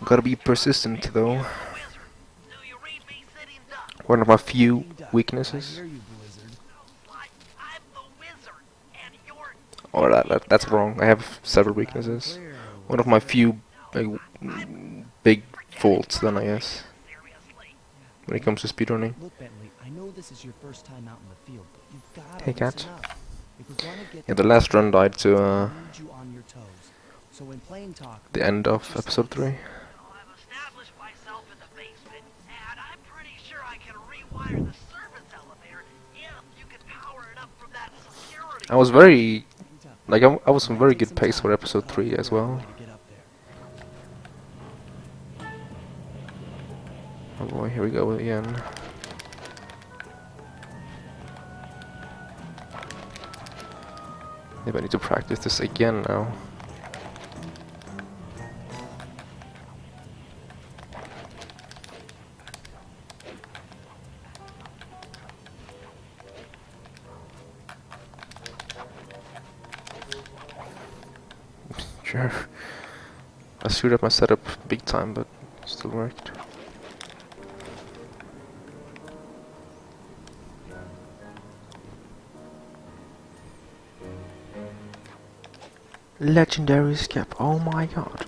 Gotta be persistent though. One of my few weaknesses. Or that's wrong. I have several weaknesses. One of my few big faults then, I guess, when it comes to speedrunning. Look, Bentley, I know this is your first time out in the field, but you've got to Hey, listen cat. up. If we're gonna get Yeah, the last run died to I need you on your toes. So when playing talk, the end of watch your episode steps. 3. I've established myself in the basement, and I'm pretty sure I can rewire the service elevator if you can power it up from that security. I was very, like, I was It on might very take good some pace for time, episode but I'll 3 as figure out a well. way to get up there. Oh boy, here we go again. Maybe I need to practice this again now. Sure. I screwed up my setup big time, but it still worked. Legendary skip, oh my god.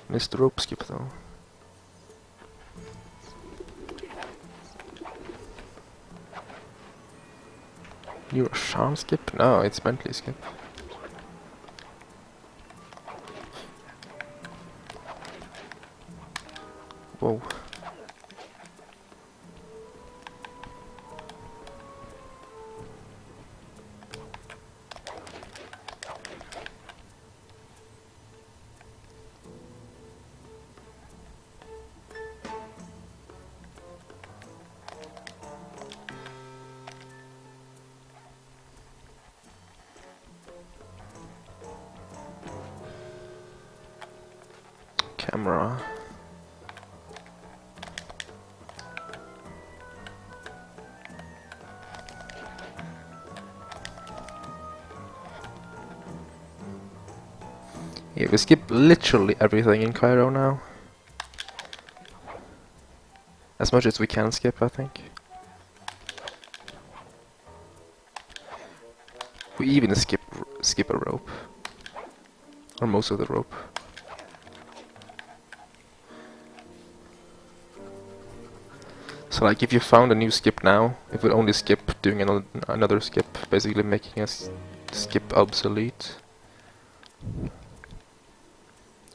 Missed the rope skip though. You're a Rajan skip? No, it's Bentley skip. Whoa. Camera. Yeah, we skip literally everything in Cairo now. As much as we can skip, I think. We even skip a rope. Or most of the rope. So like if you found a new skip now, it would only skip doing another skip, basically making us skip obsolete.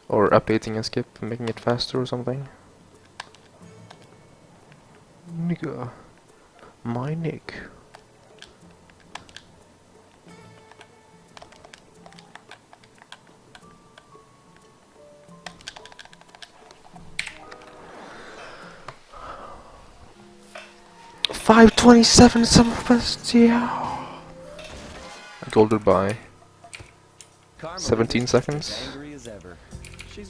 Or updating a skip, making it faster or something. Nigga. My nick. $5.27 Summerfest, yeah. I golden by 17 seconds.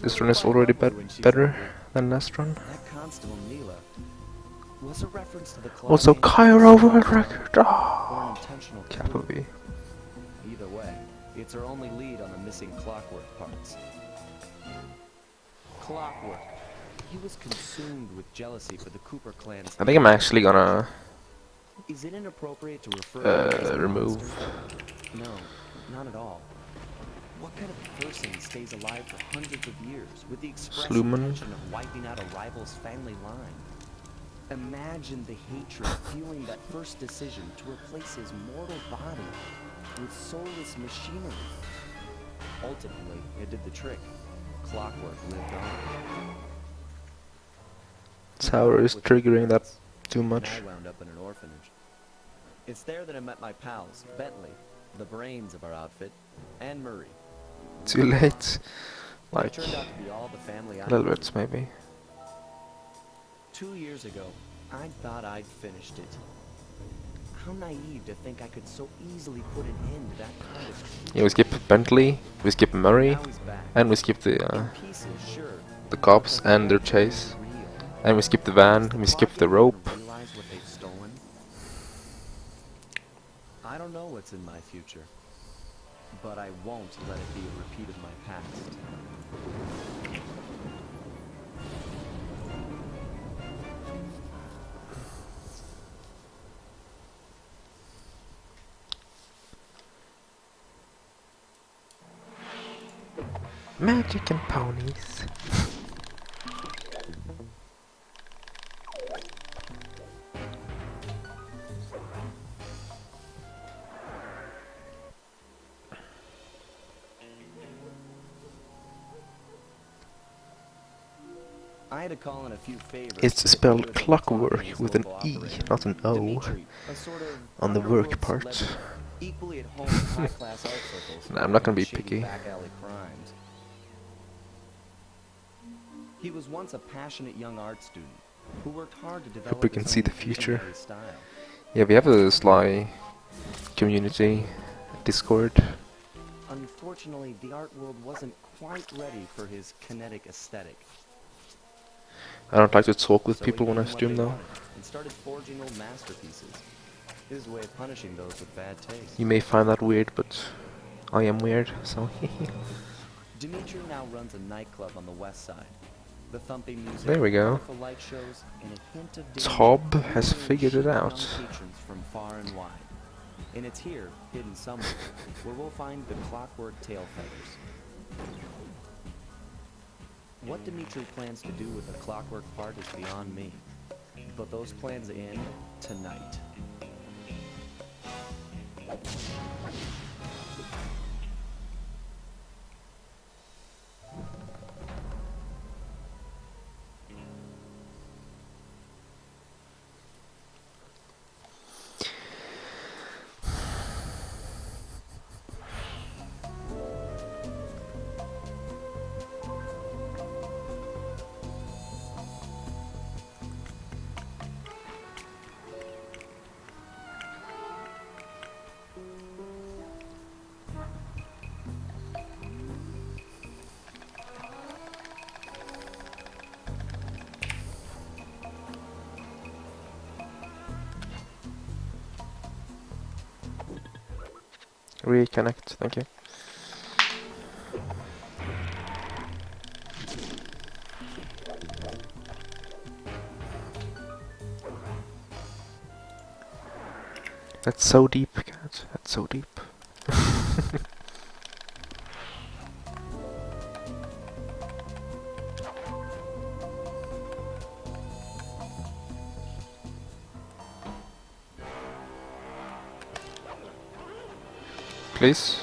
This run is already better than last run. Also, Cairo world record. Oh, Capovi. Either way, it's our only lead on the missing Clockwork parts. Clockwork. He was consumed with jealousy for the Cooper clan's. I think I'm actually gonna Is it inappropriate to refer to him as a remove. monster? No, not at all. What kind of person stays alive for hundreds of years with the express intention of wiping out a rival's family line? Imagine the hatred fueling that first decision to replace his mortal body with soulless machinery. Ultimately, it did the trick. Clockwork lived on. Tower is triggering that too much. I wound up in an orphanage. It's there that I met my pals, Bentley, the brains of our outfit, and Murray. Too late. Like Turned out to be all the family I a little needed. bit maybe. 2 years ago, I thought I'd finished it. How naive to think I could so easily put an end to that kind of. Yeah, we skip Bentley, we skip Murray, Now he's back. and we skip In the pieces, sure, cops but and their really chase, real. and we skip the van, and we skip the rope. Realize what they've stolen? I don't know what's in my future, but I won't let it be a repeat of my past. Magic and ponies. I had to call in a few favors. It's spelled clockwork with an E, not an O, Dimitri, a sort of on the work underworld part. celebrity, equally at home in high-class art circles. Nah, I'm not gonna be shady picky. back alley crimes. He was once a passionate young art student who worked hard to develop we can his see own the future. contemporary style. Yeah, we have a Sly community Discord. Unfortunately, the art world wasn't quite ready for his kinetic aesthetic. I don't like to talk with So people he when I gave them what stream they though. wanted and started forging old masterpieces. His way of punishing those with bad taste. You may find that weird, but I am weird, so Dimitri now runs a nightclub on the west side. The thumping music, there we go. colorful light shows, and a hint of danger Tob has luring figured it young out. patrons from far and wide. And it's here, hidden somewhere, where we'll find the clockwork tail feathers. What Dimitri plans to do with the clockwork part is beyond me. But those plans end tonight. Reconnect, thank you. That's so deep, cat. That's so deep. Please.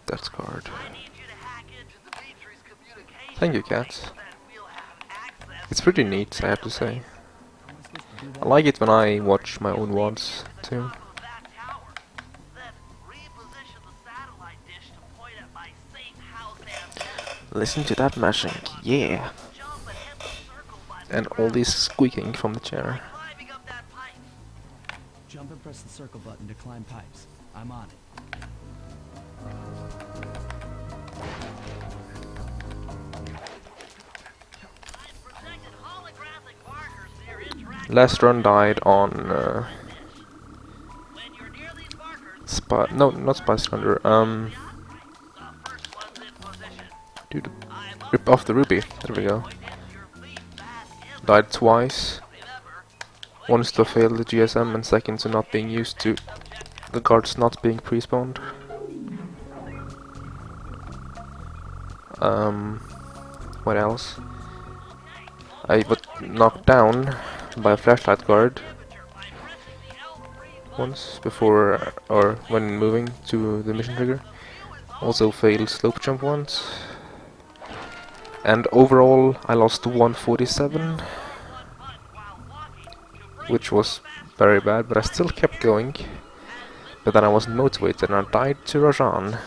That's card. I need you to hack into Dimitri's communication Thank you, link cat. so that we'll have access It's pretty to neat, I have to say. How am I supposed to do that? I like it when I watch my own VODs the too. top of that tower. Then reposition the satellite dish to point at my safe house antenna. Listen to that mashing, yeah. Jump and hit the circle button. And all this squeaking from the chair. Climbing up that pipe. Jump and press the circle button to climb pipes. I'm on it. I've projected holographic markers near interact. Last run died on When you're near these markers, no, not Spice Thunder. the first one's in position. Dude, I'm up rip off the ruby. There we go. point into your fleet fast in. Died twice. Remember, Once to fail the GSM and second to not being used to the guards not being pre-spawned. What else? I got knocked down by a flashlight guard once before or when moving to the mission trigger. Also failed slope jump once. And overall I lost 147, which was very bad, but I still kept going. But then I wasn't motivated and I died to Rajan.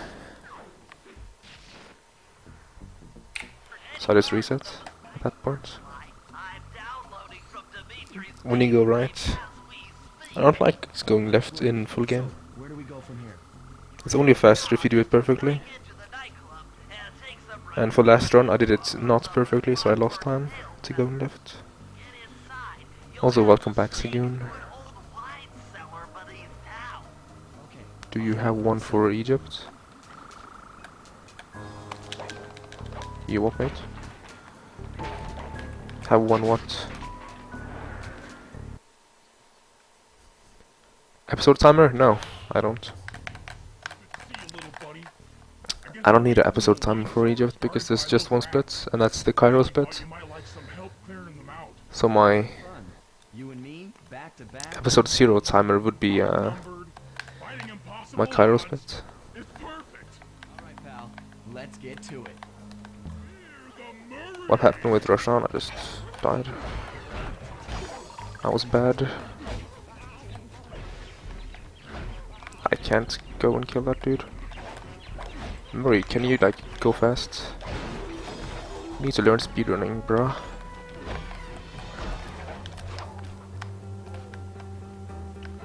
So I just reset at that point. I'm downloading from Dimitri's When you go right, I don't like going left in full game. Where do we go from here? It's only faster if you do it perfectly. into the nightclub and take some And for last run I did it not perfectly, so I lost time to go left. get inside. Also welcome back, Sagoon. An old wine cellar beneath town. Okay. Do you have one for Egypt? You what, mate? Have one what? Episode timer? No, I don't. I don't need an episode timer for Egypt because there's just one split, and that's the Cairo split. So my Fun. You and me, back to back. episode 0 timer would be my Cairo split. All right, pal. Let's get to it. What happened with Rajan? I just died. That was bad. I can't go and kill that dude. Murray, can you like go fast? Need to learn speedrunning, bruh.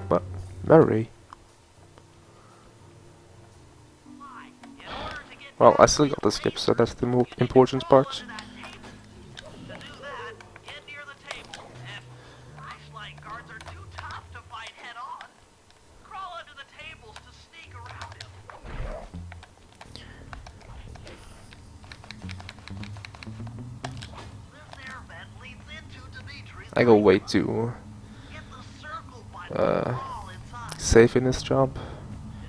What? Murray? Well, I still got the skip, so that's the more important part. To do that, get near the table. If flashlight guards are too tough to fight head on, crawl under the tables to sneak around him. This air vent leads into Dimitri's I go way too Get the circle button to crawl inside. safe in this job. In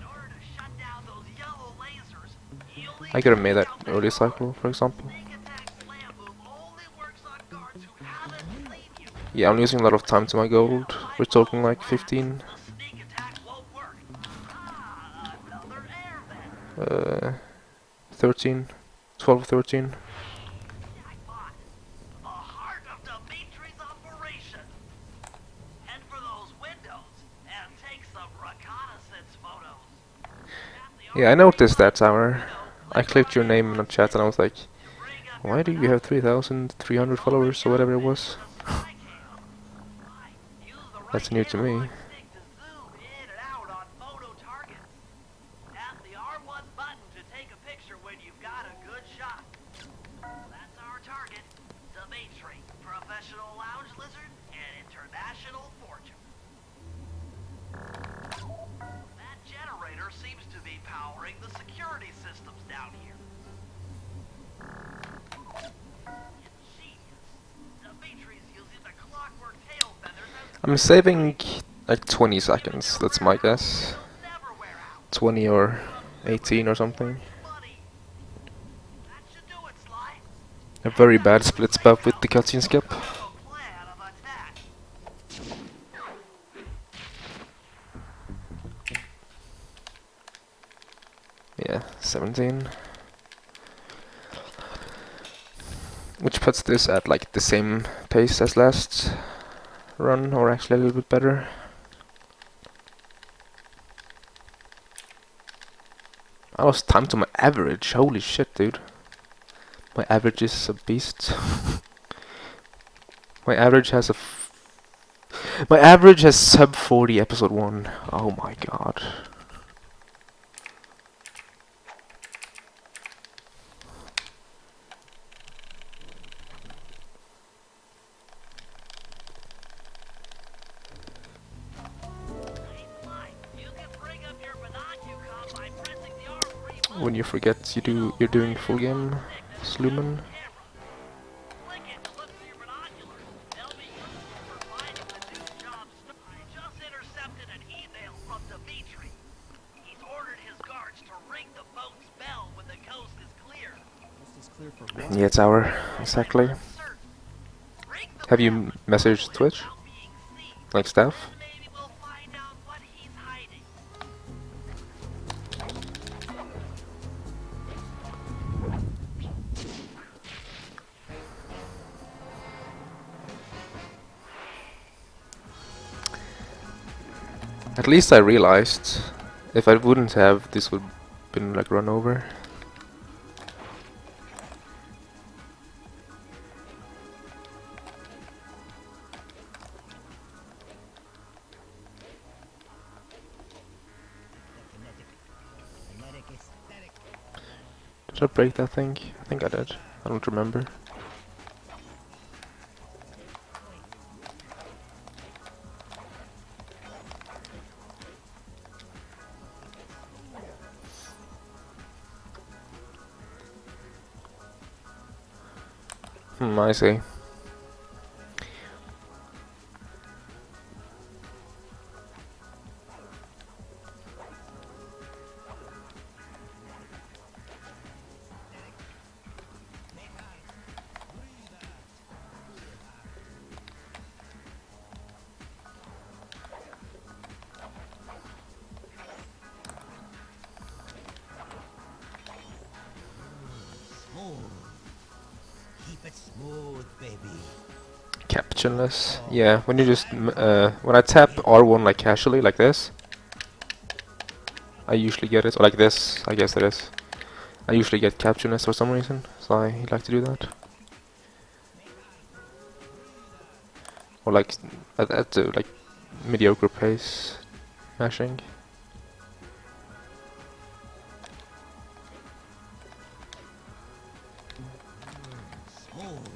order to shut down those yellow lasers, you'll need I could have to made that take out early that cycle, for example. sneak attack slam move only works on guards who haven't seen you. Yeah, I'm losing a lot of time to my gold. We're talking like 15. The sneak attack won't work. Ah, another air vent. 13. 12, 13. Jackpot. The heart of Dimitri's operation. Head for those windows and take some reconnaissance photos. Tap the Yeah, I noticed that tower. window, I clicked your name in the chat and I was like, bring up why do you have 3,300 followers or whatever it was? spy cam. Use the right That's new to me. analog stick to zoom in and out on photo targets. Tap the R1 button to take a picture when you've got a good shot. That's our target, Dimitri, professional lounge lizard and international fortune. That generator seems to be powering the security systems down here. Ingenious. Dimitri's using the clockwork tail feathers as I'm saving like 20 seconds, that's my guess. never wear out. 20 or 18 or something. Money. That should do it, Sly. A very bad split spot with the cutscene skip. No plan of attack. Yeah, 17. Which puts this at like the same pace as last run, or actually a little bit better. I lost time to my average, holy shit, dude. My average is a beast. My average has my average has sub 40 episode 1. Oh my god. You can bring up your binocular by pressing the R3 button. When you forget you're doing full game, Sluman. Click it to look through your binoculars. They'll be useful for finding the new job start. I just intercepted an email from Dimitri. He's ordered his guards to ring the boat's bell when the coast is clear. Coast is clear for what? Yeah, tower, exactly. Certain. Ring the Have you bell messaged Twitch? without being seen. Like staff? Maybe we'll find out what he's hiding. At least I realized. If I wouldn't have, this would been like run over. Did I break that thing? I think I did. I don't remember. I see. it smooth, baby. Captionless. Yeah, when you just when I tap R1 like casually like this, I usually get it. Or like this, I guess it is. I usually get captionless for some reason, so I like to do that. Or like at the like mediocre pace mashing. Smooth.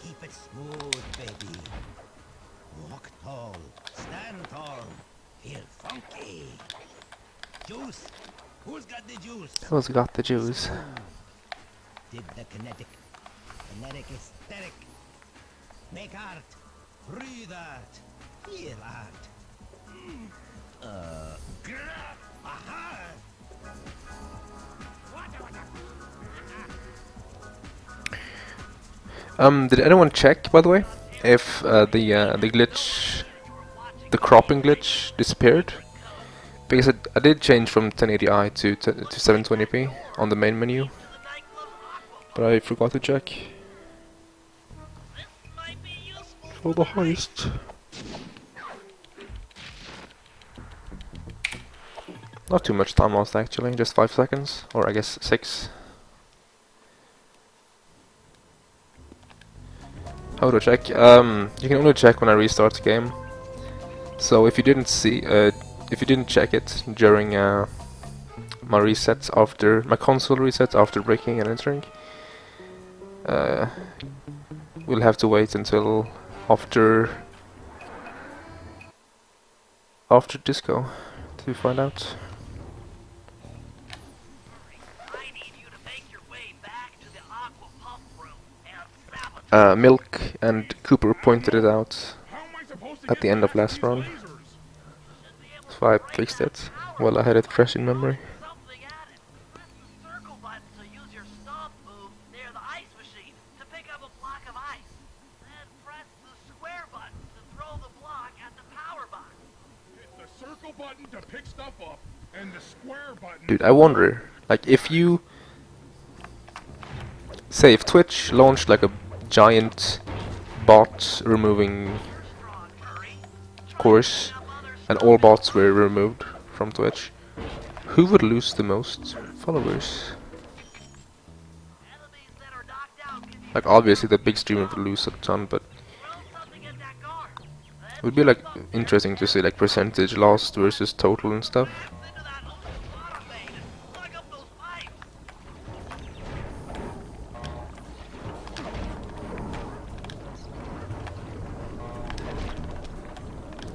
Keep it smooth, baby. Walk tall. Stand tall. Feel funky. Juice. Who's got the juice? Who's got the juice? Dig the kinetic. Kinetic aesthetic. Make art. Breathe art. Feel art. Aha! Did anyone check, by the way, if the glitch, the cropping glitch, disappeared? Because I did change from 1080i to 720p on the main menu, but I forgot to check for the heist. Not too much time lost actually, just 5 seconds, or I guess 6. How to check? You can only check when I restart the game. So if you didn't check it during my resets after my console resets after breaking and entering, we'll have to wait until after disco to find out. Milk and Cooper pointed it out at the end of last run, so I fixed it. Well, I had it fresh in memory. Dude, I wonder, like, if you say if Twitch launched like a giant bot removing course and all bots were removed from Twitch, who would lose the most followers? Like, obviously the big streamer would lose a ton, but it would be like interesting to see like percentage lost versus total and stuff.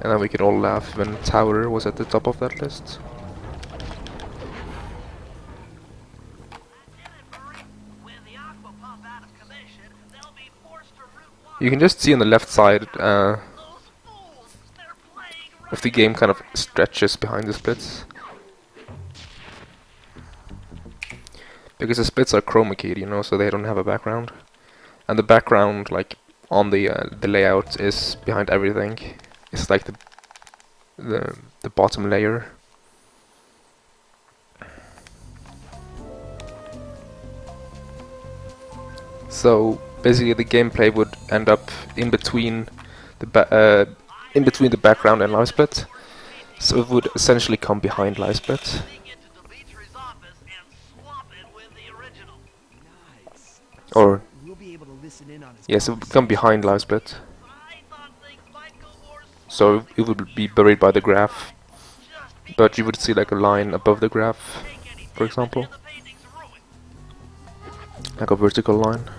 And then we could all laugh when Tower was at the top of that list. You can just see on the left side if the game kind of stretches behind the splits. Because the splits are chroma keyed, you know, so they don't have a background. And the background, like, on the layout is behind everything. It's like the bottom layer. So basically, the gameplay would end up in between the background and live split. So it would essentially come behind live split. Or yes, it would come behind live split. So it would be buried by the graph, but you would see like a line above the graph, for example, like a vertical line.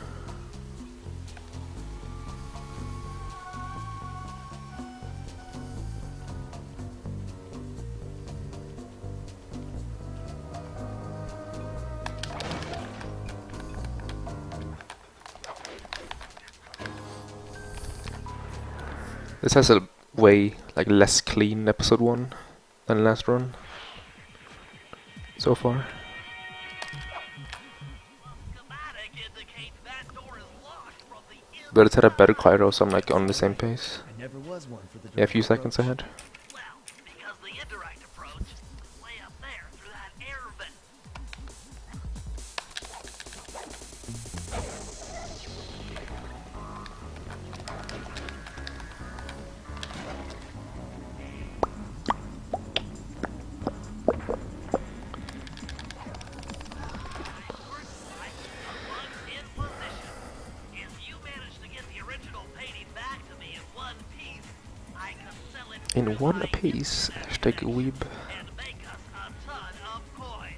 This has a way like less clean episode 1 than last run so far. But it had a better Cairo, so I'm like on the same pace. Yeah, a few seconds ahead. In one apiece. Hashtag weeb. and make us a ton of coin.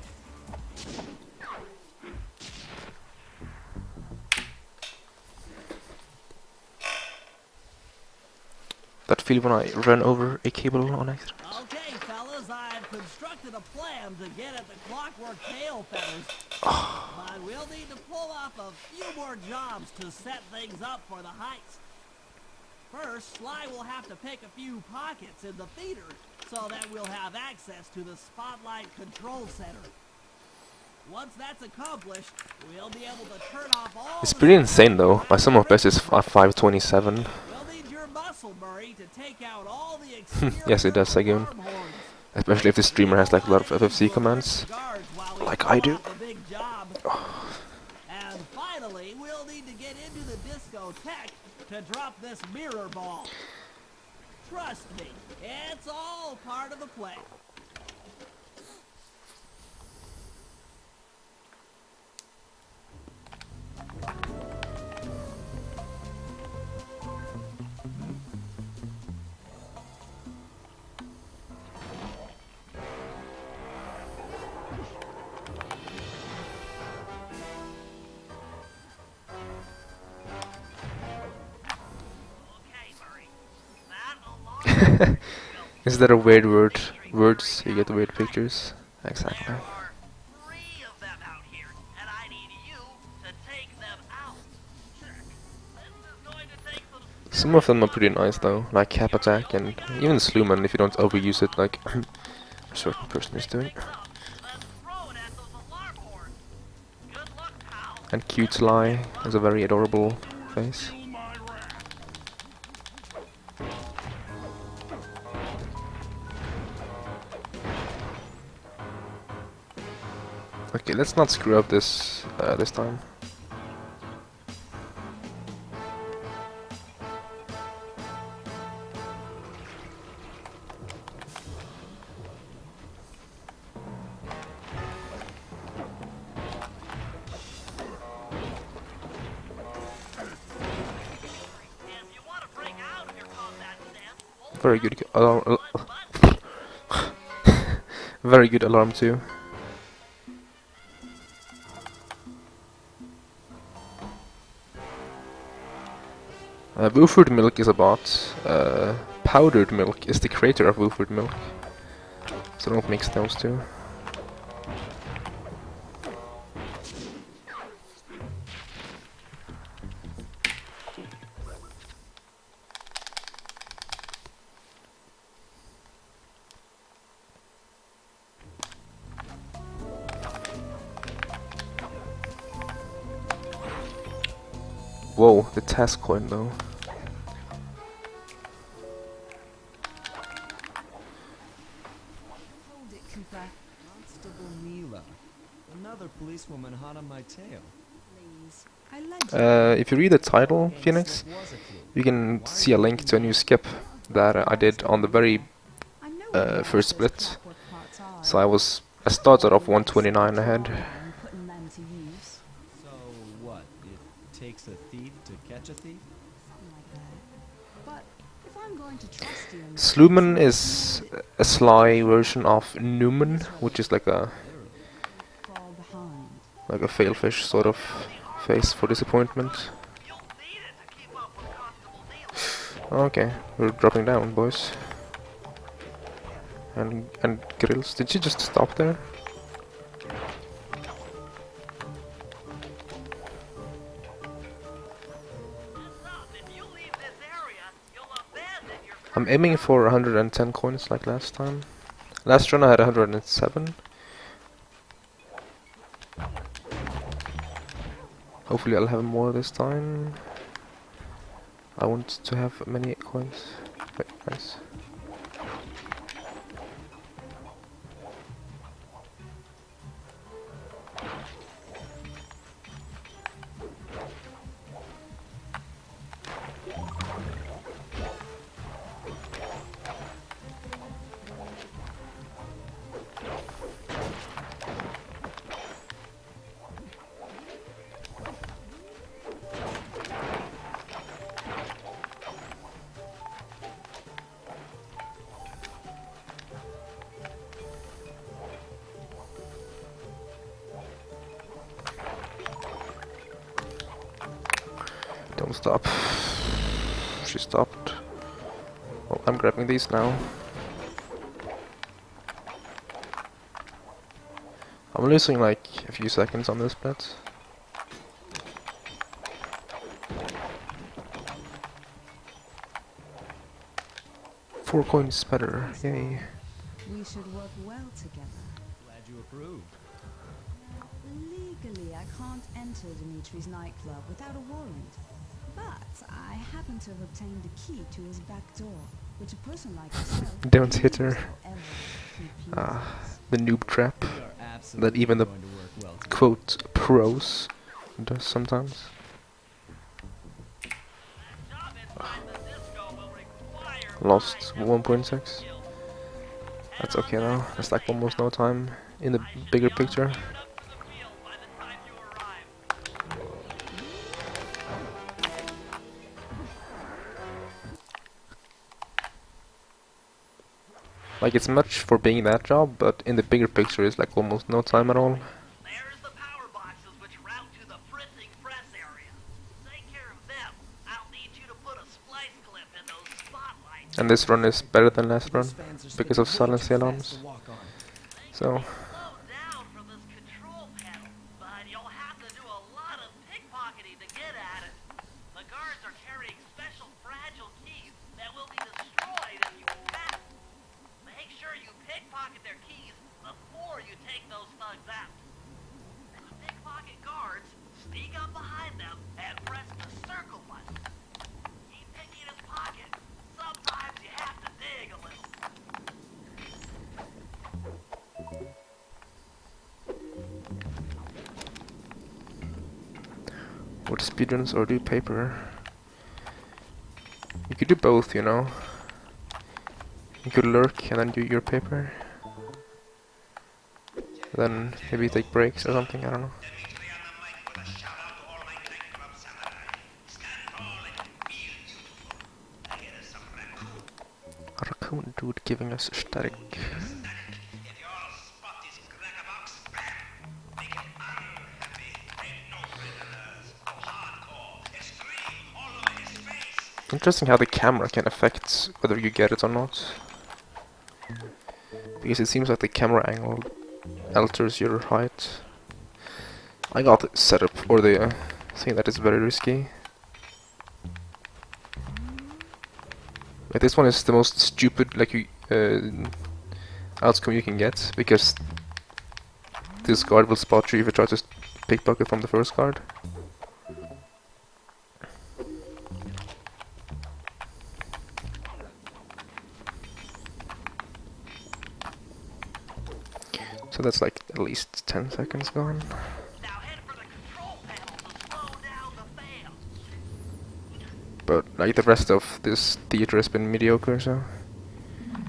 That feel when I run over a cable on accident. Okay, fellas, I've constructed a plan to get at the clockwork tail feathers. But we'll need to pull off a few more jobs to set things up for the heist. First, Sly will have to pick a few pockets in the theater so that we'll have access to the spotlight control center. Once that's accomplished, we'll be able to turn off all It's the pretty insane though. My sum of best is 527. We'll need your muscle, Murray, to take out all the exterior Yes, it does, Sagun. alarm horns. Especially if the streamer has like a lot of FFC commands. Like I do. And finally, we'll need to get into the discotheque to drop this mirror ball. Trust me, it's all part of the plan. Okay, Murray. That alarm Is that a weird word? Words, you get weird pictures. Exactly. There are 3 of them out here, and I need you to take them out. Check. This is going to take some Some of them are pretty nice though, like Cap Attack and even Sluman if you don't overuse it like a certain person is doing. up. Let's throw it at those alarm horns. Good luck, pal. And Cute Sly has a very adorable face. Okay, let's not screw up this this time. If you want to break out of your combat stance, hold Very good alarm. Very good alarm too. Wolford Milk is a bot. Powdered Milk is the creator of Wolford Milk. So don't mix those two. Whoa, the task coin though. Hold it, Cooper. Constable Mila. Another policewoman hot on my tail. Please. I led you. If you read the title, Phoenix, Was a clue. you can see a link to a new skip that I did on the very I know where the first access split. clockwork parts are. So I started off 129 ahead. I'm putting them to use. So what? It takes a thief to catch a thief? Something like that. But if I'm going to trust you in this Sluman is a Sly version of Newman, which is like a fall behind. failfish sort of face for disappointment. You'll need it to keep up with Constable Neal. Okay, we're dropping down, boys. And Grills, did she just stop there? If you leave this area, you'll abandon your I'm aiming for 110 coins like last time. Last run I had 107. Hopefully I'll have more this time. I want to have many coins. Wait, nice. Stop. She stopped. Well, I'm grabbing these now. I'm losing like a few seconds on this bet. 4 coins better. Yay. We should work well together. Glad you approve. Legally, I can't enter Dimitri's nightclub without a warrant. But I happen to have obtained the key to his back door, which a person like yourself Don't hit her. will ever keep using. The noob trap We are absolutely that even the going to work well together. quote pros does sometimes. Job inside the disco will require Lost high 1.6. skills. That's okay though. There's like almost no time in the bigger picture. Up to the field by the time you arrive. Like it's much for being that job, but in the bigger picture it's like almost no time at all. There's the power boxes which route to the printing press area. Take care of them. I'll need you to put a splice clip in those spotlights. And this run is better than last run Those fans are because of spinning way silence too alarms. fast to walk on. So Slow down from this control panel, but you'll have to do a lot of pickpocketing to get at it. The guards are carrying special fragile keys that will be destroyed if you attack. Make sure you pickpocket their keys before you take those thugs out. The pickpocket guards sneak up behind them and press the circle button. Keep picking his pocket. Sometimes you have to dig a little. would speedruns or do paper? You could do both, you know. You could lurk and then do your paper. Then maybe take breaks or something, I don't know. Dimitri on the mic with a shout out to all my nightclub samurai. Stand tall and feel beautiful. I hear some raccoon. Raccoon dude giving us static. Static. If your spot is crackerbox, bam. Make it unhappy. Ain't no prisoners. Go hardcore. Extreme all over his face. Interesting how the camera can affect whether you get it or not. Because it seems like the camera angle alters your height. I got the setup or the thing that is very risky. Like this one is the most stupid outcome you can get, because this guard will spot you if you try to pickpocket from the first guard. So that's like at least 10 seconds gone. Now head for the control panel to slow down the fan. But like the rest of this theater has been mediocre, so Looks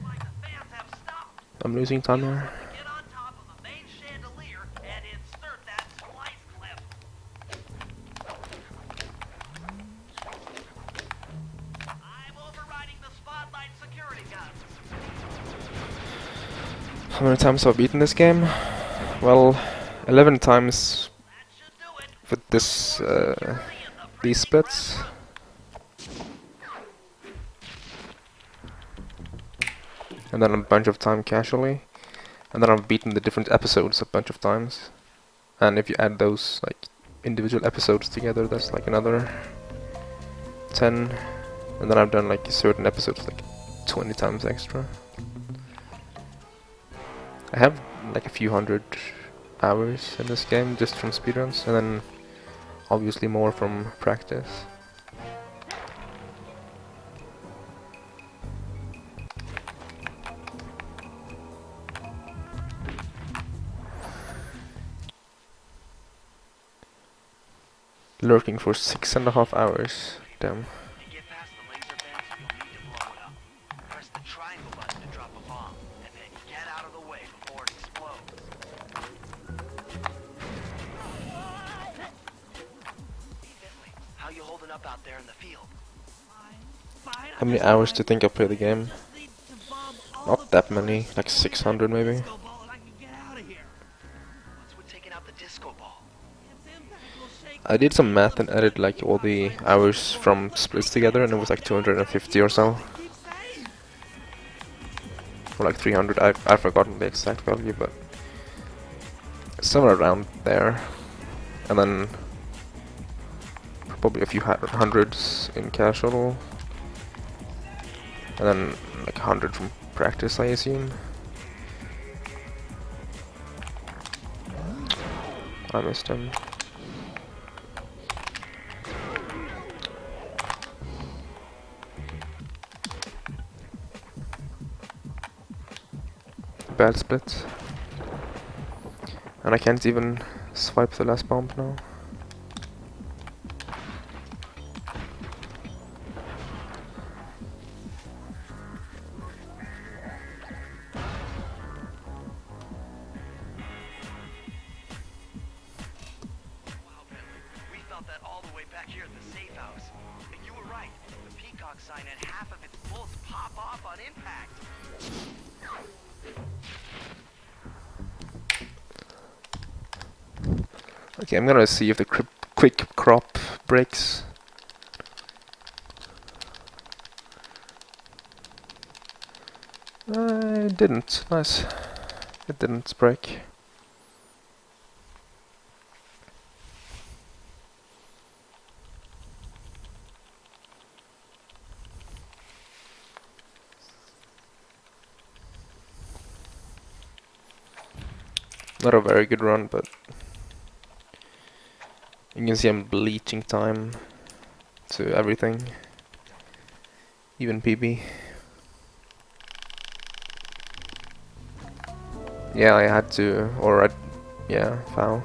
like the fans have stopped. I'm losing time here. Get on top of the main chandelier and insert that splice clip. I'm overriding the spotlight security gun. How many times have I beaten this game? Well, 11 times That should do it. with this these bits. And then a bunch of time casually. And then I've beaten the different episodes a bunch of times. And if you add those like individual episodes together, that's like another 10. And then I've done like certain episodes like 20 times extra. I have like a few hundred hours in this game just from speedruns, and then obviously more from practice. Lurking for 6.5 hours. Damn. To get past the laser fence, you'll need to blow it up. Press the triangle button to drop a bomb, and then get out of the way before it explodes. Hey, Bentley, how you holding up out there in the field? How many hours do you think I play the game? Not that many, like 600 maybe. What's with taking out the disco ball? I did some math and added like all the hours from splits together, and it was like 250 or so, or like 300. I've forgotten the exact value, but somewhere around there. And then probably a few hundreds in casual, and then like 100 from practice, I assume. I missed him. Bad split. And I can't even swipe the last bomb now. Wow, Bentley. We felt that all the way back here at the safe house. And you were right. The peacock sign had half of its bolts pop off on impact. Okay, I'm gonna see if the quick crop breaks. It didn't. Nice. It didn't break. Not a very good run, but you can see I'm bleaching time to everything, even PB. Yeah, I had to, yeah, foul.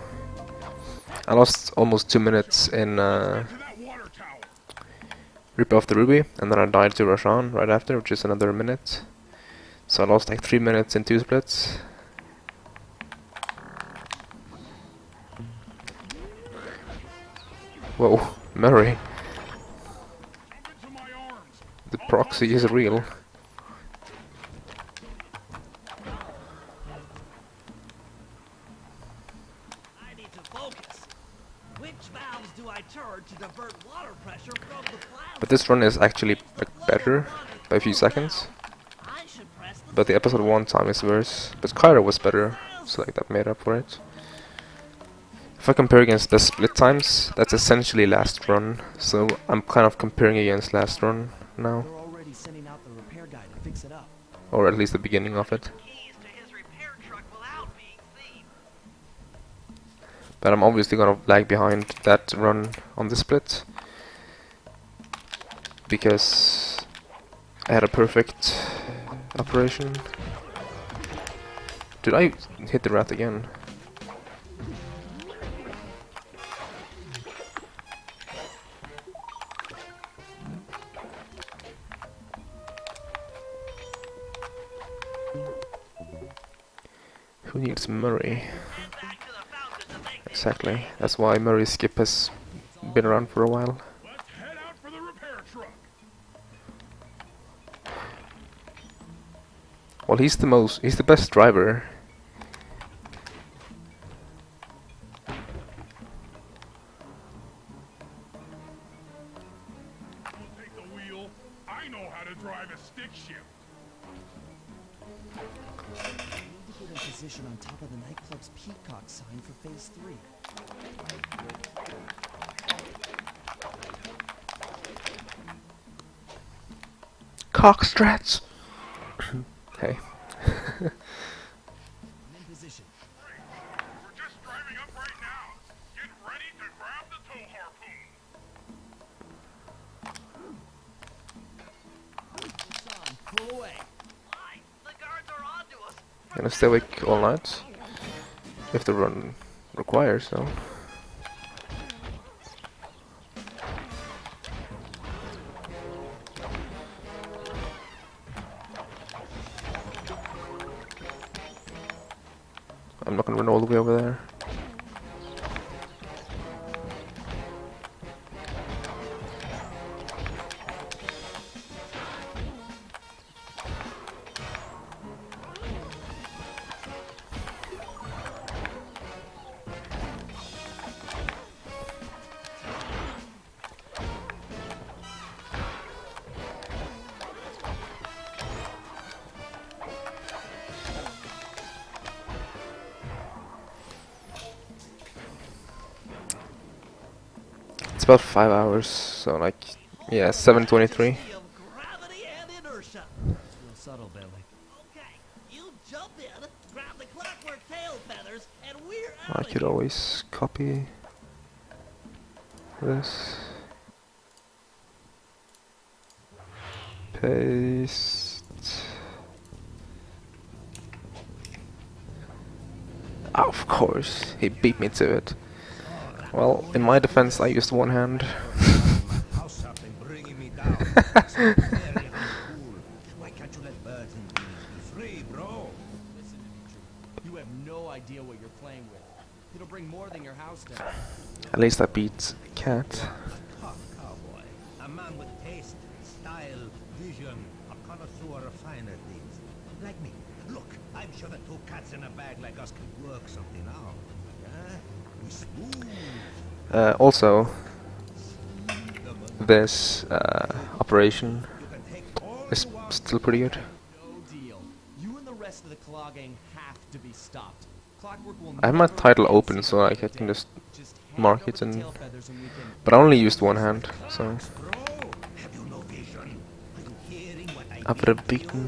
I lost almost 2 minutes in Rip Off the Ruby, and then I died to Rajan right after, which is another minute. So I lost like 3 minutes in 2 splits. Whoa, Murray. The proxy is real. I need to focus. Which valves do I turn to divert water pressure from the plasma? But this run is actually better by a few seconds. I should press the But the episode 1 time is worse. But Cairo was better, so like that made up for it. If I compare against the split times, that's essentially last run. So I'm kind of comparing against last run now. They're already sending out the repair guy to fix it up. Or at least the beginning of it. Keys to his repair truck without being seen. But I'm obviously gonna lag behind that run on the split. Because I had a perfect operation. Did I hit the rat again? Who needs Murray? Head back to the fountain to make the Exactly. That's why Murray skip has been around for a while. Let's head out for the repair truck. Well, he's the best driver. I'll take the wheel. I know how to drive a stick shift. We need to get in position on top of the nightclub's peacock sign for phase 3. Cockstrats! Hey. I'm in position. We're just driving up right now. Get ready to grab the tow harpoon. Sean, pull away. Why? The guards are onto us. Gonna stay awake all night. If the run requires, though. I'm not gonna run all the way over there. about 5 hours, so like, yeah, 7:23. Majesty of gravity and inertia. It's real subtle, Bentley. Okay, you jump in, grab the clockwork tail feathers, and we're I out of could here. always copy this. Paste. Oh, of course, he beat me to it. Well, in my defense, I used one hand. House up and bringing me down. It's very uncool. Why can't you let birds and bees be free, bro? Listen, Dimitri. You have no idea what you're playing with. It'll bring more than your house down. At least I beat Cat. A tough cowboy. A man with taste, style, vision. A connoisseur of finer things. Like me. Look, I'm sure the two cats in a bag like us can work something out. Yeah? We smooth. Also, this operation You can take all is you want. still pretty good. No deal. You and the rest of the Claw gang have to be stopped. Clockwork will I have my never title again open, see so the like light I of can day. just Just mark hand it over the and. tail feathers and we can- But I only used one hand, so Bro, have you no vision? Are you hearing what I I would have mean to you? beaten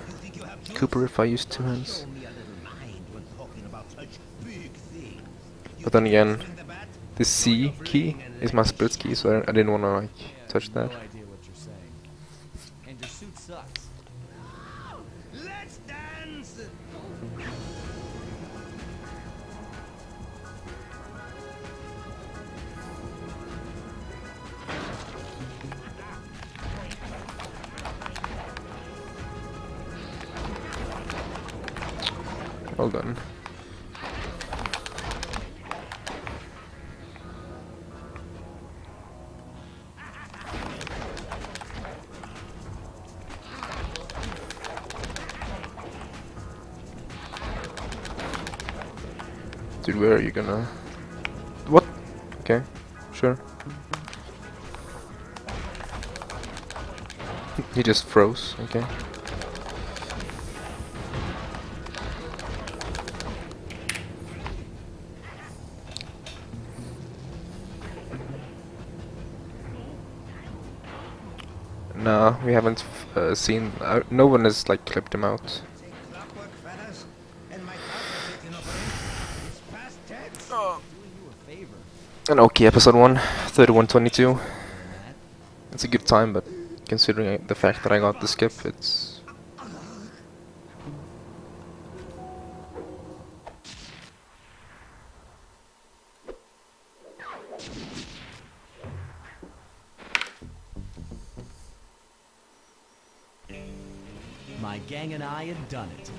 You think you have juice? Cooper if I used two hands. Show me a little mind when talking about such big things. You But then think you again, swing the bat? the C key is my split key, so I didn't want to like Yeah, touch that. No idea what you're saying. And your suit sucks. Let's dance! Well done. Dude, where are you gonna... What? Okay, sure. He just froze, okay. No, we haven't seen... no one has like clipped him out. Take clockwork feathers, and my counterfeit in operation. It's past tense. Doing you a favor. An okay episode 1, 31:22. Matt. It's a good time, but considering the fact that I got the skip, it's... My gang and I had done it.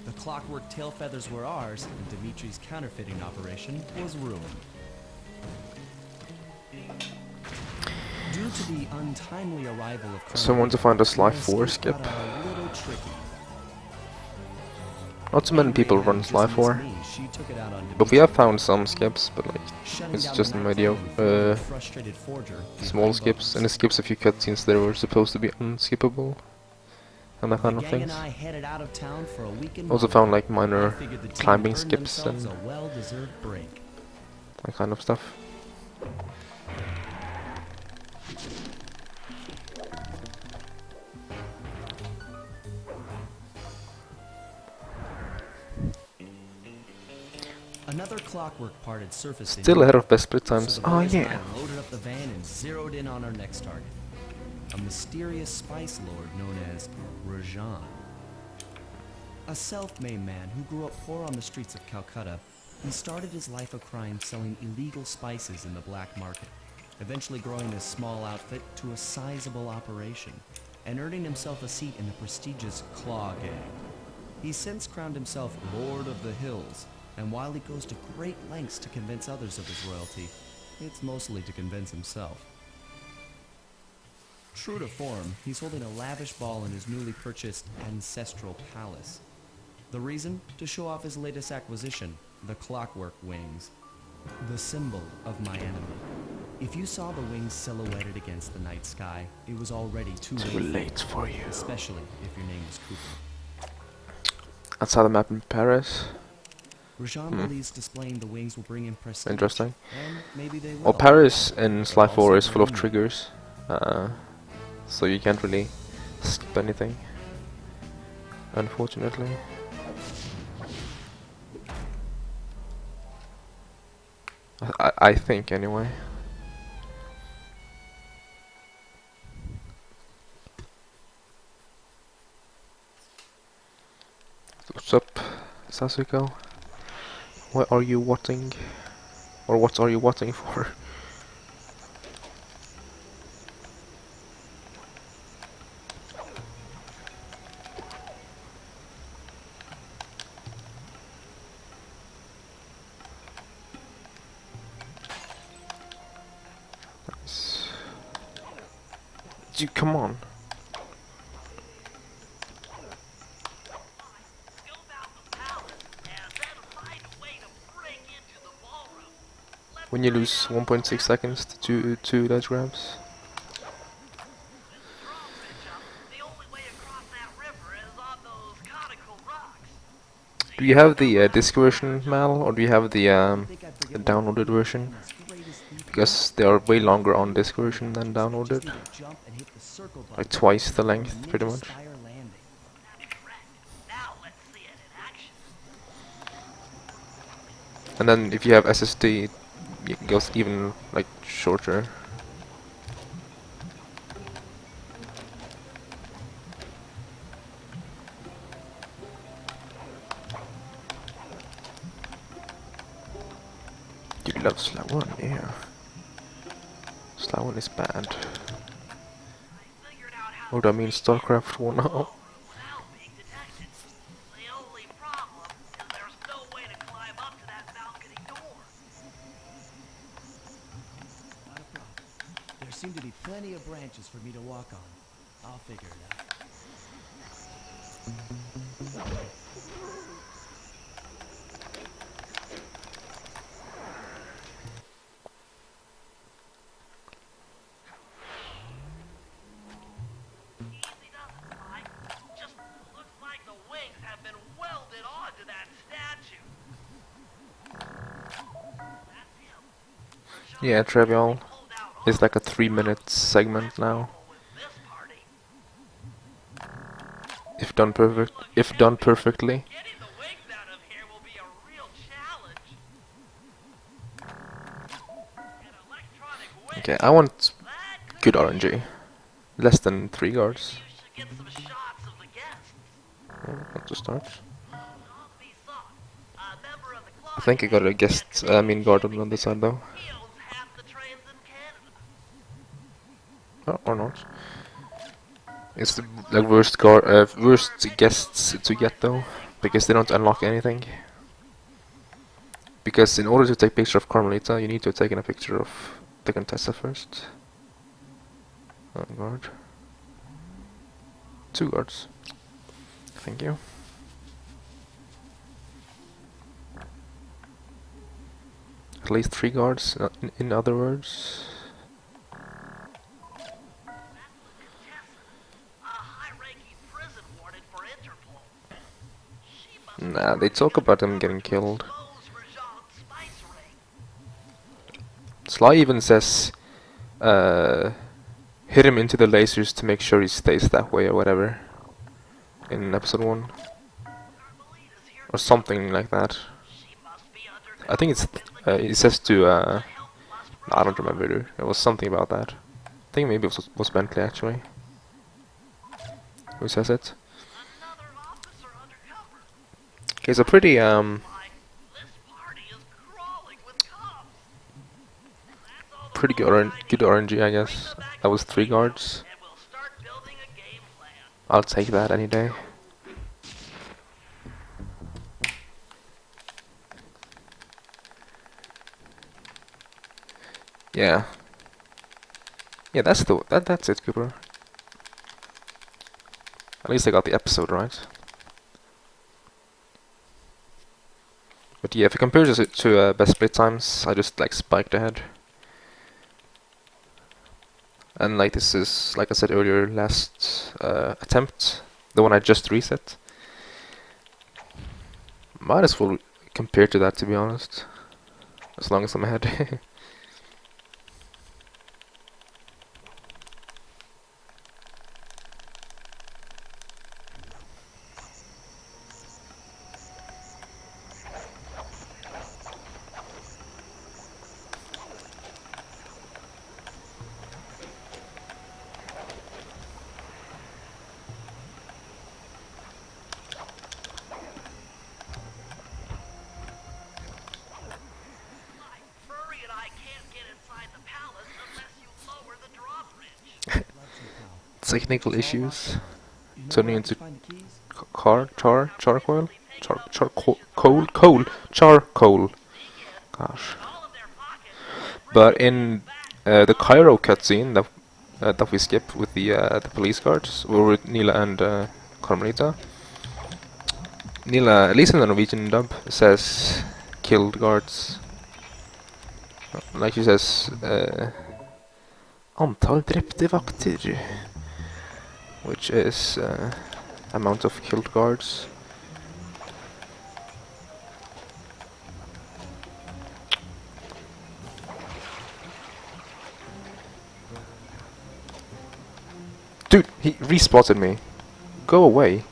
The clockwork tail feathers were ours, and Dimitri's counterfeiting operation was ruined. Due to the untimely arrival of Someone to find a Sly 4 skip. got a little tricky. Not too many people run Just Sly missed 4, me. She took it out on but we Dimitri. have found some skips, but like, Shutting it's down just the mediocre, nightclub and finding a frustrated forger small behind skips, bars. and it skips a few cutscenes that were supposed to be unskippable, and that kind The of gang and things. I headed out of town for a weekend. Also holiday. found like I minor figured the team climbing earned skips themselves and a well-deserved break. that kind of stuff. Another clockwork part had surfaced. Still in ahead of best split so times. the Oh boys and yeah. I loaded up the van and zeroed in on our next target. A mysterious spice lord known as Rajan. A self-made man who grew up poor on the streets of Calcutta, he started his life of crime selling illegal spices in the black market, eventually growing this small outfit to a sizable operation, and earning himself a seat in the prestigious Claw Gang. He's since crowned himself Lord of the Hills, and while he goes to great lengths to convince others of his royalty, it's mostly to convince himself. True to form, he's holding a lavish ball in his newly purchased ancestral palace. The reason? To show off his latest acquisition, the Clockwork Wings. The symbol of my enemy. If you saw the wings silhouetted against the night sky, it was already too Late for you. especially if your name was Cooper. Outside the map in Paris. Rajan believes displaying the wings will bring in prestige. Interesting. And maybe they will. Well, Paris in But Sly 4 also is full of bring triggers, so you can't really skip anything, unfortunately. I think, anyway. What's up, Sasuke? Why are you watching? Or what are you watching for? Nice. Dude, come on. When you lose 1.6 seconds to two ledge grabs. Do you have the disc version, Mal, or do you have the downloaded version? Because they are way longer on disc version than downloaded. Like twice the length, pretty much. And then if you have SSD, it goes even like shorter. You love Sly 1, yeah. Sly 1 is bad. Oh, that means StarCraft 1 now. There seem to be plenty of branches for me to walk on. I'll figure it out. Yeah, Trivial is like a 3-minute segment now. If done perfectly. Okay, I want good RNG. Less than 3 guards. Not to start. I think I got a guest, guard on the other side though. Oh, or not. It's the like worst guests to get though, because they don't unlock anything. Because in order to take a picture of Carmelita, you need to take a picture of the Contessa first. Oh, guard. 2 guards. Thank you. At least 3 guards, in other words. Nah, they talk about him getting killed. Sly even says, hit him into the lasers to make sure he stays that way or whatever. In episode 1. Or something like that. I think it's, it says to, I don't remember, dude. It was something about that. I think maybe it was Bentley actually. Who says it? Okay, so pretty, pretty good RNG, I guess. That was 3 guards. I'll take that any day. Yeah. Yeah, that's it, Cooper. At least I got the episode right. But yeah, if you compare this to best split times, I just like spiked ahead. And like this is, like I said earlier, last attempt, the one I just reset. Might as well compared to that, to be honest. As long as I'm ahead. Furry and I can't get inside the palace unless you lower the drawbridge. Technical issues. You know Turning where I into can find the keys? charcoal? Charcoal. Gosh. All of their pockets. But in the Cairo cutscene that we skip with the police guards, or with Nila and Carmelita, Nila, at least in the Norwegian dub, says killed guards. Like she says, antal drepte vakter, which is amount of killed guards. Dude, he respotted me. Go away.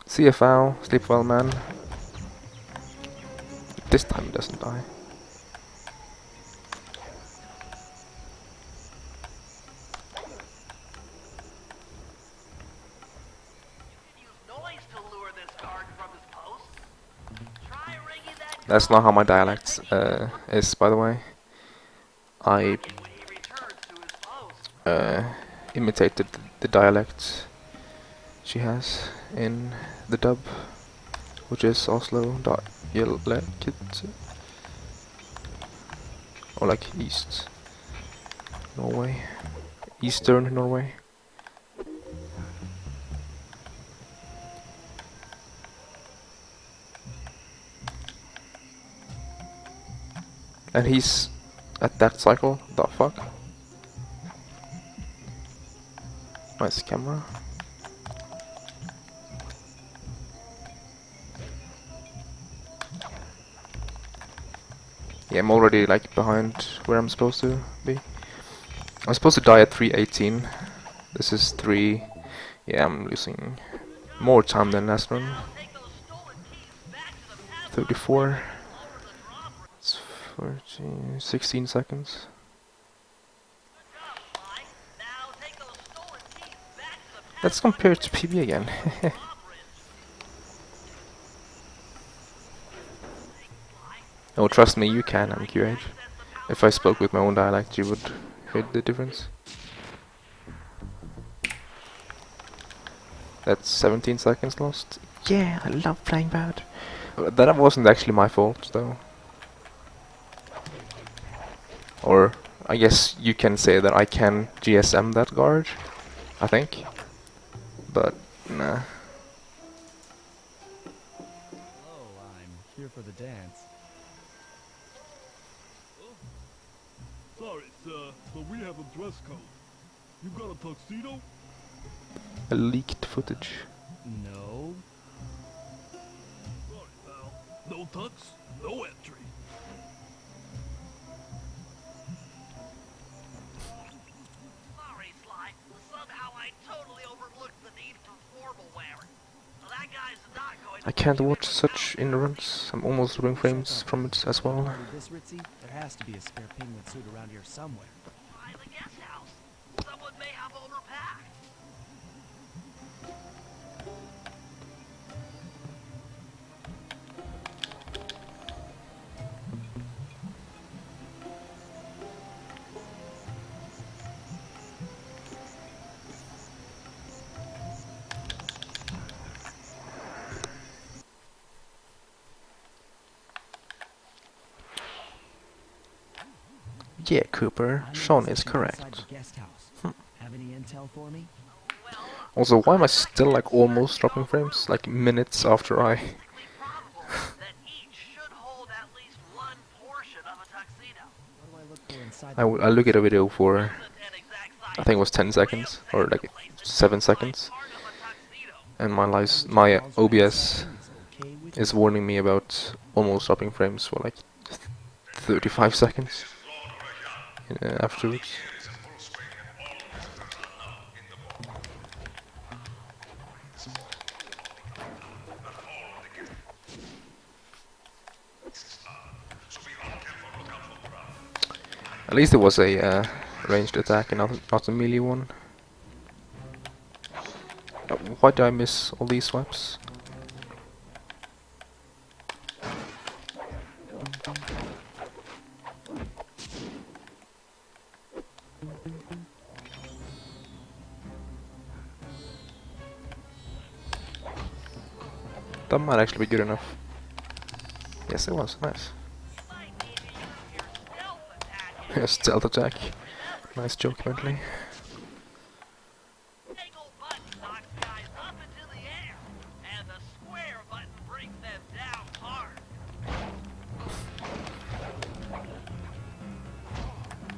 See you, foul. Sleep well, man. This time he doesn't die. Use noise to lure this guard from his post. Try ringing that That's not how my dialect is, by the way. I when he returns to his post. imitated the dialect she has in the dub, which is Oslo dialect, or like East Norway, Eastern Norway. And he's at that cycle. The fuck? Nice camera. Yeah, I'm already like behind where I'm supposed to be. I'm supposed to die at 3:18. This is 3. Yeah, I'm losing more time than last run. Take those stolen keys back to the palace. 34. Lower the drawbridge. It's 14, 16 seconds. Good job, Sly. Now take those stolen keys back to the palace. Let's compare it to PB again. Drawbridge. Oh, trust me, you can, I'm QH. If I spoke with my own dialect, you would hear the difference. That's 17 seconds lost. Yeah, I love playing bad. That wasn't actually my fault, though. Or, I guess you can say that I can GSM that guard, I think. But, nah. Hello, I'm here for the dance. Sorry, sir, but we have a dress code. You got a tuxedo? A leaked footage. No. Sorry, pal. No tux, no entry. Sorry, Sly. Somehow I totally overlooked the need for formal wear. Well, that guy's not going to I can't watch such in-runs. I'm almost losing frames from it as well. This ritzy, there has to be a spare penguin suit around here somewhere. try the guest house. Someone may have overpacked. Yeah, Cooper. Sean is Inside correct. the guest house. Have any intel for me? Well, Also, why am I still like almost dropping frames? Like minutes after I... Statistically probable that each should hold at least one portion of a tuxedo. What do I look for inside I look at a video for, Isn't an exact I think it science. was 10 seconds, or Reassembling like places 7 inside seconds, part of a tuxedo. and my which my calls for OBS seconds, okay with is you? warning me about almost dropping frames for like 35 seconds afterwards. At least it was a ranged attack and not a melee one. Why did I miss all these swipes? That might actually be good enough. Yes, it was. Nice. Might need to use your stealth attack in Stealth attack. Remember, Nice joke, Bentley. angle button knocks guys up into the air, and the square button brings them down hard.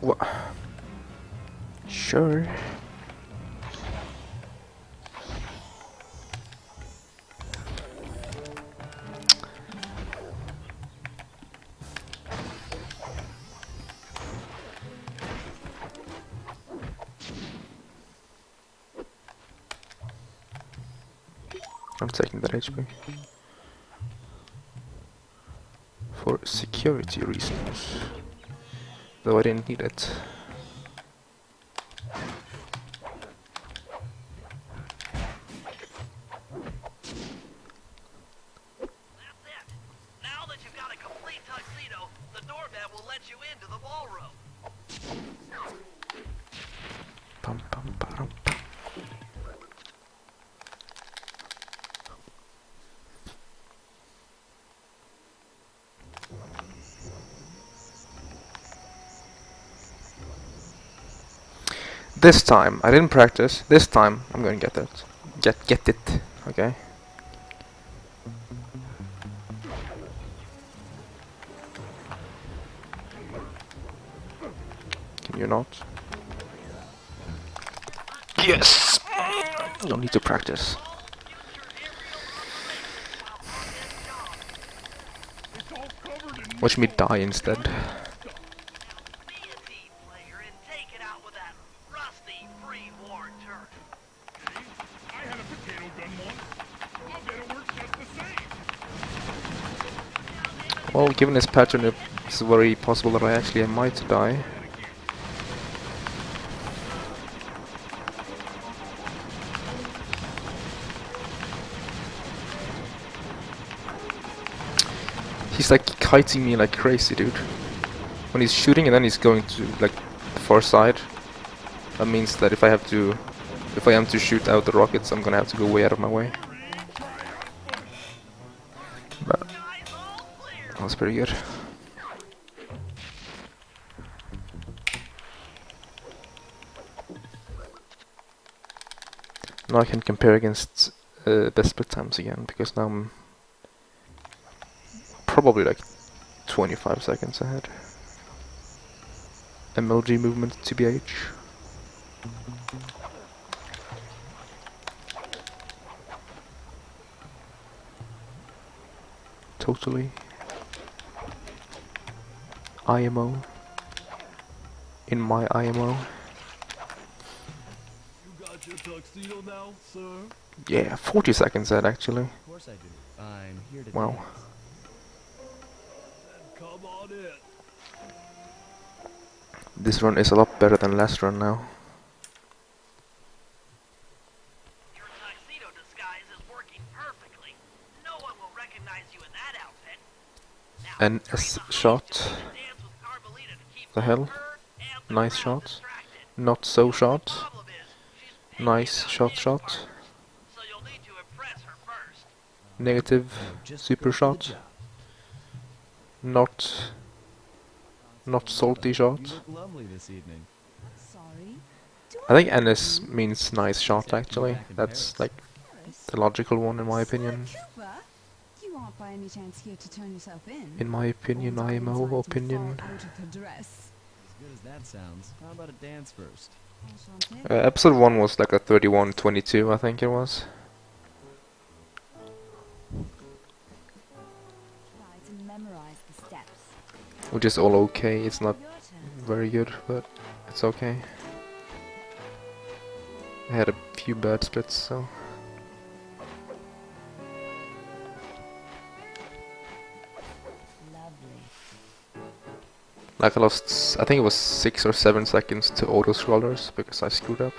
What? Sure. I'm taking that HP. For security reasons. Though I didn't need it. That's it. Now that you've got a complete tuxedo, the doorman will let you into the ballroom. Pum, pum, pa-dum, pum. This time, I didn't practice. This time, I'm gonna get that. Get it. Okay. Can you not? Yes! Don't need to practice. All future aerial operations while on this job. It's all covered in Watch me nickel. die instead. Now be a team player and take it out with that rusty pre-war turret. I had a potato gun once. I'll bet it works just the same. Well, given this pattern, it's very possible that I might die. He's like kiting me like crazy, dude. When he's shooting and then he's going to like the far side, that means that if I am to shoot out the rockets, I'm gonna have to go way out of my way. But Guys, all clear. that was pretty good. Now I can compare against best split times again, because now I'm probably like 25 seconds ahead. MLG movement TBH. Totally. IMO. In my IMO. You got your tuxedo now, sir? Yeah, 40 seconds ahead actually. Of course I do. I'm here to Wow. dance. Then come on in. This run is a lot better than last run now. Your tuxedo disguise is working perfectly. No one will recognize you in that outfit. Now, An during S the heist, shot. you'll need to dance with Carmelita to keep The both hell? her and the Nice crowd shot. distracted. Not so The shot. problem is, she's picky Nice about shot dance shot. partners, so you'll need to impress her first. Negative. Just Super go for the shot. job. Not salty shot. You look lovely this evening. Sorry. I think NS means nice shot actually. That's like the logical one in my opinion. Cooper, you aren't by any chance here to turn yourself in? In my opinion, Or dive IMO inside to opinion. fall out of her dress? As good as that sounds, how about a dance first? Enchanté. Episode 1 was like a 31:22, I think it was. Try to memorize the steps. Which is all okay. It's not Your turn. very good, but it's okay. I had a few bad splits, so. Lovely. Like I lost, I think it was 6 or 7 seconds to auto scrollers because I screwed up.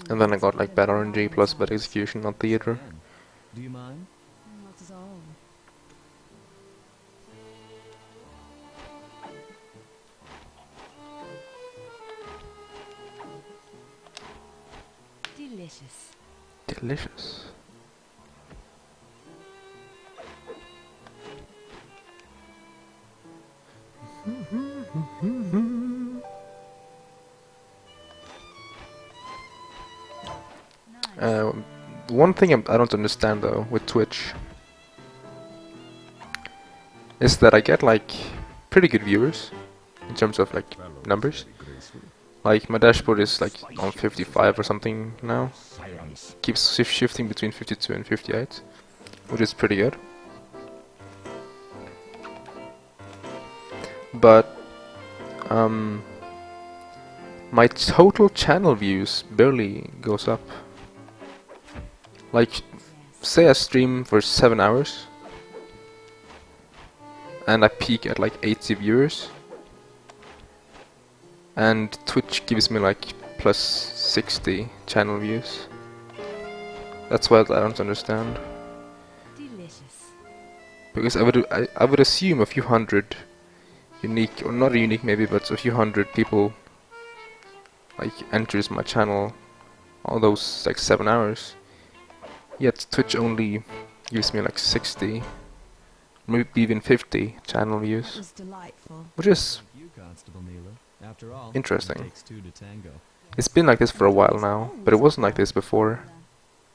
And then I got like bad RNG plus bad execution on theater. Again. Do you mind? Not at all. Delicious. Delicious. Nice. One thing I don't understand though with Twitch is that I get like pretty good viewers in terms of like numbers. Like my dashboard is like on 55 or something now. Keeps shifting between 52 and 58, which is pretty good. But my total channel views barely goes up. Like, say I stream for 7 hours and I peak at like 80 viewers, and Twitch gives me like plus 60 channel views. That's what I don't understand. Delicious. Because I would assume a few hundred unique, or not unique maybe, but a few hundred people like enters my channel all those like 7 hours. Yet Twitch only gives me like 60, maybe even 50 channel That views, was delightful. which is You, Constable Neela. After all, interesting. it takes two to tango. It's been like this for a while now, but it wasn't like this before.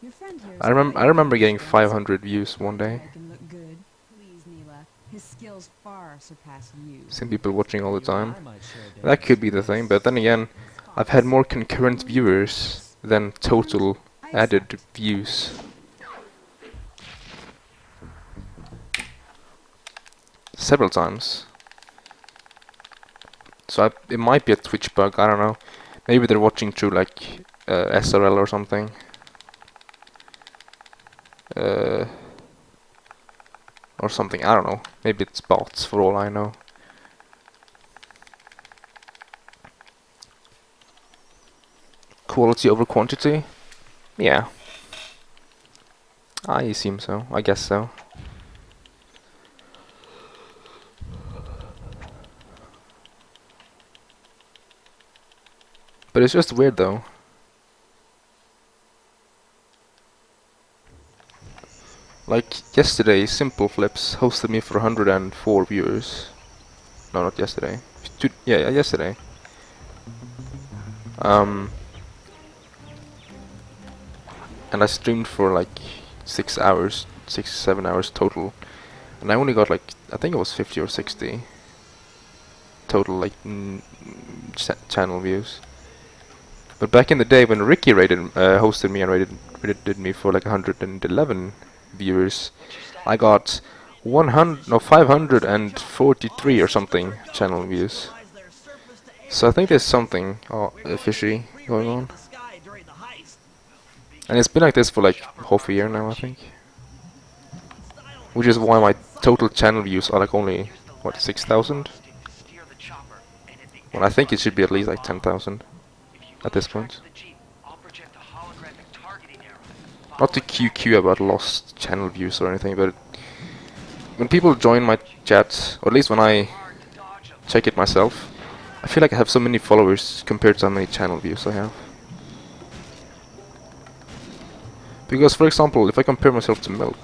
Your friend here is I remember great. getting 500 views one day. Make him look good. Please, Neela. His skills far surpass you. Seen people watching all the You and time. I might share a That dance. could be the thing, but then again, I've had more concurrent viewers than total added views. Several times. So it might be a Twitch bug, I don't know. Maybe they're watching through like SRL or something. Or something, I don't know. Maybe it's bots for all I know. Quality over quantity? Yeah. I assume so. I guess so. But it's just weird though. Like yesterday, Simple Flips hosted me for 104 viewers. No, not yesterday. Yeah, yesterday. And I streamed for like 6 hours, 7 hours total, and I only got like, I think it was 50 or 60 total like channel views. But back in the day when Ricky hosted me and rated me for like 111 viewers, I got 543 or something channel views. So I think there's something fishy going on. And it's been like this for like half a year now, I think. Which is why my total channel views are like only, what, 6,000? When I think it should be at least like 10,000 at this point. Not to QQ about lost channel views or anything, but when people join my chat, or at least when I check it myself, I feel like I have so many followers compared to how many channel views I have. Because, for example, if I compare myself to Milk,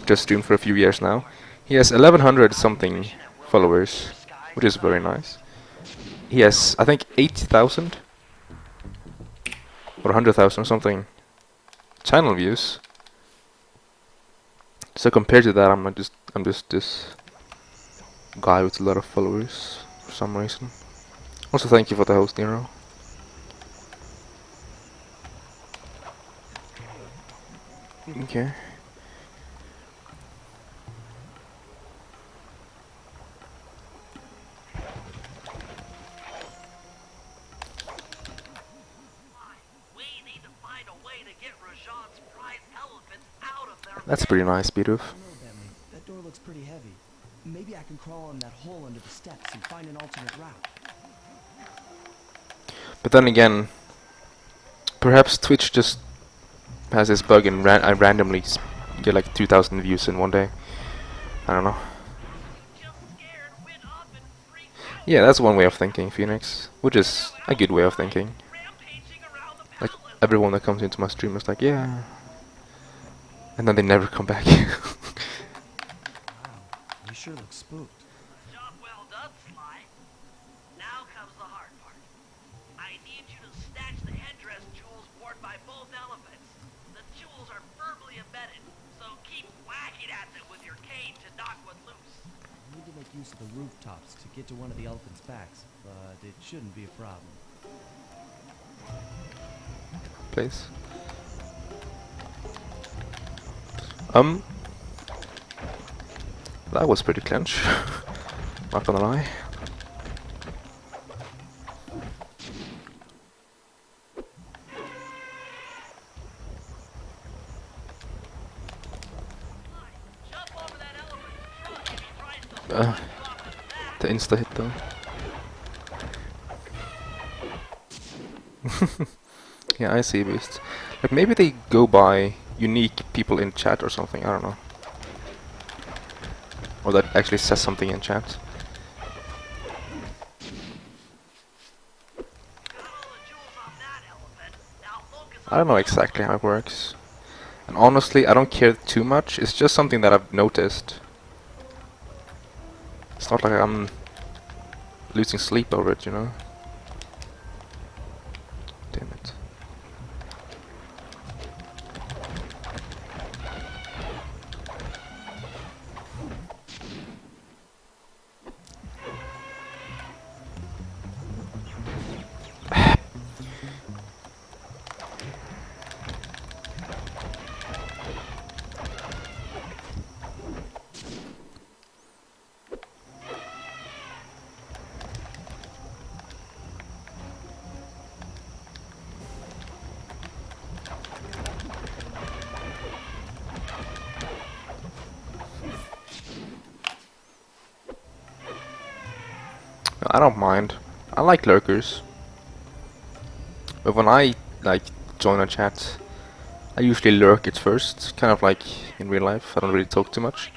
just streamed for a few years now. He has 1100 something followers, which is very nice. He has, I think, 80,000 or 100,000 or something channel views. So compared to that, I'm just this guy with a lot of followers for some reason. Also, thank you for the host, Nero. Okay. We need to find a way to get Rajan's prize elephants out of their That's pretty nice, Speedrun. I don't know, Bentley. That door looks pretty heavy. Maybe I can crawl on that hole under the steps and find an alternate route. But then again, perhaps Twitch just has this bug and I randomly get like 2,000 views in one day. I don't know. just scared, went up and freaked out, Yeah, that's one way of thinking, Phoenix. Which is a good way of thinking. rampaging around the Like, palace. everyone that comes into my stream is like, yeah. And then they never come back. Wow, you sure look spooked. Job well done, Sly. Now comes the hard part. I need you to snatch the headdress jewels worn by both elephants. The jewels are firmly embedded, so keep whacking at them with your cane to knock one loose. I need to make use of the rooftops to get to one of the elephant's backs, but it shouldn't be a problem. Please. That was pretty clench. Not gonna lie. Jump over that elephant's trunk if he tries to fly off The the back. insta hit though. Yeah, I see, Beast. Like maybe they go by unique people in chat or something, I don't know. Or that actually says something in chat. Got all the jewels on that elephant. Now focus I don't know exactly how it works. And honestly, I don't care too much, it's just something that I've noticed. It's not like I'm losing sleep over it, you know? Damn it. I don't mind. I like lurkers. But when I like join a chat, I usually lurk it first, kind of like in real life. I don't really talk too much.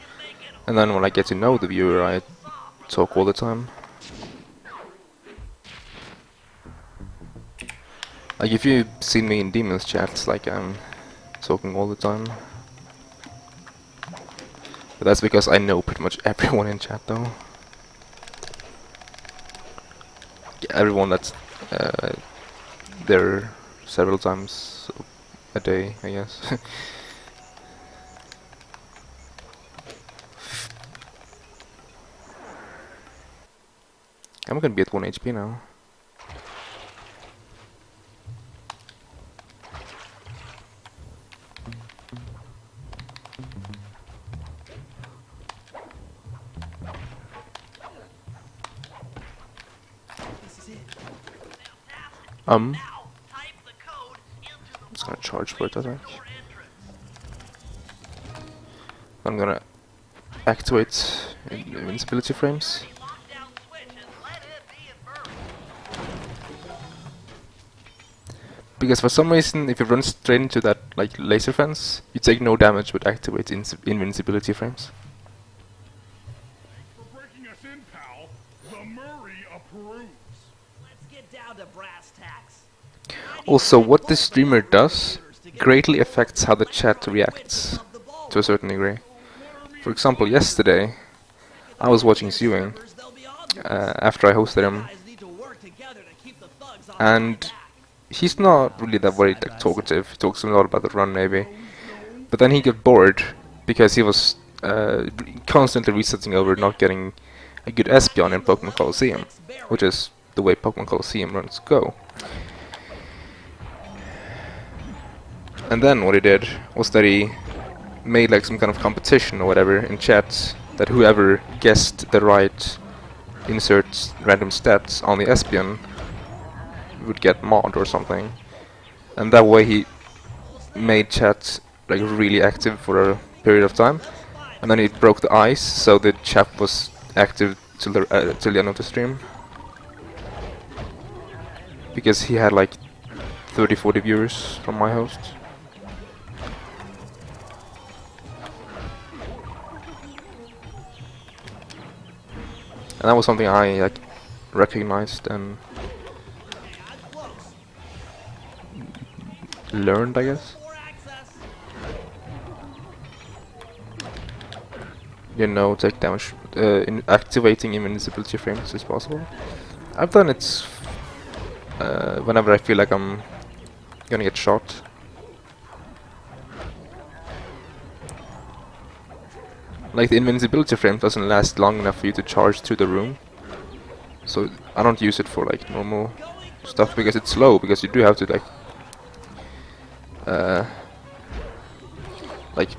And then when I get to know the viewer, I talk all the time. Like if you've seen me in Demons chats, like I'm talking all the time. But that's because I know pretty much everyone in chat though. Everyone that's there several times a day, I guess. I'm gonna be at 1 HP now. Now type the code into the It's gonna charge for it, I think. door entrance. I'm gonna activate invincibility frames. The lockdown switch and let it be inverted. Because for some reason, if you run straight into that like laser fence, you take no damage but activate invincibility frames. For breaking us in, pal, the Murray approves. Let's get down to brass tacks. Also, what the streamer does greatly affects how the chat reacts, to a certain degree. For example, yesterday I was watching Zewing after I hosted him, and he's not really that very like, talkative. He talks a lot about the run maybe, but then he got bored because he was constantly resetting over, not getting a good Espeon in Pokemon Colosseum, which is the way Pokemon Colosseum runs go. And then what he did was that he made like some kind of competition or whatever in chat, that whoever guessed the right insert random stats on the Espeon would get mod or something. And that way he made chat like really active for a period of time, and then he broke the ice so the chat was active till the end of the stream, because he had like 30-40 viewers from my host. And that was something I like recognized and learned, I guess. You know, take damage. In activating invincibility frames is possible. I've done it whenever I feel like I'm gonna get shot. Like the invincibility frame doesn't last long enough for you to charge through the room, so I don't use it for like normal stuff because it's slow. Because you do have to like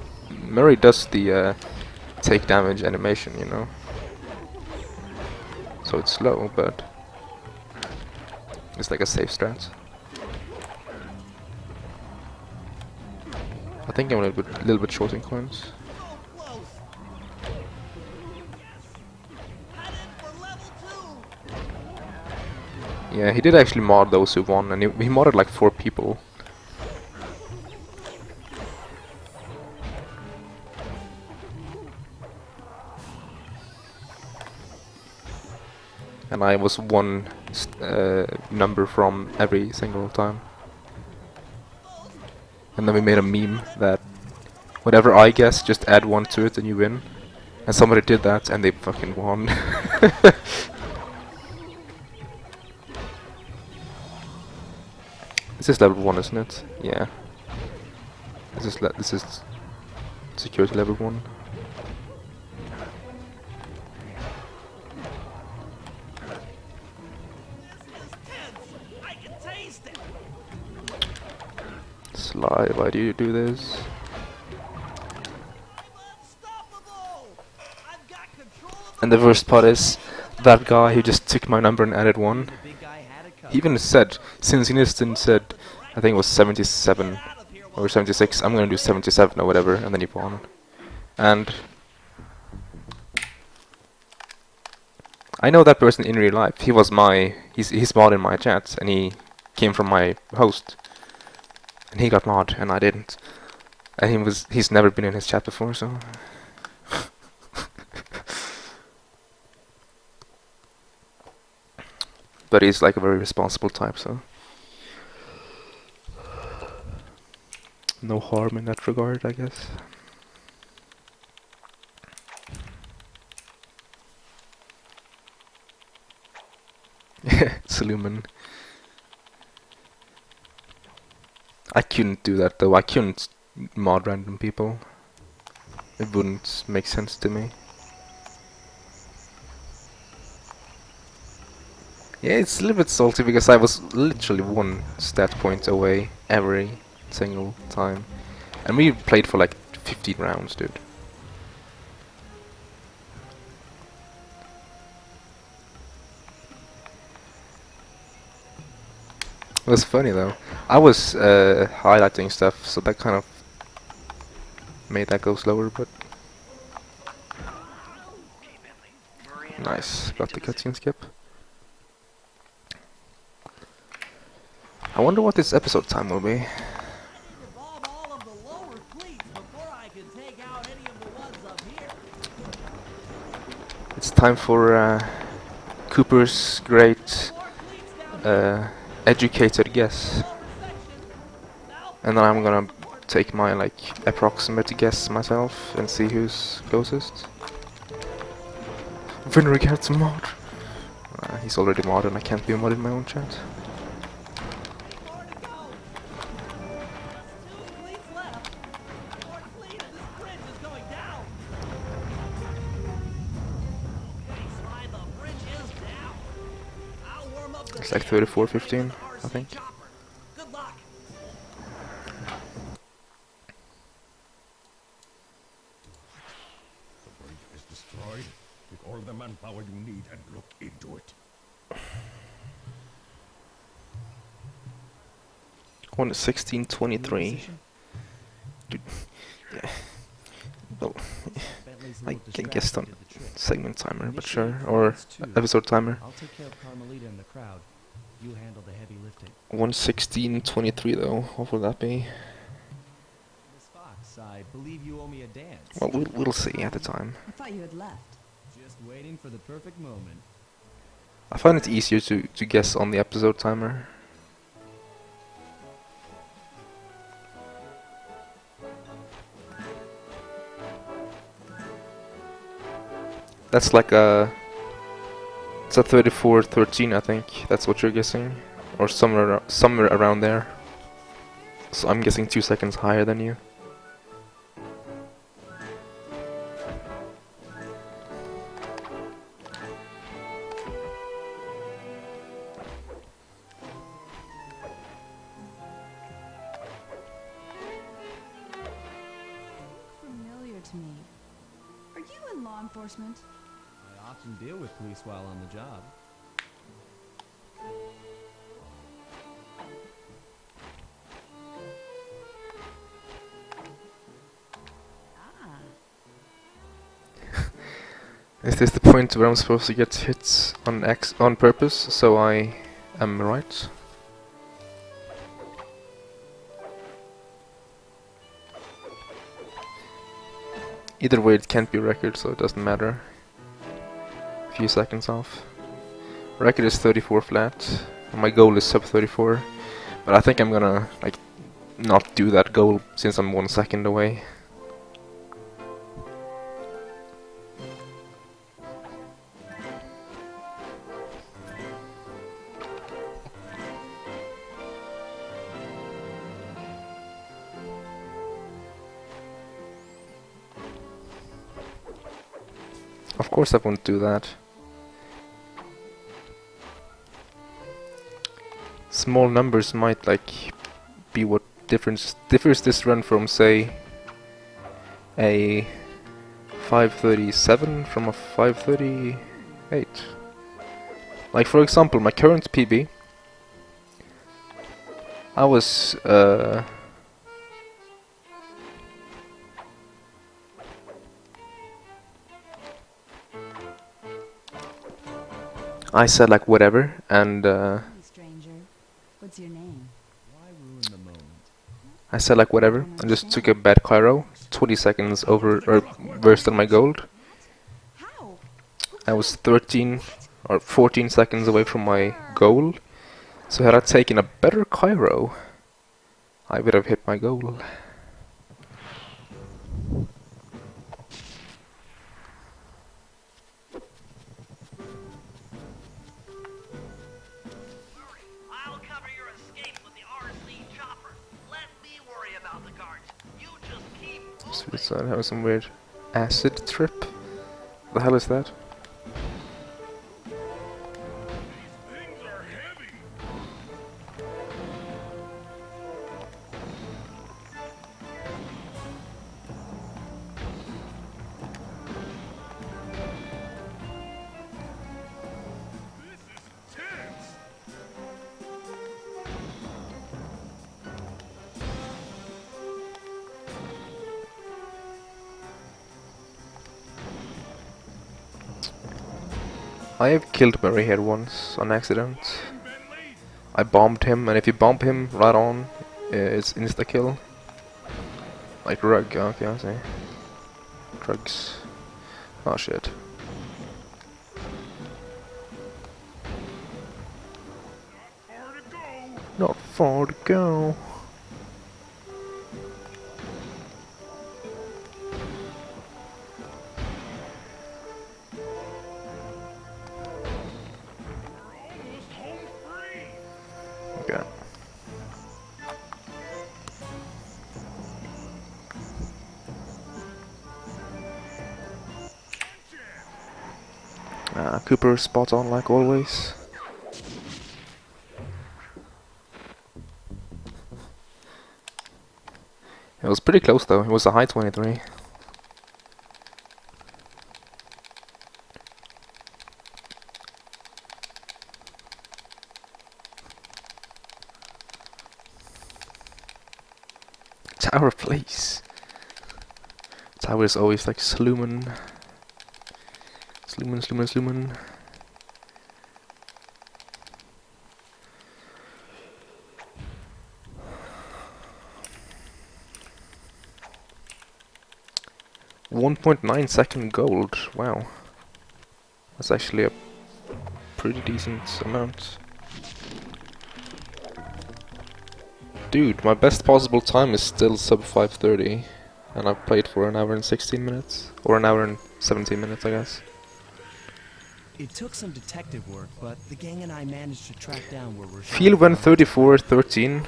Murray does the take damage animation, you know. So it's slow, but it's like a safe strat. I think I'm a little bit short in coins. Yeah, he did actually mod those who won, and he modded like 4 people. And I was one number from every single time. And then we made a meme that whatever I guess, just add 1 to it and you win. And somebody did that and they fucking won. This is level 1, isn't it? Yeah. This is security level 1. Sly, why do you do this? And the worst part is that guy who just took my number and added 1. He even said, since Iniston said, I think it was 77 or 76, I'm gonna do 77 or whatever, and then he won. And I know that person in real life. He was he's mod in my chat, and he came from my host. And he got mod, and I didn't. And he's never been in his chat before, so... But he's like a very responsible type, so... No harm in that regard, I guess. Sluman. I couldn't do that though. I couldn't mod random people. It wouldn't make sense to me. Yeah, it's a little bit salty because I was literally 1 stat point away every single time. And we played for like 15 rounds, dude. It was funny though. I was highlighting stuff, so that kind of made that go slower, but... Nice, got the cutscene skip. I wonder what this episode time will be. It's time for Cooper's great educated guess. And then I'm gonna take my like approximate guess myself and see who's closest. Vinner gets mod. He's already mod and I can't be mod in my own chat. More to go. 2 cleats left. 4th cleat and this bridge is going down. Okay, Sly, the bridge is down. I'll warm up the It's like dam 34-15, with the I RC think. chopper. Good luck. The bridge is destroyed. Take all the manpower you need and look into it. 1:16:23. Dude, yeah. Well, Bentley's a I little can guess on distracted did the trick. segment timer, but sure, Initiate or phase 2. episode timer. I'll take care of Carmelita and the crowd. You handle the heavy lifting. 1:16:23 though. What will that be? Miss Fox, I believe you owe me a dance. Well, we'll see at the time. I thought you had left. Just waiting for the perfect moment. I find it easier to guess on the episode timer. That's like a... It's a 34-13, I think. That's what you're guessing. Or somewhere around there. So I'm guessing 2 seconds higher than you. Familiar to me. Are you in law enforcement? I often deal with police while on the job. Ah. Is this the point where I'm supposed to get hits on purpose, so I am right? Either way, it can't be record, so it doesn't matter. A few seconds off. Record is 34 flat. And my goal is sub 34, but I think I'm gonna like not do that goal since I'm 1 second away. Of course I won't do that. Small numbers might like be what differs this run from, say, a 537 from a 538. Like for example, my current PB, I was I said like whatever, and Hey, stranger. What's your name? Why ruin the moment? I said like whatever, and just took a bad Cairo, 20 seconds over or worse than my gold. How? I was 13 or 14 seconds away from my goal, so had I taken a better Cairo, I would have hit my goal. I'll cover your escape with the RC chopper. Let me worry about the guards. You just keep moving. Suicide, having some weird acid trip. The hell is that? Things are heavy. This is tense. I have killed Murray here once on accident. Bentley. I bombed him, and if you bomb him right on, it's insta kill. Like rug, okay, I see. Drugs. Oh shit. Far to go. Not far to go. Okay. Cooper spot on like always. It was pretty close though. It was a high 23. Tower, please. Tower is always like sloomin'. Sloomin', sloomin', sloomin'. .9 second gold. Wow. That's actually a pretty decent amount. Dude, my best possible time is still sub 5:30, and I've played for an hour and 16 minutes, or an hour and 17 minutes, I guess. It took some detective work, but the gang and I managed to track down where we're. Field 13413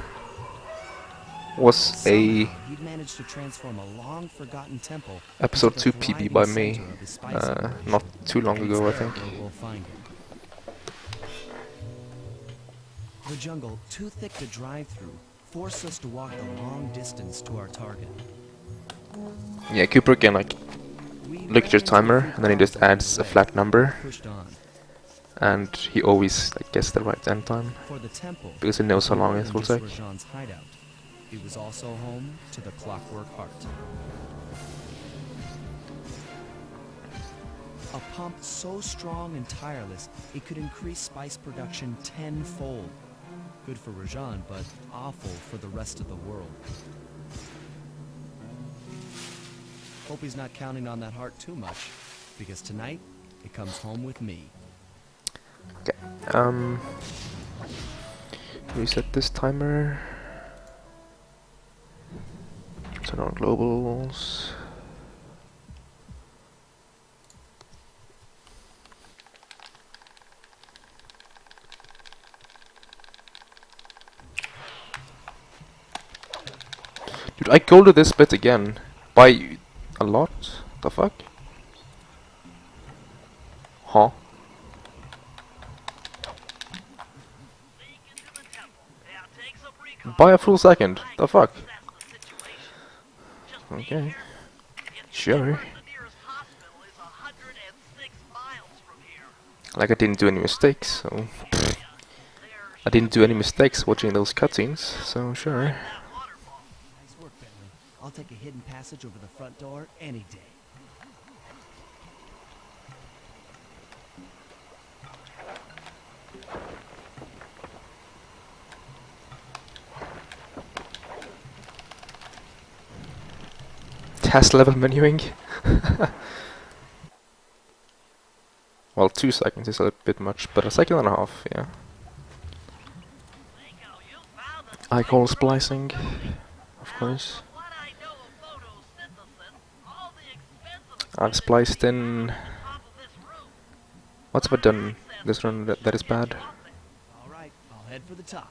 was a He'd managed to transform a long forgotten temple episode into 2 the PB by thriving me, center of his spice operation. not too long And ago, I it's there think. where we'll find him. The jungle, too thick to drive through, forced us to walk the long distance to our target. Yeah, Cooper can like We look at your ran into a timer, few and then he cars just along adds the a way, flat number, pushed on. and he always like guesses the right end time, For the temple, because he knows how long more it than will just take. Rajan's hideout. It was also home to the Clockwork Heart. A pump so strong and tireless, it could increase spice production tenfold. Good for Rajan, but awful for the rest of the world. Hope he's not counting on that heart too much, because tonight, it comes home with me. Okay, reset this timer. Turn on globals. Dude, I golded this bit again by a lot. The fuck? Huh? By a full second. The fuck? Okay. Sure. Like I didn't do any mistakes, so I didn't do any mistakes watching those cutscenes, so sure. Nice work, Bentley. I'll take a hidden passage over the front door any day. Task level menuing. Well, 2 seconds is a bit much, but a second and a half, yeah. I call splicing, of course. I've spliced in. What have I done this run that is bad? All right, I'll head for the top.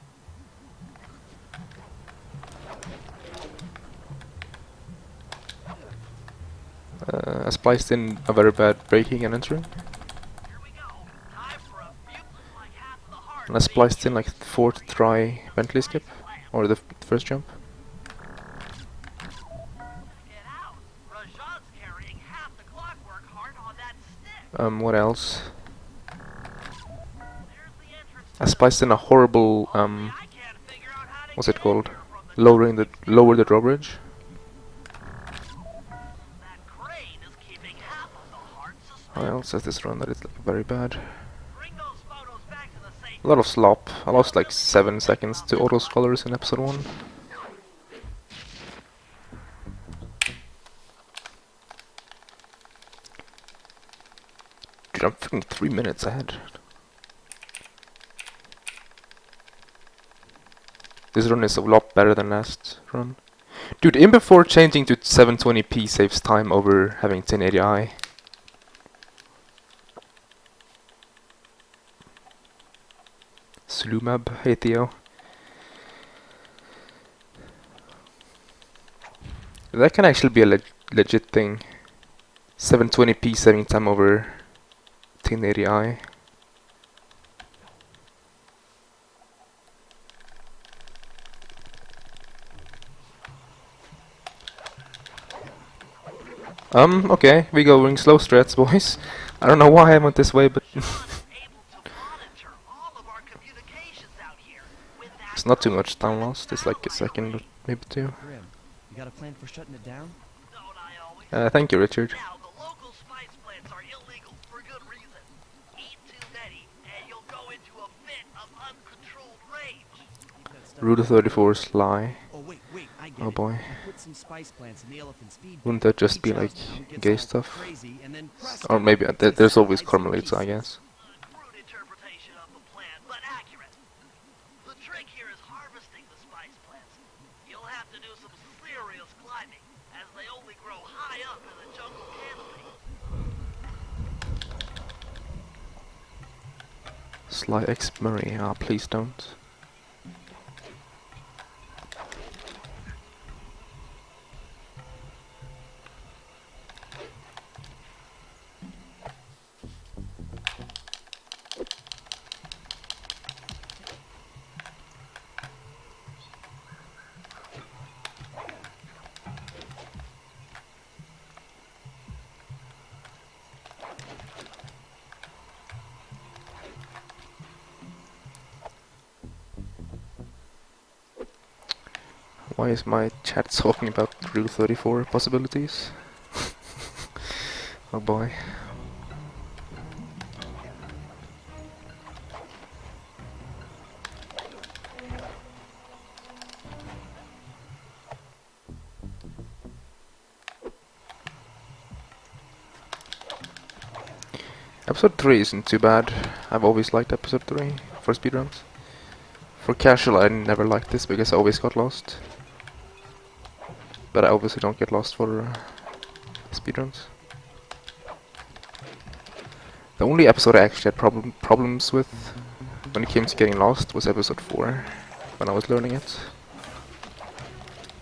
I spliced in a very bad braking and entering. And I spliced in like the 4th try Bentley skip, or the first jump. What else? I spliced in a horrible, what's it called? Lower the drawbridge. What else has this run that is like very bad? A lot of slop. I lost like 7 seconds to auto scholars in episode 1. Dude, I'm freaking 3 minutes ahead. This run is a lot better than last run. Dude, in before changing to 720p saves time over having 1080i. Slumab, hey Theo. That can actually be a legit thing. 720p saving time over 1080i. Okay, we going slow strats, boys. I don't know why I went this way, but it's not too much time lost. It's like a second, or maybe two. Grim, you got a plan for shutting it down? Thank you, Richard. Now, the local spice plants are illegal for good reason. Eat too many, and you'll go into a fit of uncontrolled rage. Route of 34 Sly. Oh wait, I get Oh it. boy. You put some spice plants in the elephant's feed. Wouldn't that just be like Gets gay all stuff? crazy, and then Or maybe there's always carmelites, I guess. Crude interpretation of the plant, but accurate. The trick here is harvesting the spice plants. You'll have to do some serious climbing, as they only grow high up in the jungle canopy. Sly X Murray, please don't. Why is my chat talking about Rule 34 possibilities? Oh boy. Episode 3 isn't too bad. I've always liked episode 3 for speedruns. For casual, I never liked this because I always got lost. But I obviously don't get lost for speedruns. The only episode I actually had problems with when it came to getting lost was episode 4, when I was learning it.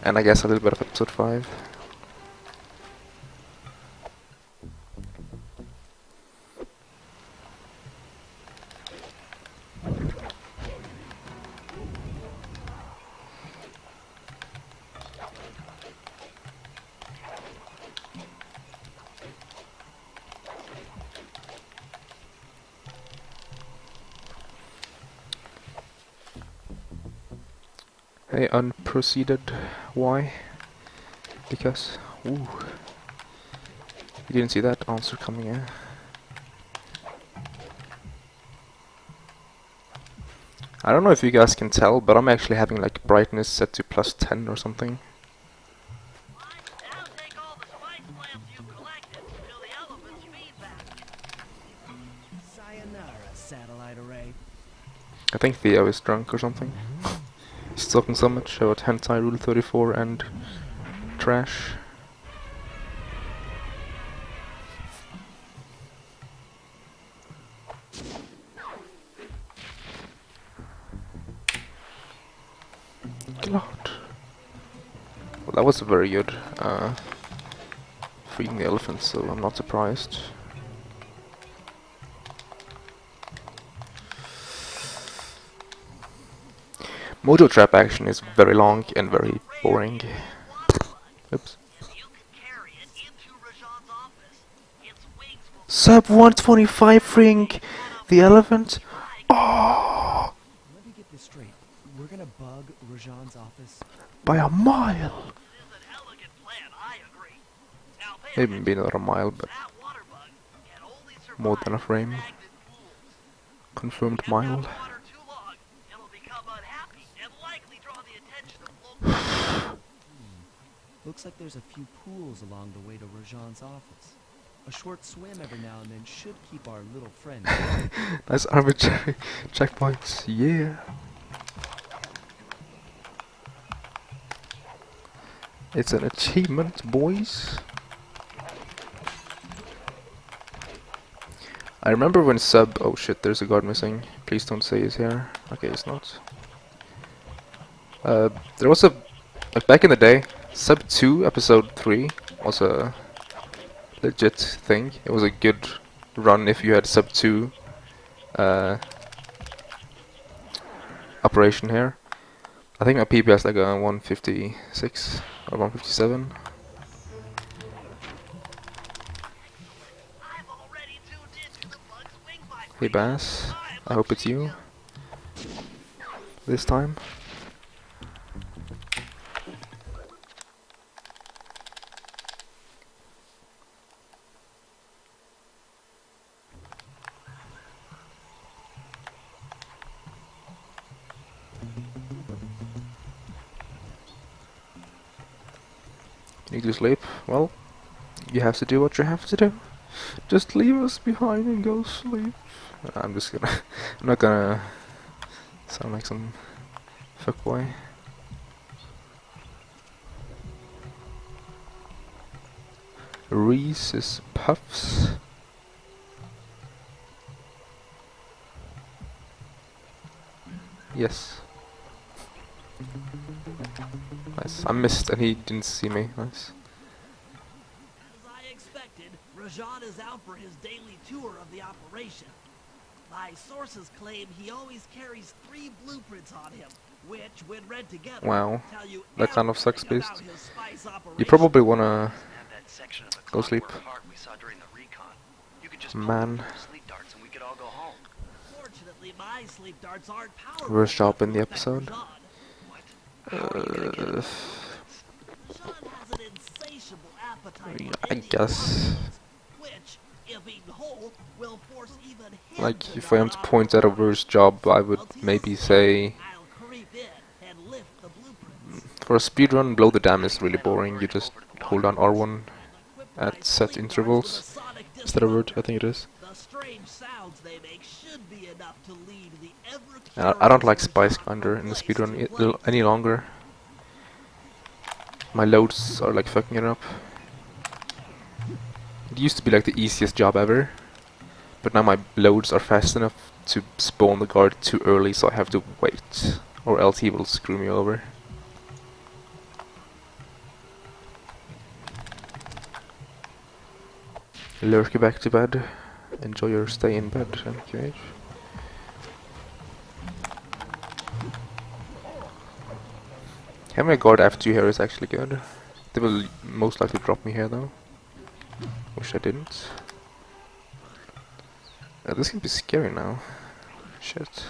And I guess a little bit of episode 5. Hey, unproceeded. Why? Because. Ooh. You didn't see that answer coming in. I don't know if you guys can tell, but I'm actually having like brightness set to +10 or something. Now take all the spice plants you've collected to the elephant's feedback. Sayonara, satellite array. I think Theo is drunk or something. He's talking so much about hentai, Rule 34 and trash. God. Well, that was very good. Freeing the elephant, so I'm not surprised. Mojo trap action is very long and very boring. Oops. You can carry it into Rajan's office. Its wings will Sub 125 freeing the elephant? Oh, Let me get this straight. We're gonna bug Rajan's office. by a mile. is an elegant plan, I agree. Now pay Maybe attention. not a mile, but That water bug can only survive more than a frame. stagnant pools. Confirmed Get that mile. water too long, it'll become unhappy and likely draw the attention of local. Looks like there's a few pools along the way to Rajan's office. A short swim every now and then should keep our little friend. Nice arbitrary checkpoints, yeah. It's an achievement, boys. I remember when Sub... Oh shit, there's a guard missing. Please don't say he's here. Okay, he's not. There was a... Like back in the day, Sub 2 episode 3 was a legit thing. It was a good run if you had sub 2 operation here. I think my PP has like a 156 or 157. I've already tuned into the bug's wing Hey Bass, I hope it's you this time. Need to sleep? Well, you have to do what you have to do. Just leave us behind and go sleep. I'm just gonna... I'm not gonna sound like some fuckboy. Reese's Puffs. Yes. Nice. I missed and he didn't see me. Nice. As I expected, Rajan is out for his daily tour of the operation. My sources claim he always carries 3 blueprints on him, which, when read together, Wow. tell you That kind of sucks, everything Beast. about his spice You operation. probably wanna Have that section of the go sleep. clockwork part we saw during the recon. You could just Man. pump the sleep darts and we could all go home. Fortunately, my sleep darts aren't powerful. Worst job in the enough to affect episode. Rajan. What? How are you gonna get Uh, those? Rajan has an insatiable appetite Yeah, for I Indian guess. watermelons, which, if eaten whole, will force even him Like, to if I am nod to off point out a worst job, I would Once he maybe is say... I'll creep in and lift the blueprints. For a speedrun, Blow the Dam is really boring. You just hold down R1 at set intervals. Is that a word? I think it is. The strange sounds they make should be enough to lead the And I don't like ever-curious Spice Rajan Grinder from in the place speedrun to place. any longer. My loads are like fucking it up. It used to be like the easiest job ever, but now my loads are fast enough to spawn the guard too early, so I have to wait, or else he will screw me over. Lurk back to bed. Enjoy your stay in bed, MQH. Having a guard F2 here is actually good. They will most likely drop me here though. Wish I didn't. This can be scary now. Shit.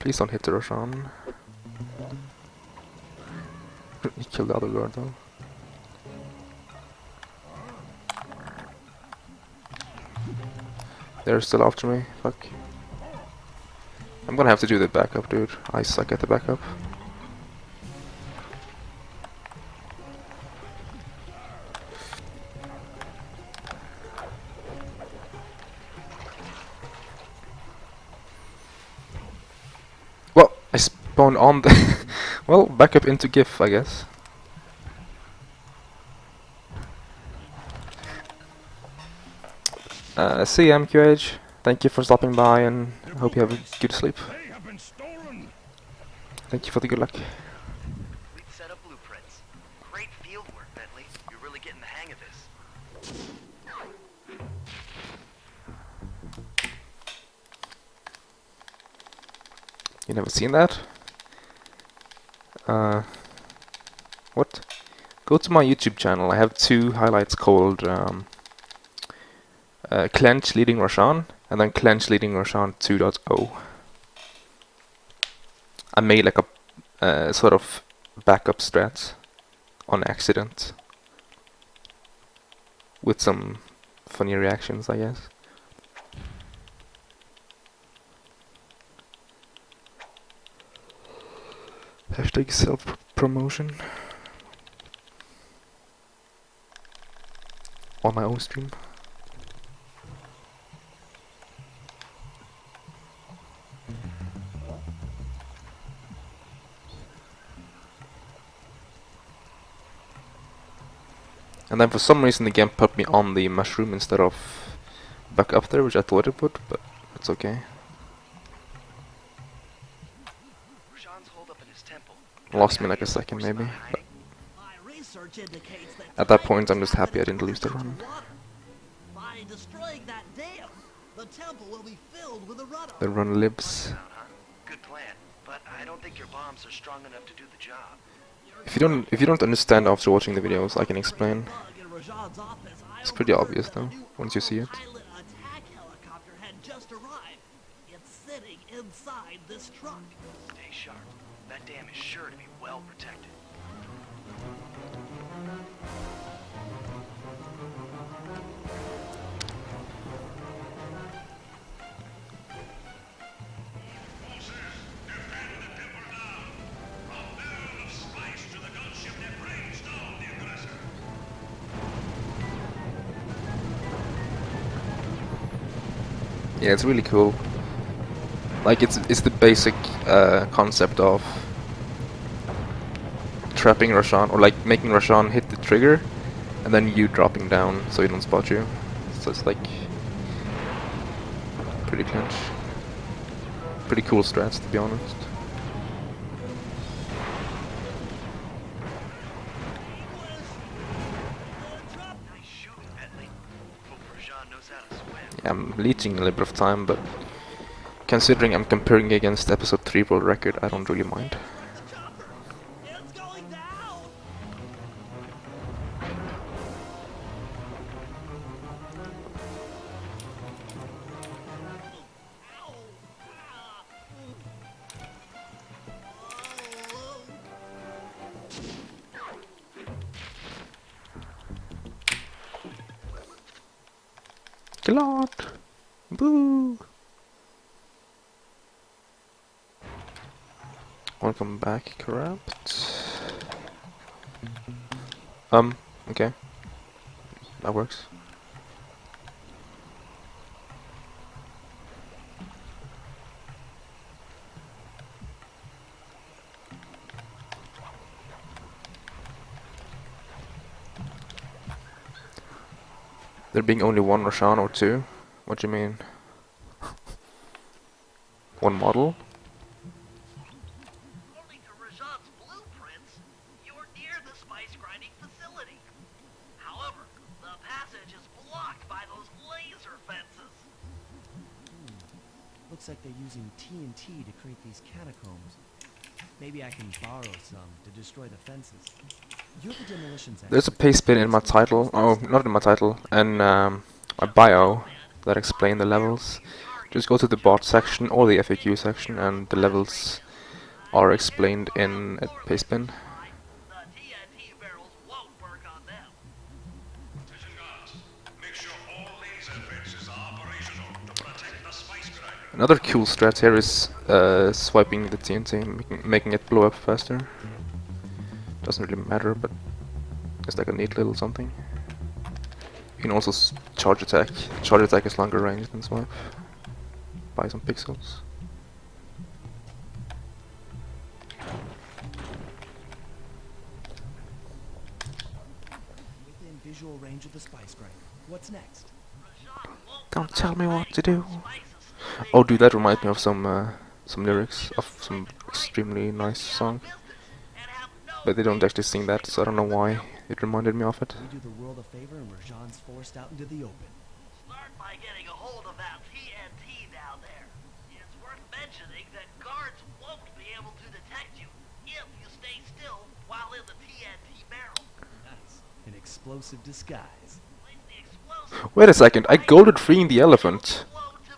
Please don't hit the Rajan. He killed the other guard though. They're still after me. Fuck. I'm gonna have to do the backup, dude. I suck at the backup. Well, I spawned on the... well, backup into GIF, I guess. See you, MQH. Thank you for stopping by and I hope you have a good sleep. They have been stolen. Thank you for the good luck. We've set up blueprints. Great field work, Bentley. You're really getting the hang of this. You never seen that? What? Go to my YouTube channel. I have 2 highlights called Clench leading Rajan and then Clench leading Rajan 2.0. I made like a sort of backup strat on accident with some funny reactions, I guess. Hashtag self-promotion on my own stream. And then for some reason the game put me on the mushroom instead of back up there, which I thought it would, but it's okay. Rajan's holed up in his temple. Lost me like a second maybe, but My research indicates that at that tonight point I'm just it's happy I happening didn't lose the closer to run. water. By destroying that dam, the temple will be filled with a runoff. The run lives. Down, huh? Good plan, but I don't think your bombs are strong enough to do the job. If you don't understand after watching the videos, I can explain. Bug in Rajan's office, I It's pretty overheard obvious that a though, new once you see it. pilot attack helicopter had just arrived. It's sitting inside this truck. Stay sharp. That dam is sure to be well protected. Yeah, it's really cool. Like it's the basic concept of trapping Rajan, or like making Rajan hit the trigger, and then you dropping down so he don't spot you. So it's like pretty clinch. Pretty cool strats, to be honest. Nice shooting, Bentley. Hope Rajan knows how to swim. Yeah, I'm leeching a little bit of time, but considering I'm comparing against episode 3 world record, I don't really mind. The chopper! It's going down! Ow! Ah! Oh. Glad! Boo! Welcome back, corrupt. Okay. That works. There being only one Rajan or two? What do you mean? One model? According to Rajan's blueprints, you're near the spice grinding facility. However, the passage is blocked by those laser fences. Looks like they're using TNT to create these catacombs. Maybe I can borrow some to destroy the fences. You're the demolitions There's a expert. paste bin in my title. Oh, not in my title. And my bio that explain the levels. Just go to the bot section or the FAQ section, and the levels are explained in a paste bin. The TNT barrels won't work on them. Attention guards. Make sure all laser fences are operational to protect the spice grinder. Another cool strat here is swiping the TNT, making it blow up faster. Doesn't really matter, but it's like a neat little something. You can also charge attack. Charge attack is longer range than swipe. Buy some pixels. Within visual range of the spice grinder. What's next? Don't tell me what to do. Oh, dude, that reminds me of some lyrics of some extremely nice song. But they don't actually sing that, so I don't know why it reminded me of it. We do the world a favor and Rajan's forced out into the open. Start by getting a hold of that TNT down there. It's worth mentioning that guards won't be able to detect you if you stay still while in the TNT barrel. Nice. An explosive disguise. Place the explosive Wait a second, I golded freeing the elephant. blow to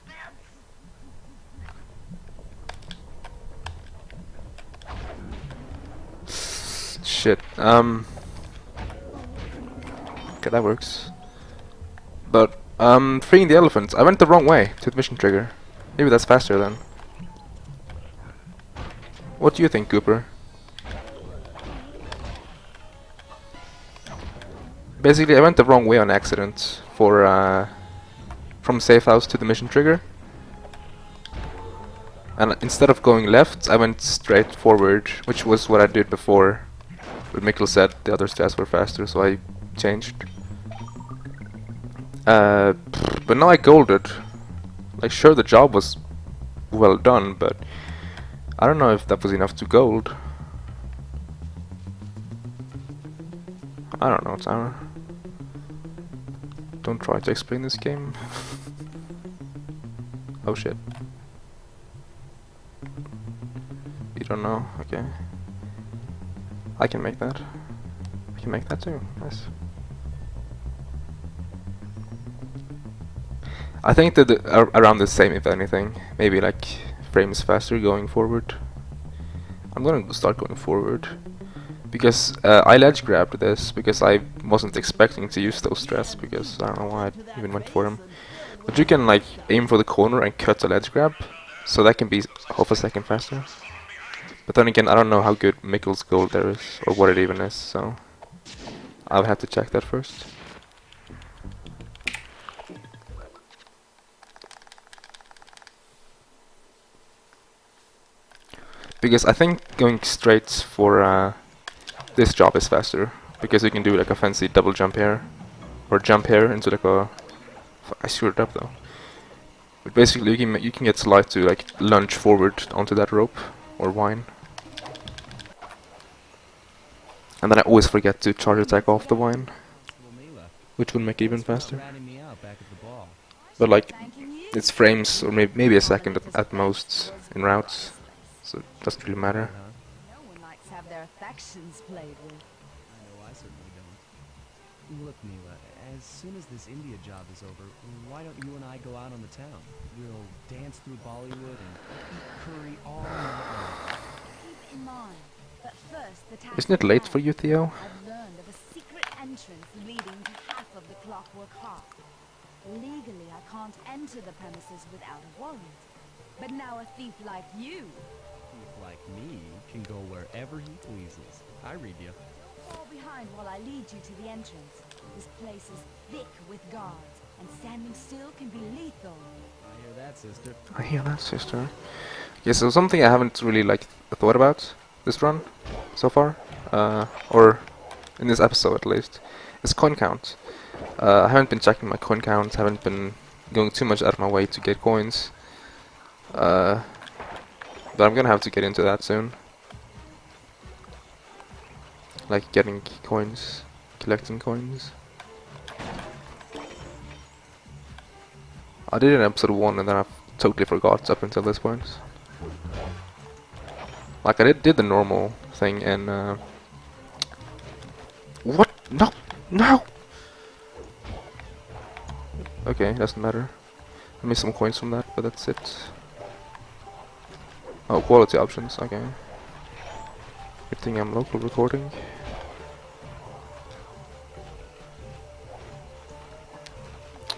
bits. Shit, okay, that works. But, freeing the elephant, I went the wrong way to the mission trigger. Maybe that's faster then. What do you think, Cooper? Basically, I went the wrong way on accident for, from safe house to the mission trigger. And instead of going left, I went straight forward, which was what I did before. But Mikkel said the other stats were faster, so I changed. but now I golded. Like, sure, the job was well done, but I don't know if that was enough to gold. I don't know, Tara. Don't try to explain this game. Oh shit. You don't know? Okay. I can make that. I can make that too. Nice. I think that around the same, if anything. Maybe like frames faster going forward. I'm gonna start going forward. Because I ledge grabbed this because I wasn't expecting to use those strats, because I don't know why I even went for them. But you can like aim for the corner and cut the ledge grab, so that can be half a second faster. But then again, I don't know how good Mikkel's gold there is, or what it even is, so I'll have to check that first. Because I think going straight for this job is faster, because you can do like a fancy double jump here, or jump here into like a... I screwed it up though. But basically you can get Slide to like lunge forward onto that rope, or vine. And then I always forget to charge attack off the vine, which would make it even faster. But like, it's frames, or maybe a second at most in routes, so it doesn't really matter. No one likes to have their affections played with. I know I certainly don't. Look, Mila, as soon as this India job is over, why don't you and I go out on the town? We'll dance through Bollywood and eat curry all night long. Keep in mind, but first the task. Isn't it late for you, Theo? I've learned of a secret entrance leading to half of the Clockwork Heart. Legally, I can't enter the premises without a warrant. But now a thief like you... Thief like me can go wherever he pleases. I read you. Fall behind while I lead you to the entrance. This place is thick with guards, and standing still can be lethal. I hear that, sister. I hear that, sister. Yeah, so something I haven't really like thought about this run so far, or in this episode at least, is coin count. I haven't been checking my coin count, haven't been going too much out of my way to get coins. But I'm gonna have to get into that soon. Like getting coins, collecting coins. I did it in episode 1 and then I totally forgot up until this point. Like I did the normal thing in what? No! No! Okay, doesn't matter. I missed some coins from that, but that's it. Oh, quality options, okay. Good thing I'm local recording.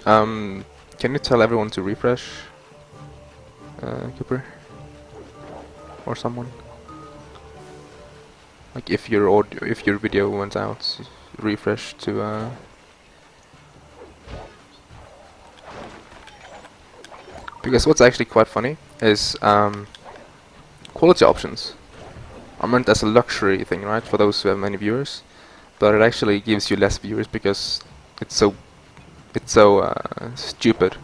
Can you tell everyone to refresh? Cooper? Or someone? Like if your audio, if your video went out, refresh to because what's actually quite funny is quality options are meant as a luxury thing, right, for those who have many viewers, but it actually gives you less viewers because it's so stupid,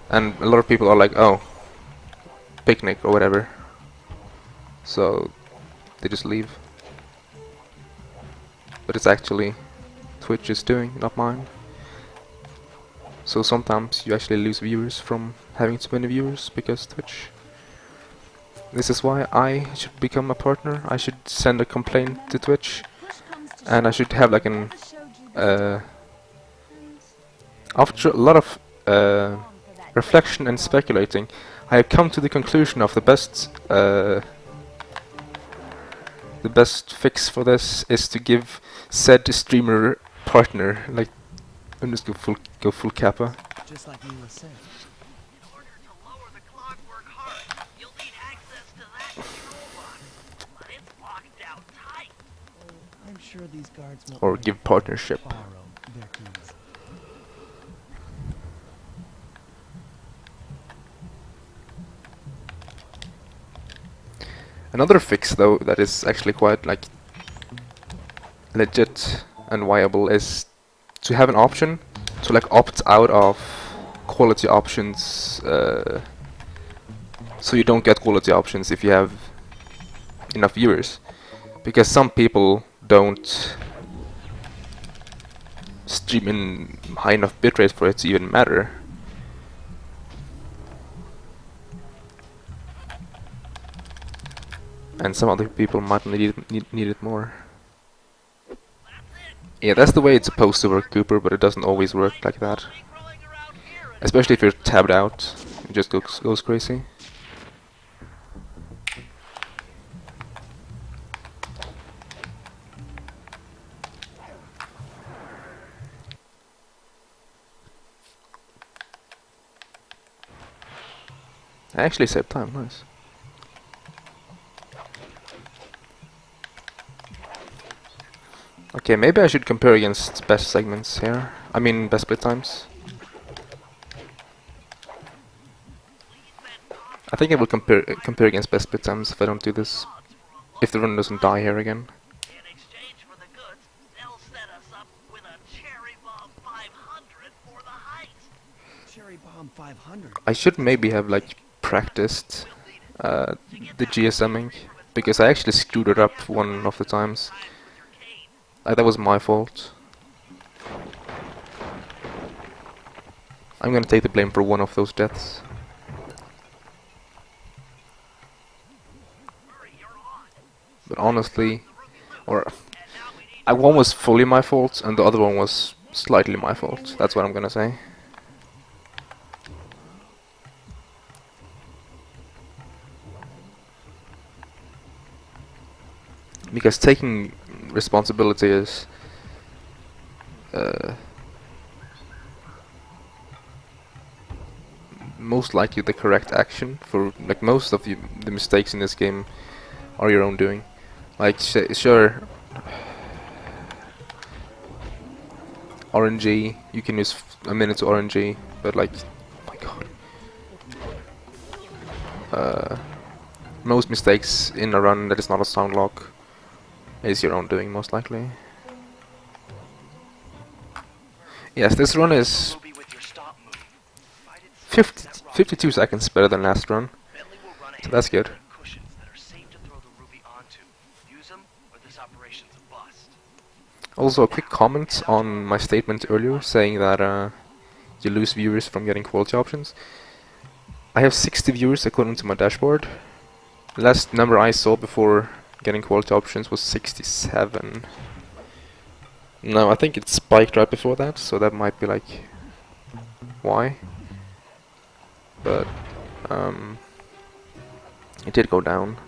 and a lot of people are like, oh, picnic or whatever, so they just leave. But it's actually Twitch is doing, not mine. So sometimes you actually lose viewers from having too many viewers because Twitch. This is why I should become a partner. I should send a complaint to Twitch, and I should have like an after a lot of reflection and speculating, I have come to the conclusion of the best fix for this is to give said streamer partner, like, I'm just go full kappa. Just like Mila said. In order to lower the Clockwork Heart, you'll need access to that control box. But it's locked down tight. I'm sure these guards won't Or mind give partnership. borrow their keys. Another fix though that is actually quite like legit and viable is to have an option to like opt out of quality options, so you don't get quality options if you have enough viewers, because some people don't stream in high enough bitrate for it to even matter. And some other people might need it more. Yeah, that's the way it's supposed to work, Cooper, but it doesn't always work like that. Especially if you're tabbed out, it just goes crazy. I actually saved time, nice. Okay, maybe I should compare against best segments here. I mean, best split times. I think I will compare against best split times if I don't do this. If the run doesn't die here again. In exchange for the goods, they'll set us up with a cherry bomb 500 for the heist. Cherry bomb 500. I should maybe have like practiced the GSMing, because I actually screwed it up one of the times. That was my fault. I'm gonna take the blame for one of those deaths. But honestly, one was fully my fault and the other one was slightly my fault. That's what I'm gonna say. Because taking responsibility is most likely the correct action for like most of the mistakes in this game are your own doing. Like sure, RNG, you can use a minute to RNG, but like, oh my god. Most mistakes in a run that is not a sound lock is your own doing, most likely. Yes, this run is 52 seconds better than last run, so that's good. Also, a quick comment on my statement earlier saying that you lose viewers from getting quality options. I have 60 viewers according to my dashboard. The last number I saw before getting quality options was 67. No, I think it spiked right before that, so that might be like why. But it did go down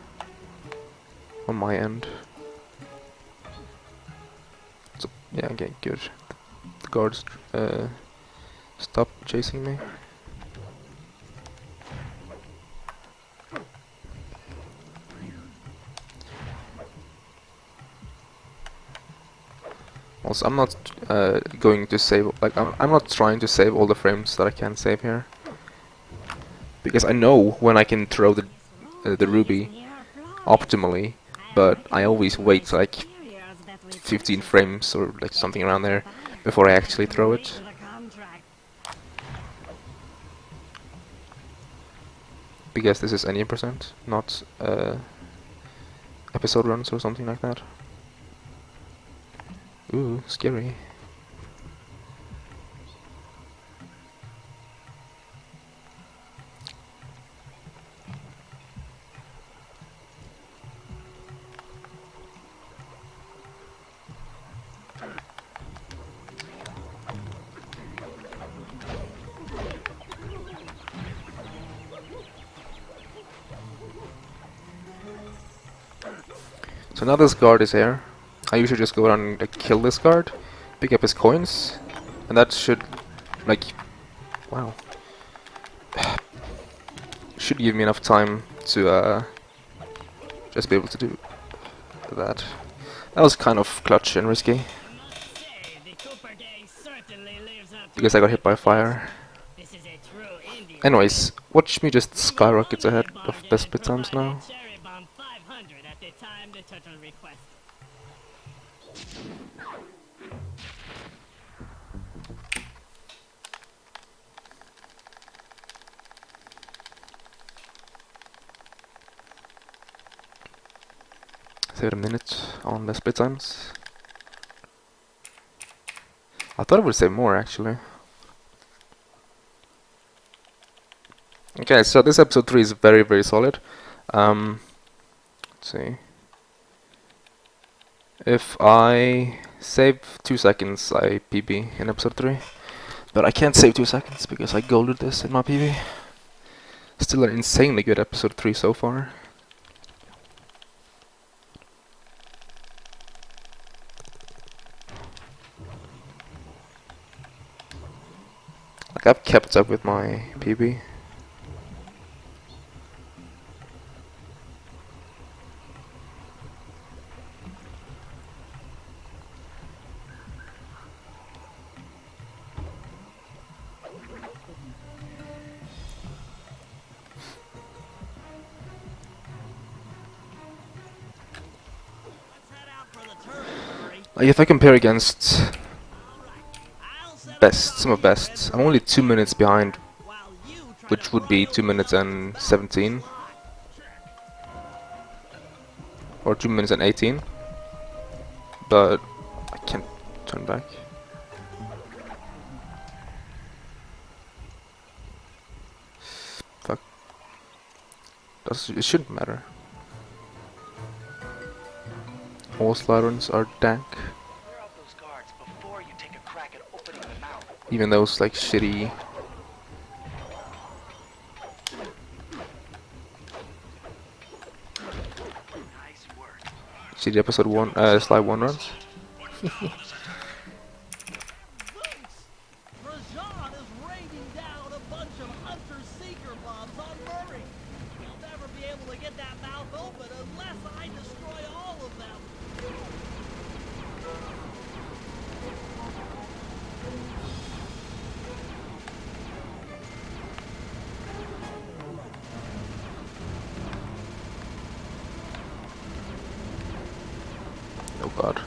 on my end. So yeah, okay, good. The guards stopped chasing me. Also, I'm not going to save, like, I'm not trying to save all the frames that I can save here, because I know when I can throw the ruby optimally, but I always wait like 15 frames or like something around there before I actually throw it. Because this is any percent, not episode runs or something like that. Ooh, scary. So now this guard is here. I usually just go around and like, kill this guard, pick up his coins, and that should, like, wow, should give me enough time to just be able to do that. That was kind of clutch and risky, because I got hit by fire. Anyways, watch me just skyrocket ahead of best split times now. Save it a minute on the split times. I thought it would save more actually. Okay, so this episode 3 is very, very solid. Let's see. If I save 2 seconds, I PB in episode 3. But I can't save 2 seconds because I golded this in my PB. Still an insanely good episode 3 so far. Like, I've kept up with my PB. Like, if I compare against some of best, I'm only 2 minutes behind, which would be 2 minutes and 17. Or 2 minutes and 18. But I can't turn back. Fuck. It shouldn't matter. All sliders are dank. Even those like shitty. Shitty episode 1, slide 1 runs. Rajan is raining down a bunch of hunter-seeker bombs on Murray. He'll never be able to get that mouth open unless I destroy all of them. Oh god.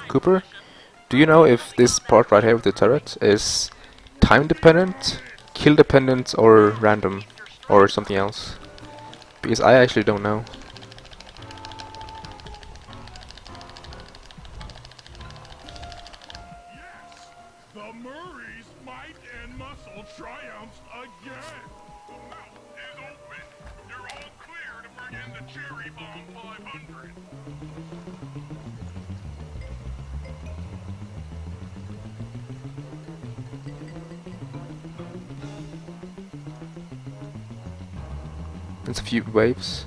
Cooper, do you know if this part right here with the turret is time dependent, kill dependent, or random, or something else? Because I actually don't know. The Murray's might and muscle triumphs again. The mouth is open. You're all clear to bring in the Cherry Bomb 500. It's a few waves.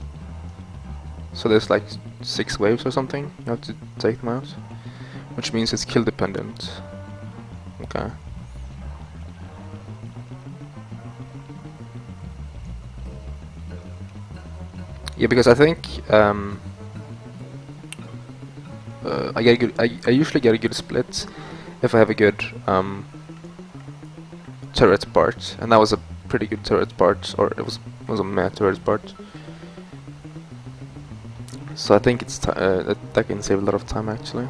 So there's like 6 waves or something. You have to take them out. Which means it's kill dependent. Okay. Yeah, because I think I get a good. I usually get a good split if I have a good turret part, and that was a pretty good turret part, or it was a meh turret part. So I think it's that can save a lot of time actually.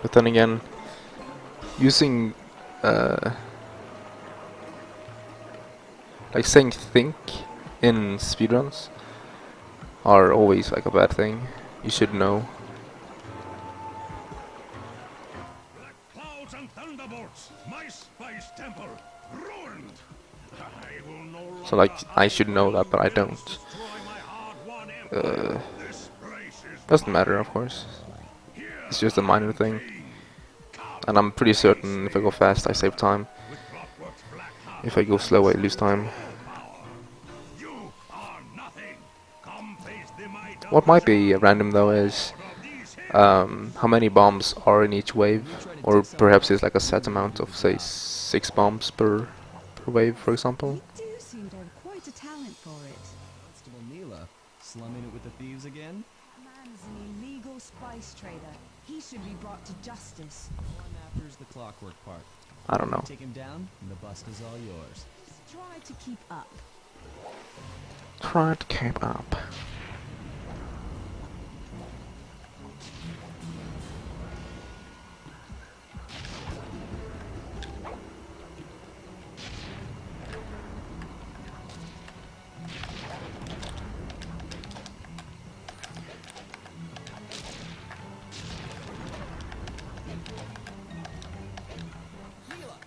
But then again, using like saying think in speedruns are always like a bad thing. You should know. Black clouds and thunderbolts, my spice temple ruined. I will no longer So like I should know that, but I don't. destroy my hard-won empire. This place is Doesn't matter, of course. It's just a minor thing. And I'm pretty certain if I go fast, I save time. If I go slow, I lose time. You are nothing. Come face the might of What might be random though is how many bombs are in each wave, or perhaps it's like a set amount of say 6 bombs per wave, for example. You do seem to have quite a talent for it. Constable Neela, slumming it with the thieves again? The man's an illegal spice trader. He should be brought to justice. One after's the clockwork part. I don't know. Take him down, and the bust is all yours. Just try to keep up. Try to keep up.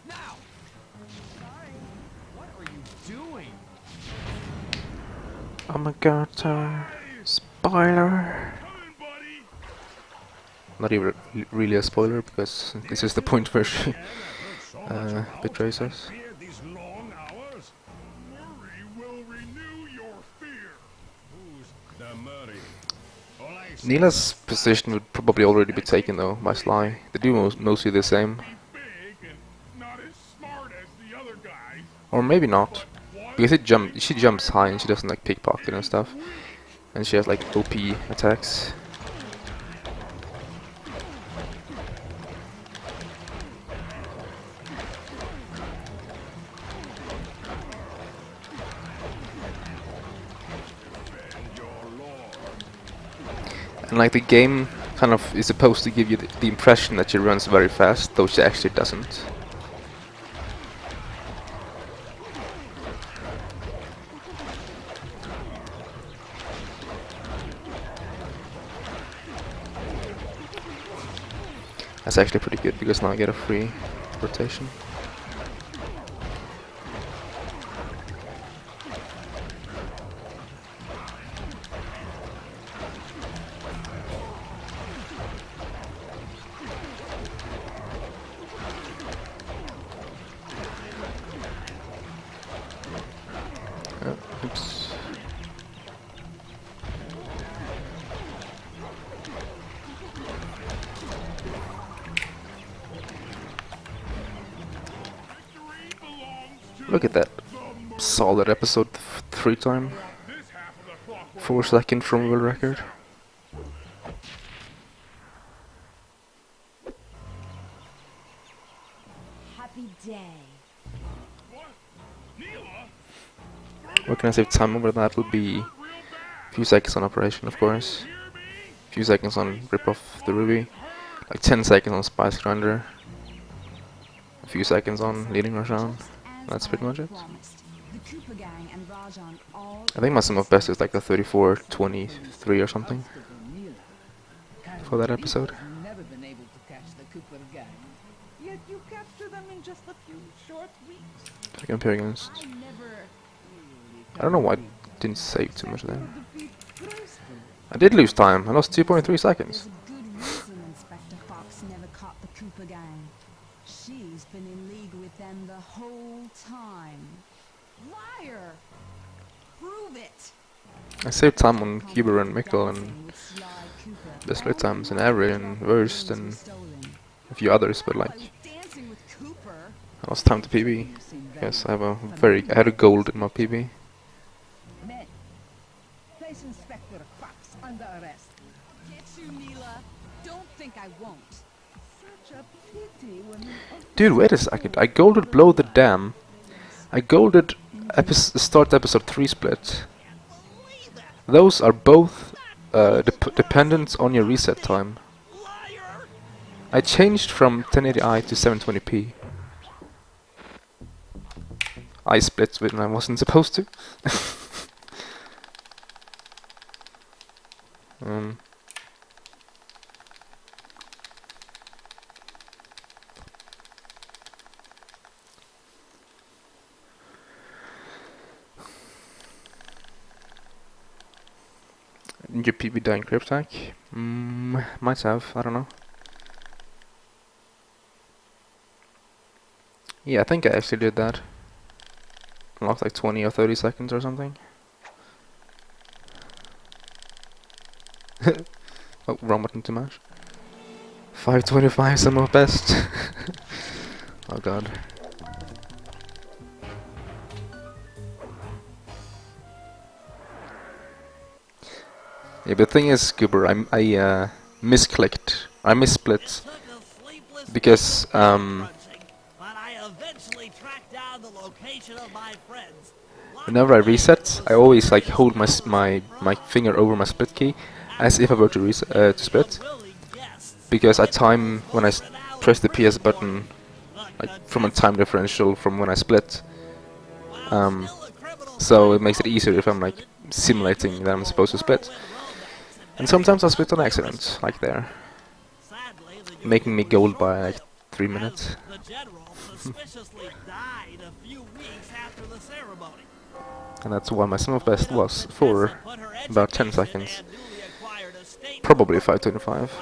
Now! Sorry. What are you doing? Oh my god, spoiler! Come in, buddy. Not even really a spoiler, because this is the point where she betrays us. Fear these long hours? Worry will renew your fear. Who's the Murray? All I say Neela's position would probably already be taken though by Sly. They do mostly the same. is big and not as smart as the other guys. Or maybe not. Because she jumps high and she doesn't like pickpocket and stuff. And she has like OP attacks. And like the game kind of is supposed to give you the impression that she runs very fast, though she actually doesn't. That's actually pretty good because now I get a free rotation. Oops. Look at that solid episode 3 time. 4 second from world record. Happy day. What can I save time over that would be a few seconds on operation, of course. A few seconds on rip off the ruby. Like 10 seconds on spice grinder. A few seconds on leading Rajan. That's pretty much it. The Cooper gang and Rajan all I think my sum of best is like a 34-23 or something for that episode. Never been able to catch the Cooper gang. Yet you capture them in just a few short weeks. To compare against. I never I don't know why I didn't save too much there. I did lose time. I lost 2.3 seconds. There's a good reason Inspector Fox never caught the Cooper gang. She's been in league with them the whole time. Liar! Prove it! I saved time on Cuber and Mikkel and Dancing with Sly Cooper. the split times and Avery and Worst and Was stolen. a few others, but like Dancing with Cooper? I lost time to PB. Yes, I had a gold in my PB. Men, place Inspector Fox under arrest. Get you, Neela. Don't think I won't. Such a pity when Dude, wait a second. I golded Blow the Dam. I golded start episode 3 split. Those are both dependent on your reset time. I changed from 1080i to 720p. I split when I wasn't supposed to. Did your PB die in Cryptac? Might have, I don't know. Yeah, I think I actually did that. Lost like 20 or 30 seconds or something. Oh, wrong button to mash. 525, some of best. Oh god. Yeah, but the thing is, Goober, I misclicked. I missplit. Because, But I location of my friends. Whenever I reset, I always like hold my finger over my split key, as if I were to to split, because I time when I press the PS button, like from a time differential from when I split. So it makes it easier if I'm like simulating that I'm supposed to split. And sometimes I split on accident, like there, making me gold by like 3 minutes. The general suspiciously died a few weeks after the ceremony. And that's why my sum of best was for about 10 seconds. Probably 525.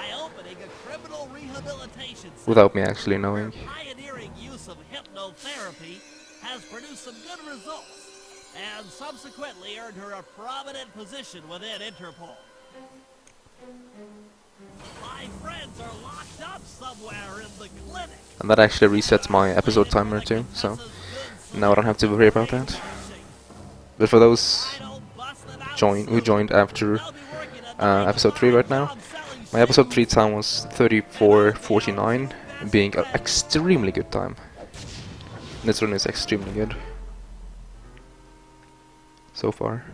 Without me actually knowing. Pioneering use of hypnotherapy has produced some good results, and subsequently earned her a prominent position within Interpol. My friends are locked up somewhere in the clinic. And that actually resets my episode timer too, so now I don't have to worry about that. But for those who joined after episode 3 right now, my episode 3 time was 34:49, being an extremely good time. This run is extremely good so far.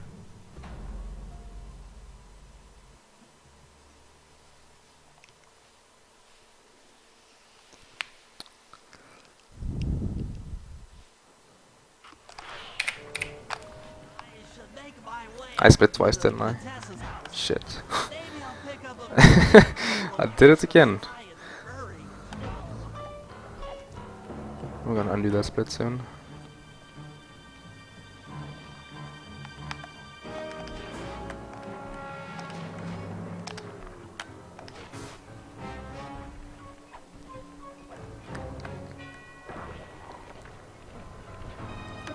I split twice, didn't I? Shit. I did it again. We're gonna undo that split soon.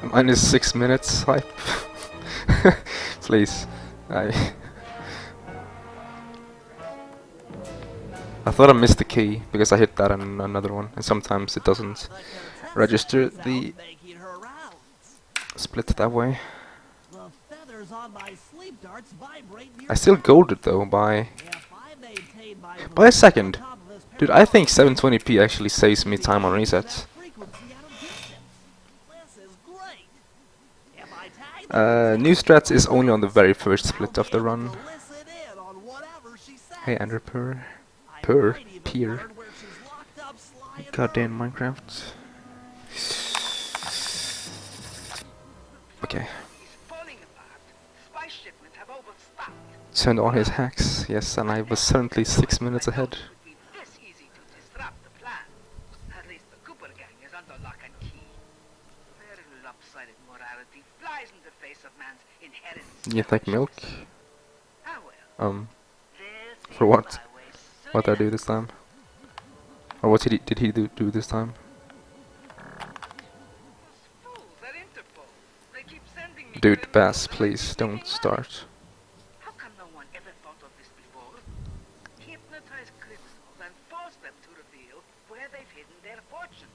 Minus 6 minutes, hype. Please. I thought I missed the key because I hit that on another one, and sometimes it doesn't register the split that way. I still golded though by a second. Dude, I think 720p actually saves me time on resets. New strats is only on the very first split of the run. Hey Andrew Peer. Goddamn Minecraft. Okay. Turned on his hacks, yes, and I was currently 6 minutes ahead. You think milk? For what? What did I do this time? Or what did he do this time? Dude, Bass, please don't start. How come no one ever thought of this before? Hypnotize criminals and force them to reveal where they've hidden their fortune.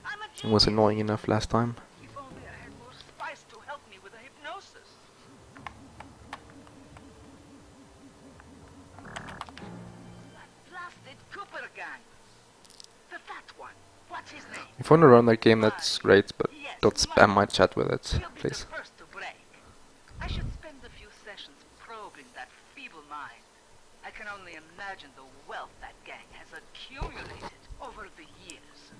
I'm a It was annoying enough last time. If only I had more spice to help me with the hypnosis. That blasted Cooper gang. The fat one. What's his name? If you want to run that game, that's great, but don't spam my chat with it, please. I should spend a few sessions probing that feeble mind. I can only imagine the wealth that gang has accumulated over the years.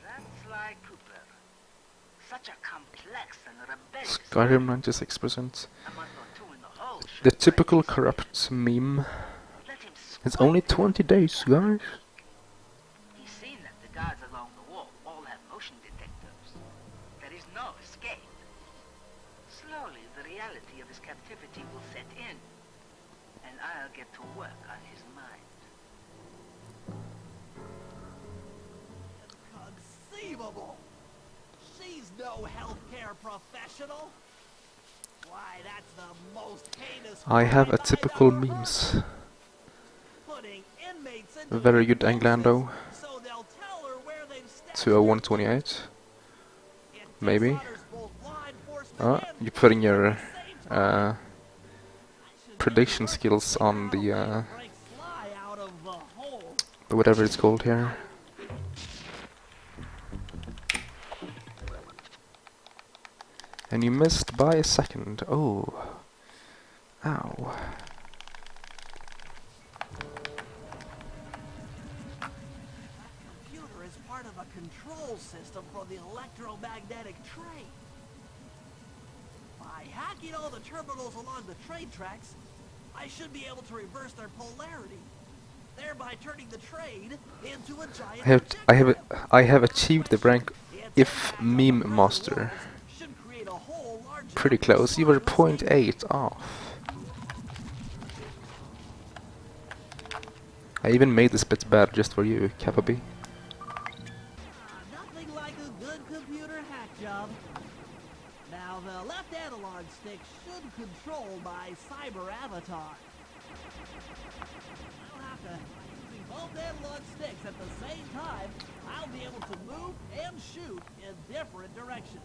That's like Cooper. Such a complex and rebellious Skyrim 96%. a month or two in the hole. The typical corrupt meme. It's only 20 days, guys. He's seen that the guards along the wall all have motion detectors. There is no escape. Slowly, the reality of his captivity will set in, and I'll get to work on his mind. Inconceivable! She's no healthcare professional. Why, that's the most heinous. I have a typical memes. A very good Anglando. 20128. Maybe. You're putting your prediction skills on the whatever it's called here. And you missed by a second. Oh. Ow. Computer is part of a control system for the electromagnetic train. By hacking all the terminals along the train tracks, I should be able to reverse their polarity, thereby turning the train into a giant I have achieved the rank if meme master. should create a hole large Pretty enough to close. You were slide a skate. 0.8 off. I even made this bit bad just for you, Kappa B. Nothing like a good computer hack job. Now the left analog stick should control my cyber avatar. I'll have to, using both analog sticks at the same time, I'll be able to move and shoot in different directions.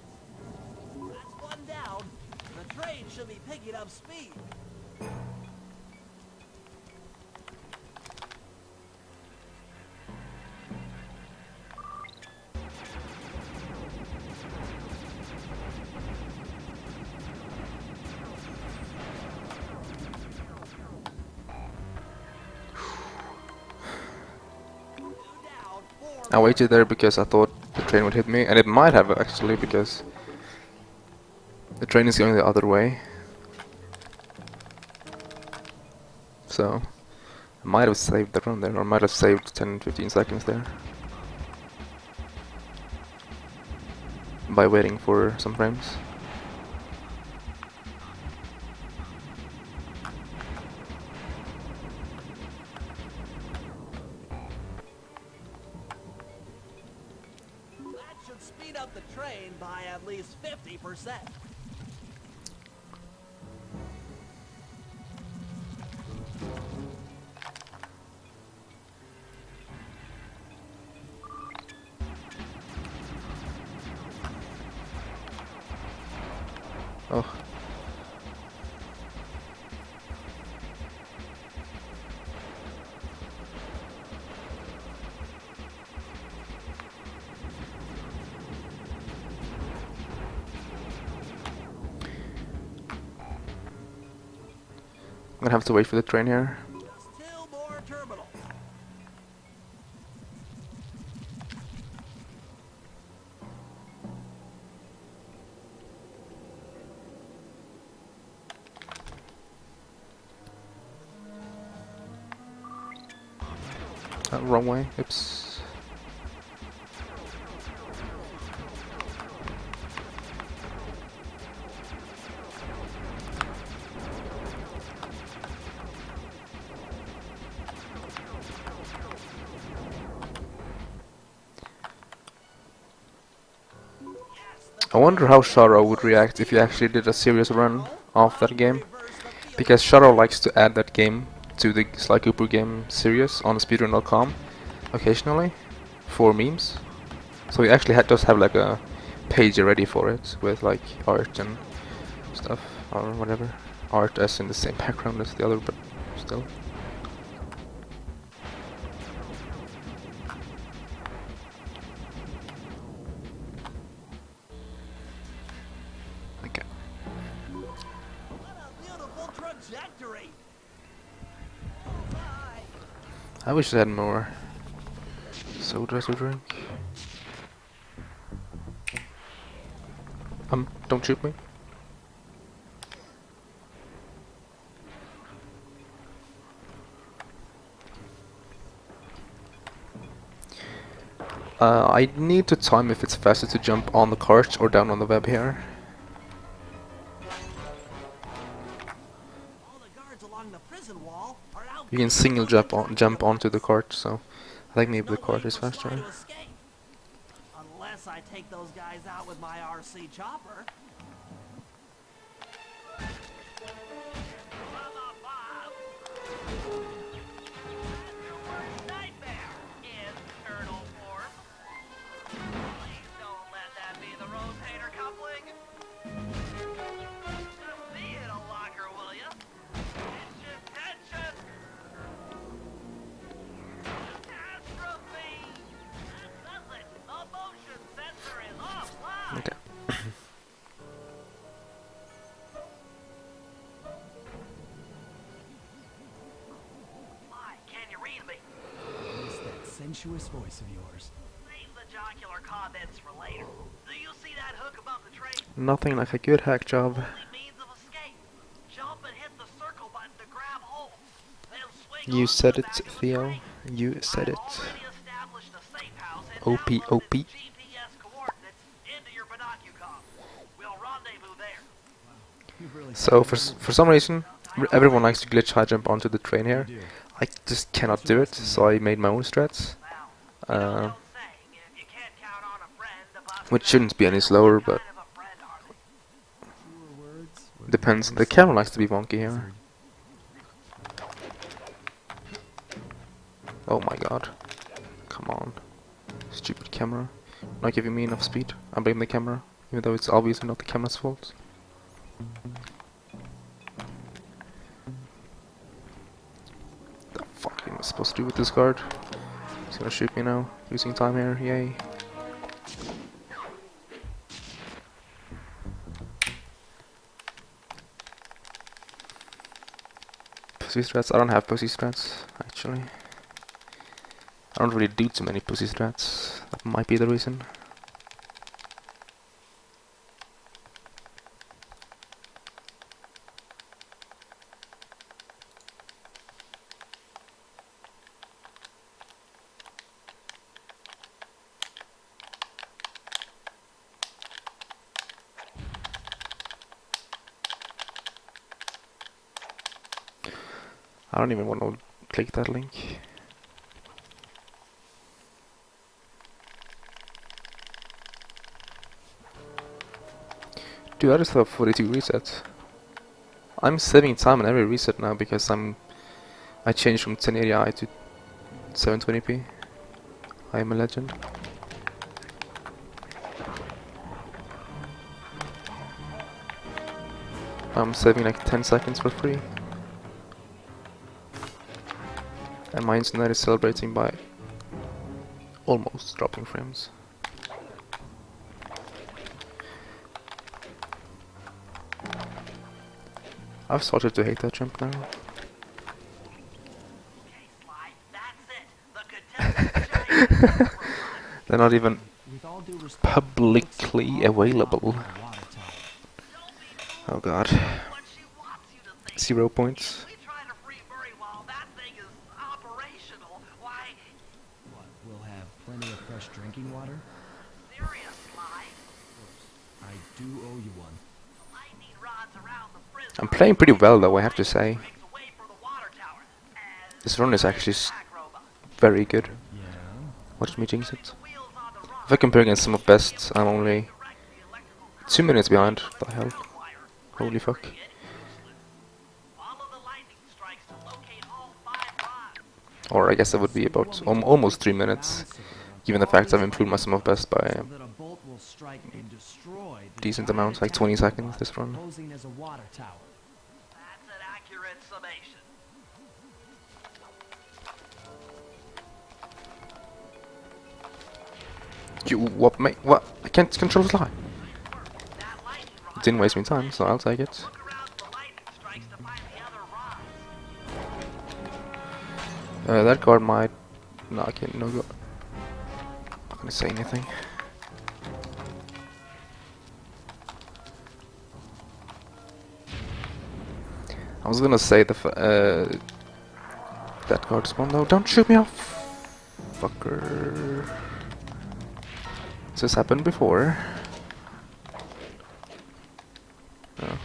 That's one down. The train should be picking up speed. I waited there because I thought the train would hit me, and it might have actually, because the train is going the other way. So I might have saved the run there, or might have saved 10-15 seconds there by waiting for some frames. That should speed up the train by at least 50%. Oh. I'm gonna have to wait for the train here. Just 2 more terminals. Wrong way. Oops. I wonder how Sharo would react if you actually did a serious run of that game, because Sharo likes to add that game to the Sly Cooper game series on speedrun.com occasionally for memes. So he actually does have like a page ready for it with like art and stuff or whatever. Art as in the same background as the other, but still. Okay. What a beautiful trajectory. I wish I had more soda to drink. Don't shoot me. I need to time if it's faster to jump on the cart or down on the web here. All the guards along the prison wall are out. You can single jump onto the cart, so I think maybe the cart is faster. Unless I take those guys out with my RC chopper. Nightmare, internal force. Please don't let that be the rotator coupling. Just be in a locker, will ya? Tension! Catastrophe! That does it! The motion sensor is offline! Okay. voluptuous voice of yours. Save the jocular comments for later. Do you see that hook above the train? Nothing like a good hack job. Only means of escape. Jump and hit the circle button to grab hold. Then swing You on to said the it, back of the Theo. train. You said I've it. already established a safe house and OP, downloaded OP. its GPS coordinates into your binocucom. We'll rendezvous there. You've really So for some reason, everyone likes to glitch high jump onto the train here. do. I just cannot do it, so I made my own strats. Well, you know the old saying, if you can't count on a friend to bust Which it shouldn't be any out, slower, what but kind of a friend are they? Truer words were depends. never The camera likes to be wonky here. Oh my god. Come on. Stupid camera. Not giving me enough speed. I blame the camera, even though it's obviously not the camera's fault. The fuck am I supposed to do with this guard? He's gonna shoot me now. Losing time here, yay. Pussy strats? I don't have pussy strats, actually. I don't really do too many pussy strats. That might be the reason. I don't even want to click that link. Dude, I just have 42 resets. I'm saving time on every reset now because I changed from 1080i to 720p. I am a legend. I'm saving like 10 seconds for free. And my internet is celebrating by almost dropping frames. I've started to hate that jump now. Okay, Sly, that's it. The Contessa giant They're not even With all due respect, publicly available. water tower. Oh god. what she wants you to think. 0 points. We try to free Murray while that thing is operational. Why, What, we'll have plenty of fresh drinking water? serious, Sly. I do owe you one. The lightning rods around the prison I'm playing pretty well though, I have to say. breaks away from the water tower. And This run is actually attack robot. very good. Yeah? Watch me jinx it. The wheels on the run. If I compare against some of best, I'm only Direct the electrical 2 minutes behind. What the hell? wire. Holy fuck. Get useless. Follow the lightning strikes to locate all 5 rods. Or I guess that would be about almost 3 minutes, given the fact I've improved my sum of best by So that a bolt will strike and destroy the decent giant amount, like attack 20 robot seconds this run. posing as a water tower. That's an accurate summation. You what mate? What? I can't control the line. That lightning rod. It didn't waste me time, so I'll take it. Look around the lightning strikes to find the other rods. That guard might. No, I can't. No go. Not gonna say anything. I was gonna say that guard spawn. No, don't shoot me off, fucker. This has happened before. Oh.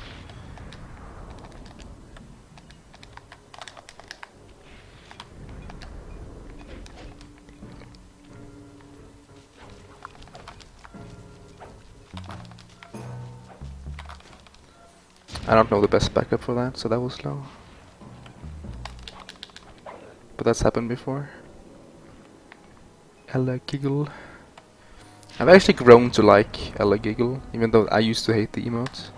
I don't know the best backup for that, so that was slow. But that's happened before. Ella Giggle. I've actually grown to like Ella Giggle, even though I used to hate the emotes.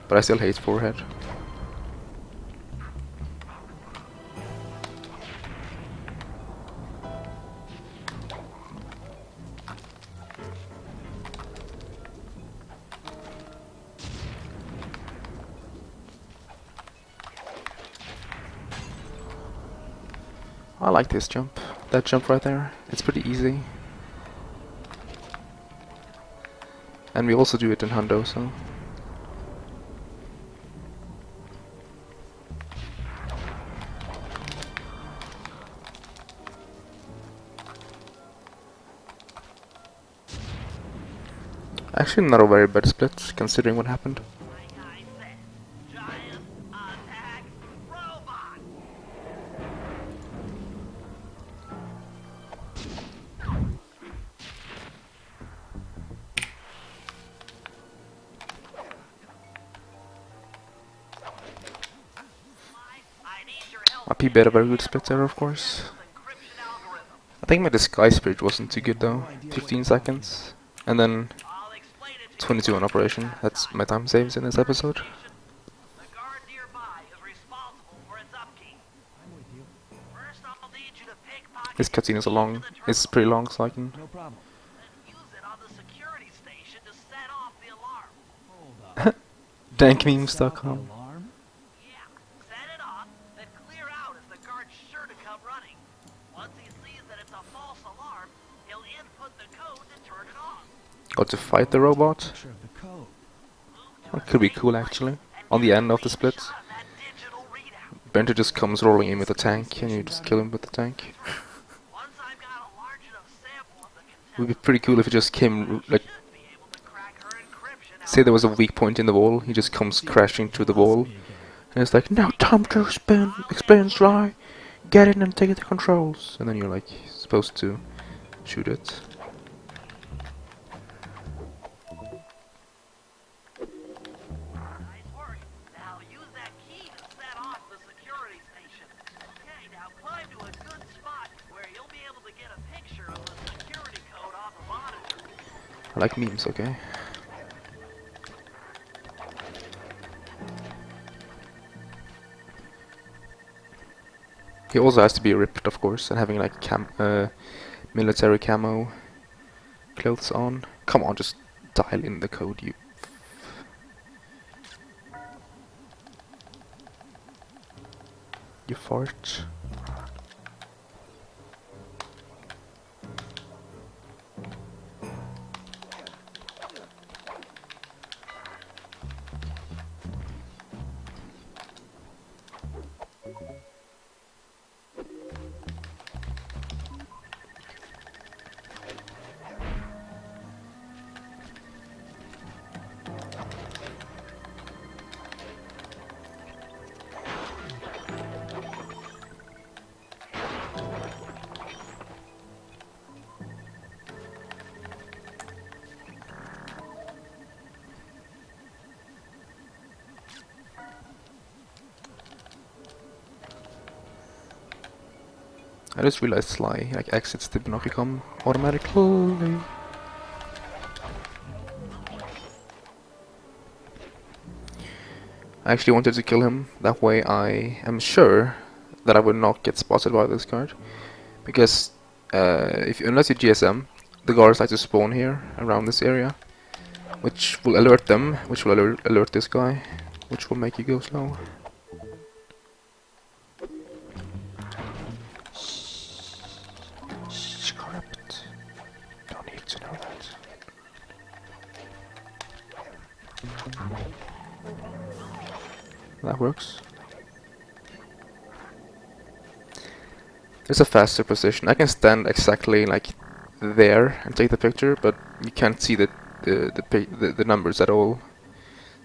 But I still hate Forehead. I like this jump. that jump right there. It's pretty easy. And we also do it in Hundo, so... Actually not a very bad split, considering what happened. Like I said, giant attack robot. I need your help. Up beat a very good split there, of course. Encryption algorithm. I think my disguise spirit wasn't too good though. 15 seconds. And then I'll explain it to 22 on operation. That's my time saves in this episode. The guard nearby is responsible for its upkeep. I'm with you. First, I'll need you to pickpocket This cutscene is it's pretty long, so I can... No problem. and use it on the security station to set off the alarm. Hold up. Dankmemes.com. Alarm? Yeah, set it off, then clear out as the guard's sure to come running. Once he sees that it's a false alarm, he'll input the code to turn it off. Got to fight the robot. Picture of the code. That could be cool actually. On the end of the split, Shot of that digital readout. Bentley just comes rolling in with a tank and you just kill him with the tank. Once I've got a large enough sample of the It would be Contessa, pretty cool if he just came, like, should be able to crack her encryption say there was a weak point in the wall, he just comes crashing through the wall. And it's like, now time to explain try, get in and take the controls. And then you're like, supposed to shoot it. Nice work. Now use that key to set off the security station. Okay, now climb to a good spot where you'll be able to get a picture of the security code on the monitor. I like memes, okay? He also has to be ripped, of course, and having like military camo clothes on. Come on, just dial in the code, you. You fart. I just realized Sly like exits the Binocicom automatically. I actually wanted to kill him, that way I am sure that I would not get spotted by this guard. Because unless you GSM, the guards like to spawn here around this area, which will alert them, which will alert this guy, which will make you go slow. Script. Don't need to know that. That works. There's a faster position. I can stand exactly like there and take the picture, but you can't see the numbers at all.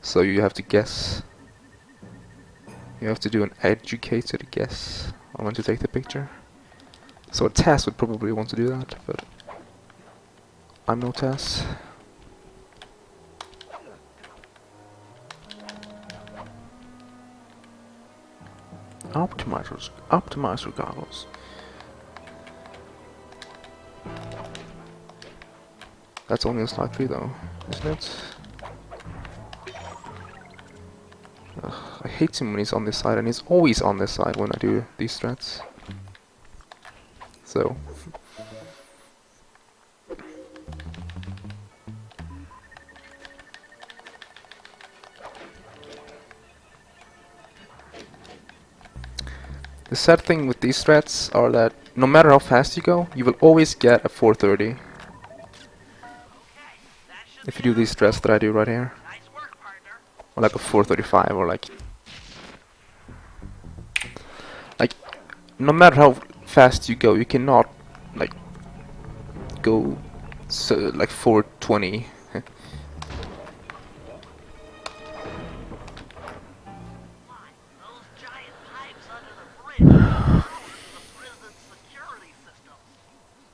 So you have to guess. You have to do an educated guess on when to take the picture. So a Taz would probably want to do that, but I'm no Taz. Optimize regardless. That's only a slide 3 though, isn't it? Ugh, I hate him when he's on this side, and he's always on this side when I do these threats. So... The sad thing with these strats are that no matter how fast you go, you will always get a 430 Okay, that should if you be do these strats that I do right here. nice work, partner. Or like a 435 or like no matter how fast you go, you cannot like go so like 420. Those giant pipes under the bridge are power to the prison's security systems.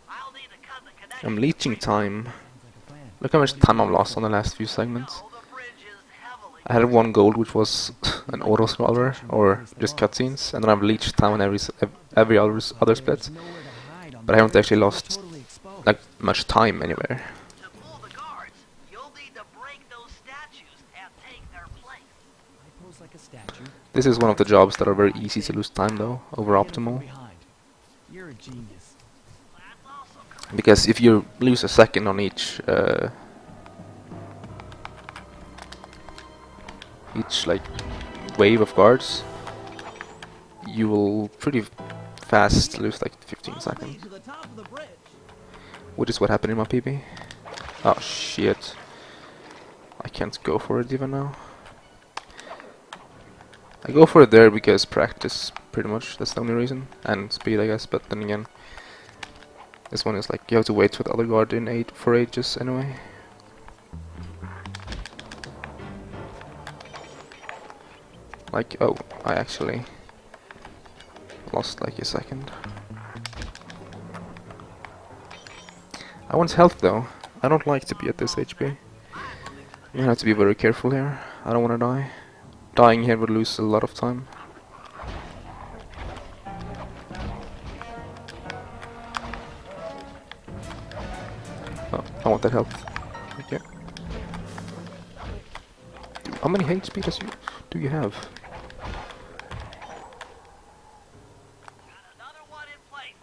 I'll need to cut the connection. I'm leeching time. Sounds like a plan. Look how much time I've lost on the last few segments. No, the bridge is heavily I had one gold, which was an auto scroller or just cutscenes, and then I've leached time on every other split. There's nowhere to hide on But I the haven't actually bridge. lost Totally exposed. like much time anywhere. to pull the guards. You'll need to break those statues and take their place. I pose like a statue. This is one of the jobs that are very easy to lose time though, over Get 'em from optimal. behind. You're a genius. That's also correct. Because if you lose a second on each like wave of guards, you will pretty fast lose like 15 Follow me seconds. to the top of the bridge. Which is what happened in my PB. Oh shit. I can't go for it even now. I go for it there because practice, pretty much, that's the only reason. And speed, I guess, but then again, this one is like, you have to wait for the other guard in for ages anyway. Like, oh, I actually lost like a second. I want health though. I don't like to be at this HP. You have to be very careful here. I don't want to die. Dying here would lose a lot of time. Oh, I want that health. Okay. How many HP do you have? Got another one in place.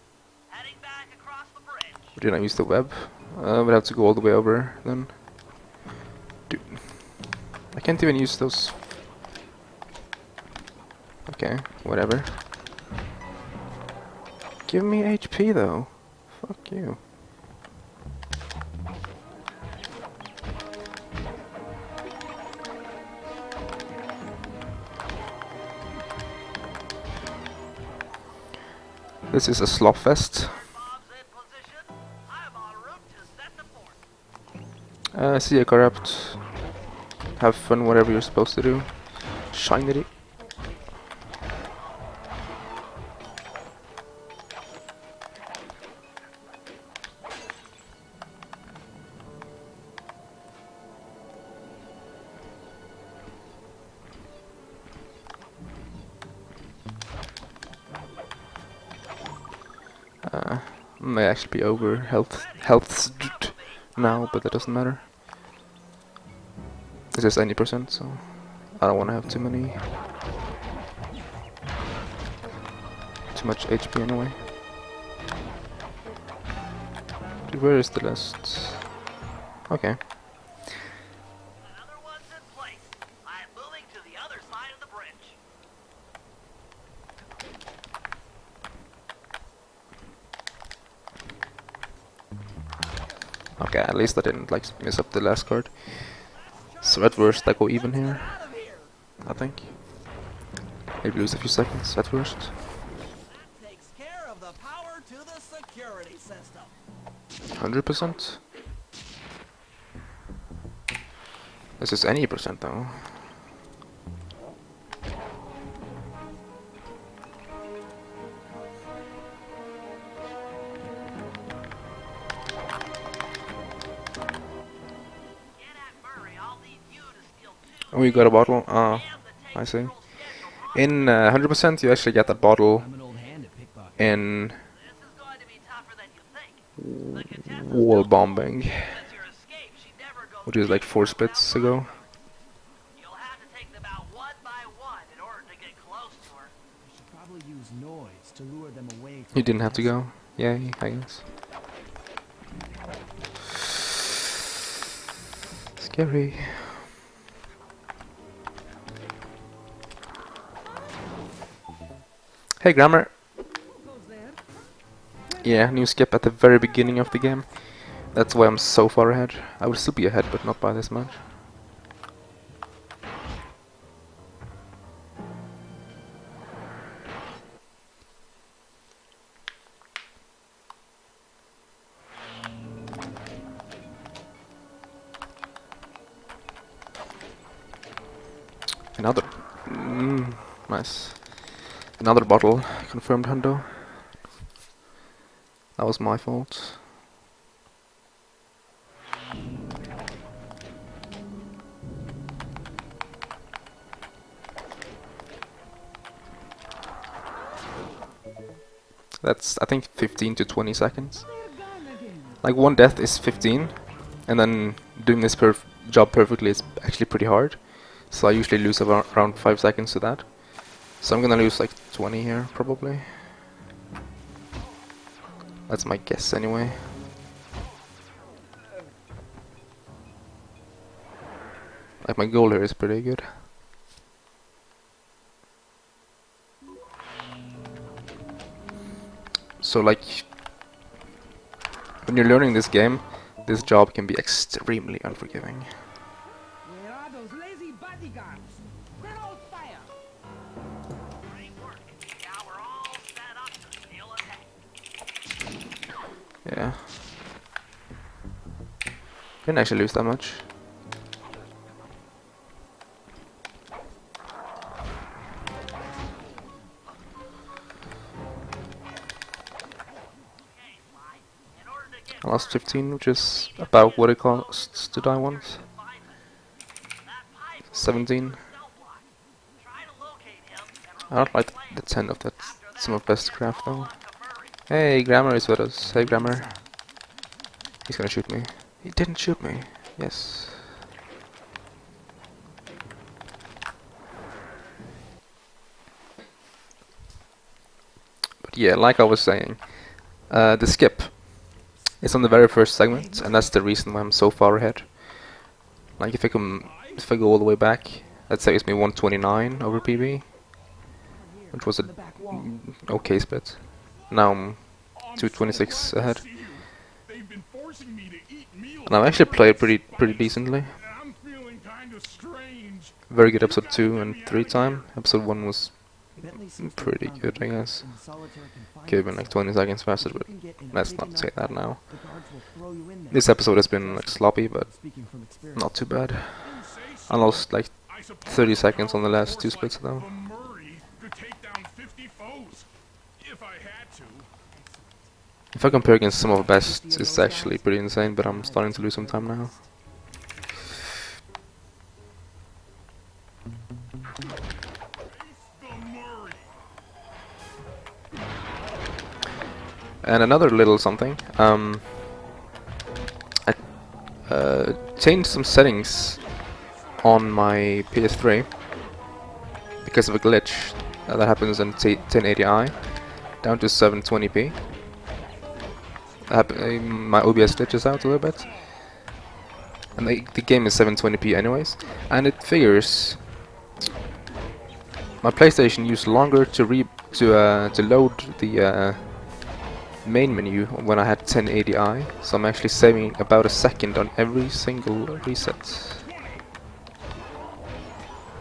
Heading back across the bridge. Did I use the web? Would have to go all the way over then. Dude, I can't even use those. Okay, whatever. Give me HP though. Fuck you. This is a slop fest. Bob's in position. I'm en route to set the fort. See ya, corrupt. Have fun, whatever you're supposed to do. Shine it. May actually be over health now, but that doesn't matter. This is 90%, so I don't want to have too much HP anyway. Dude, where is the last? Okay. Another one's in place. I'm moving to the other side of the bridge. Okay, at least I didn't like mess up the last card. So at worst I go even here, Out of here. I think. Maybe lose a few seconds at worst. That takes care of the power to the security system. 100%. This is any percent though. Get at Murray. I'll need you to steal two. Oh, you got a bottle? Ah, And the I see. tape schedule In 100% you actually get that bottle I'm an old hand at pickpocket. in This is going to be tougher than you think. The Contessa's wall no bombing, fool. Since your escape, she never goes which is like 4 splits ago. You'll have to take them out one by one in order to get close to her. I should probably use noise to lure them away from You didn't have to Contessa. go. Yeah, I guess. Scary. Hey, Grammar. Goes there. Yeah, new skip at the very beginning of the game. That's why I'm so far ahead. I would still be ahead, but not by this much. Another. Nice. Another bottle. Confirmed hundo. That was my fault. That's, I think, 15 to 20 seconds. Like, one death is 15, and then doing this job perfectly is actually pretty hard. So I usually lose around 5 seconds to that. So I'm gonna lose like 20 here, probably. That's my guess, anyway. Like, my goal here is pretty good. So, like, when you're learning this game, this job can be extremely unforgiving. Where are those lazy bodyguards? They're on fire. Great work. Now we're all set up to steal a tank. Yeah. Didn't actually lose that much. I lost 15, which is about what it costs to die once. 17. I don't like the 10 of that. Some of best craft though. Hey, Grammar is with us. Hey, Grammar. He's gonna shoot me. He didn't shoot me. Yes. But yeah, like I was saying, the skip. It's on the very first segment, and that's the reason why I'm so far ahead. Like, if I go all the way back, that saves me 129 over PB, which was a okay split. Now I'm 226 ahead, and I've actually played pretty decently. Very good episode 2 and 3 time. Episode 1 was pretty good, I guess. Could have been like 20 seconds faster, but let's not say that now. This episode has been like sloppy, but not too bad. I lost like 30 seconds on the last 2 splits though. If I compare against some of the best, it's actually pretty insane, but I'm starting to lose some time now. And another little something, I changed some settings on my PS3 because of a glitch that happens in 1080i down to 720p. My OBS glitches out a little bit, and the game is 720p anyways, and it figures my PlayStation used longer to load the main menu when I had 1080i, so I'm actually saving about a second on every single reset.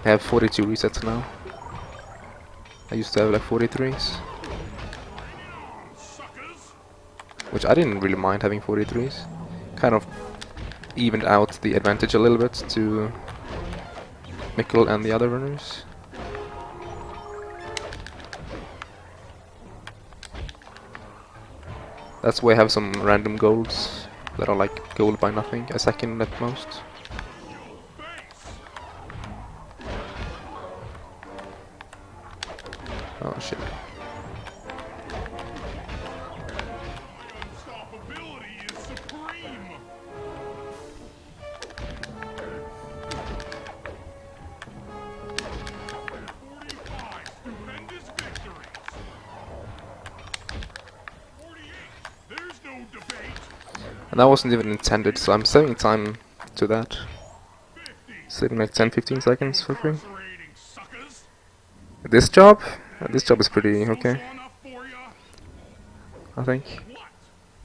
I have 42 resets now. I used to have like 43s, which I didn't really mind having 43s. Kind of evened out the advantage a little bit to Mikkel and the other runners. That's why I have some random golds that are like gold by nothing, a second at most. Oh shit. And that wasn't even intended, so I'm saving time to that. Saving like 10-15 seconds for free. This job, This job is pretty okay, Social enough for ya? I think. What?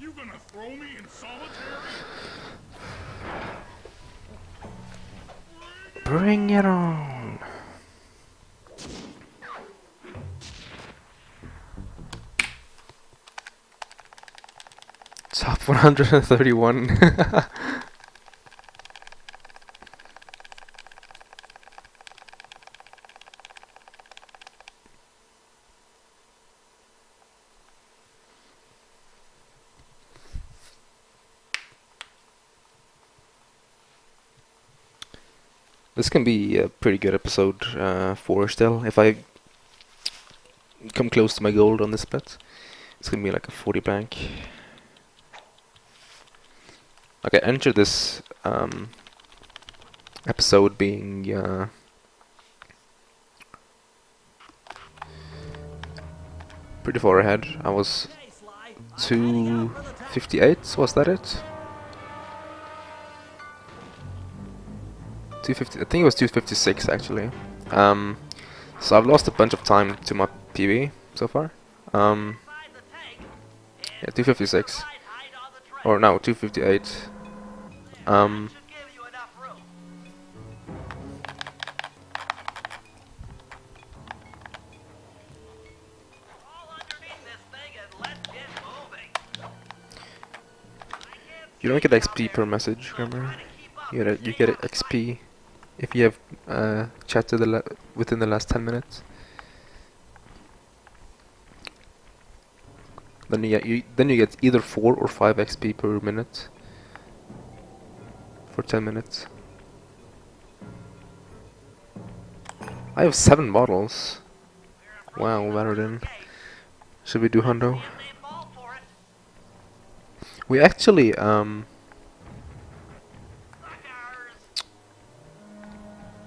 You gonna throw me in solitary? Bring it on! Top 131. This can be a pretty good episode 4 still. If I come close to my gold on this split, it's gonna be like a 40 bank. Okay, enter this episode being pretty far ahead. I was 258, was that it? 250, I think it was 256 actually. So I've lost a bunch of time to my PB so far. Yeah, 256. Or no, 258. You don't get XP per message, remember? You get XP if you have chatted within the last 10 minutes. Then you get either 4 or 5 XP per minute for 10 minutes. I have 7 bottles. Wow, better than. Should we do hundo? We actually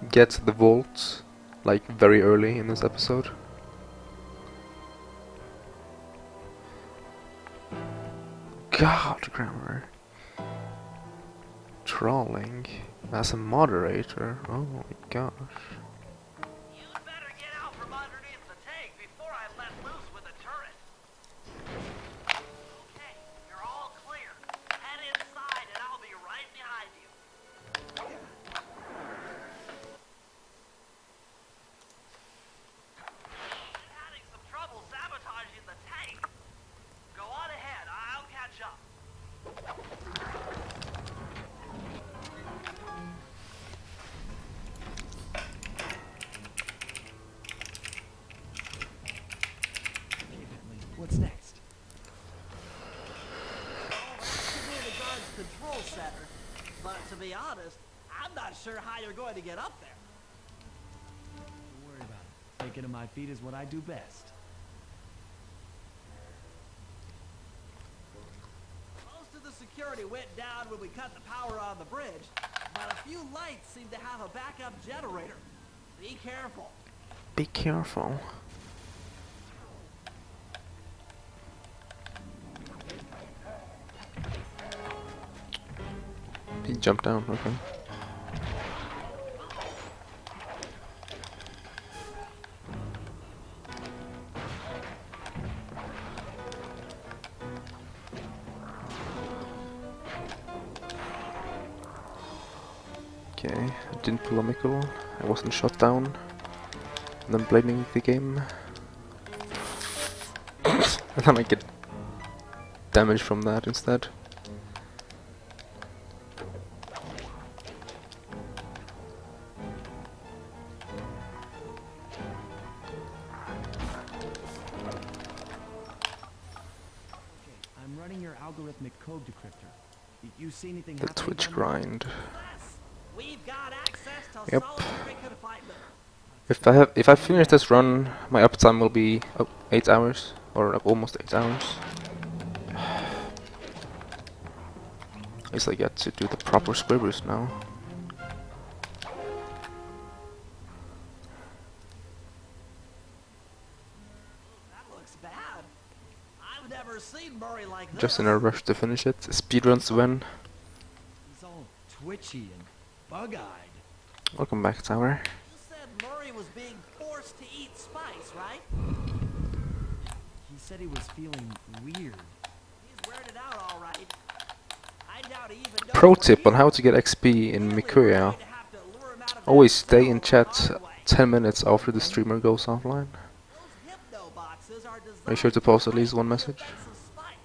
get the vault like very early in this episode. God, grammar. Trolling as a moderator. Oh my gosh. You'd better get out from underneath the tank before I let loose with a turret. Okay, you're all clear. Head inside and I'll be right behind you. Having some trouble sabotaging the tank. Go on ahead, I'll catch up. What's next? To be the guard's control center. But to be honest, I'm not sure how you're going to get up there. Don't worry about it. Taking to my feet is what I do best. Most of the security went down when we cut the power on the bridge, but a few lights seem to have a backup generator. Be careful. Be careful. He jumped down, okay. Okay, I didn't pull a mickle, I wasn't shot down, and then blaming the game. And then I get damage from that instead. I'm running your algorithmic code decryptor. You see anything The happening Twitch down grind. We've got access to Yep. solitary confinement. If I finish this run, my uptime will be 8 hours, or almost 8 hours. At least I get to do the proper square boost now. That looks bad. I've never seen Murray like this. Just in a rush to finish it. Speedruns win. He's all twitchy and bug-eyed. Welcome back, Tower. You said Murray was being forced to eat spice, right? He said he was feeling weird. He's weirded out all right. I doubt he even knows Pro we're tip on here. how to get XP in Clearly, we're Mikuya. going to have to lure him out of Always that stay cell in the chat hard way. 10 minutes after the streamer goes offline. Those hypno boxes are Make sure designed to post at break least one the message. defense of spice.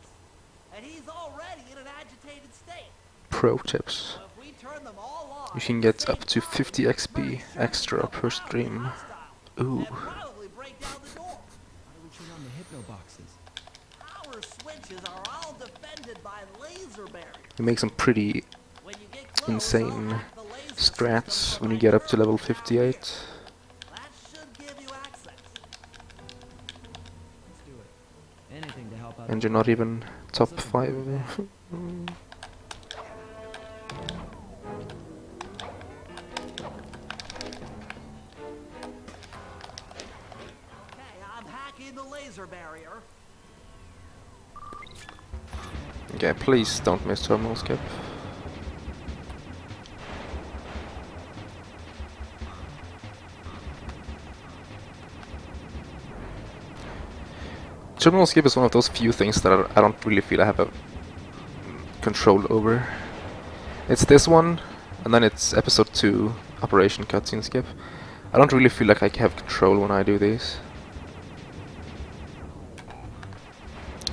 And he's already in an agitated state. Pro tips. So if we turn them all on You can at get the up same to time, 50 XP Murray's sure to extra become per wildly stream. hostile Ooh. and probably break down the door. How do we turn on the hypno boxes? Power switches are all defended by laser barriers. You make some pretty When you get close, insane I'll hack the laser strats systems when you from get my up to level terminal down here. 58. That should give you access. Let's do it. Anything to help out. And you're not even top 5. Okay, I'm hacking the laser barrier. Okay, please don't miss terminal skip. Terminal skip is one of those few things that I don't really feel I have a control over. It's this one, and then it's episode 2 operation cutscene skip. I don't really feel like I have control when I do these.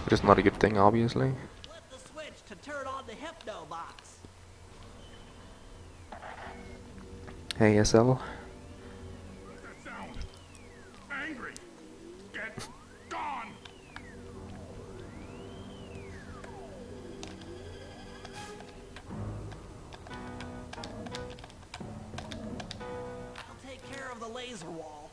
Which is not a good thing, obviously. Flip the switch to turn on the hypno box. Hey, SL. What's that sound? Angry. Get gone. I'll take care of the laser wall.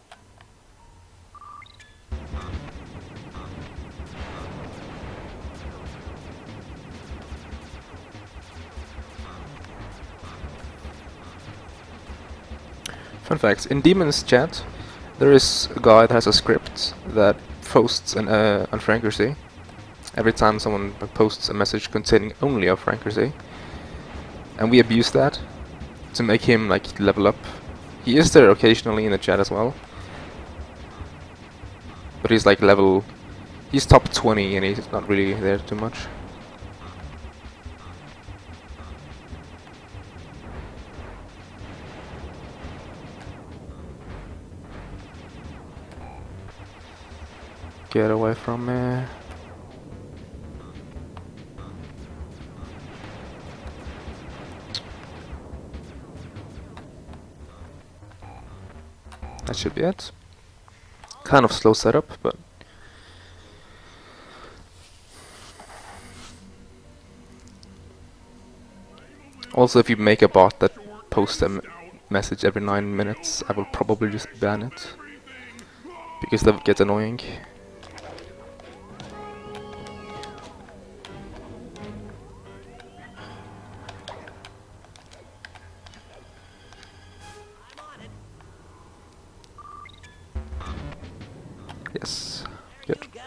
Fun facts, in Demon's chat, there is a guy that has a script that posts an unfrankersy every time someone posts a message containing only a frankersy. And we abuse that to make him like level up. He is there occasionally in the chat as well. But he's like level... he's top 20 and he's not really there too much. Get away from me. That should be it. Kind of slow setup, but also if you make a bot that posts a message every 9 minutes, I will probably just ban it because that would get annoying. I'm on it. Yes. There Good. you go.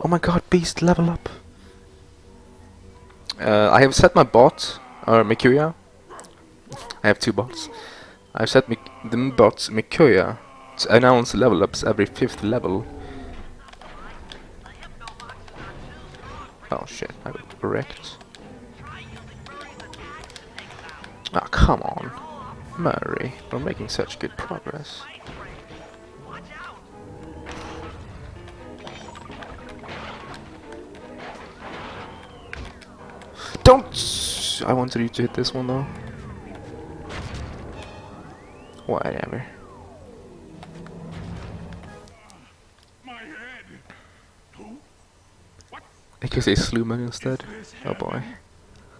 Oh my god, Beast, level up! I have set my bot, or Mikuya. I have 2 bots. I've set the bot Mikuya to announce level ups every 5th level. Oh shit, I got correct. Ah, come on. Murray, we're making such good progress. Watch out! Don't! I wanted you to hit this one though. Whatever. My head. Who? What? I can say Sluman instead. Oh boy.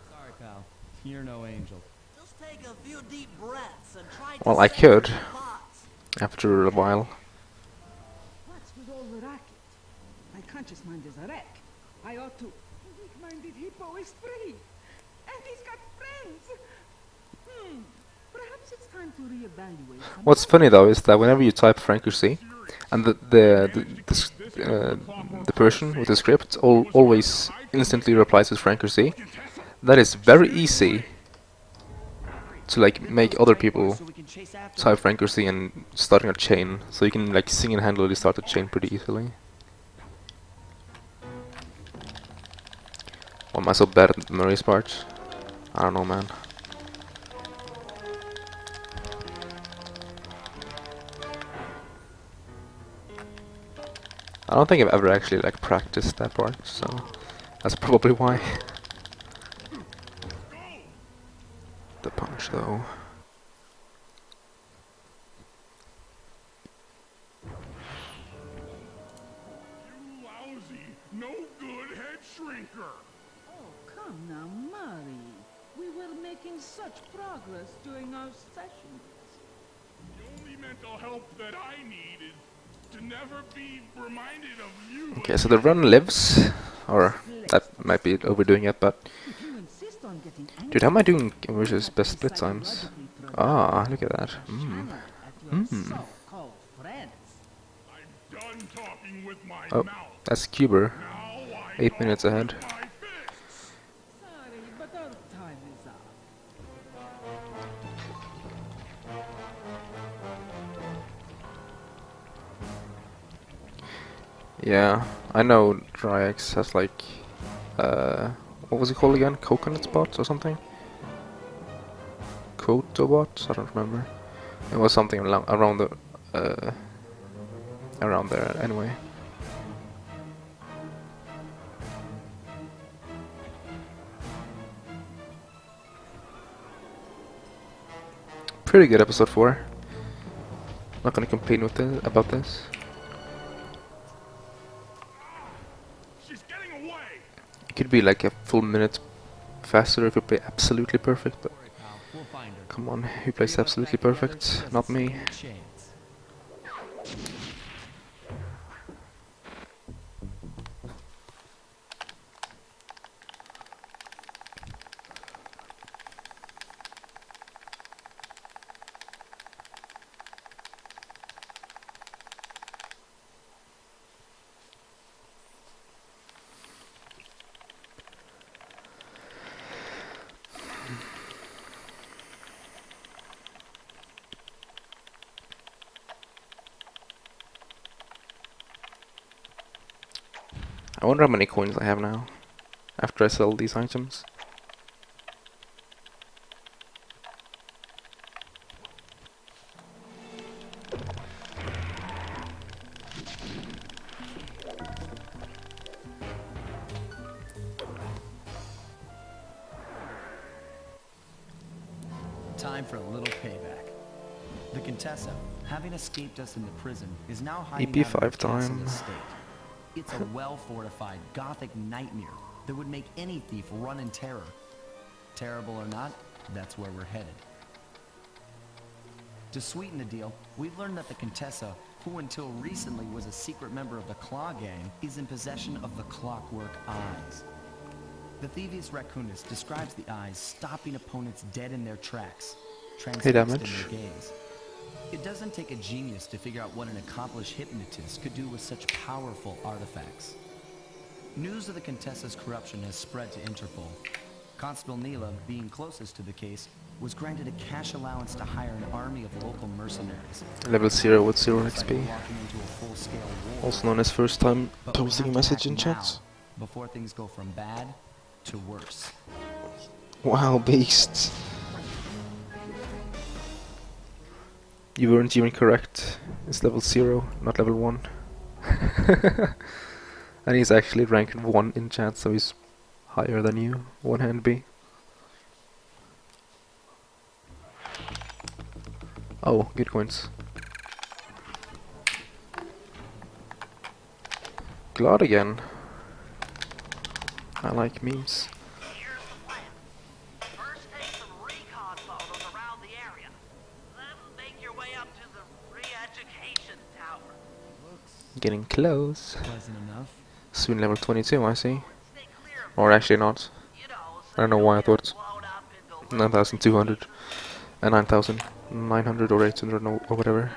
Sorry, pal. You're no angel. Just take a few deep breaths and try to Well, I center could. your thoughts. After a while. What's with all the racket? My conscious mind is a wreck. I ought to. The weak-minded hippo is free, and he's got friends. Perhaps it's time to reevaluate. What's funny though is that whenever you type Frankersy, and the person with the script always instantly replies with Frankersy, that is very easy to like make other people So we can chase after type them. Frankersy and starting a chain, so you can like single-handedly start a chain pretty easily. Why am I so bad at Murray's part? I don't know, man. I don't think I've ever actually like practiced that part, so that's probably why. The punch though. You lousy, no good head shrinker. Oh, come now, Murray. We were making such progress during our sessions. The only mental help that I need is to never be reminded of you. Okay, so the run lives, or that might be overdoing it, but If you insist on getting angry, dude, how am I doing versus I'll best be split times? psychologically Ah, programmed look at that. to channel at your so-called friends. I'm done talking with my Oh, mouth. that's Cuber. Now I 8 talk minutes with ahead. my fists. Sorry, but our time is up. Yeah, I know Dryax has like, what was it called again? Coconut spots or something? Cotobot? I don't remember. It was something around the, around there anyway. Pretty good episode 4. Not gonna complain with this, about this. She's getting away. It could be like a full minute faster if you play absolutely perfect, but We'll find her. come on, who plays absolutely perfect? Not me. Chance. I wonder how many coins I have now after I sell these items. Time for a little payback. The Contessa, having escaped us in the prison, is now hiding EP5 out in her castle time. estate. It's a well-fortified Gothic nightmare that would make any thief run in terror. Terrible or not, that's where we're headed. To sweeten the deal, we've learned that the Contessa, who until recently was a secret member of the Claw Gang, is in possession of the Clockwork Eyes. The Thieves Raccoonist describes the eyes stopping opponents dead in their tracks, transfixed in damage. their gaze. It doesn't take a genius to figure out what an accomplished hypnotist could do with such powerful artifacts. News of the Contessa's corruption has spread to Interpol. Constable Neela, being closest to the case, was granted a cash allowance to hire an army of local mercenaries. Level 0 with 0 Looks like XP. we're walking into a full-scale war. Also known as first time But we posting a have to message act in now, chat. before things go from bad to worse. Wow, beasts. You weren't even correct. It's level 0, not level 1. And he's actually ranked 1 in chat, so he's higher than you. One hand B. Oh, good coins. Glad again. I like memes. Here's the plan. First take some recon photos around the area. Then make your way up to the re-education tower. Getting close. Pleasant enough. Soon level 22, I see. Stay clear of Or actually not. you know, so I don't know you why I get thought blown up into 9,200 and 9,900 or 800 or whatever.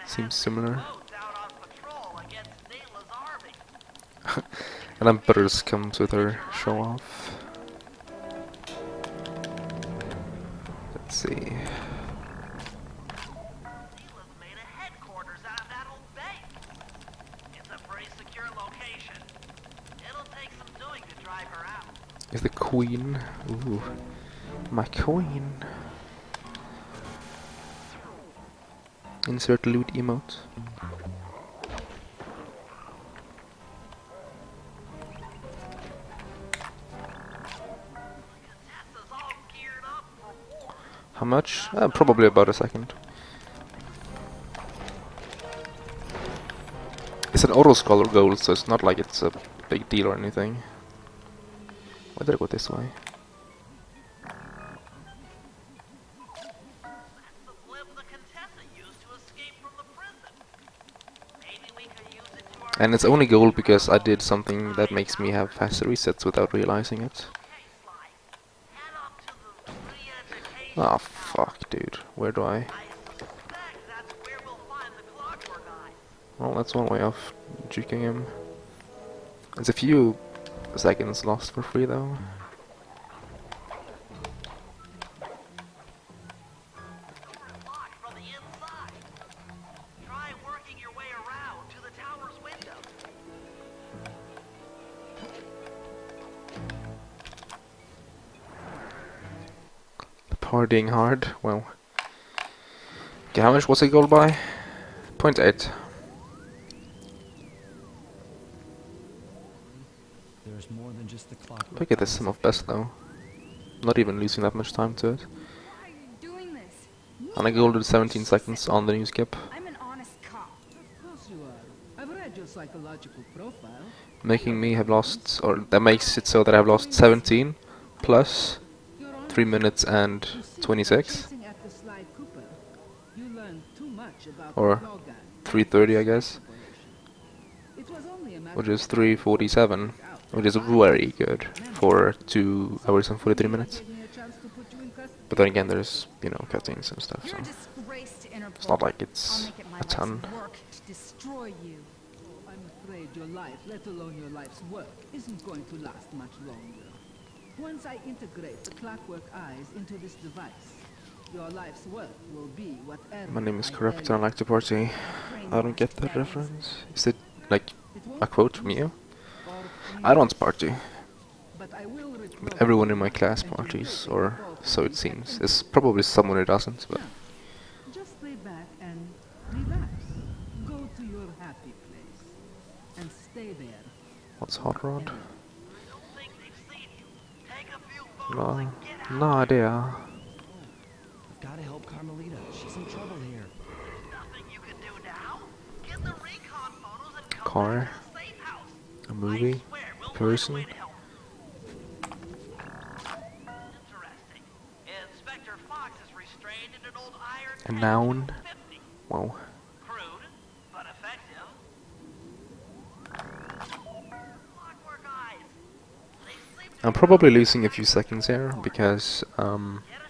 Seems similar. boats out on patrol against Neela's army. And then Butters comes with her show off. Let's see. Leela's made a headquarters out of that old bank. It's a pretty secure location. It'll take some doing to drive her out. Is the queen? Ooh, my queen. Insert loot emote. Contessa's all geared up for war. How much? Probably about a second. It's an auto scholar goal, so it's not like it's a big deal or anything. Why did I go this way? That's the blimp the Contessa used to escape from the prison. Maybe we could use it to our And it's only gold because I did something that makes me have faster resets without realizing it. case line. Head up to the re-education. Oh fuck, dude. Where do I? I suspect that's where we'll find the clockwork eyes. Well, that's one way of juking him. There's a few seconds lost for free though. Door is locked from the inside. Try working your way around to the tower's window. Partying hard. Well. Okay, how much was it gold by? 0.8. There's more than just the clockwork. Look at this sum of best though. Not even losing that much time to it. Why are you doing this? And I golded 17 seconds on the new skip, I'm an honest cop. Of course you are. I've read your psychological profile. making me have lost, or that makes it so that I have lost 17 plus You're on 3 minutes and You see, 26, chasing after Sly Cooper, you learned too much about or the law gang. 3:30 I guess, It was only a matter which of is 3:47, which is very good for 2 hours and 43 minutes. giving you a chance to put you in custody. But then again, there's, you know, cutscenes and stuff, so You're a disgrace to Interpol. it's not like I'll it's make it my a ton. life's work to destroy you. Oh, I'm afraid your life, let alone your life's work, isn't going to last much longer. Once I integrate the clockwork eyes into this device, your life's work will be whatever. My name is I corrupt tell and I like to party. I don't get that reference. Is it like a quote from you? I don't party. But I will But everyone in my class parties, or so it seems. There's probably someone who doesn't, but just lay back and relax. Go to your happy place and stay there. what's hot rod? Don't think they've seen you. Take a few photos No, and get out. no idea. I've gotta help Carmelita. She's in trouble here. Nothing you can do now. Get the recon photos and come Car, back to the safe house. a movie, I swear, we'll person. find a way to help. Interesting. Inspector Fox is restrained in an old iron A noun. 250. Wow. Crude, but effective. Clockwork eyes. They seem to I'm probably losing a few seconds here because get a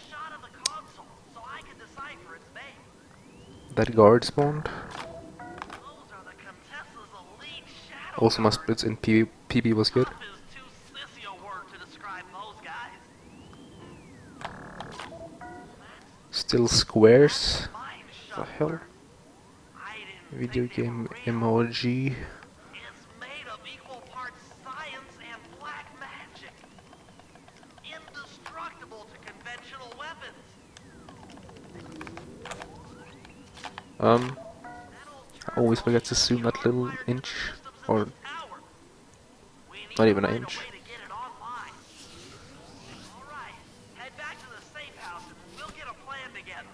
shot of the console so I can decipher its name. that guard spawned. Those are the Contessa's elite shadow Also, my guards. splits in PB was good. Tough is too sissy a word to describe those guys. Still squares. Mine The shut. hell? I didn't Video think they game were real. emoji. It's made of equal parts science and black magic. Indestructible to conventional weapons. I always forget to zoom that little inch, or not even an inch. Alright, head back to the safe house and we'll get a plan together.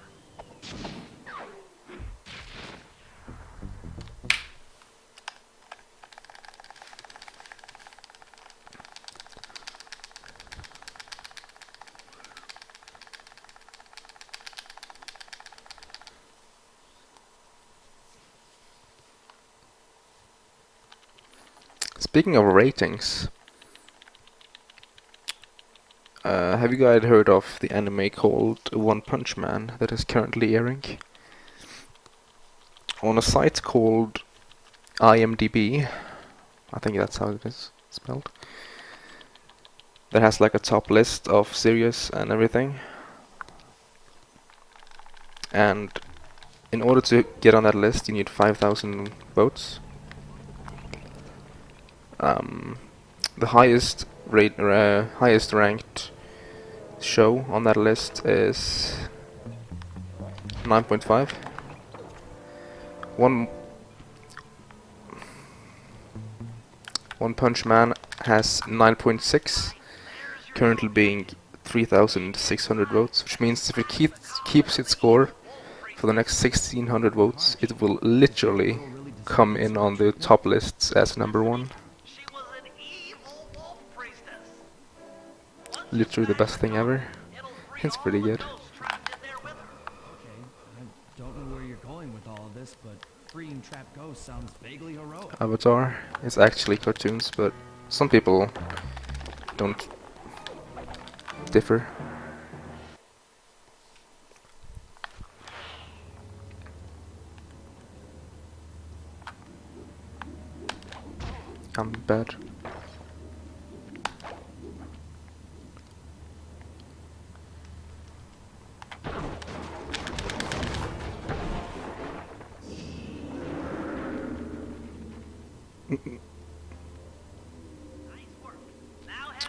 Speaking of ratings, have you guys heard of the anime called One Punch Man that is currently airing? On a site called IMDb, I think that's how it is spelled, that has like a top list of series and everything. and in order to get on that list, you need 5,000 votes. The highest highest ranked show on that list is 9.5. One Punch Man has 9.6, currently being 3,600 votes, which means if it keeps its score for the next 1,600 votes, it will literally come in on the top lists as number 1. She was an evil wolf priestess. Literally the best thing ever. It's pretty good. Okay, I don't know where you're going with all of this, but freeing trapped ghosts sounds vaguely heroic. Avatar is actually cartoons, but some people don't differ. I'm bad.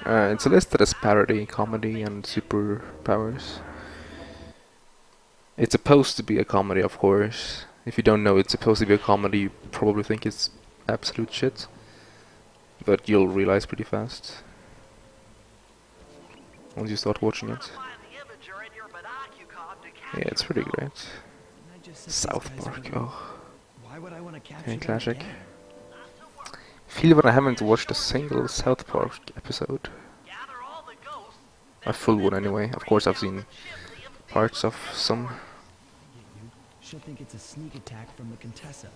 It's listed as parody, comedy, and superpowers. It's supposed to be a comedy, of course. If you don't know it's supposed to be a comedy, you probably think it's absolute shit. But you'll realize pretty fast once you start watching it. Yeah, it's pretty great. South Park, oh. Why would I want to capture Any them classic. again? Feel when I haven't watched a single South Park episode. A full one anyway. Of course I've seen parts of some. She'll think it's a sneak attack from the Contessa.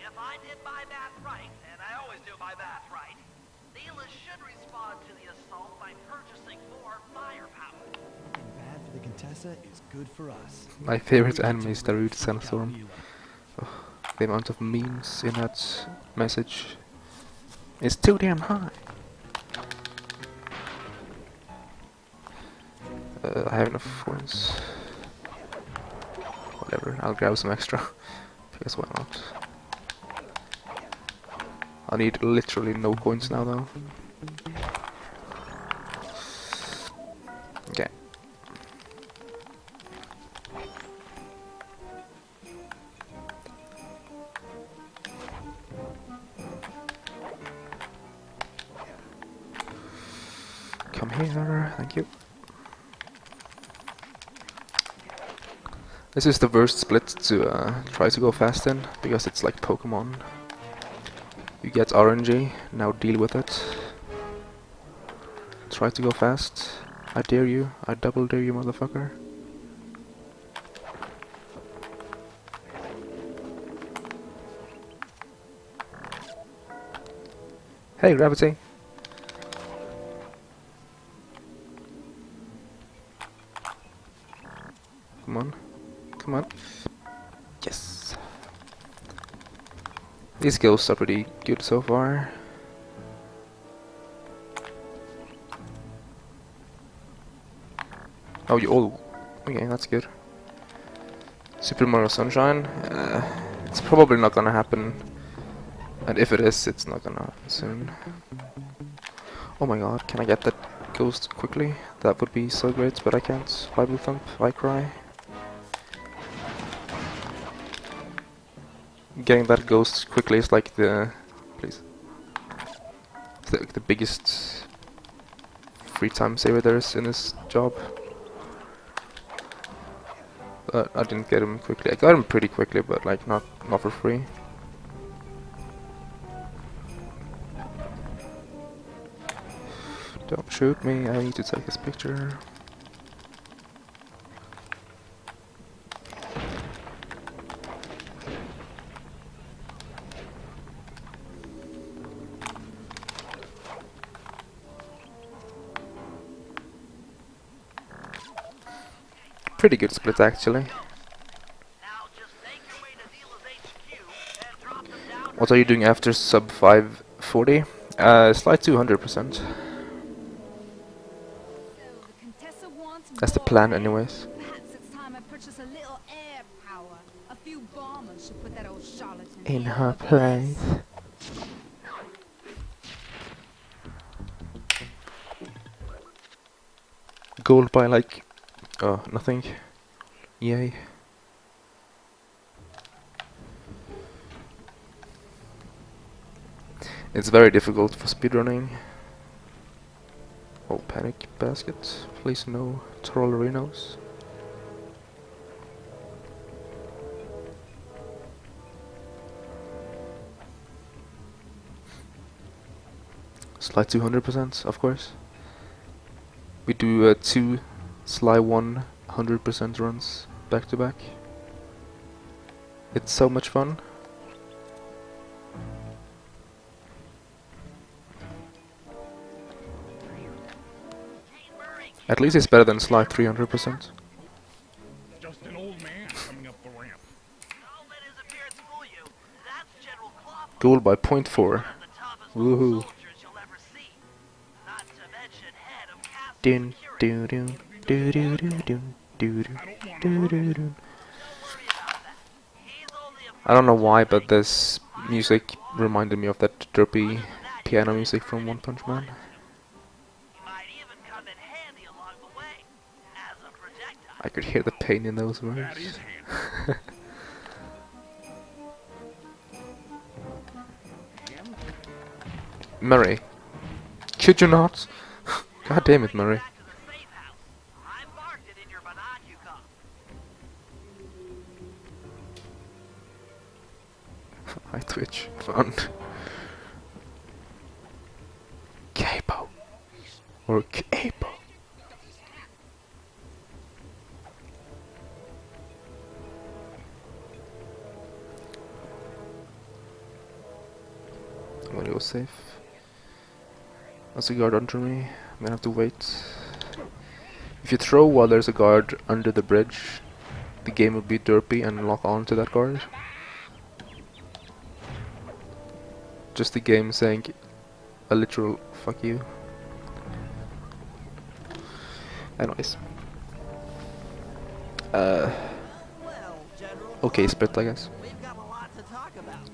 If I did my math right, and I always do my math right, dealers should respond to the assault by purchasing more firepower. And bad for the Contessa is good for us. My favorite anime is Darude Sandstorm. The amount of memes in that message is too damn high. I have enough coins. Whatever, I'll grab some extra. Because why not? I need literally no coins now though. Okay. Come here, thank you. This is the worst split to try to go fast in, because it's like Pokemon. You get RNG, now deal with it. Try to go fast. I dare you, I double dare you, motherfucker. Hey, Gravity! Come on. Come on. Yes. These ghosts are pretty good so far. Oh, you all... Okay, that's good. Super Mario Sunshine. It's probably not gonna happen. And if it is, it's not gonna happen soon. Oh my god, can I get that ghost quickly? That would be so great, but I can't. Bible thump, I cry. Getting that ghost quickly is like the... Please. It's the biggest free time saver there is in this job. But I didn't get him quickly. I got him pretty quickly, but like not for free. Don't shoot me, I need to take this picture. Pretty good split actually. What are you doing after sub 540? Slide 200%. That's the plan anyways. Perhaps it's time I purchase a little air power. A few bombers should put that old charlatan In hell her of a place. place. Gold by like, nothing. Yay. It's very difficult for speedrunning. Oh, panic basket. Please no trollerinos. Slide 200%, of course. We do 2 Sly 100% runs back to back. It's so much fun. At least it's better than Sly 300%. Just an old man coming up the ramp. Don't let his appearance fool you. That's General Clockwork, Goal by 0.4. one of the toughest little Woohoo. soldiers you'll ever see. Not to mention head of castle Dun security. doo doo doo doo doo doo doo doo doo doo. Don't worry about that. He's only a I don't know why, but this music reminded me of that derpy piano music from One Punch Man. He might even come in handy along the way as a projectile. I could hear the pain in those That words. is handy. Murray, could you not? God damn it, Murray. Back to the safe house. I marked it in your binocular. I twitch. Fun. Capo. Or capo. I'm gonna go safe. There's a guard under me. I'm gonna have to wait. If you throw while there's a guard under the bridge, the game will be derpy and lock on to that guard. Just the game saying a literal fuck you. Anyways. Well, General, Okay, split, I guess. we've got a lot to talk about.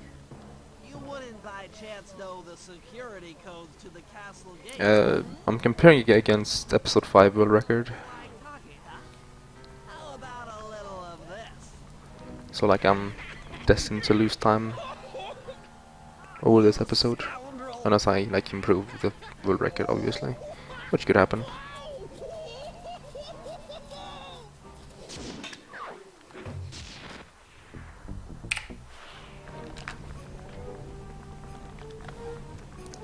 You wouldn't by chance know the security codes to the castle gate? I'm comparing it against episode 5 world record. Like talking, huh? How about a little of this? So like I'm destined to lose time over this episode. Unless I like improve the world record, obviously. Which could happen.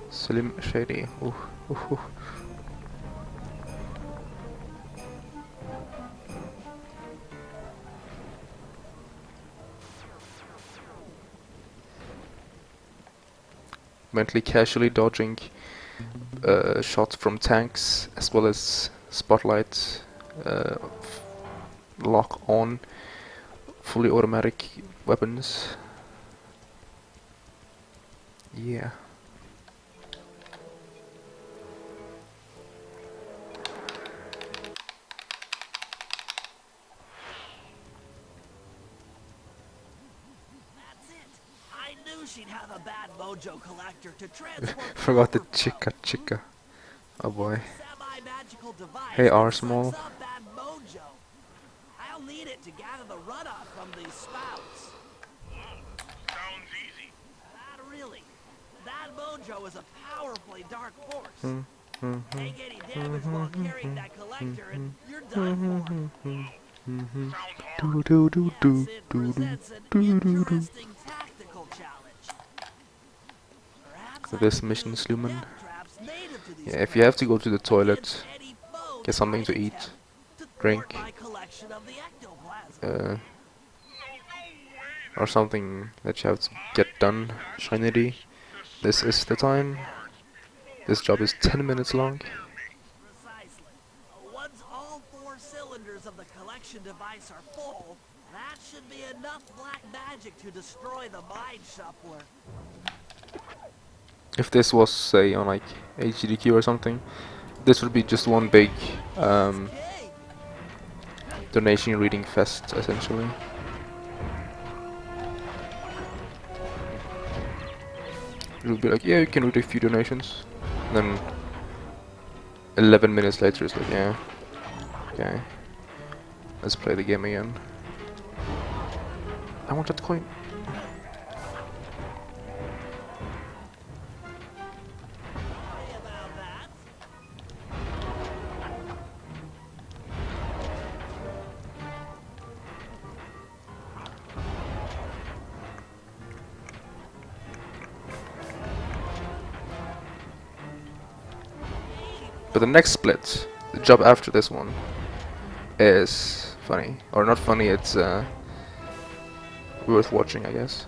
Slim Shady. Ooh, ooh, ooh. Bentley casually dodging shots from tanks as well as spotlight, lock on, fully automatic weapons. Yeah. That's it. I knew she'd have a bad mojo collector to transport. Forgot the Clockwork chica. Oh boy. Semi-magical device Hey, that R sucks small. up bad mojo. I'll need it to gather the runoff from these spouts. Sounds easy. Not really. That mojo is a powerfully dark force. Mm-hmm. Take any damage while carrying that collector and you're done for. Sounds hard. Do do do Yes, do it do presents an do do do. interesting tactical challenge. Perhaps I This could mission, use Sluman. death traps native to these Yeah, if you have to go to the against toilet, any foe get that something might to eat, attempt to thwart drink, my collection of the ectoplasm. uh, or something that you have to get done, Shinity, this is the time. This job is 10 minutes long. Precisely. Once all 4 cylinders of the collection device are full, that should be enough black magic to destroy the mind shuffler. If this was, say, on like HDQ or something, this would be just one big Okay. donation reading fest, essentially. It'll be like, yeah, you can read a few donations. And then 11 minutes later it's like, yeah, okay, let's play the game again. I want that coin. But the next split, the job after this one, is funny. Or not funny, it's worth watching, I guess.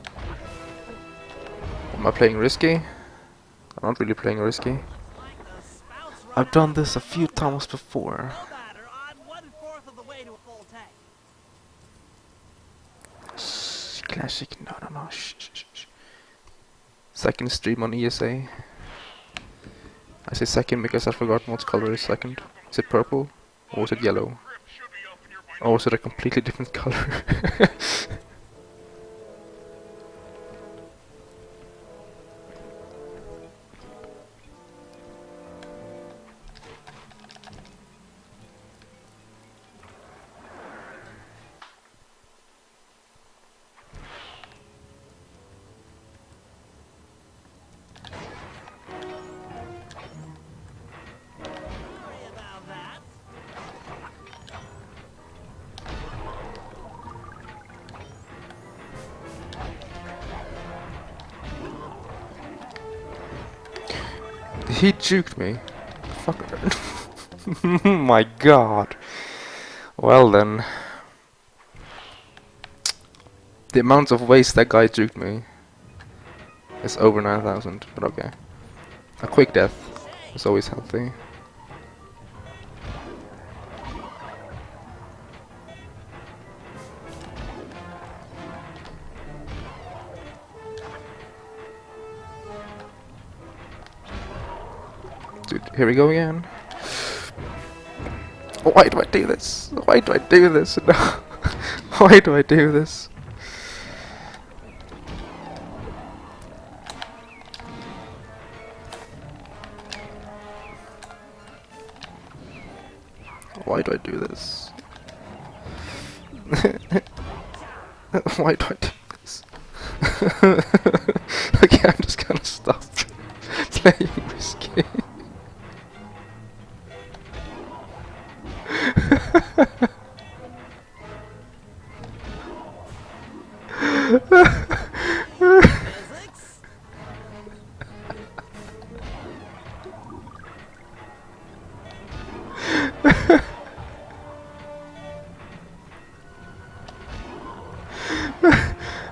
Am I playing risky? I'm not really playing risky. I've done this a few times before. Classic, no, shh. Second stream on ESA. I say second because I forgot what color is second. Is it purple? Or is it yellow? Or is it a completely different color? He juked me. Fucker. My god. Well then. The amount of ways that guy juked me is over 9,000, but okay. A quick death is always healthy. Dude, here we go again. Why do I do this? Why do I do this? No. Why do I do this? Why do I do this? Why do I do this? Okay, I'm just gonna stop playing risky.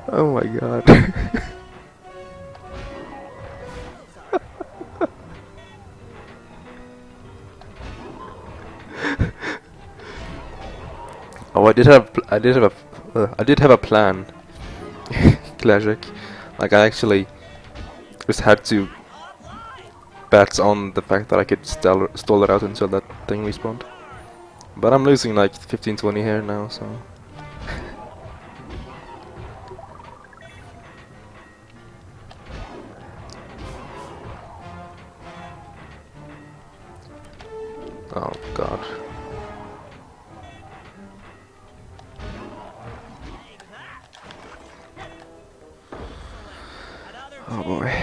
Oh my god. Oh, I did have a plan. Classic. Like I actually just had to bet on the fact that I could stall it out until that thing respawned. But I'm losing like 15-20 here now, so. Oh god. Oh boy.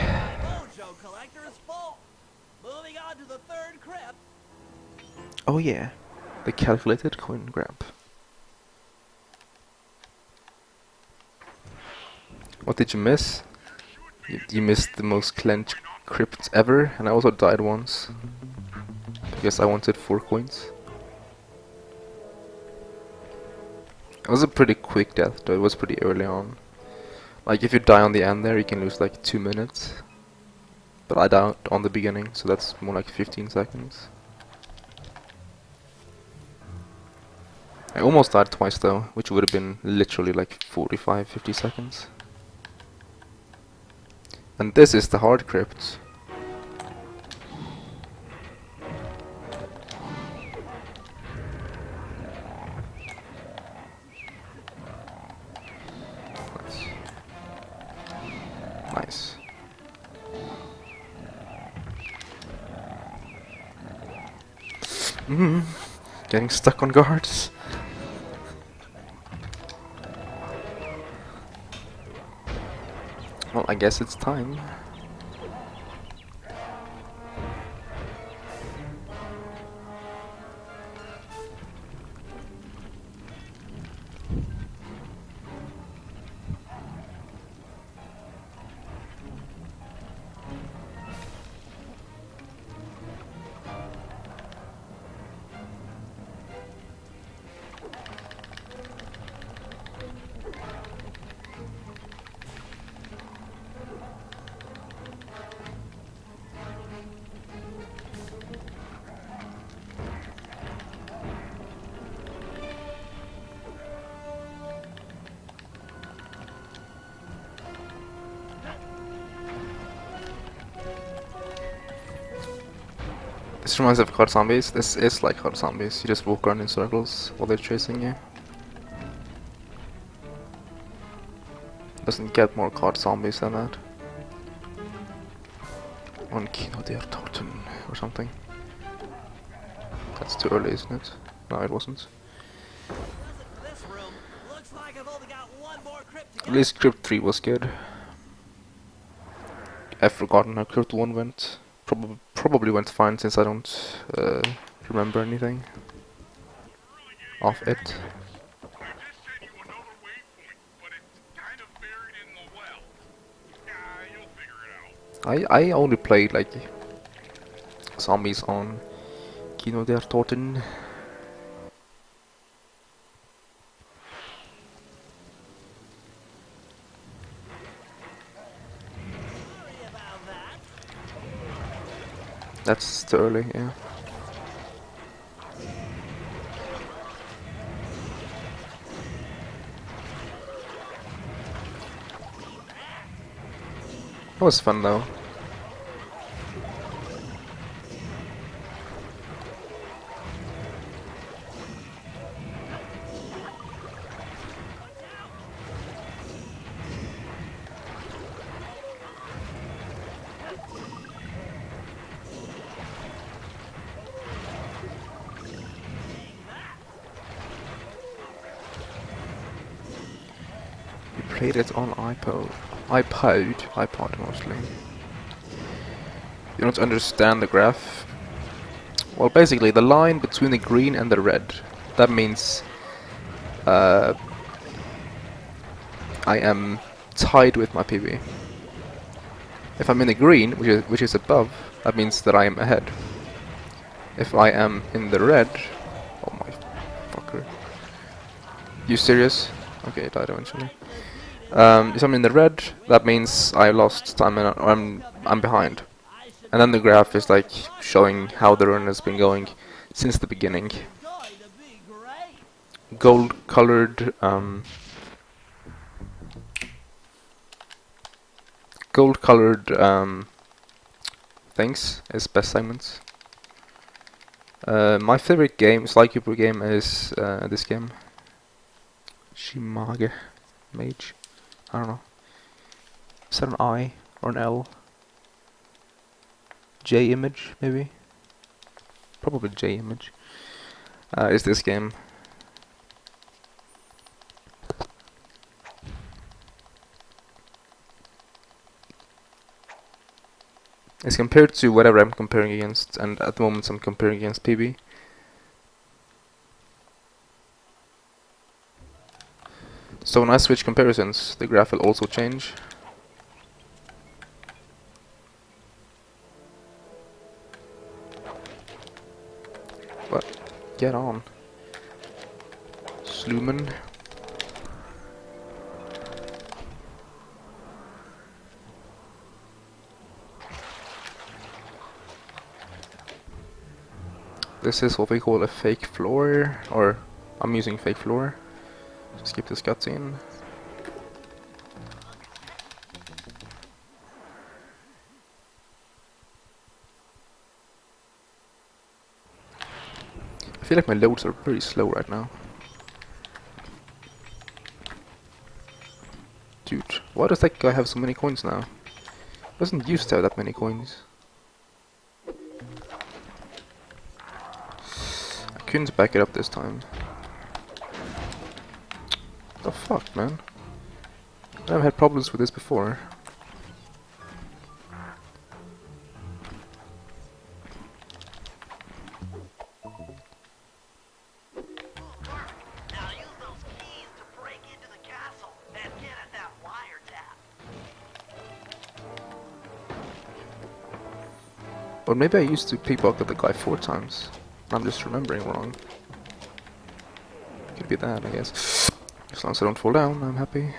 Oh yeah, the calculated coin grab. What did you miss? You missed the most clenched crypt ever, and I also died once. Because I wanted 4 coins. It was a pretty quick death though, it was pretty early on. Like if you die on the end there you can lose like 2 minutes. But I died on the beginning, so that's more like 15 seconds. I almost died twice though, which would have been literally like 45-50 seconds. And this is the hard crypt. Getting stuck on guards. Well, I guess it's time. This reminds me of Hard Zombies. This is like Hard Zombies. You just walk around in circles while they're chasing you. Doesn't get more Hard Zombies than that. On Kino der Toten or something. That's too early, isn't it? No, it wasn't. This room looks like I've only got one more crypt to At least Crypt 3 was good. I've forgotten how Crypt 1 went. Probably went fine since I don't remember anything of it. I just sent you another waypoint, but it's kind of buried in the well. You'll figure it out. I only played like zombies on Kino der Toten. Sorry about that. That's too early, yeah. That was fun though. Played it on iPod mostly. You don't understand the graph? Well, basically the line between the green and the red, that means I am tied with my PB. If I'm in the green, which is above, that means that I am ahead. If I am in the red, oh my fucker. You serious? Okay, I died eventually. If I'm in the red, that means I lost time and I'm behind. And then the graph is like showing how the run has been going since the beginning. Going to be great. Gold-colored things is best segments. My favorite game, Slykeeper game, is this game. Shimage Mage. I don't know. Is that an I or an L? J image, maybe? Probably J image. Is this game. It's compared to whatever I'm comparing against, and at the moment I'm comparing against PB. So when I switch comparisons, the graph will also change. But get on, Slumen. This is what we call a fake floor, or I'm using fake floor. Skip this cutscene. I feel like my loads are pretty slow right now. Dude, why does that guy have so many coins now? He doesn't used to have that many coins. couldn't back it up this time. The fuck, man? I've had problems with this before. Now use those keys to break into the castle and get at that wiretap. Or maybe I used to pickpocket the guy 4 times. I'm just remembering wrong. Could be that, I guess. As long as I don't fall down, I'm happy.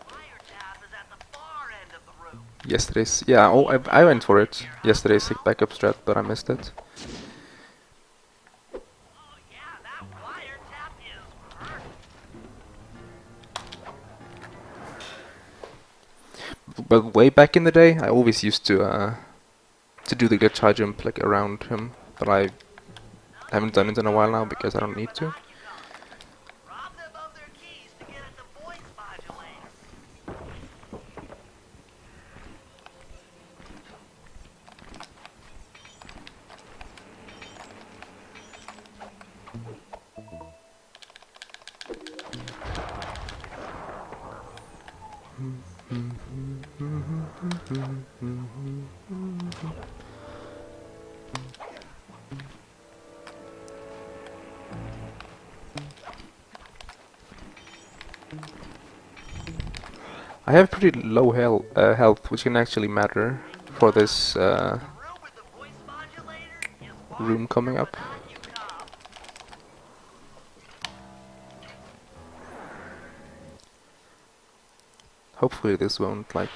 Wiretap is at the far end of the room. Yesterday's... Yeah, oh, I went for it. Yesterday's sick backup strat, but I missed it. Oh yeah, that wiretap is perfect. But way back in the day, I always used to do the glitch high jump like around him, but I haven't done it in a while now because I don't need to. Rob them of their keys to get at the voice modulator. I have pretty low health, which can actually matter for this The room with the voice modulator is room coming up. on you come. Hopefully this won't, like...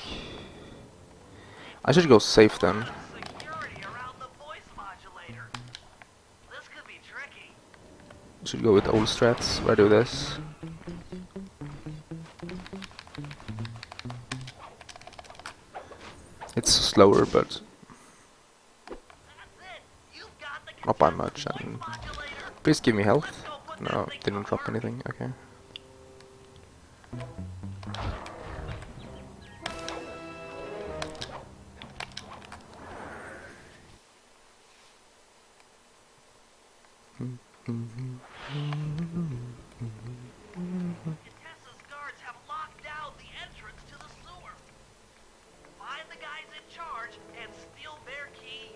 I should go safe then. Security around the voice modulator. This could be tricky. Should go with old strats where I do this. It's slower, but That's it. You've got the not by Contessa's much. voice And modulator. please give me health. Let's go put No, that thing didn't to drop work. anything. Okay. Contessa's guards have locked down the entrance to the sewer. Find the guys in charge and steal their key.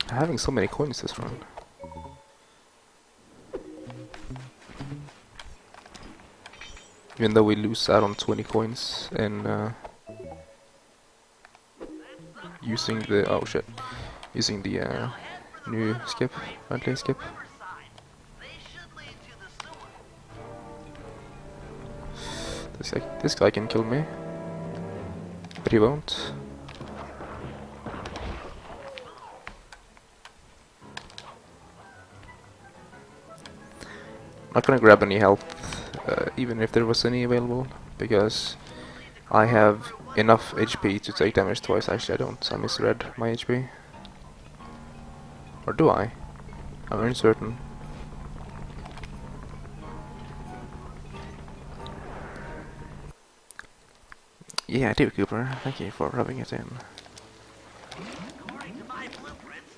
Having so many coins this run. Even though we lose out on 20 coins in using the using the new skip, Bentley skip. Riverside. They should lead to the sewer. This guy can kill me, but he won't. Not gonna grab any health, even if there was any available, because I have enough HP to take damage twice. Actually, I don't. I misread my HP. Or do I? I'm uncertain. Yeah, I do, Cooper. Thank you for rubbing it in. According to my blueprints,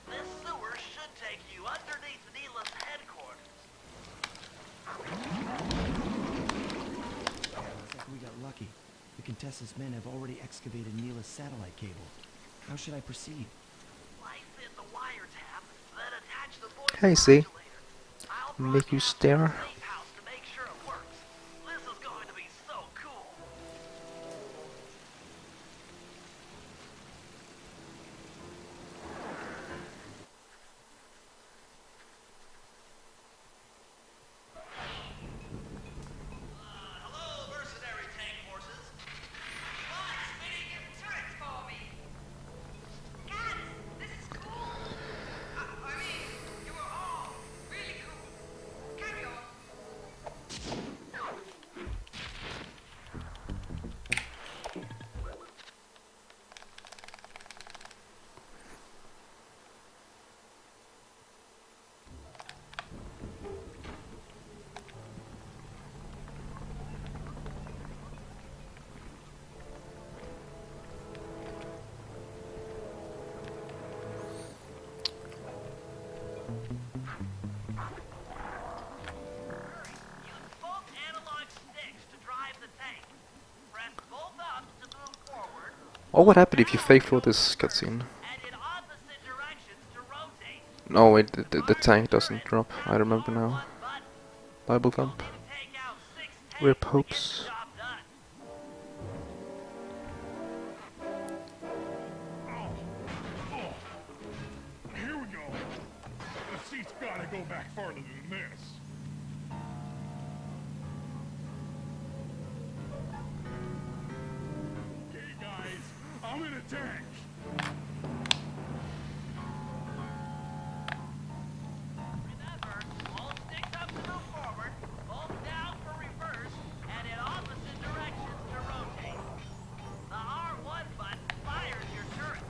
this sewer should take you underneath Neela's headquarters. Looks like we got lucky. The Contessa's men have already excavated Neela's satellite cable. How should I proceed? Slice in the wiretap, then attach the voice Hey, see? modulator. I'll Make you broadcast stare. to the safe house to make sure it works. This is going to be so cool. Hello, mercenary tank forces. What's spinning your turrets for me? Guys, this is cool. I mean, you were all really cool. Carry on. Use both analog sticks to drive the tank. Press both up to move forward, What would happen if you fake through this cutscene? and in opposite directions to rotate. No, wait, the tank doesn't drop. I remember now. One button. Bible You'll thump. need to take out 6 tanks Rip to get hopes. the job done. Here we go. The seat's gotta go back farther than this. Okay, guys, I'm in a tank. Remember, hold sticks up to move forward, hold down for reverse, and in opposite directions to rotate. The R1 button fires your turret.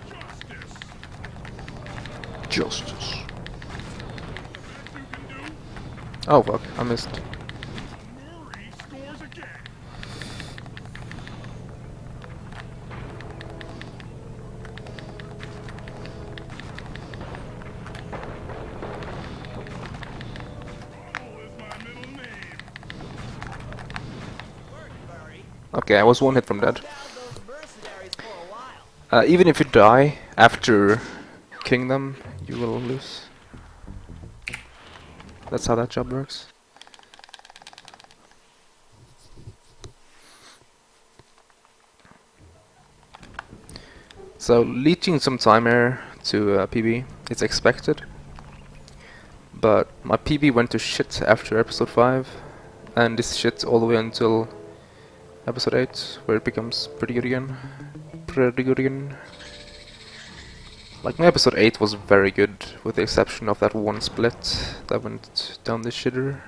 Justice. Justice. The best you can do? Oh fuck, I missed. Murray scores again. Rumble is my middle name. Work, Murray. Okay, I was one hit from that. Down those mercenaries for a while. Even if you die after killing them, you will lose. That's how that job works. So leeching some time here to PB, it's expected. But my PB went to shit after episode 5, and this shit all the way until episode 8, where it becomes pretty good again. Pretty good again. Like, my episode 8 was very good, with the exception of that one split that went down the shitter.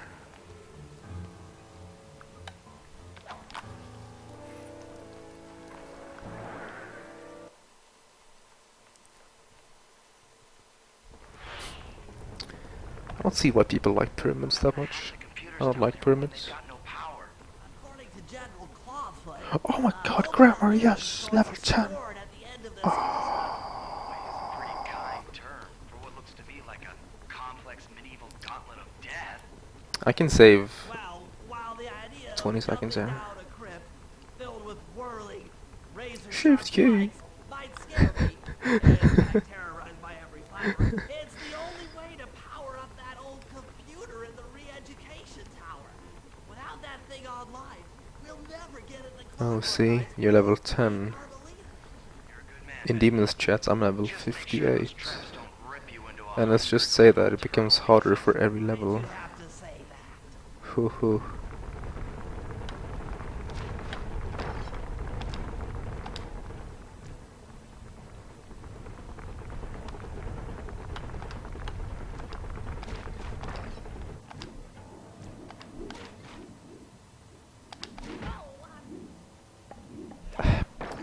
I don't see why people like pyramids that much. I don't like pyramids. According to General Clawfoot, Oh my god, grammar, yes, level 10. Lord, at the end of this Pretty kind term for what looks to be like a complex medieval gauntlet of death. I can save Well, while the idea 20 of seconds jumping there. down a crypt filled with whirling, razor Shift sharp key. spikes might scare me, and in fact terrorized by every fiber, it's the only way to power up that old computer in the re-education tower. Without that thing online, we'll never get in the Oh, Clockwork see, Eyes you're level 10. Carmelita. In Demon's chat, I'm level 58. And let's just say that it becomes harder for every level. You have to say that. Hoo hoo.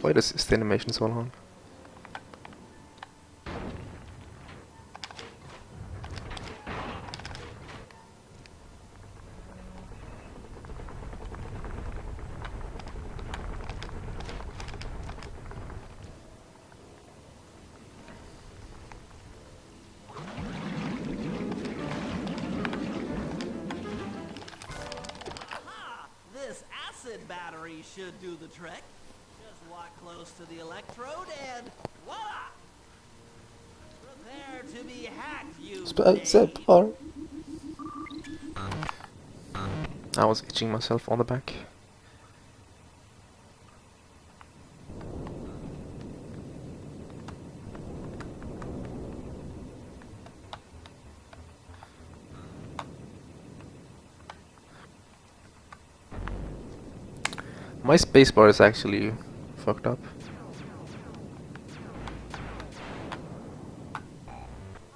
Why does the animation so long? Aha! This acid battery should do the trick. Just walk close to the electrode and voila! Prepare to be hacked, you Dave. I was itching myself on the back. My spacebar is actually fucked up.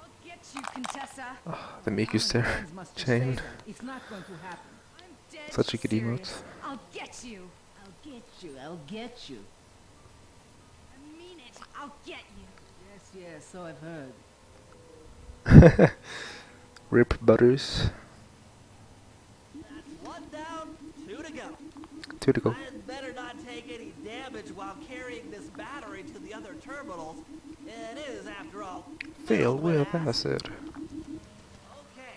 I'll get you, Contessa. The Miku's there. Friends must be Chain. safer. It's not going to happen. I'm dead Such a good emote. serious. I'll get you. I'll get you. I'll get you. I mean it. I'll get you. Yes, yes, so I've heard. Rip Butters. That's one down, two to go. Two to go. I'd better not take any damage while carrying this battery to the other terminals. It is, after all, Fail with acid. acid. Okay,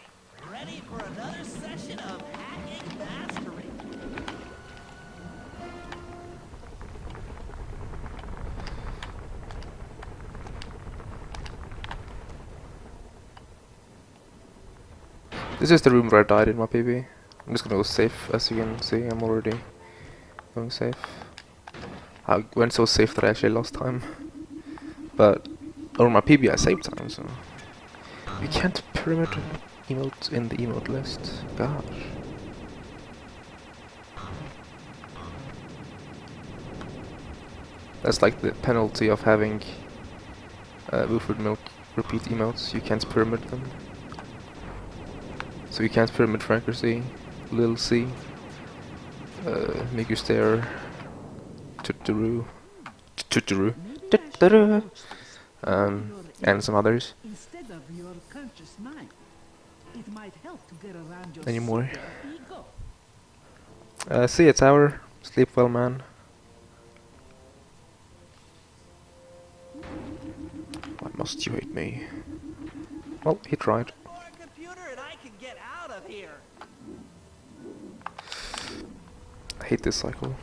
ready for another session of hacking mastery. This is the room where I died in my PB. I'm just gonna go safe, as you can see. I'm already going safe. I went so safe that I actually lost time. But over my PB I saved time, so you can't pyramid emote in the emote list. Gosh. That's like the penalty of having Wooford Milk repeat emotes. You can't pyramid them. So you can't pyramid Franker C, Lil C, Make You Stare, Tuturu, and some others. Instead of your conscious mind, it might help to get around your Any more? ego. See you, Tower. Sleep well, man. Why must you hate me? Well, he tried. More computer and I can get out of here. I hate this cycle.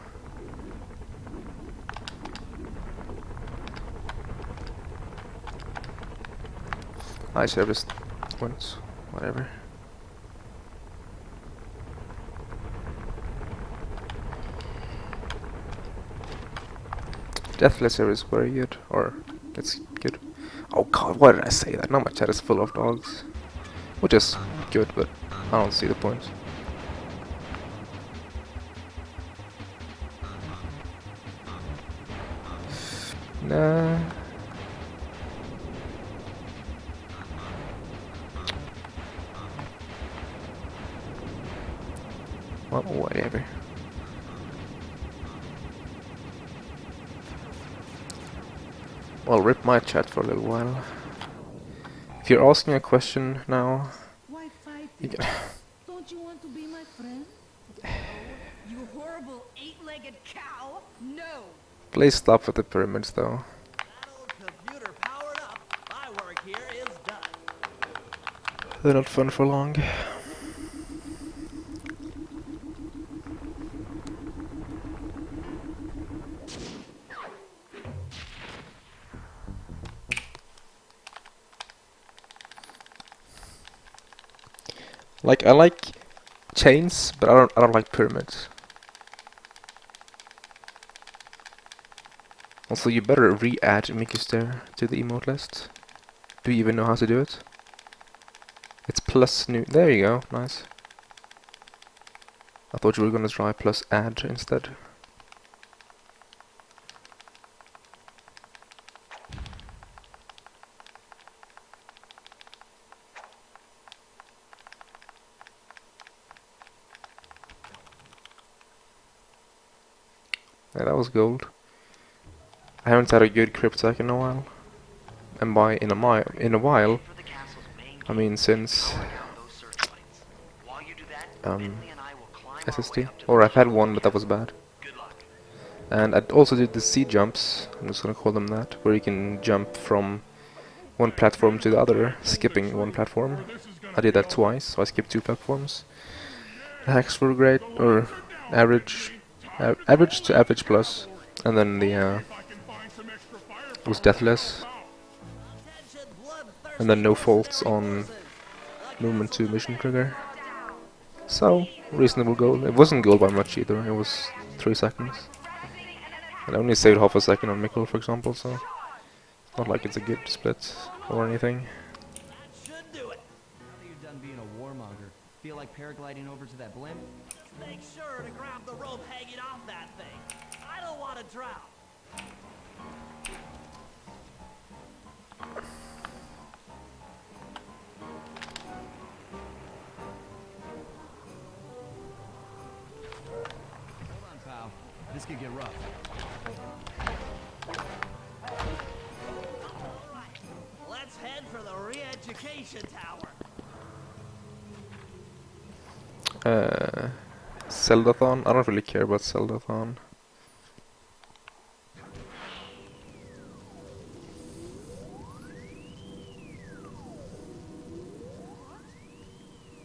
I serviced once, whatever. Deathless service very good, or it's good. Oh god, why did I say that? Now my chat is full of dogs. Which is good, but I don't see the point. Nah. Well, whatever. Well, rip my chat for a little while. If you're asking a question now, Why fight you it? can Don't you want to be my friend? You horrible eight-legged cow! No! please stop with the pyramids though. That old computer powered up. My work here is done. They're not fun for long. Like I like chains, but I don't like pyramids. Also, you better re-add Mickey Stare to the emote list. Do you even know how to do it? It's plus new. There you go. Nice. I thought you were gonna try plus add instead. Yeah, that was gold. I haven't had a good cryptech in a while. And by in a while, For the castle's main I mean since power down those searchlights. While you do that, Bentley and I will climb our way SSD. up to Or the I've had top one, of but the that was bad. Good luck. And I also did the sea jumps, I'm just gonna call them that, where you can jump from one platform to the other, skipping one platform. I did that twice, so I skipped 2 platforms. The hacks were great, or average, average to average plus, and then the it was deathless, and then no faults on movement to mission trigger. So reasonable goal. It wasn't goal by much either. It was 3 seconds. And I only saved half a second on Mikkel, for example, so it's not like it's a good split or anything. Should do it. Now that you're done being a warmonger, feel like paragliding over to that blimp? Make sure to grab the rope hanging off that thing. I don't want to drown. Hold on, pal. This could get rough. Alright, let's head for the re-education tower. Zeldathon? I don't really care about Zeldathon.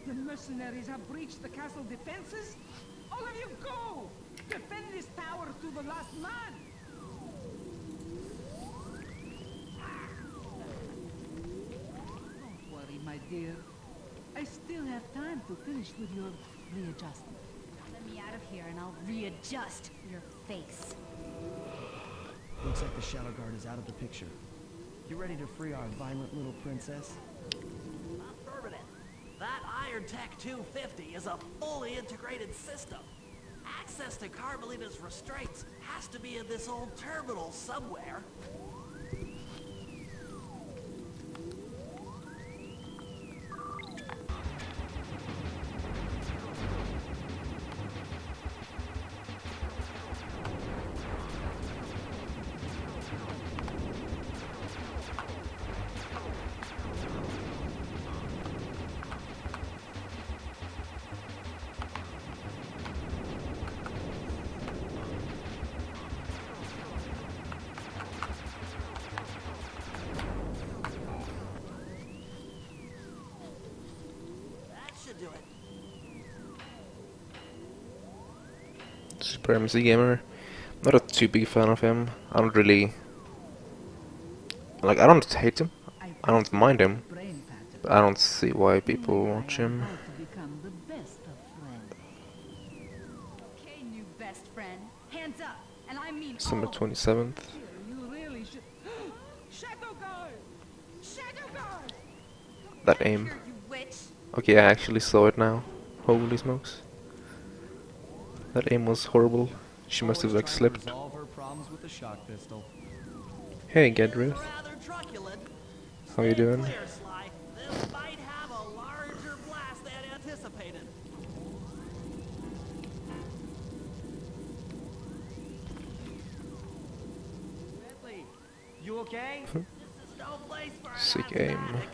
The mercenaries have breached the castle defenses? All of you go! Defend this tower to the last man! Don't worry, my dear. I still have time to finish with your readjustment. Let me out of here and I'll readjust your face. Looks like the Shadow Guard is out of the picture. You ready to free our violent little princess? Affirmative. That Iron Tech 250 is a fully integrated system. Access to Carmelita's restraints has to be in this old terminal somewhere. Do it. Super MC Gamer. Not a too big fan of him. I don't really... Like, I don't hate him. I don't mind him. Brain pattern. But I don't see why people watch him. About to become the best of friends. Okay, new best friend. Hands up. And I mean December all. 27th. You really should... Shadow Guard! Shadow Guard! That aim. Here, you witch. Okay, I actually saw it now. Holy smokes. That aim was horrible. She must have like Always trying to slipped. resolve her problems with the shock pistol. Hey Gedruth. Rather truculent. How you Stay doing? clear, Sly. This might have a larger blast than anticipated. Bentley, you okay? This is no place for an Sick aim. asthmatic.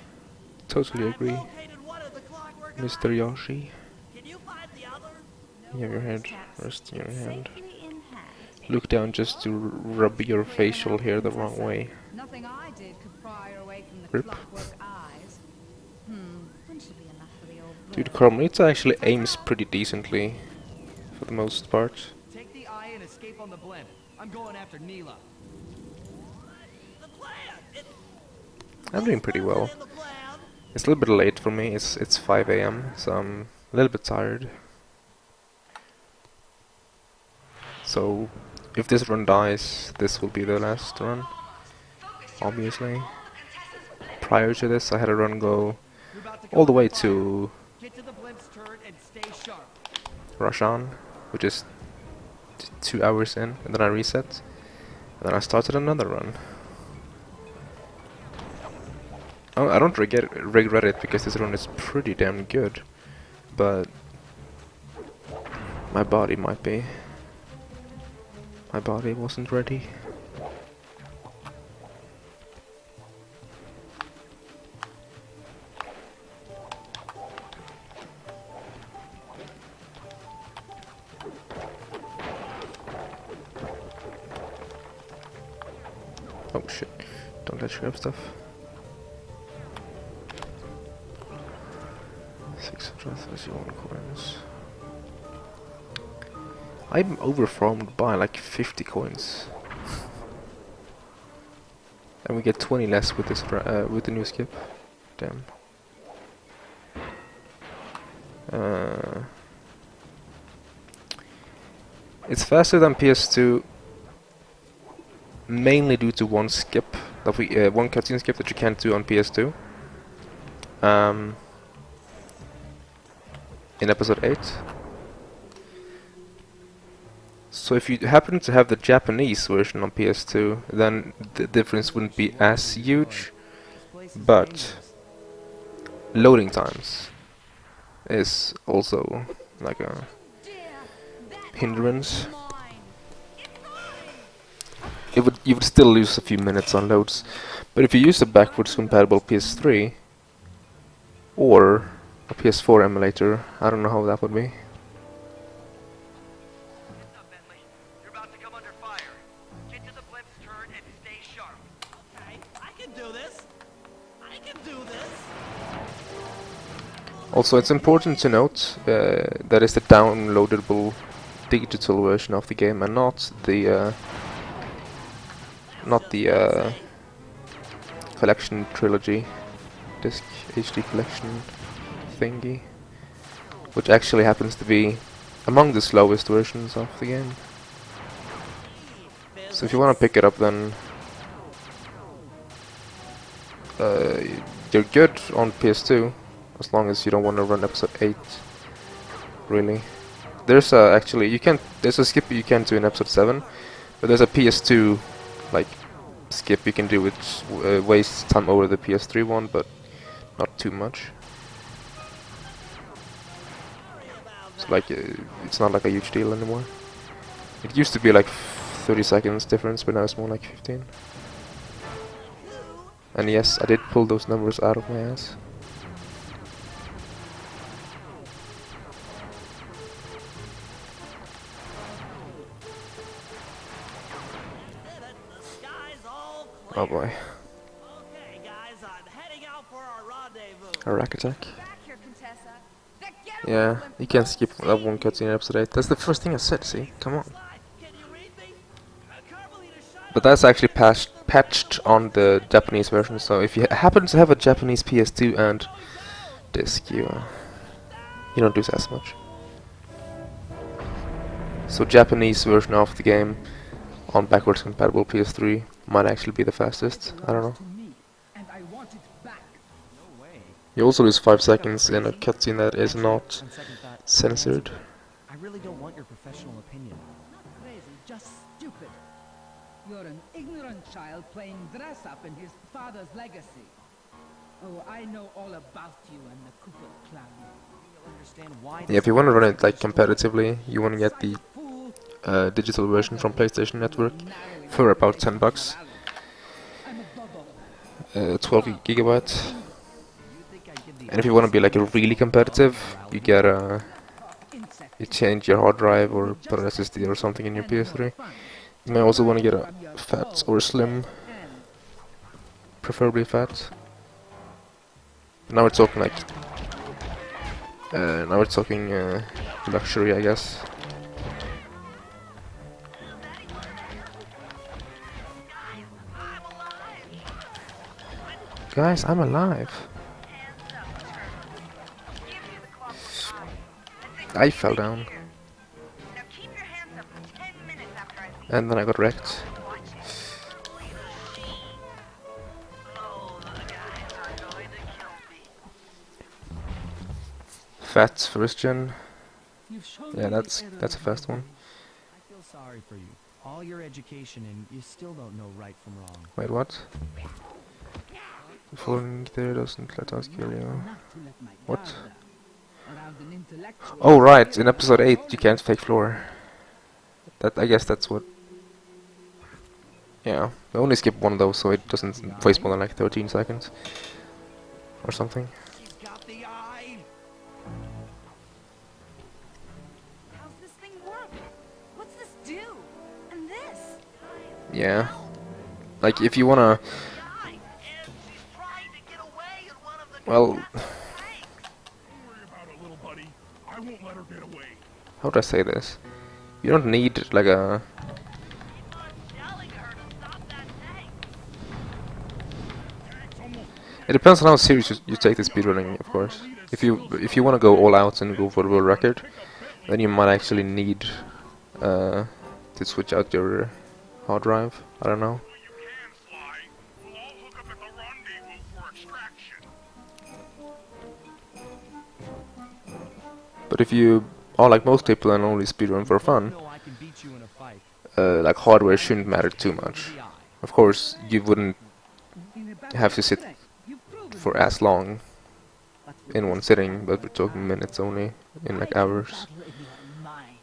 Totally I've agree. located one of the Clockwork Mr. eyes. Yoshi. Can you find the other? You have your head. Taps. Rest in your hand. Safely in hand. Look down just to rub your facial hair the wrong way. Nothing I did could pry her away from the Rip. clockwork eyes. Wouldn't should be enough for the old Dude, bird. Carmelita actually aims pretty decently. For the most part. Take the eye and escape on the blimp. I'm going after Neela. The plan. I'm doing pretty well. In the plan. It's a little bit late for me. It's 5 AM, so I'm a little bit tired. So, if this run dies, this will be the last run. Obviously. Prior to this, I had a run go You're about to all the come way fire. to Get to the blimp's turret and stay sharp. Rajan, which is 2 hours in, and then I reset. And then I started another run. Oh, I don't regret it because this run is pretty damn good, but my body might be. My body wasn't ready. Oh shit, don't touch grab stuff. 631 coins. I'm overfarmed by like 50 coins. And we get 20 less with this with the new skip. Damn. It's faster than PS2, mainly due to one skip that one cutscene skip that you can't do on PS2. In episode 8. So if you happen to have the Japanese version on PS2, then the difference wouldn't be as huge, but loading times is also like a hindrance. you would still lose a few minutes on loads. But if you use a backwards compatible PS3 or a PS4 emulator, I don't know how that would be. Heads up, Bentley. You're about to come under fire. Get to the Blimp's turret and stay sharp. Okay, I can do this. I can do this. Also, it's important to note that is the downloadable digital version of the game and not the collection trilogy disc HD collection thingy, which actually happens to be among the slowest versions of the game. So if you want to pick it up, then you're good on PS2 as long as you don't want to run episode 8. Really, there's actually there's a skip you can do in episode 7, but there's a PS2 like skip you can do which wastes time over the PS3 one, but not too much. It's like it's not like a huge deal anymore. It used to be like 30 seconds difference, but now it's more like 15. And yes, I did pull those numbers out of my ass. Oh boy. Okay, guys, I'm heading out for our rendezvous. A rack attack. Back here, Contessa. That getaway Yeah, blimp you can't was skip that one cutscene in episode 8. That's the first thing I said, see? Come on. Can you read me? Carmelita, shut But that's actually patched on the Japanese version, so if you happen to have a Japanese PS2 and disc, you don't lose as much. So Japanese version of the game on backwards compatible PS3 might actually be the fastest. I don't know. And I want it back. No way. You also lose 5 seconds in a cutscene that is not On second thought, censored. I really don't want your professional opinion. Not crazy, just stupid. You're an ignorant child playing dress up in his father's legacy. Oh, I know all about you and the Cooper clan. You'll understand why. Yeah, if you want to run it like competitively, you want to get the digital version from PlayStation Network for about $10. I'm a bubble. 12 gigabytes. And if you want to be like a really competitive, you get you change your hard drive or put an SSD or something in your PS3. You may also want to get a fat or slim, preferably fat. Now we're talking like luxury, I guess. Guys, I'm alive. I fell down. Now keep your hands up for 10 minutes after I leave. And then I got wrecked. Watch it. Oh, the guys are going to kill me. Fat first gen. You've shown Yeah, me that's the a fast one. I feel sorry for you. All your education and you still don't know right from wrong. Wait, what? The following there doesn't let us kill you. Not to let my What? guard down. Around an intellectual Oh right, in episode 8 you can't fake floor. That I guess that's what. Yeah, I only skip one of those, so it doesn't waste more than like 13 seconds or something. He's got the eye. How's this thing work? What's this do? And this? Yeah, like if you wanna. And she's trying to get away in one of the Well, Don't worry about it, little buddy. I won't let her get away. how do I say this? You don't need like a. yelling at her to stop that tank. Tank's almost It depends on how serious you take the speedrunning, of course. If you want to go all out and go for the world record, then you might actually need to switch out your hard drive. I don't know. you can fly. We'll all hook up at the rendezvous for extraction. But if you are like most people and only speedrun for fun, No, I can beat you in a fight. like hardware shouldn't matter too much. The eye. Of course, you wouldn't in a battle have to sit today. You've proven for as long in one sitting, but we're talking minutes only, in like hours. battle in your mind.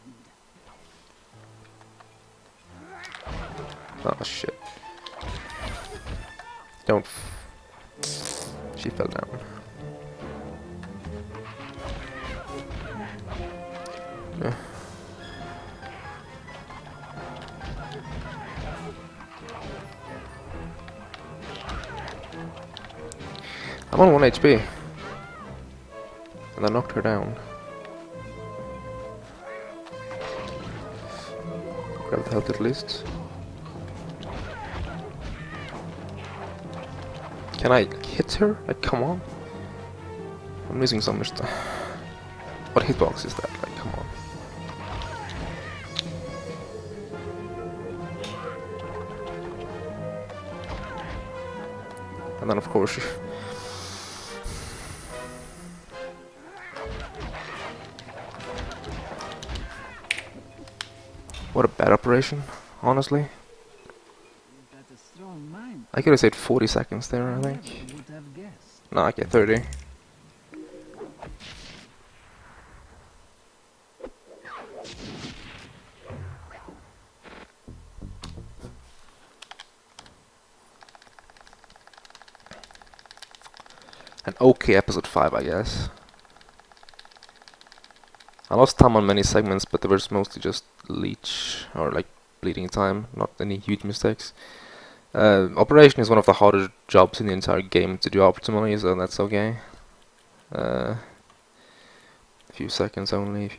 Oh shit. Don't. She fell down. Yeah. I'm on 1 HP. And I knocked her down. Grab the health at least. Can I hit her? Like, come on. I'm losing so much stuff. What hitbox is that? Like, come on. And then of course what a bad operation, honestly. You've got a strong mind. I could have saved 40 seconds there, I think. Never would have guessed. No, I get 30. An okay episode 5, I guess. I lost time on many segments, but they were mostly just leech or like bleeding time, not any huge mistakes. Operation is one of the harder jobs in the entire game to do optimally, so that's okay. A few seconds only,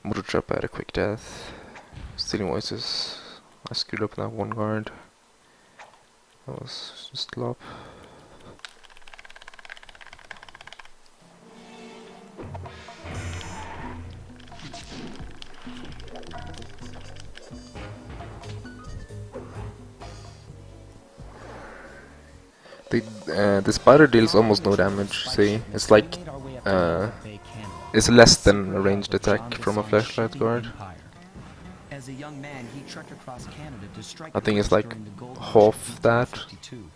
Motor trap had a quick death. Stealing voices. I screwed up that one guard. That was just lop. The spider deals almost no damage, see? It's like, it's less than a ranged attack from a flashlight guard. As a young man, he trekked across Canada to strike I think it's rich like during the gold rush half of that. 1852.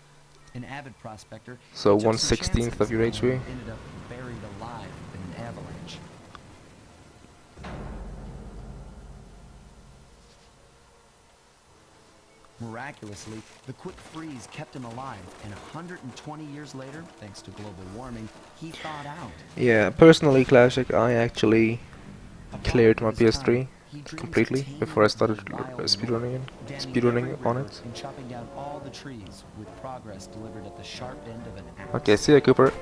An avid prospector, So he took some 1/16th of your chances HP. and ended up buried alive in an avalanche. Miraculously, the quick freeze kept him alive, and 120 years later, thanks to global warming, he thawed out. Yeah, personally, Classic, I actually cleared my Upon his PS3 time, he dreams completely of taming before I the started wild speedrunning north, damming speedrunning every on river it. and chopping down all the trees, with progress delivered at the sharp end of an axe. Okay, see ya, Cooper.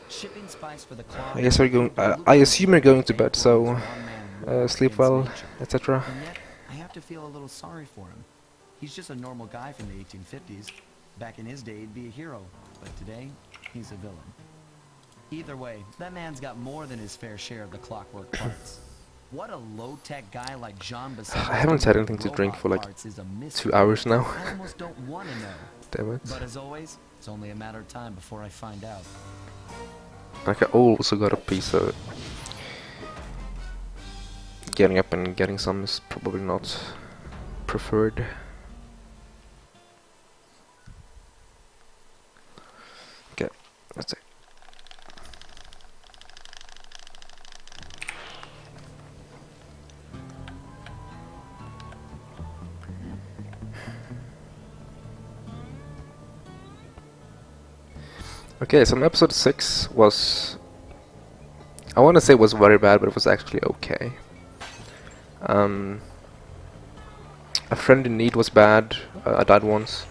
Shipping spice for the clock. I guess we're going. I assume you're going to bed, so sleep well, etc. And yet, I have to feel a little sorry for him. He's just a normal guy from the 1850s. Back in his day, he'd be a hero, but today, he's a villain. Either way, that man's got more than his fair share of the clockwork parts. What a low-tech guy like Jean Bassett. I haven't had anything to drink for like 2 hours now. I almost don't want to know. Damn it. But as always, it's only a matter of time before I find out. Like I also got a piece of it. Getting up and getting some is probably not preferred. Okay, let's see. Okay, so episode 6 was, I want to say it was very bad, but it was actually okay. A friend in need was bad. I died once,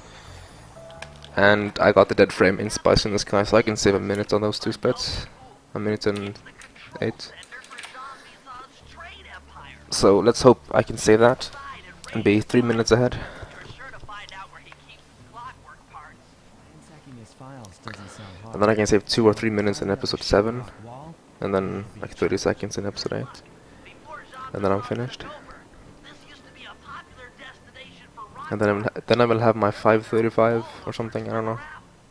and I got the dead frame in Spice in the Sky, so I can save a minute on those two spits. A minute and 8. So let's hope I can save that and be 3 minutes ahead. Ransacking his files doesn't sound hard. And then I can save 2 or 3 minutes in episode 7, and then like 30 seconds in episode 8. And then I'm finished. And then I will have my 535 or something, I don't know.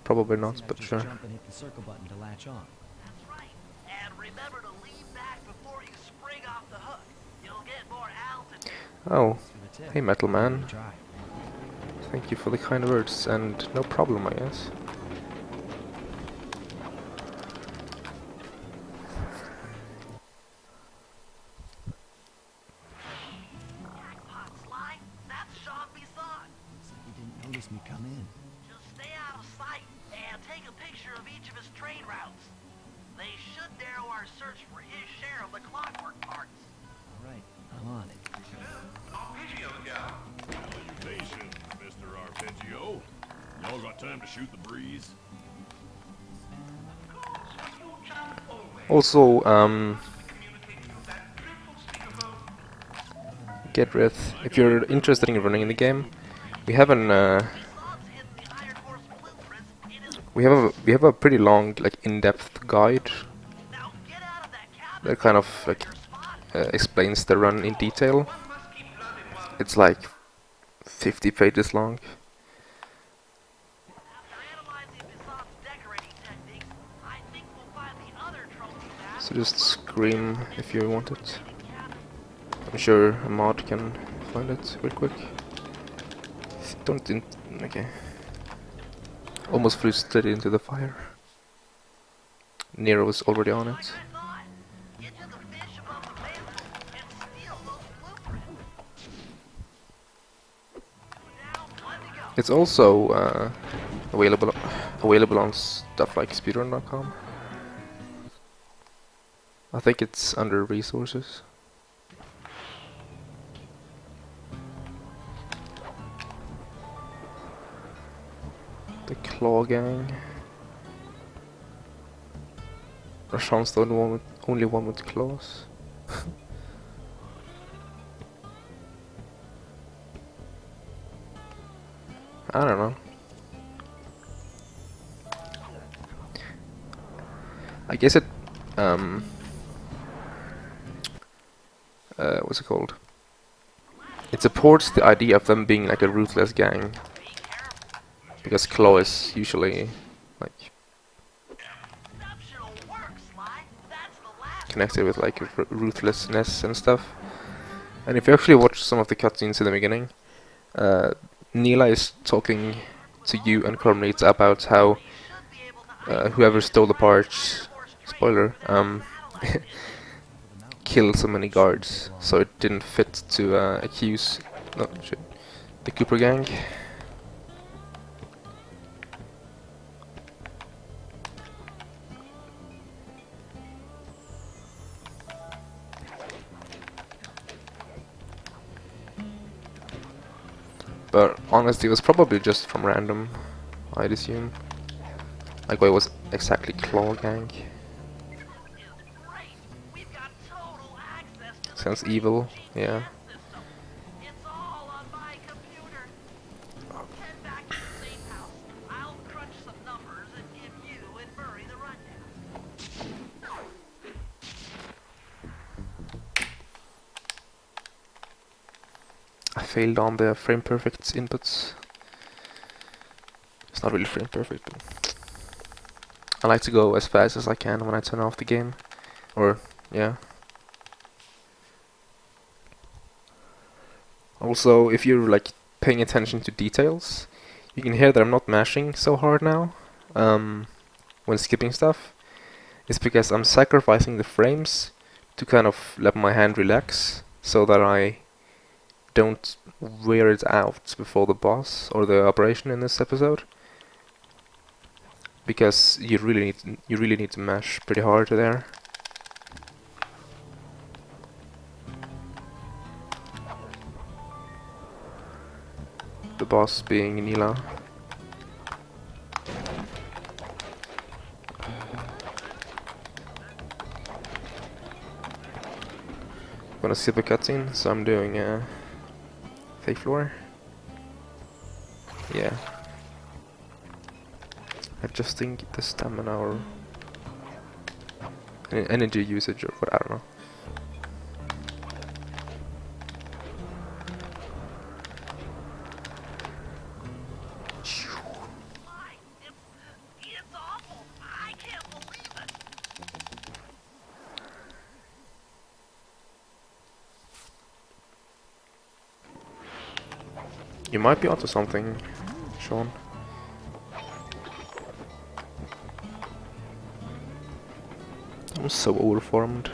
Probably not, but sure. Jump and hit the circle button to latch on. That's right. And remember to lean back before you spring off the hook. You'll get more altitude. Oh, For the tip. hey Metal Man. Try. Thank you for the kind words, and no problem, I guess. case me come in. Just stay out of sight and take a picture of each of his train routes. They should narrow our search for his share of the clockwork parts. All right, I'm on it. Arpeggio gal. Salutations, Mr. Arpeggio. Y'all got time to shoot the breeze? Also, get rid. If you're interested in running in the game, we have an we have a pretty long, like, in-depth guide that kind of like explains the run in detail. It's like 50 pages long. So just scream if you want it. I'm sure a mod can find it real quick. Okay. Almost flew straight into the fire. Nero was already on it. It's also available on stuff like Speedrun.com. I think it's under resources. The Claw Gang. Rajan's the only one with claws. I don't know. I guess it what's it called? It supports the idea of them being like a ruthless gang, because Claw is usually like connected with like ruthlessness and stuff. And if you actually watch some of the cutscenes in the beginning, Neela is talking to you and Cormnate about how whoever stole the parts, spoiler, killed so many guards, so it didn't fit to accuse the Cooper gang. But honestly, it was probably just from random, I'd assume. Like, why it was exactly Claw Gang? Sounds evil, yeah. I failed on the frame perfect inputs. It's not really frame perfect, but I like to go as fast as I can when I turn off the game. Or, yeah. Also, if you're like paying attention to details, you can hear that I'm not mashing so hard now when skipping stuff. It's because I'm sacrificing the frames to kind of let my hand relax, so that I don't wear it out before the boss or the operation in this episode. Because you really need to mash pretty hard there. The boss being Neela. Gonna skip a cutscene, so I'm doing a fake floor. Yeah. Adjusting the stamina or energy usage or what, I don't know. It's awful. I can't believe it. You might be onto something, Sean. I'm so overformed.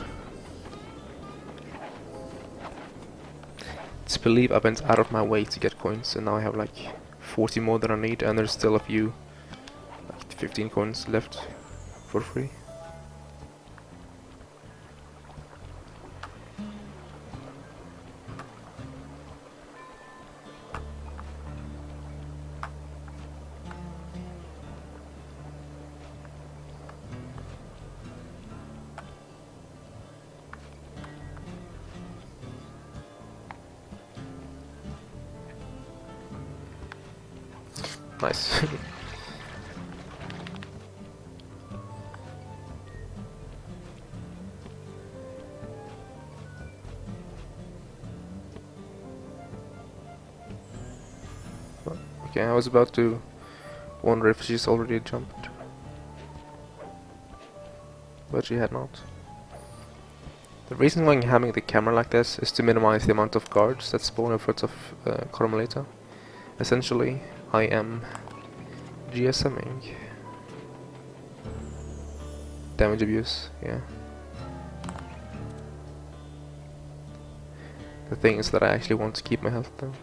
To believe I went out of my way to get coins and now I have like 40 more than I need, and there's still a few, like 15 coins left for free. Nice. Okay, I was about to wonder if she's already jumped, but she had not. The reason why I'm having the camera like this is to minimize the amount of guards that spawn in front of Carmelita. Essentially, I am GSMing. Damage abuse, yeah. The thing is that I actually want to keep my health though.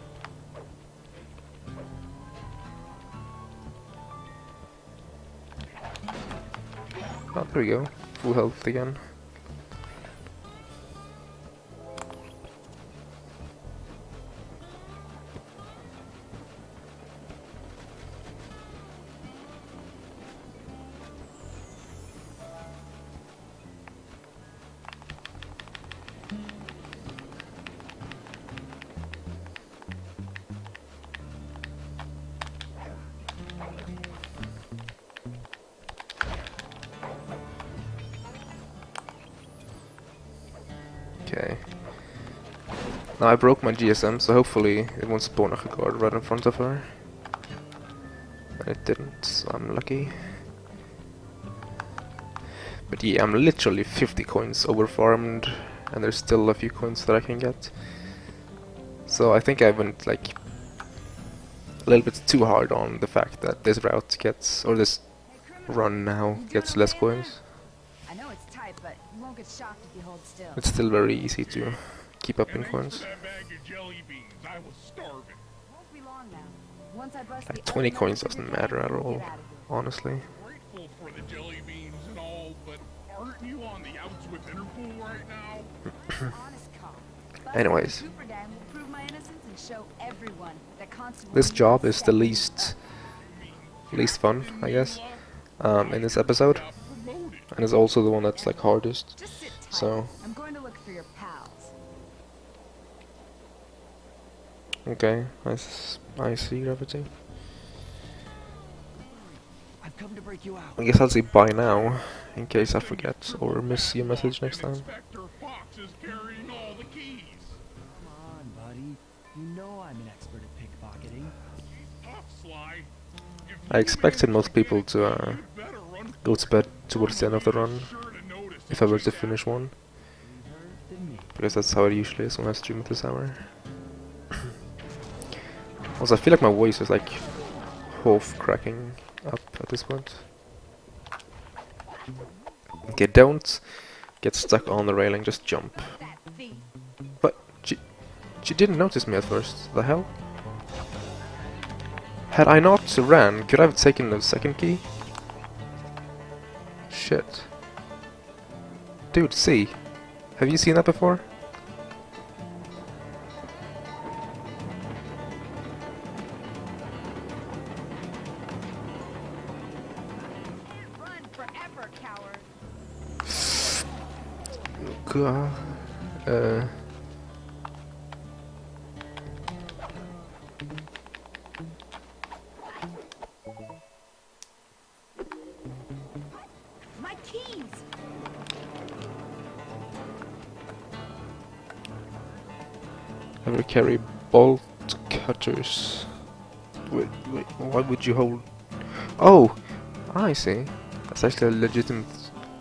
Oh, there we go. Full health again. Okay. Now I broke my GSM, so hopefully it won't spawn a guard right in front of her. And it didn't, so I'm lucky. But yeah, I'm literally 50 coins overfarmed, and there's still a few coins that I can get. So I think I went like a little bit too hard on the fact that this route gets, or this run now gets less coins. I know it's tight, but you won't get shocked if you hold still. It's still very easy to keep up in And thanks coins. for that bag of jelly beans. I was starving. Won't be long now. Once I bust Like the 20 ultimate coins sugar doesn't daddy, matter at we'll all, get out of here. honestly. Grateful for the jelly beans and all, but aren't you on the outs with Interpol right now? Honest cop. But Anyways. Cooper Dan will prove my innocence and show everyone that Constable This Lee job is the stepped least fun, I guess, in this episode, Promoted. and it's also the one that's like hardest. Just sit tight. So I'm going to look for your pals. okay, I see gravity. I've come to break you out. I guess I'll say bye now, in case I forget or miss your message next time. Inspector Fox is carrying all the keys. Come on, buddy. You know I'm an expert at pickpocketing. Tough, Sly. If I you expected manage most to people get to you'd better run go to bed towards the end of the run, sure to notice if I were to that finish one, Braver than me. because that's how it usually is when I stream at this hour. Also, I feel like my voice is like half cracking up at this point. Okay, don't get stuck on the railing, just jump. That thief. But she didn't notice me at first. The hell? Had I not ran, could I have taken the second key? Shit. Dude, see. Have you seen that before? Run forever, coward. God. My keys. Ever carry bolt cutters? Wait, why would you hold? Oh, I see. That's actually a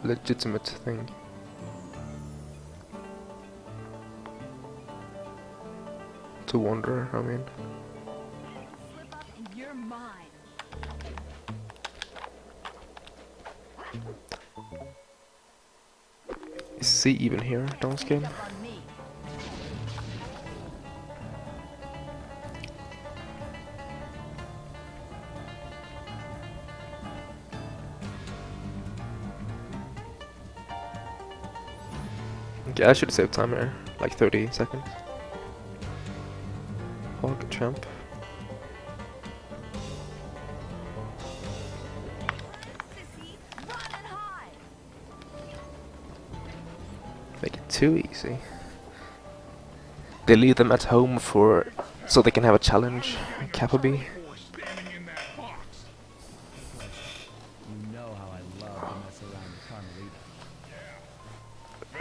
legitimate thing. To wonder, I mean. Slip up and you're mine. Is C even here? Don't game. Up on me. Okay, I should save time here, like 30 seconds. Hog champ. Sissy, run and hide! Make it too easy. They leave them at home for so they can have a challenge. Capabee. Or standing in that box. You know how I love to mess around with Carmelita.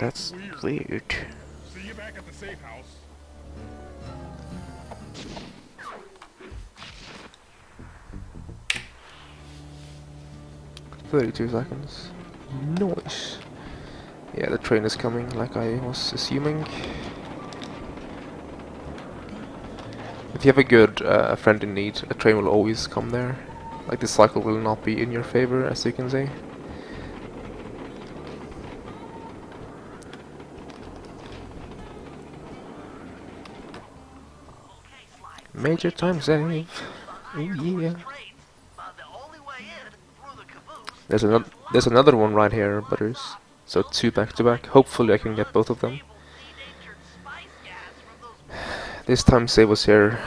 That's weird. See you back at the safe house. $32 seconds. Nice. Yeah, the train is coming, like I was assuming. If you have a good friend in need, a train will always come there. Like the cycle will not be in your favor, as you can see. Major time save. Oh yeah. There's another one right here, butters. So 2 back to back. Hopefully I can get both of them. This time save was here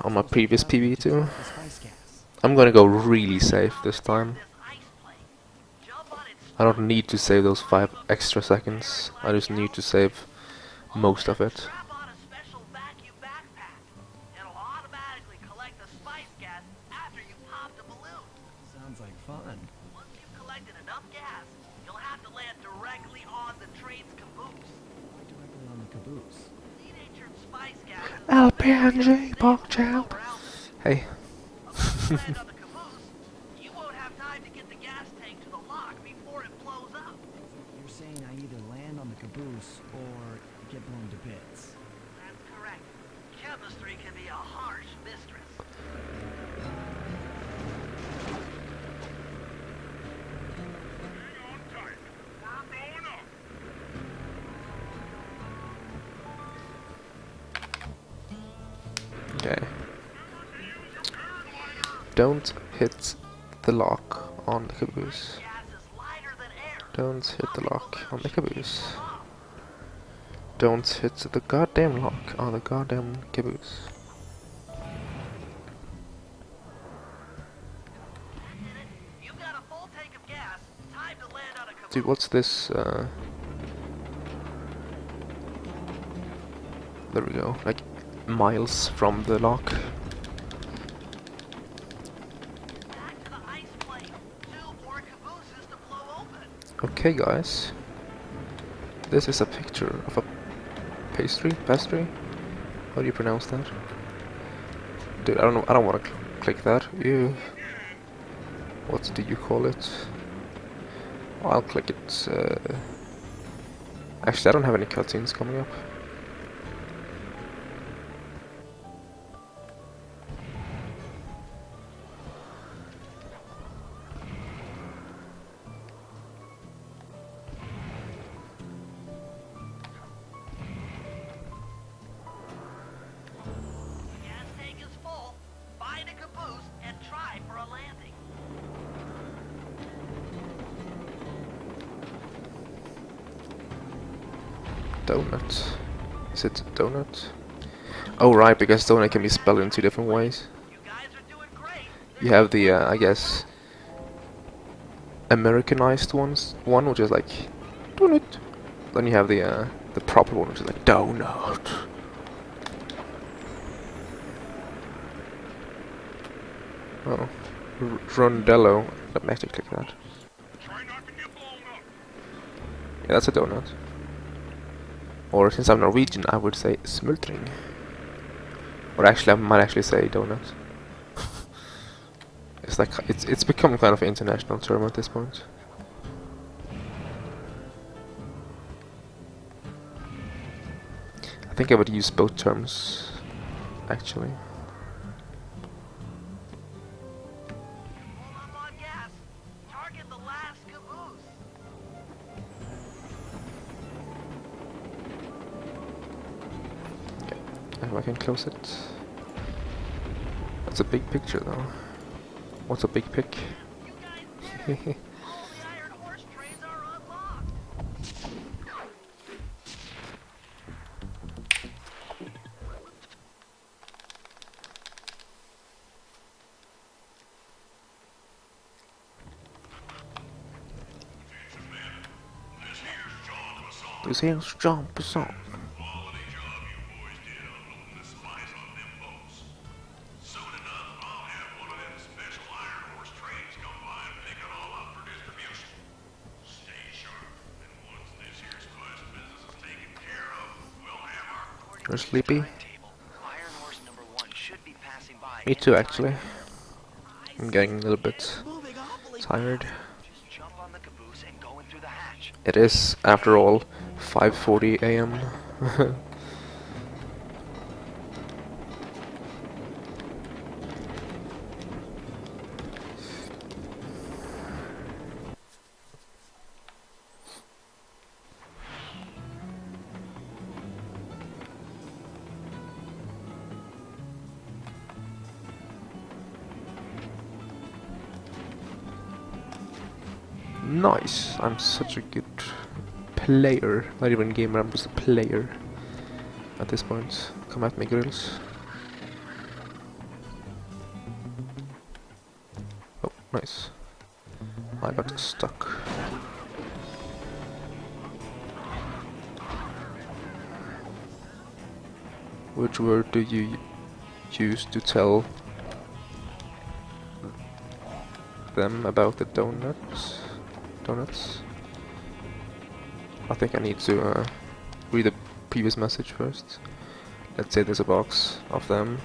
on my previous PB too. The spice gas. I'm gonna go really safe this time. I don't need to save those 5 extra seconds. I just need to save most of it. Sounds like fun. Once you've collected enough gas, you'll have to land directly on the train's caboose. Why directly on the caboose? Denatured spice gas is Arpeggio, pork chop. Hey. unless you land on the caboose, you won't have time to get the gas tank to the lock before it blows up. You're saying I either land on the caboose or get blown to bits. That's correct. Chemistry can be a harsh mistress. Hang on tight. We're going up. Okay. Don't hit the lock on the caboose. Gas is lighter than air. Don't hit the lock on the caboose. Don't hit the goddamn lock on the goddamn caboose. You've got a full tank of gas. Time to land on a caboose. Dude, what's this? There we go. Like miles from the lock. Back to the ice plate. 2 more cabooses to blow open. Okay, guys. This is a picture of a pastry? How do you pronounce that? Dude, I don't know. I don't want to click that. Ew. What do you call it? I'll click it. Actually, I don't have any cutscenes coming up. Gas tank is full. Find a caboose and try for a landing. Donut. Is it donut? Oh right, because donut can be spelled in 2 different ways. You guys are doing great. You have the, I guess, Americanized one which is like donut. Then you have the proper one, which is like donut. Oh, Rondello. Let me actually click that. Try not to get blown up. Yeah, that's a donut. Or since I'm Norwegian, I would say smultring. Or actually, I might actually say donut. It's like it's become kind of an international term at this point. I think I would use both terms, actually. Pull up on gas. Target the last caboose. If I can close it. That's a big picture, though. What's a big pic? You guys did it. All the Iron Horse trains are unlocked. This here's jump song. You're sleepy? Me too, actually. I'm getting a little bit tired. It is, after all, 5:40 a.m. Nice. I'm such a good player. Not even gamer, I'm just a player at this point. Come at me, girls. Oh, nice. I got stuck. Which word do you use to tell them about the donuts? I think I need to read the previous message first. Let's say there's a box of them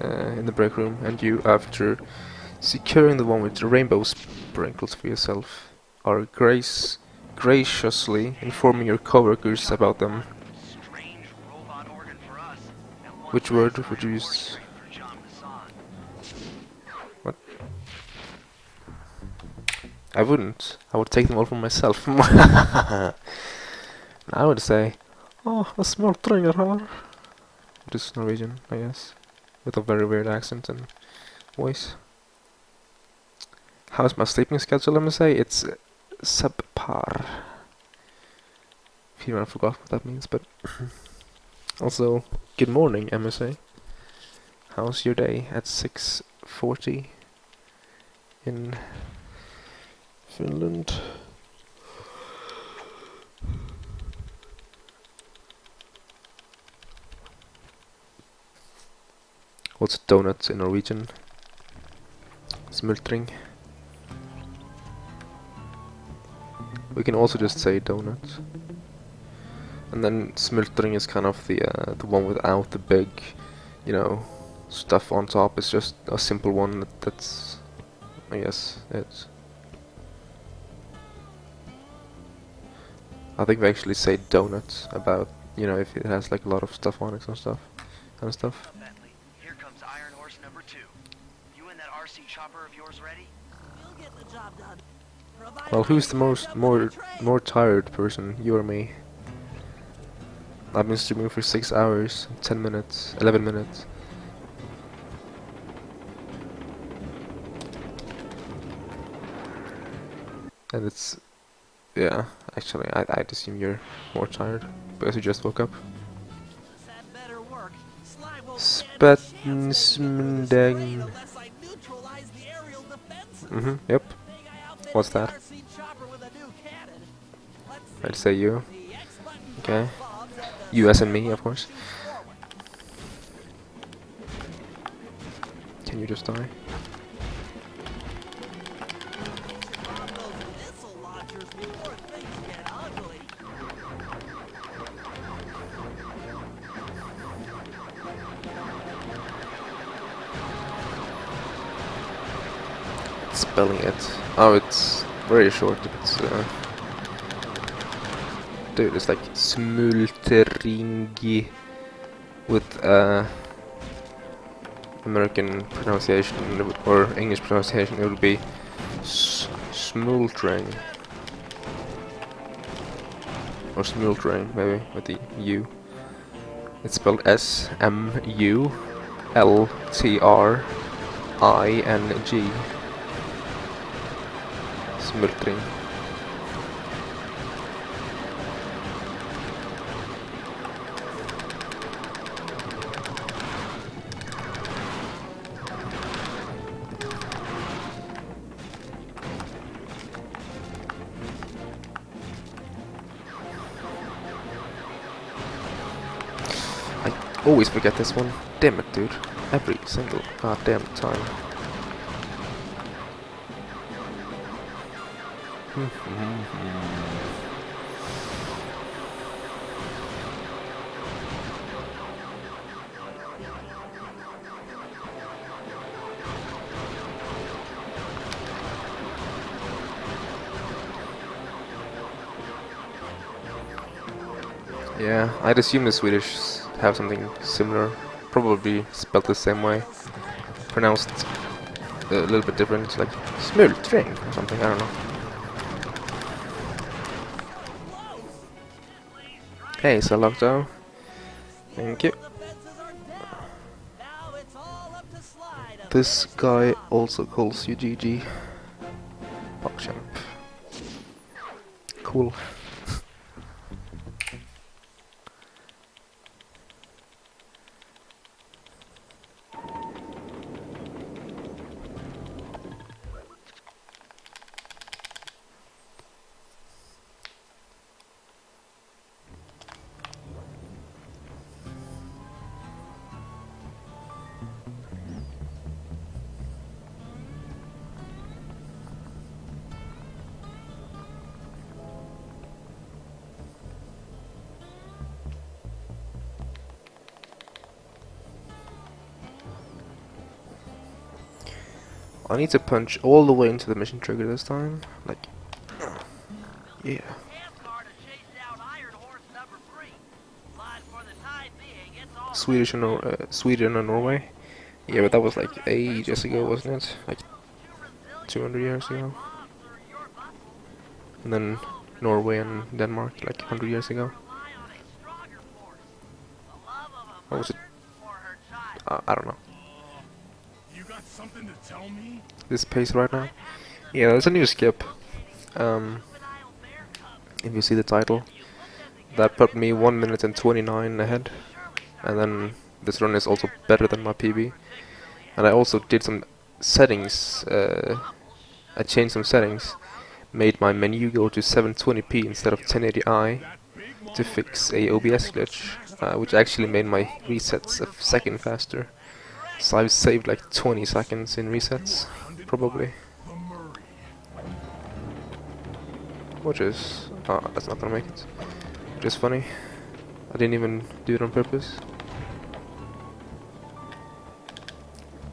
in the break room, and you, after securing the one with the rainbow sprinkles for yourself, are graciously informing your coworkers about them. Which word would you use? What? I wouldn't. I would take them all for myself. I would say, oh, a small trainer here. This is Norwegian, I guess. With a very weird accent and voice. How's my sleeping schedule, let me say? It's subpar. If you forgot what that means, but... Also, good morning, MSA. How's your day at 6:40 in Finland? What's donut in Norwegian? Smultring. We can also just say donut. And then smultring is kind of the one without the big, you know, stuff on top. It's just a simple one that's, I guess, it. I think we actually say donut about, you know, if it has like a lot of stuff on it and stuff. Bentley, here comes Iron Horse number 2. You and that RC chopper of yours ready? You'll get the job done. Well, who's the more tired person, you or me? I've been streaming for 6 hours, 10 minutes, 11 minutes. And it's, yeah, actually, I'd assume you're more tired because you just woke up. Yep. What's that? I'd say you. Okay. US and me, of course. Can you just die? Spelling it. Oh, it's very short. It's dude, it's like smulteringi with American pronunciation or English pronunciation. It would be smoldering or smoldering, maybe with the U. It's spelled S-M-U-L-T-R-I-N-G. Smultring. Always forget this one. Damn it, dude. Every single goddamn time. Yeah, I'd assume the Swedish have something similar, probably spelled the same way, pronounced a little bit different, like smultring or something, I don't know. Hey, Salocto. Thank you. This guy also calls you GG. PogChamp. Cool. I need to punch all the way into the mission trigger this time. Like, yeah. Swedish and Sweden and Norway. Yeah, but that was like ages ago, wasn't it? Like 200 years ago. And then Norway and Denmark like 100 years ago. What was it? I don't know. You got something to tell me? This pace right now. Yeah, there's a new skip. If you see the title, that put me 1 minute and 29 ahead. And then this run is also better than my PB. And I also did some settings. I changed some settings. Made my menu go to 720p instead of 1080i to fix a OBS glitch, which actually made my resets a second faster. So I've saved like 20 seconds in resets, probably. Which is... that's not gonna make it. Which is funny. I didn't even do it on purpose.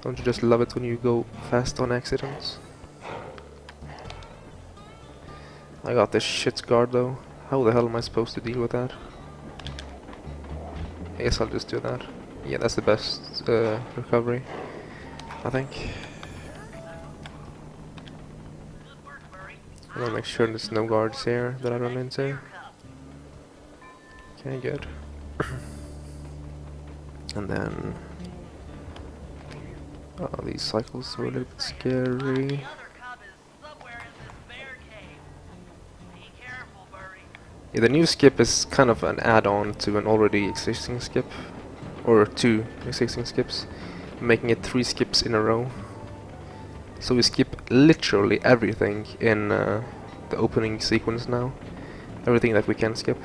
Don't you just love it when you go fast on accidents? I got this shit guard though. How the hell am I supposed to deal with that? I guess I'll just do that. Yeah, that's the best recovery, I think. I'm gonna make sure there's no guards here that I run into. Okay, good. And then... oh, these cycles were a little bit scary. Yeah, the new skip is kind of an add-on to an already existing skip. Or 2 existing skips. Making it 3 skips in a row. So we skip literally everything in the opening sequence now. Everything that we can skip.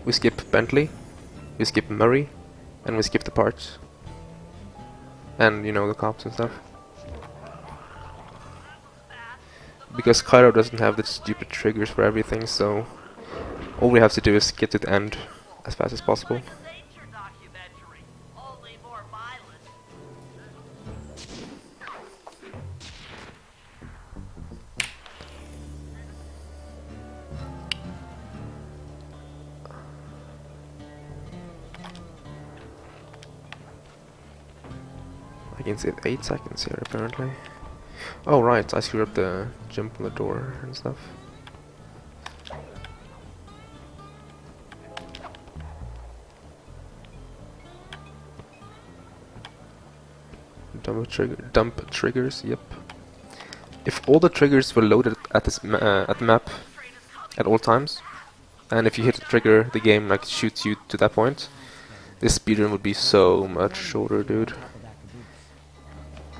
We skip Bentley, we skip Murray, and we skip the parts. And, you know, the cops and stuff. Because Cairo doesn't have the stupid triggers for everything, so all we have to do is get to the end as fast as possible. I can save 8 seconds here apparently. Oh right, I screwed up the jump on the door and stuff. Dump triggers, yep. If all the triggers were loaded at this at the map at all times, and if you hit a trigger, the game like shoots you to that point, this speedrun would be so much shorter, dude.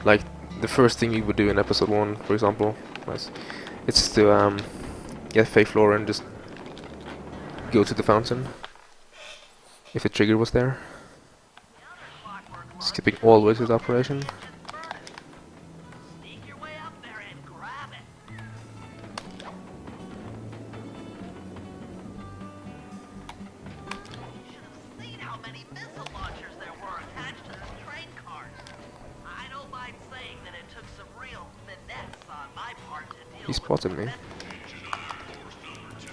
Like, the first thing you would do in episode 1, for example, it's to get fake floor and just go to the fountain, if the trigger was there. Skipping always with operation. Sneak your way up there and grab it. You should have seen how many missile launchers there were attached to this train cart. I don't mind saying that it took some real finesse on my part to deal He with spotted the me. Bentley.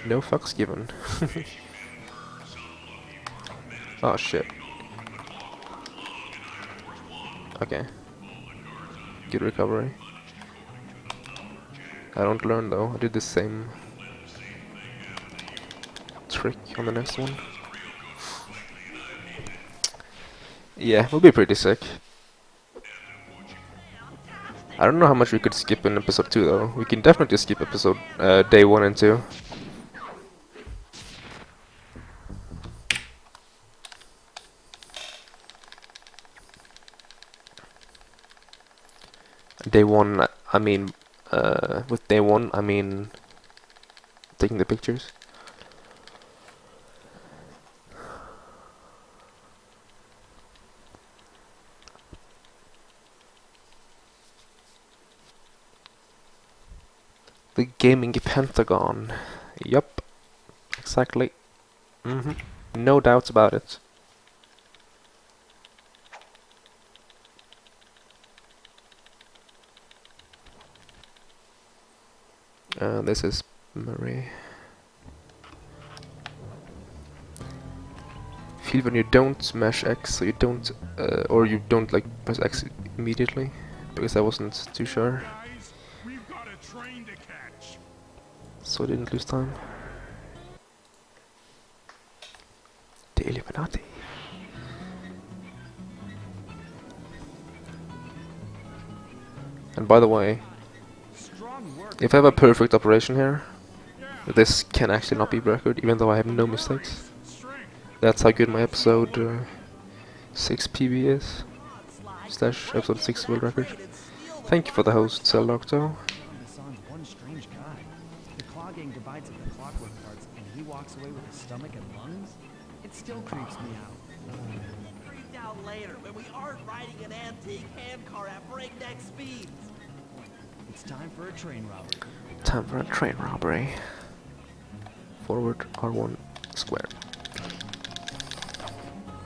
No fucks given. Oh shit. Okay. Good recovery. I don't learn though. I did the same trick on the next one. Yeah, we'll be pretty sick. I don't know how much we could skip in episode 2 though. We can definitely skip episode day 1 and 2. Day 1, I mean, with day 1, I mean taking the pictures. The gaming pentagon. Yup. Exactly. No doubts about it. This is Marie. Feel when you don't smash X, so you don't, or you don't like press X immediately, because I wasn't too sure, Guys, we've got a train to catch. so I didn't lose time. The Illuminati. And by the way, if I have a perfect operation here, this can actually not be record, even though I have no mistakes. That's how good my episode 6 PB is. Slash episode 6 world record. Thank you for the host, Celdocto. Hassan's one strange guy. The Claw Gang divides up the clockwork parts, and he walks away with his stomach and lungs? It still creeps me out. Freaked out later when we aren't riding an antique handcar at breakneck speeds. It's time for a train robbery. Time for a train robbery. Forward R1 square.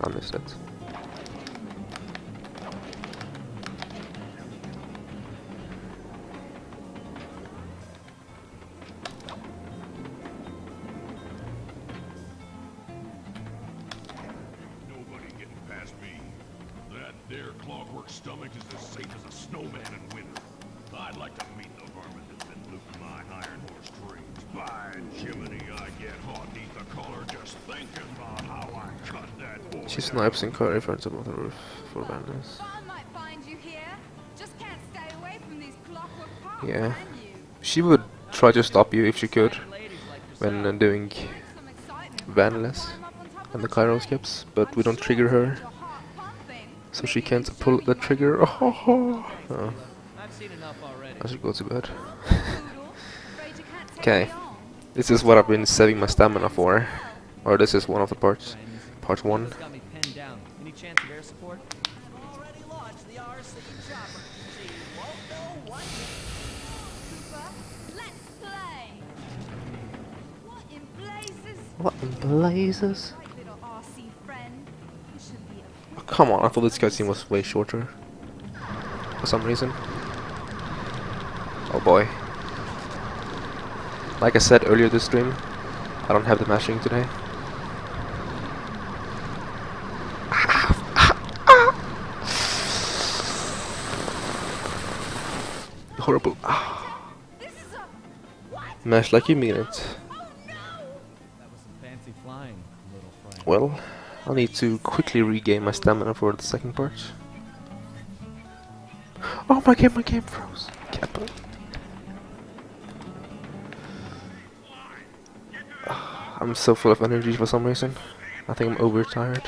I missed it. Nobody getting past me. That there clockwork stomach is as safe as a snowman in winter. I'd like to meet the vermin that's been looting my iron horse dreams. By Jiminy, I get hot neath the collar just thinking about how I cut that boy. She snipes in car in front of the roof for bandits. Fun might find you here. Just can't stay away from these clockwork parts, Yeah. can you? She would try to stop you if she could when doing Some excitement. vanless Climb up on top of and the Cairo skips, but we don't trigger her, your heart pumping. so she can't pull the trigger. Oh. I've seen enough already. I should go to bed. Poodle, afraid you can't take Okay. me on. This is what I've been saving my stamina for. Or this is one of the parts. Part 1. Got me pinned down. Any chance of air support? I've already launched the RC chopper. She won't know what Cooper, let's play. What in blazes? What in blazes? Right, little RC friend. You should be a Oh, come on, I thought this cutscene was way shorter. For some reason. Oh boy. Like I said earlier this stream, I don't have the mashing today. Horrible. This is a what? Mash like you mean it. Oh no! That was some fancy flying, little friend. Well, I'll need to quickly regain my stamina for the second part. Oh, my game froze. Can't believe it. I'm so full of energy for some reason. I think I'm overtired.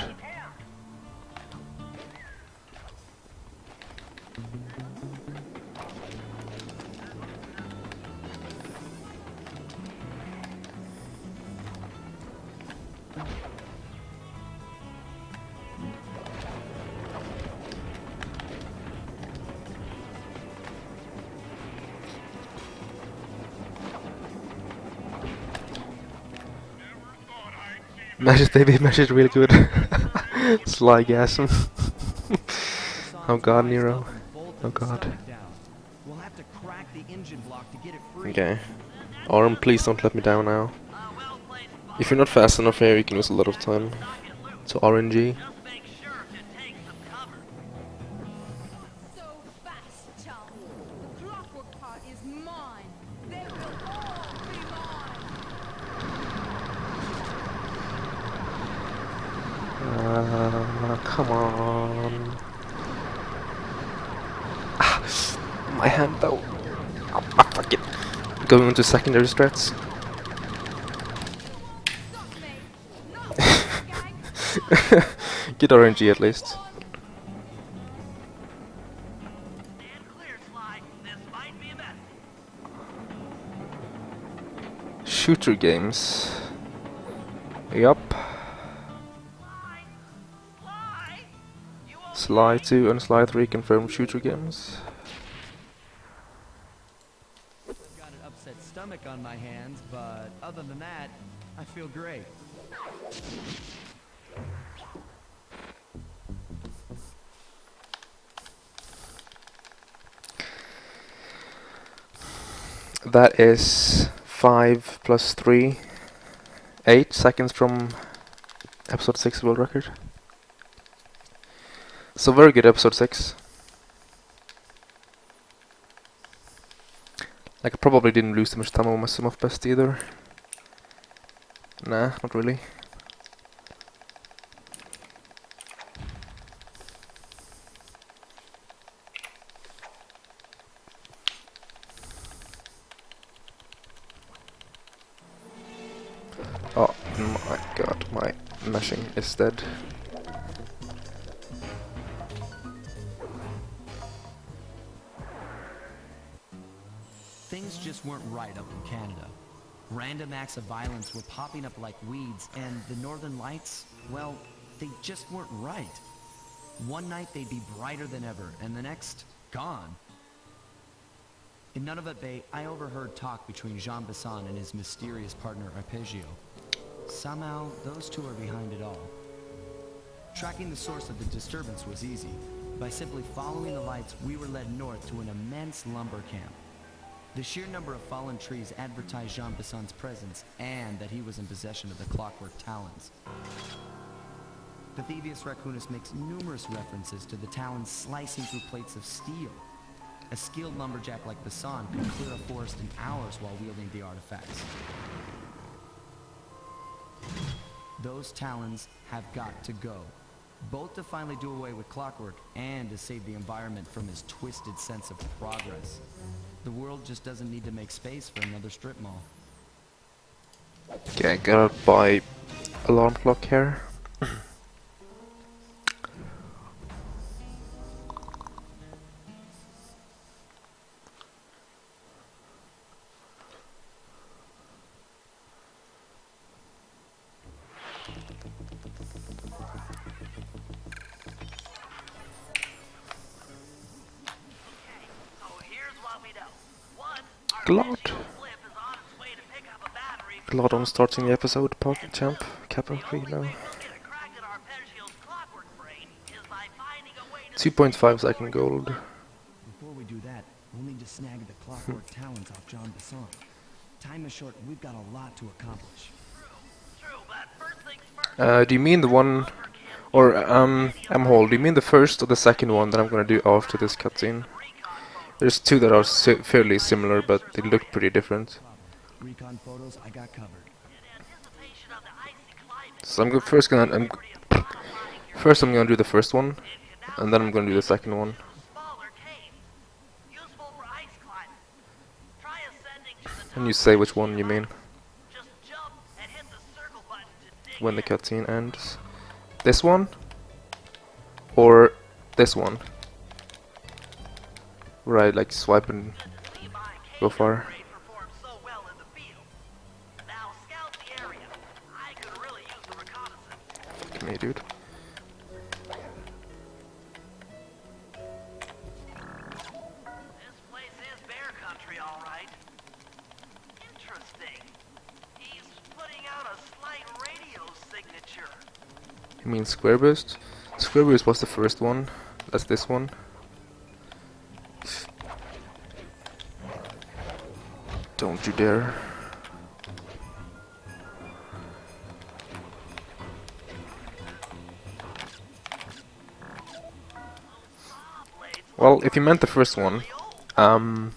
Mash it, baby, mash it really good. Sly gas. Oh god, Nero. Oh god. We'll have to crack the engine block to get it free. Okay. Arm, please don't let me down now. If you're not fast enough here, you can lose a lot of time. So RNG. Just make sure to take some cover. So fast, chum. The clockwork part is mine. They will all be mine. Come on. Ah, my hand though. Ah, fuck it. Going into secondary strats. Stop me. Not gang. Get RNG at least. Stand clear, Sly. This might be a mess. Shooter games. Yup. Sly! Sly! You okay? Sly 2 and Sly 3 confirmed shooter games. I've got an upset stomach on my hands, but other than that, I feel great. That is 5 plus 3. 8 seconds from episode 6 world record. So very good episode 6. Like I probably didn't lose too much time on my sum of best either. Nah, not really. Oh my god, my meshing is dead. Things just weren't right up in Canada. Random acts of violence were popping up like weeds, and the Northern Lights, well, they just weren't right. One night they'd be brighter than ever, and the next, gone. In Nunavut Bay, I overheard talk between Jean Besson and his mysterious partner Arpeggio. Somehow, those two are behind it all. Tracking the source of the disturbance was easy. By simply following the lights, we were led north to an immense lumber camp. The sheer number of fallen trees advertised Jean Besson's presence and that he was in possession of the clockwork talons. The Thieves Raccoonus makes numerous references to the talons slicing through plates of steel. A skilled lumberjack like Besson could clear a forest in hours while wielding the artifacts. Those talons have got to go, both to finally do away with clockwork and to save the environment from his twisted sense of progress. The world just doesn't need to make space for another strip mall. Okay, gotta buy alarm clock here. So here's what we know. One, Glad. Blimp is on its way to pick up a battery. Glad on starting the episode, Pocket Champ, Kappa, The only now. way we'll get a crack at Arpeggio's clockwork brain is by finding a way to 2.5 second gold. Before we do that, we'll need to snag the clockwork talons off Jean Besson. Time is short, we've got a lot to accomplish. True, but first things first. Do you mean the one, or M-Hole, do you mean the first or the second one that I'm gonna do after this cutscene? There's two that are fairly similar, but they look pretty different. Recon photos, I got covered. So I'm first gonna do the first one, and then I'm gonna do the second one. And you say which one you mean when the cutscene ends. This one or this one? Right, like swipe and go far. Fuck me, dude. This place is bear country, all right. Interesting. He's putting out a slight radio signal You mean square boost? Square boost was the first one. That's this one. Don't you dare. Well, if you meant the first one, yeah,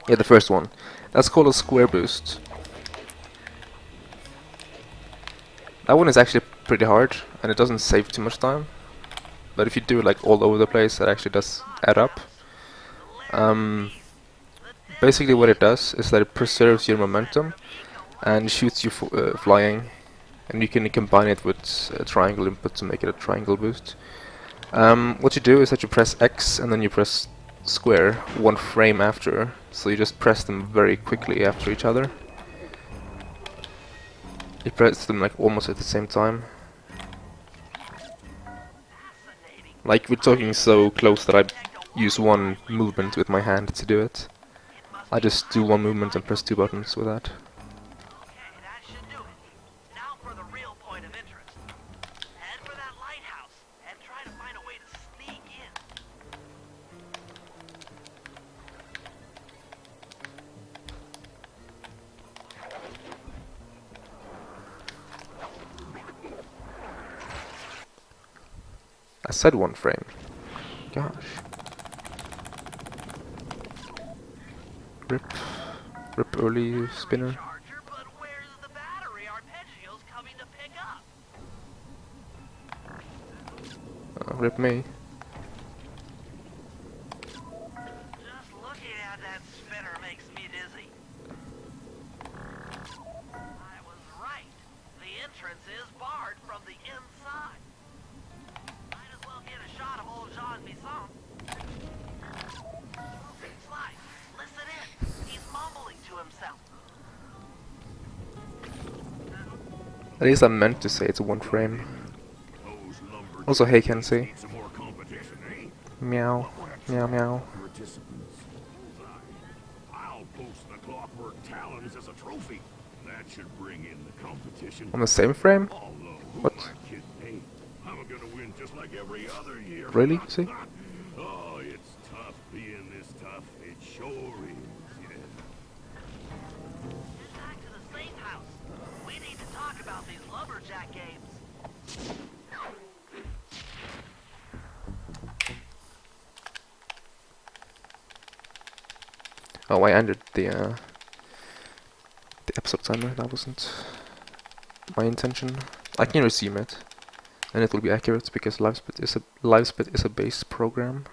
the first one. That's called a square boost. That one is actually pretty hard, and it doesn't save too much time. But if you do it like all over the place, it actually does add up. Basically what it does is that it preserves your momentum and shoots you flying. And you can combine it with a triangle input to make it a triangle boost. What you do is that you press X and then you press square one frame after. So you just press them very quickly after each other. You press them like almost at the same time. Like we're talking so close that I use one movement with my hand to do it. I just do one movement and press two buttons with that. Okay, that should do it. Now for the real point of interest. Head for that lighthouse and try to find a way to sneak in. I said one frame. Gosh. Rip early spinner. Charger, but where's the battery Arpeggio's coming to pick up? Rip me. Just looking at that spinner makes me dizzy. I was right. The entrance is barred from the inside. Might as well get a shot of old Jean Bisson. Slide, listen in. He's mumbling to himself. At least I meant to say it's one frame. Also, hey Kenzie. Meow. Meow meow. I'll post the Clockwork talons as a trophy. That should bring in the competition. On the same frame? What? I'm gonna win just like every other year. Really? See? Oh, it's tough being this tough. It sure is, yeah. Get back to the safe house. We need to talk about these lumberjack games. Oh, I ended the episode timer. That wasn't my intention. I can resume it, and it will be accurate because LiveSpit is a base program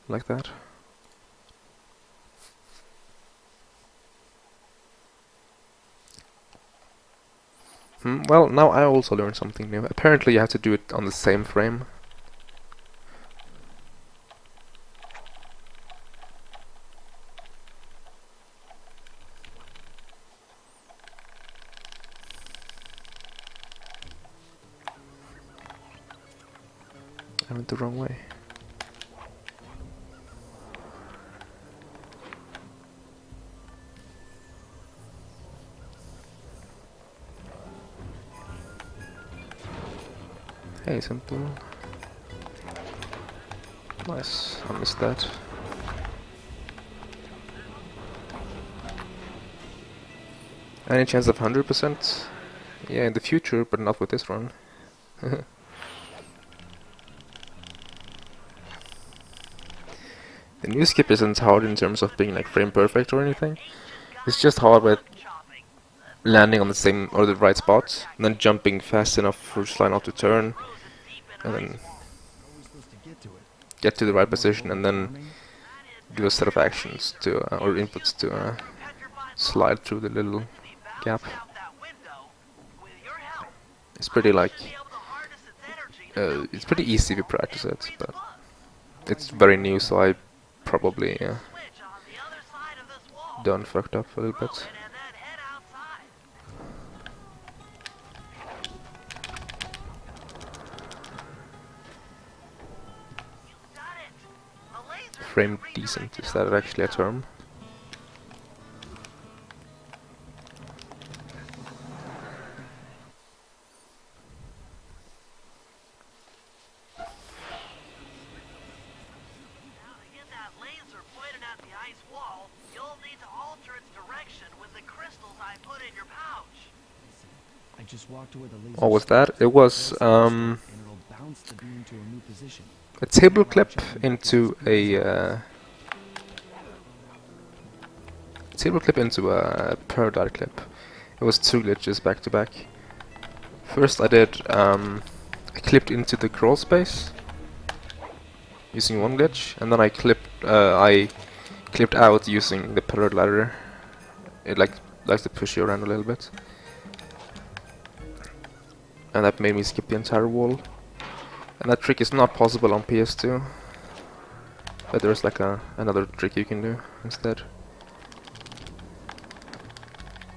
like that. Well, now I also learned something new. Apparently, you have to do it on the same frame. I went the wrong way. Hey, simple. Nice, I missed that. Any chance of 100%? Yeah, in the future, but not with this run. The new skip isn't hard in terms of being like frame perfect or anything. It's just hard with landing on the same or the right spot, and then jumping fast enough for slide not to turn, and then get to the right position, and then do a set of actions to or inputs to slide through the little gap. It's pretty like it's pretty easy if you practice it, but it's very new, so I probably done fucked up a little bit. Frame decent, is that actually a term? Ouch! I just walked to where the laser What was stopped. that? It was Press and it'll bounce the beam to a new position. a table Log clip chop and into backlights pretty a table clip into a paradigm clip. It was two glitches back to back. First I did I clipped into the crawl space using one glitch, and then I clipped out using the parallel ladder. It likes to push you around a little bit, and that made me skip the entire wall. And that trick is not possible on PS2, but there's like another trick you can do instead.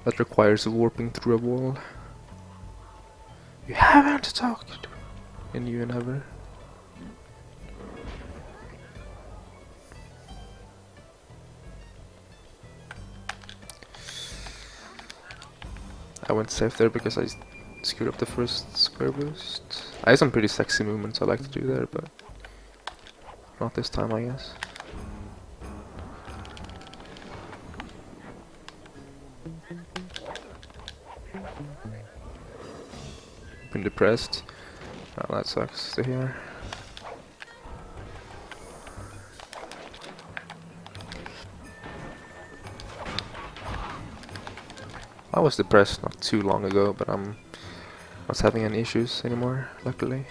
That requires warping through a wall. You haven't talked in you never. I went safe there because I screwed up the first square boost. I have some pretty sexy movements I like to do there, but not this time, I guess. Been depressed. Oh, that sucks to hear. I was depressed not too long ago, but I'm not having any issues anymore, luckily.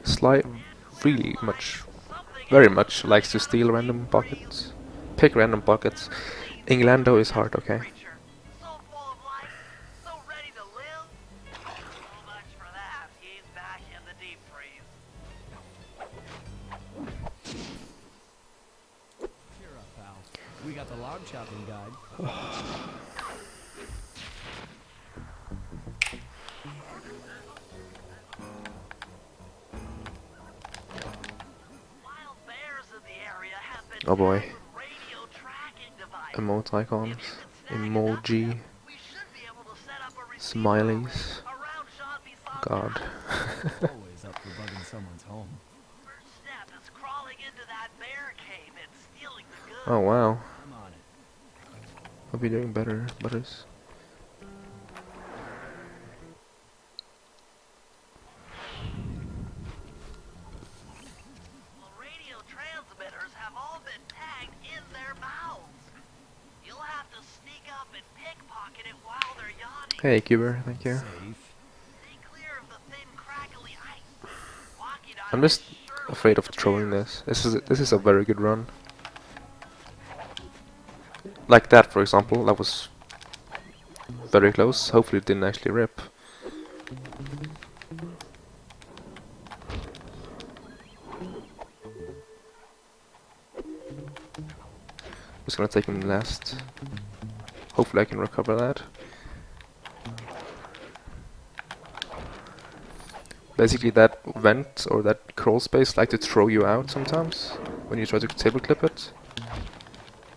Sly really very much likes to steal random pockets. Pick random pockets. Inglando is hard, okay. Creature, so full of life, so ready to live. So much for that. He's back in the deep freeze. Cheer up, pal. We got the log chopping guide. Wild bears in the area have been Oh boy. tagged with radio tracking devices. Emoticons. If you can snag enough of Emoji. them, we should be able to set up a receiver Smileys. around Sean Bison's God. house. Always up for bugging someone's home. First step is crawling into that bear cave and stealing the goods. Oh wow. I'm on it. Hope you're doing better, Butters. The radio transmitters have all been tagged in their mouths. You'll have to sneak up and pickpocket it while they're yawning. Hey, Cuber, thank you. Safe. Stay clear of the thin, crackly ice. Walking on I'm it just surely afraid of leads to throwing bears. this is a very good run. Like that, for example, that was very close. Hopefully it didn't actually rip. Just gonna take him last. Hopefully I can recover that. Basically that vent or that crawl space like to throw you out sometimes when you try to table clip it.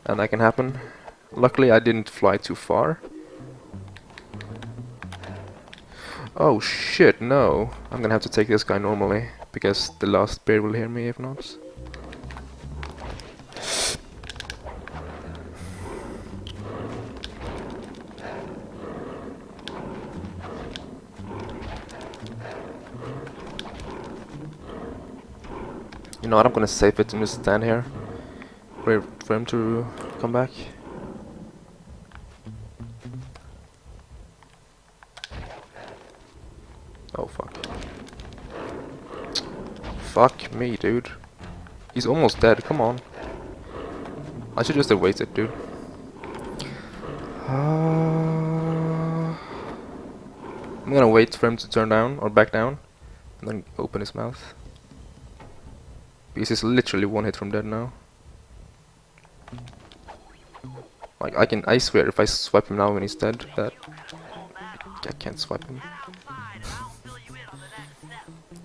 And that can happen. Luckily I didn't fly too far. Oh shit, no. I'm gonna have to take this guy normally, because the last bear will hear me if not. You know what, I'm gonna save it and just stand here. Wait for him to come back. Oh fuck. Fuck me, dude. He's almost dead, come on. I should just have waited, dude. I'm gonna wait for him to turn down, or back down, and then open his mouth. Because he's literally one hit from dead now. Like I swear, if I swipe him now when he's dead, that I can't swipe him.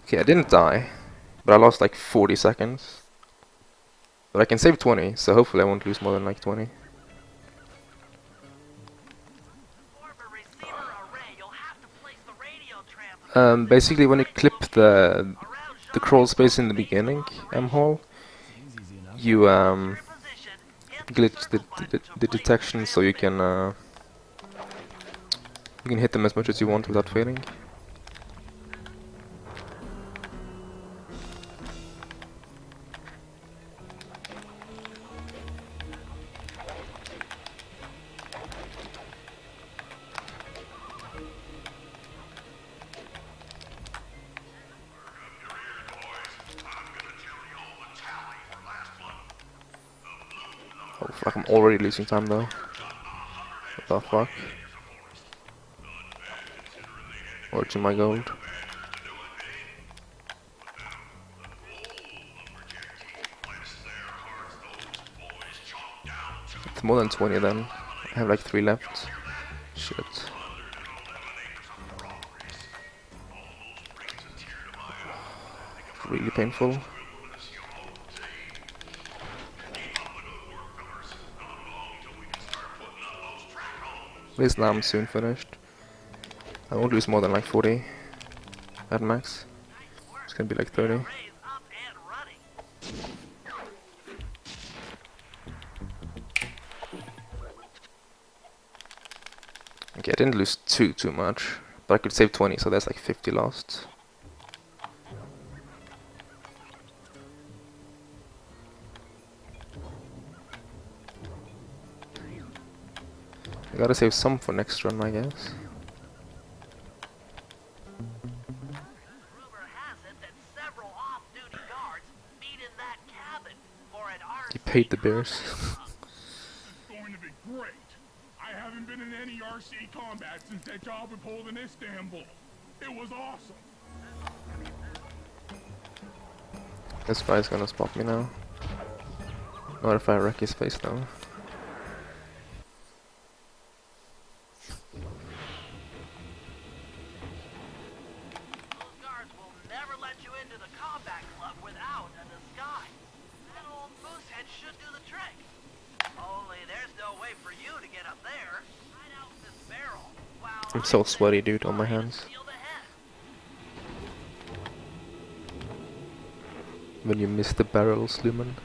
Okay, I didn't die, but I lost like 40 seconds. But I can save 20, so hopefully I won't lose more than like 20. Basically, when you clip the crawl space in the beginning, hall, you glitch the detection so you can hit them as much as you want without failing. Oh fuck, I'm already losing time though. What the fuck? Or to my gold. It's more than 20 then. I have like 3 left. Shit. Really painful. At least now I'm soon finished. I won't lose more than like 40 at max. It's gonna be like 30. Okay, I didn't lose too much, but I could save 20, so that's like 50 lost. I gotta save some for next run, I guess. He paid the bears. It's going to be great. I haven't been in any RC combat since that job we pulled in Istanbul. It was awesome. This guy's gonna spot me now. Not if I wreck his face though. I'm so sweaty, dude, on my hands. When you miss the barrels, Lumen.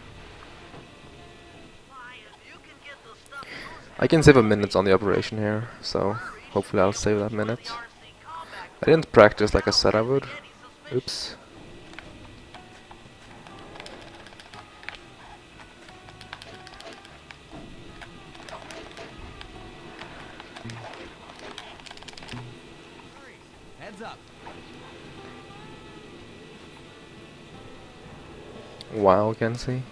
I can save a minute on the operation here, so hopefully I'll save that minute. I didn't practice like I said I would. Oops. Heads up. Wow, can see.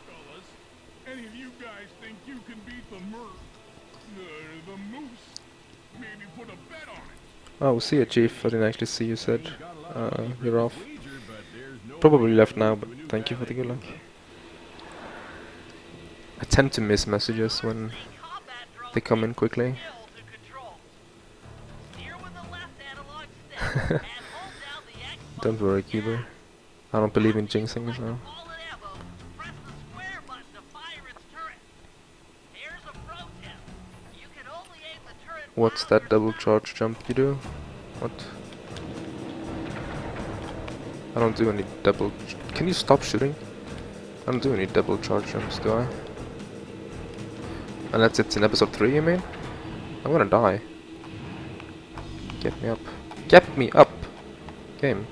Fellas, any of you guys think you can beat the moose? Maybe put a bet on it. Oh, see you, Chief. I didn't actually see you said. You're off. Probably left now, but thank you for the good luck. I tend to miss messages when they come in quickly. Don't worry, Keeper. I don't believe in jinxing, so. What's that double charge jump you do? What? I don't do any double... Can you stop shooting? I don't do any double charge jumps, do I? Unless it's in episode 3, you mean? I'm gonna die. Get me up. Get me up! Game.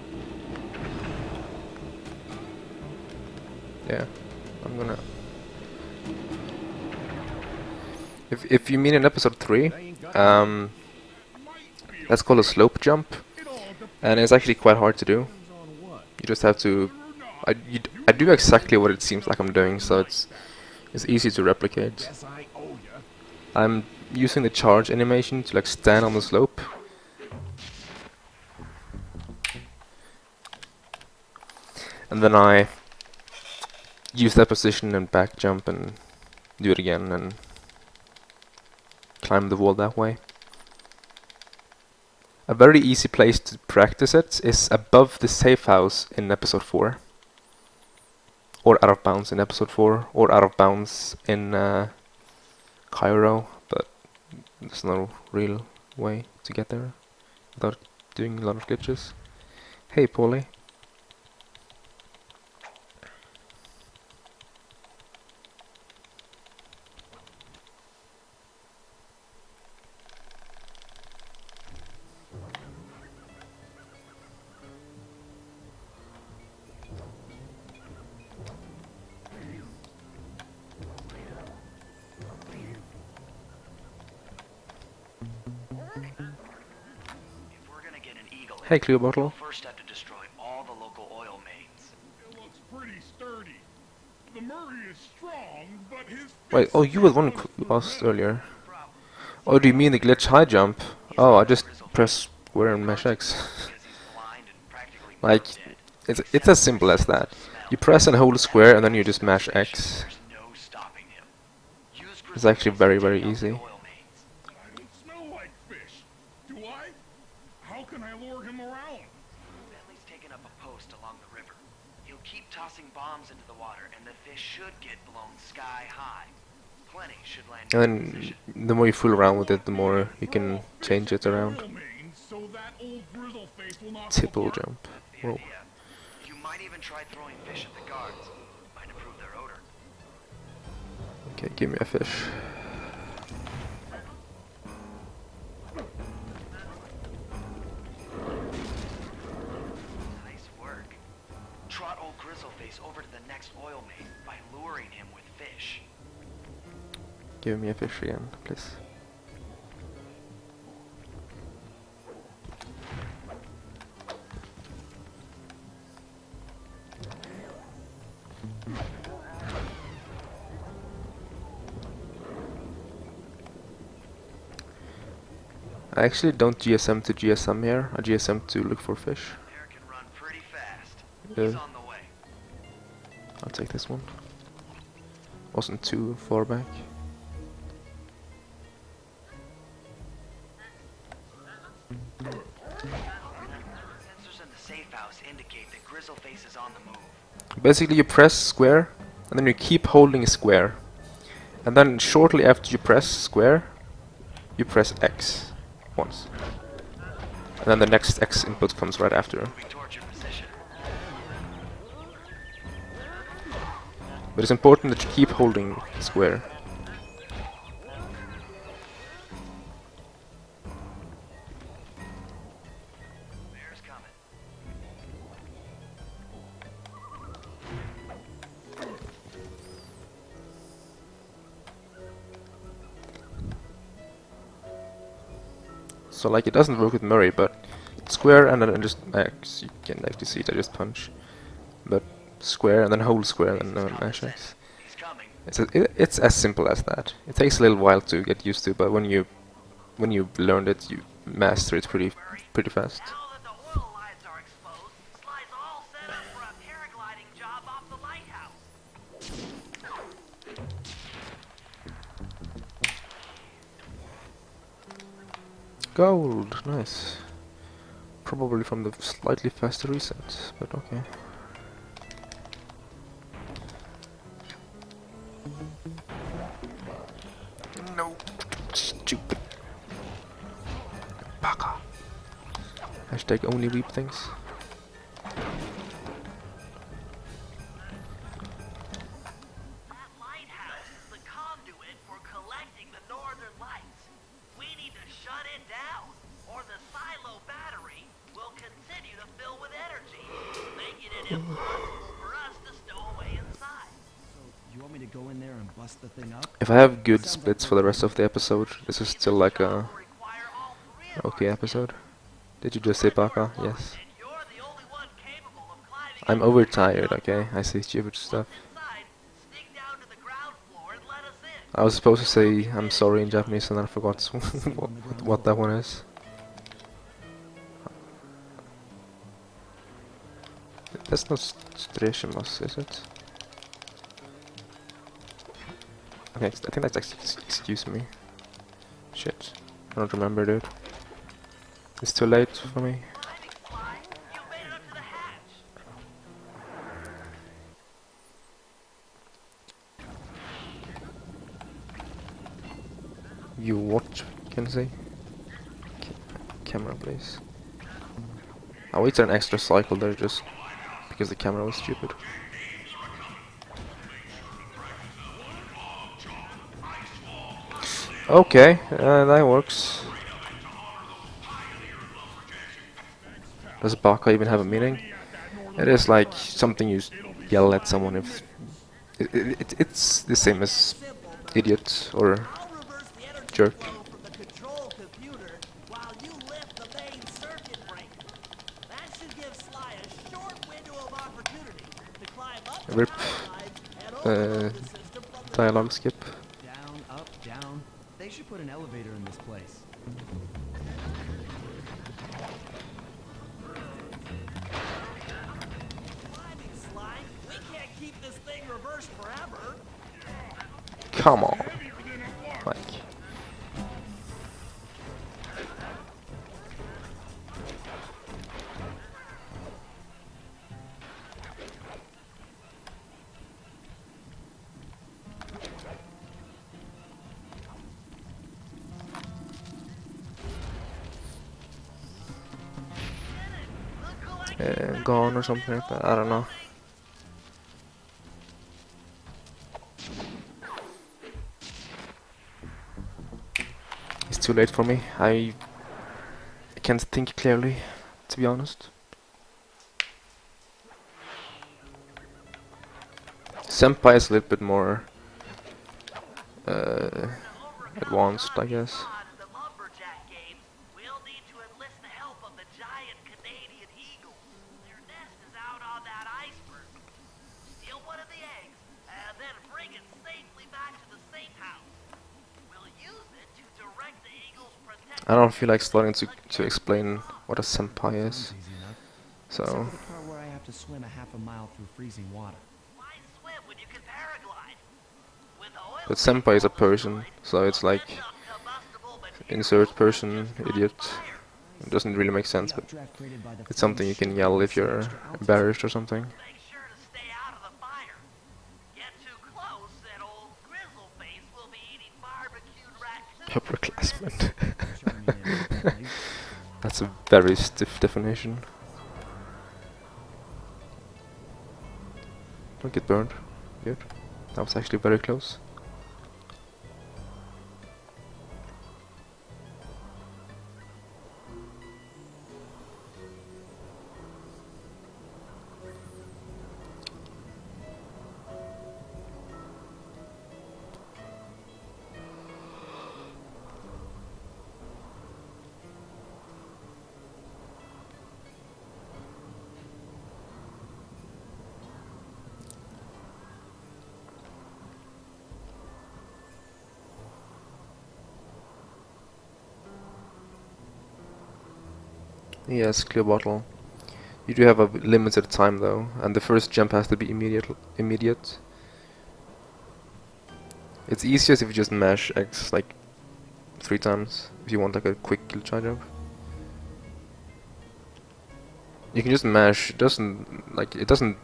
Yeah, I'm gonna... If you mean in episode 3, that's called a slope jump, and it's actually quite hard to do. You just have to... I do exactly what it seems like I'm doing, so it's easy to replicate. I'm using the charge animation to like stand on the slope. And then I use that position and back jump and do it again and climb the wall that way. A very easy place to practice it is above the safe house in episode 4. Or out of bounds in episode 4. Or out of bounds in Cairo. But there's no real way to get there without doing a lot of glitches. Hey, Paulie. Hey, Cleo Bottle. First have to destroy all the local oil mains. It looks pretty sturdy. The Murray is strong, but his Wait, oh, you were the one who asked earlier. Oh, do you mean the glitch high jump? Oh, I just press square and mash X. Like, it's as simple as that. You press and hold square and then you just mash X. It's actually very, very easy. I don't smell like fish. Do I? How can I lure him around? Bentley's taken up a post along the river. He'll keep tossing bombs into the water, and the fish should get blown sky high. Plenty should land. And then the more you fool around with it, the more you can change it around. So that old grizzle face will not Tipple jump. Whoa. You might even try throwing fish at the guards. Might improve their odor. Okay, give me a fish. Nice work. Trot old Grizzleface over to the next oil main by luring him with fish. Give me a fish again, please. I actually don't GSM to GSM here. I GSM to look for fish. Bear can run pretty fast. He's on the way. I'll take this one. Wasn't too far back. Sensors in the safe house indicate that Grizzleface is on the move. Basically, you press square, and then you keep holding square. And then shortly after you press square, you press X once. And then the next X input comes right after. Moving towards your position. But it's important that you keep holding square. Bear's coming. So like it doesn't work with Murray, but square and then just X. You can actually see it, I just punch. But square and then hold square and then mash X. He's coming. It's as simple as that. It takes a little while to get used to, but when you've learned it, you master it pretty fast. Now that the oil lines are exposed, Sly's all set up for a paragliding job off the Lighthouse. Gold, nice. Probably from the slightly faster reset, but okay. No, stupid. Baka. Hashtag only weep things. That lighthouse is the conduit for collecting the northern lights. We need to shut it down, or the silo battery will continue to fill with energy, making it impossible for us to stow away inside. So, you want me to go in there and bust the thing up? If I have good splits for the rest of the episode, this is still like a okay episode. Did you just say Baka? Yes. And you're the only one capable of climbing I'm overtired, okay? I say stupid stuff. inside. Sneak down to the ground floor and let us in. I was supposed to say I'm sorry in Japanese and I forgot what that one is. That's not Streshimas, is it? Okay, I think that's excuse me. Shit. I don't remember, dude. It's too late for me. Climbing, Sly. You made it up to the hatch. You what? Can I say? Camera, please. I waited an extra cycle there just because the camera was stupid. Okay, that works. Does baka even have a meaning? It is like something you yell at someone if... it's the same as idiot or I'll reverse the energy jerk. flow from the control computer while you lift the main circuit breaker. That should give Sly a short window of opportunity to climb up the Rip. power lines and overload the system from the Dialogue top. skip. Down, up, down. They should put an elevator in this place. Climbing, Sly. We can't keep this thing reversed forever. Come on, Mike. Gone or something like that. I don't know. It's too late for me. I can't think clearly, to be honest. Senpai is a little bit more advanced, I guess. The lumberjack games, we'll need to enlist the help of the giant Canadian eagle. Their nest is out on that iceberg. Steal one of the eggs, and then bring it safely back to the safe house. We'll use it to direct the eagle's protection. I don't feel like starting to explain what a senpai is. Easy enough. So, Except for the part where I have to swim a half a mile through freezing water. Why swim when you can paraglide? With oil but senpai is a person, so it's like insert person, idiot. It doesn't really make sense, The but updraft created by the it's something you freeze can should yell give if us you're extra ounces. embarrassed or something. Make sure to stay out of the fire. Get too close and old Grizzleface will be eating barbecued raccoon. Upperclassman. Charming and friendly. That's a very stiff definition. Don't get burned. Good. That was actually very close. Yes, clear bottle. You do have a limited time though, and the first jump has to be immediate. It's easiest if you just mash X like 3 times if you want like a quick kill charge jump. You can just mash. It doesn't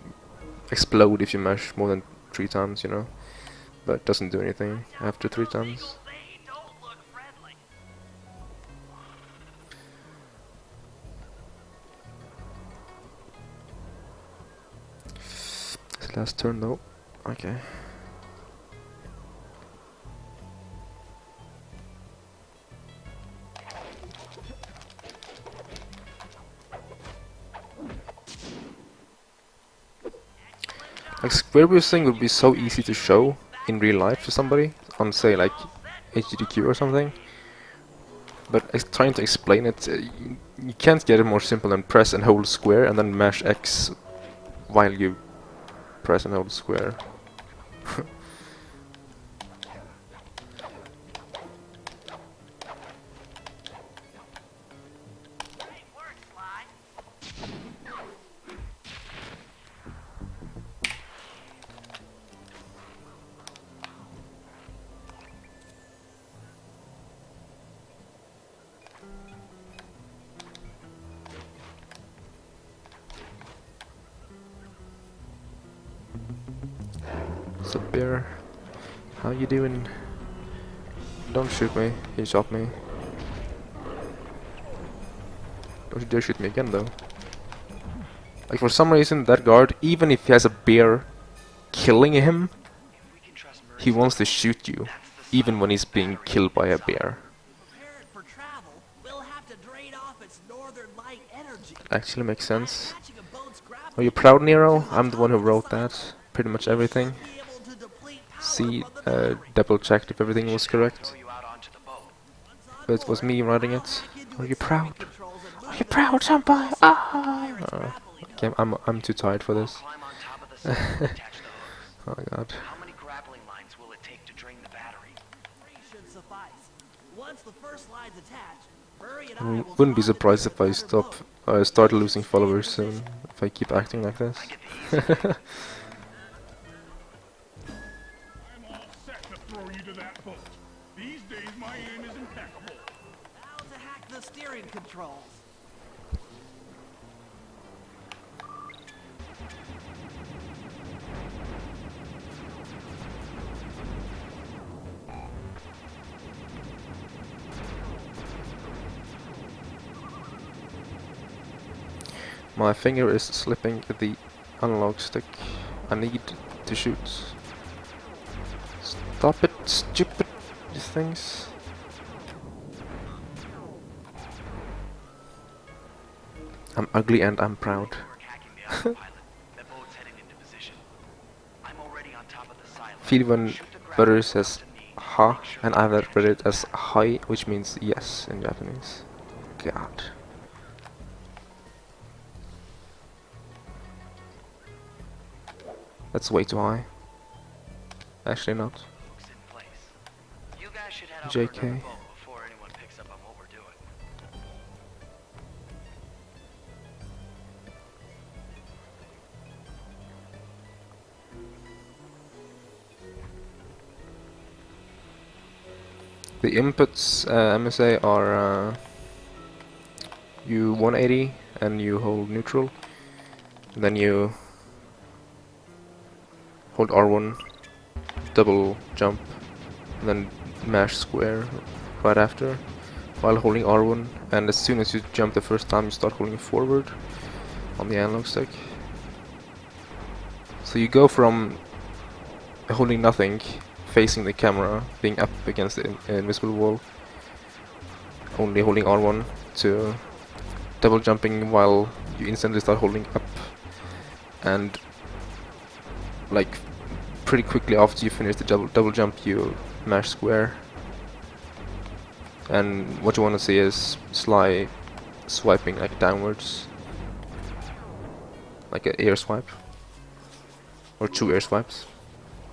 explode if you mash more than 3 times, you know. But it doesn't do anything after 3 times. They don't look friendly. It's the last turn though. Okay. Like square boosting would be so easy to show in real life to somebody on say like HDQ or something. But trying to explain it, you can't get it more simple than press and hold square and then mash X while you press and hold square. Great work, Sly. What's up, bear? How you doing? Don't shoot me. He shot me. Don't you dare shoot me again, though. Like, for some reason, that guard, even if he has a bear killing him, he wants to shoot you, even when he's being killed by a bear. Prepare it for travel. We'll have to drain off its northern light energy. Actually makes sense. Attaching a boat's grappling Are you proud, Nero? I'm the one who wrote that. Pretty much everything. be able to deplete power See, from the north. double checked if everything was correct. But it was me writing it. Are you proud? Are you proud, senpai? Ah! Okay, I'm too tired for this. Climb on top of the sail and attach the hooks. Oh my god. How many grappling lines will it take to drain the battery? 3 should suffice. Once the first line's attached, Furry and I I will wouldn't be spawn surprised if together I with the boat. start losing followers soon. If I keep acting like this. I'm all set to throw you to that boat. These days my aim is impeccable. Now to hack the steering controls. My finger is slipping the analog stick. I need to shoot. Stop it, stupid things. I'm ugly and I'm proud. We're hacking the autopilot. That boat's heading into position. I'm already on top of the silo. Feel when Shift the grappling Butter lines says to knee. ha, Make sure and the I've tension read it as hi, which means yes in Japanese. God. That's way too high. Actually not. hooks in place. You guys should head out JK. for another boat before anyone picks up on what we're doing. The inputs, MSA, are you 180 and you hold neutral. Then you hold R1, double jump, and then mash square right after while holding R1. And as soon as you jump the first time, you start holding forward on the analog stick. So you go from holding nothing, facing the camera, being up against the invisible wall, only holding R1, to double jumping while you instantly start holding up, and like pretty quickly after you finish the double jump you mash square. And what you want to see is sly swiping like downwards, like an air swipe, or 2 air swipes,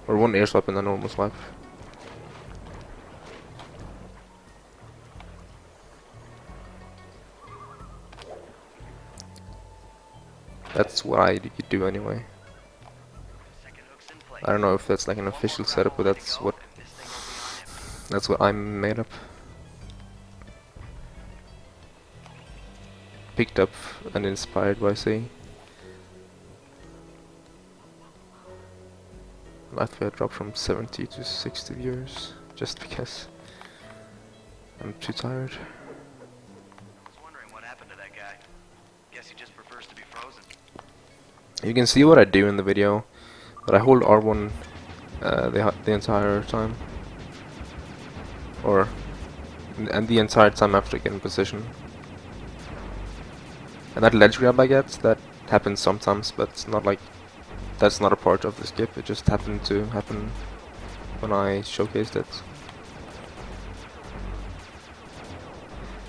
or 1 air swipe and a normal swipe. That's what I do anyway. Second hook's in place. I don't know if that's like an official setup, but that's what I'm made up. Picked up and inspired by sea. Latvia dropped from 70 to 60 viewers just because I'm too tired. I was wondering what happened to that guy. Guess he just prefers to be frozen. You can see what I do in the video, but I hold R1 the entire time, and the entire time after I get in position. And that ledge grab I get, that happens sometimes, but it's not like that's not a part of the skip. It just happened to happen when I showcased it.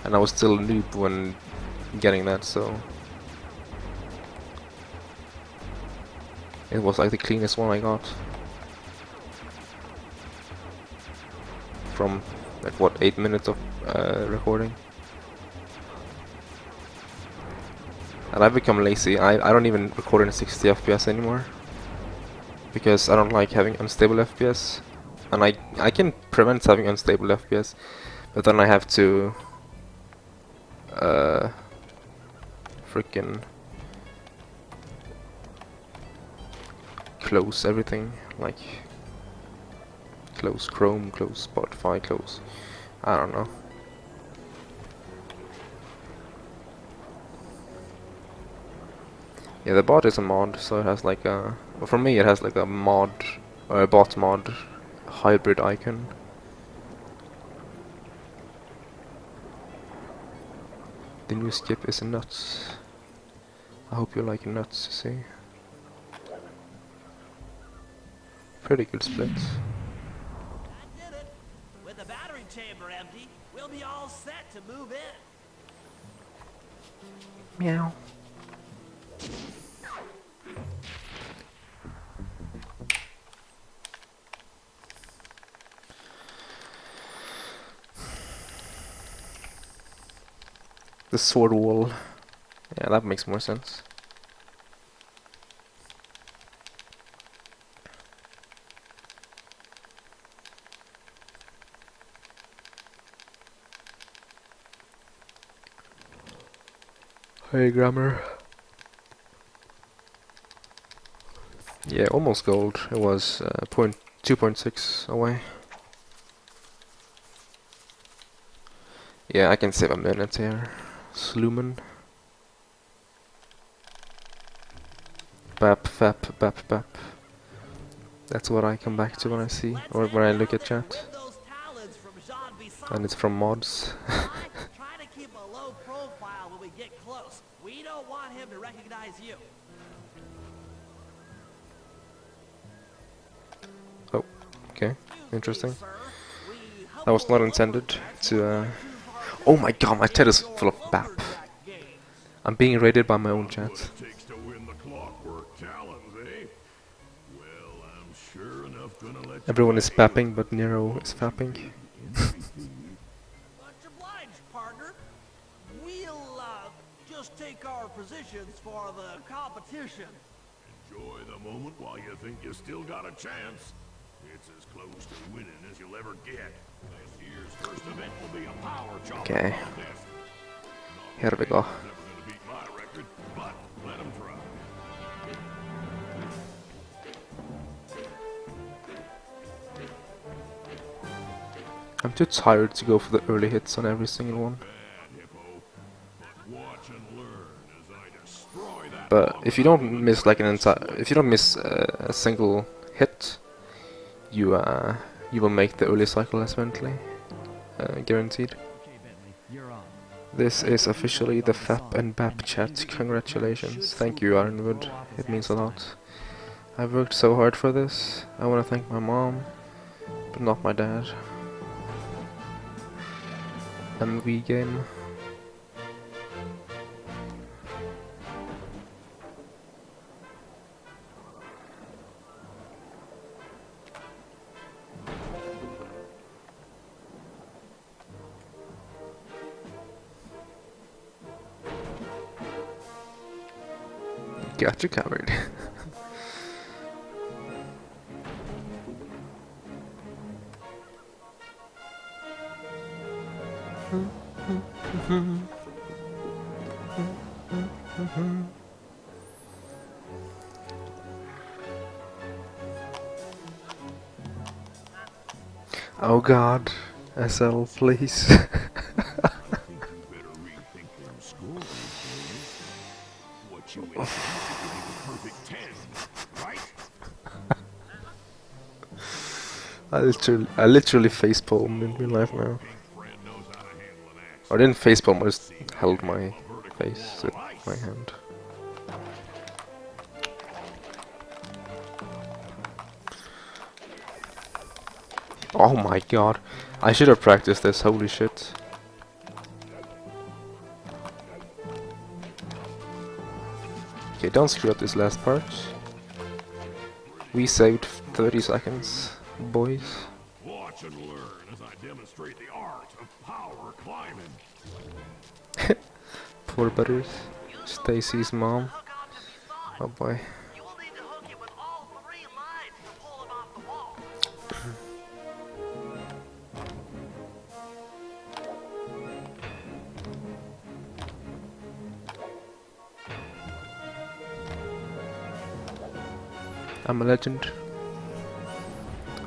And I was still a noob when getting that, so it was like the cleanest one I got. From like what, 8 minutes of recording. And I've become lazy. I don't even record in 60 FPS anymore, because I don't like having unstable FPS, and I can prevent having unstable FPS, but then I have to freaking close everything, like close Chrome, close Spotify, close. I don't know. Yeah, the bot is a mod, so it has like a. Well, for me, it has like a mod or a bot mod hybrid icon. The new skip is nuts. I hope you like nuts, see? Pretty good split. I did it. With the battery chamber empty, we'll be all set to move in. Meow. The sword wall. Yeah, that makes more sense. Hey, grammar. Yeah, almost gold. It was 2.6 away. Yeah, I can save a minute here. Slumen. Bap, fap, bap, bap. That's what I come back to when I see, or when I look at chat. And it's from mods. Try to keep a low profile when we get close. We don't want him to recognize you. Oh, okay, interesting. That was not intended to. Oh my god, my chat is full of bap. I'm being rated by my own chat. What it takes to win the Clockwork Talons, eh? Well, I'm sure enough gonna let Everyone is you bapping, but Nero is fapping. Much obliged, partner. We'll just take our positions for the competition. enjoy the moment while you think you still got a chance. It's as close to winning as you'll ever get. This year's first event will be a power chopper Okay. contest. Here we go. Never gonna beat my record, but let 'em try. I'm too tired to go for the early hits on every single one. Bad, Hippo. But watch and learn as I destroy that But log if you don't miss like an entire, if you don't miss a single hit, you will make the early cycle as Bentley, guaranteed. Okay, Bentley, you're on. This is officially the FAP and BAP chat. Congratulations. Thank you, Ironwood. It means a lot. I've worked so hard for this. I want to thank my mom, but not my dad. MV game. Got you covered. Oh god, SL, please. I think you better rethink them scores, boys. What you intended to be the perfect 10, right? I literally facepalmed in real life now. Pink friend knows how to handle an axe. I didn't facepalm, I just held my face with my hand. Oh my god, I should have practiced this, holy shit. Okay, don't screw up this last part. We saved 30 seconds, boys. Watch and learn as I demonstrate the art of power climbing. Poor Butters. Stacy's mom. Oh boy. You will need to hook him with all 3 lines to pull him off the wall. I'm a legend.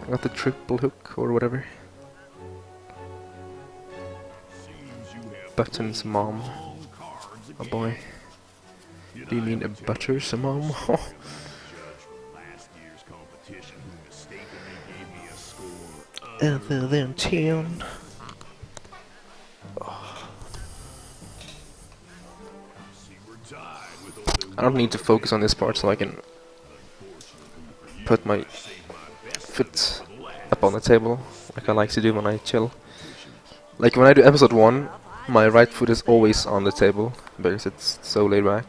I'm Got the triple hook or whatever. Buttons, mom. Oh boy. Do you mean a butters, mom? Other than 10. I don't need to focus on this part so I can put my foot up on the table like I like to do when I chill. Like when I do episode 1, my right foot is always on the table because it's so laid back.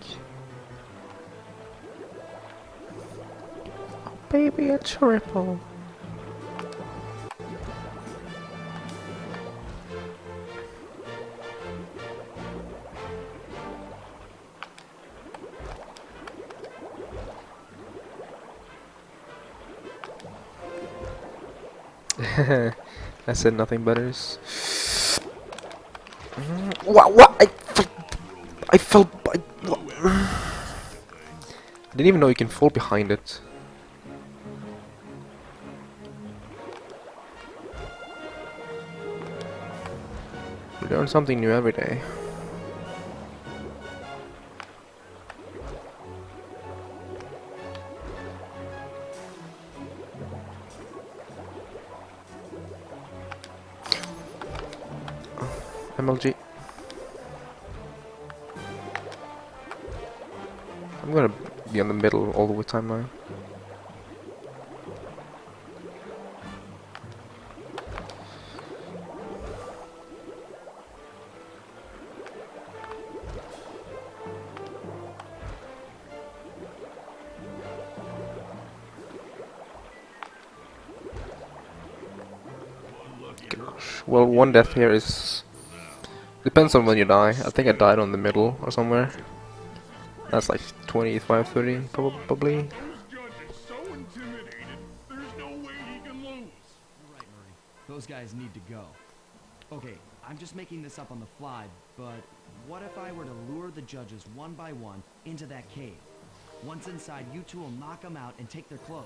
Oh baby, a triple. I said nothing butters. What? I fell. I didn't even know you can fall behind it. You learn something new every day. MLG. I'm gonna be on the middle all the time now. Gosh. Well, one death here is... Depends on when you die. I think I died on the middle or somewhere. That's like 25, 30 probably. This judge is so intimidated, there's no way he can lose. You're right, Murray. Those guys need to go. Okay, I'm just making this up on the fly, but what if I were to lure the judges one by one into that cave? Once inside, you two will knock them out and take their clothes.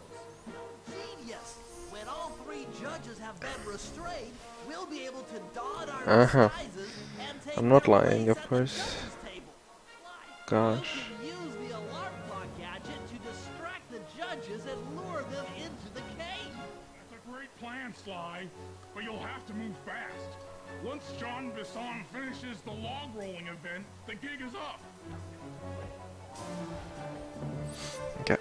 Genius! When all 3 judges have been restrained, we'll be able to don our disguises and take I'm not their lying, place of at the course. judges' table. Gosh. You can use the alarm clock gadget to distract the judges and lure them into the cave. That's a great plan, Sly, but you'll have to move fast. Once John Bisson finishes the log rolling event, the gig is up. Okay.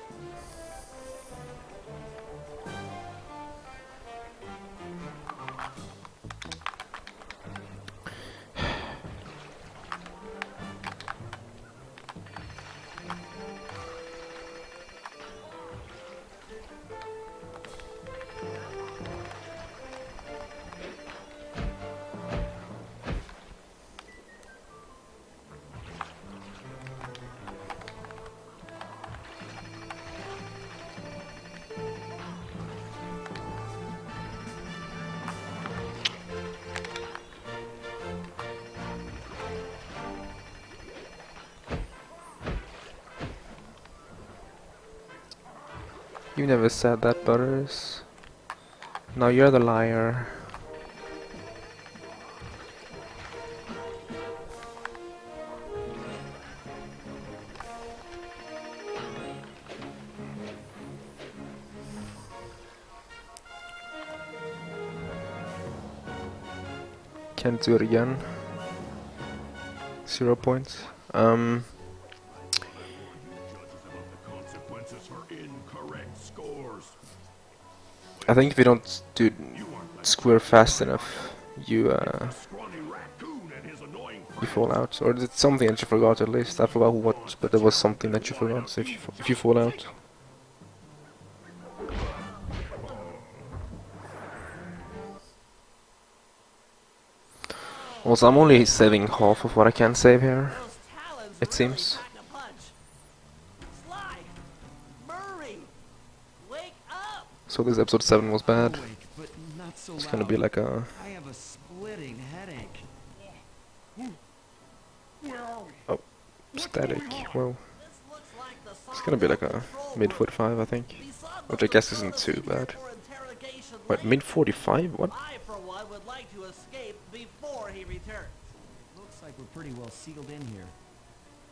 You never said that, Butters. Now you're the liar. Can't do it again. 0 points. I think if you don't do square fast enough, you fall out. Or it's something that you forgot at least. I forgot what, but there was something that you forgot. So if you fall out. Also, I'm only saving half of what I can save here. It seems. So this episode 7 was bad. It's gonna be like a... I have a splitting headache. Oh, static. Whoa. It's gonna be like a mid 45, I think. Which I guess isn't too bad. What, mid 45? What? I, for one, would like to escape before he returns. Looks like we're pretty well sealed in here.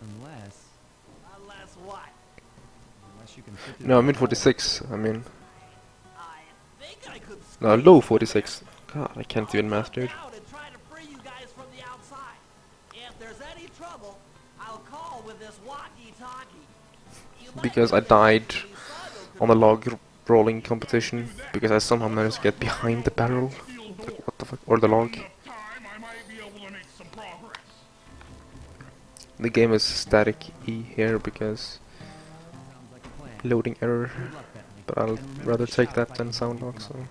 Unless Unless what? you can fit through No, the mid hole. 46. I mean, I think I could no, squeeze low through 46. God, I can't even math, dude. out and try to free you guys from the outside. If there's any trouble, I'll call with this walkie-talkie. You might Because I think that died maybe Sago could on the log rolling competition because I somehow managed to get behind the barrel. Like, what the fuck? Or the log. Enough time, I might be able to make some progress. The game is static E here because Sounds like a plan. loading error. Good luck, Bentley. But I'll And remember rather to take shout that if I than can sound help log, you so. come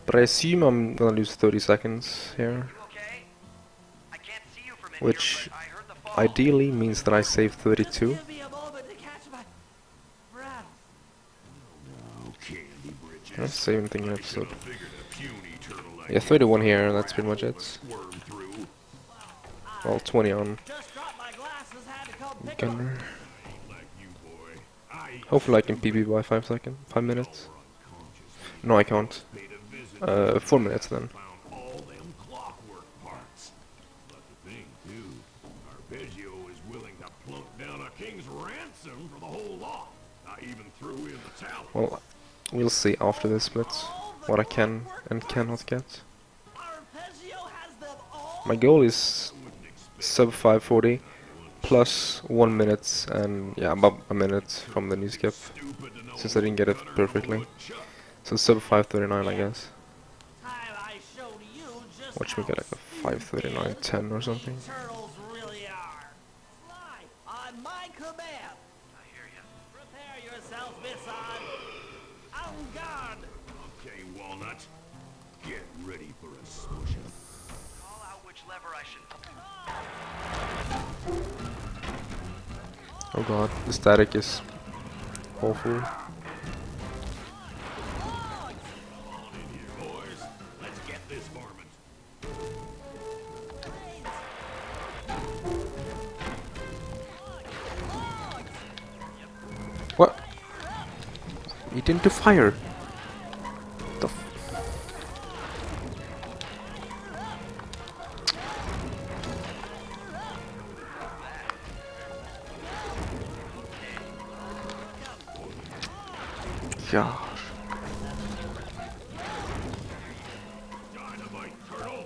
But I assume I'm gonna lose 30 seconds here, You okay? I can't see you from in here, which but I heard the fall. ideally means that I save Just 32. give me a moment to catch my breath. Oh, candy britches. Let's save anything in I episode. should've figured a puny turtle like Yeah, you 31 would here, that's pretty much rattle it. or squirm through. Well, 20 on Just dropped my glasses, had to come pick 'em up. Gunner. I ain't like you, boy. I Hopefully I can PB by 5 seconds, 5 minutes. unconsciously No, I can't. paid a visit 4 minutes then. found all them clockwork parts. But the thing, too, Arpeggio is willing to plunk down a king's ransom for the whole lot. I even threw in the talent. Well, we'll see after this split what I can and cannot get. Arpeggio has them all. My goal is sub 540 plus 1 minute and yeah, about a minute from the new skip, since I didn't get it perfectly. So sub 539, I guess. Time I showed you just Watch me how get like a 539.10 or something. turtles really are. Fly on my command. I hear you. Prepare yourself, Miss On. En garde. Okay, Walnut, get ready for a smushin'. Call out which lever I should. Oh god, the static is awful. Boys, let's get this varmint. What? He didn't do fire. The f Gosh. Dynamite turtle.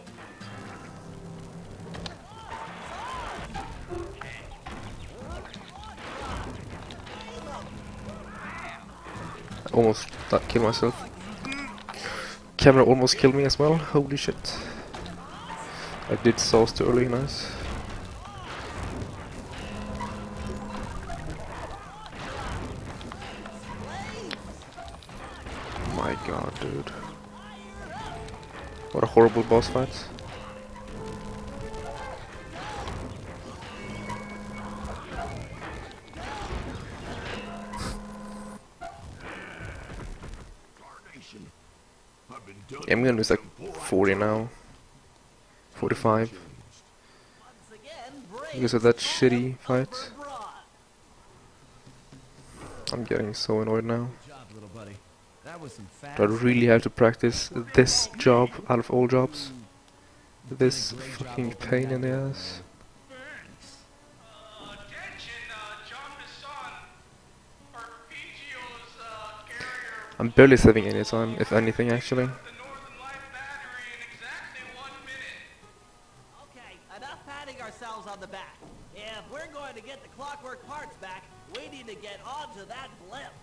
Almost killed myself. Camera almost killed me as well. Holy shit. I did sauce too early, nice. My god, dude. What a horrible boss fight. Carnation. I've been done Yeah, I'm gonna lose like with them 40 now. 45. Once again, brave Because of that shitty fight. overbroad. I'm getting so annoyed now. Good job, little buddy. That was some fast. Do I really have to practice this job out of all jobs? This fucking pain in the ass. Attention, John Bisson. Arpeggio's carrier I'm barely saving any time, if anything, actually. the Northern Light battery in exactly 1 minute. Okay, enough patting ourselves on the back. If we're going to get the clockwork parts back, we need to get onto that blimp.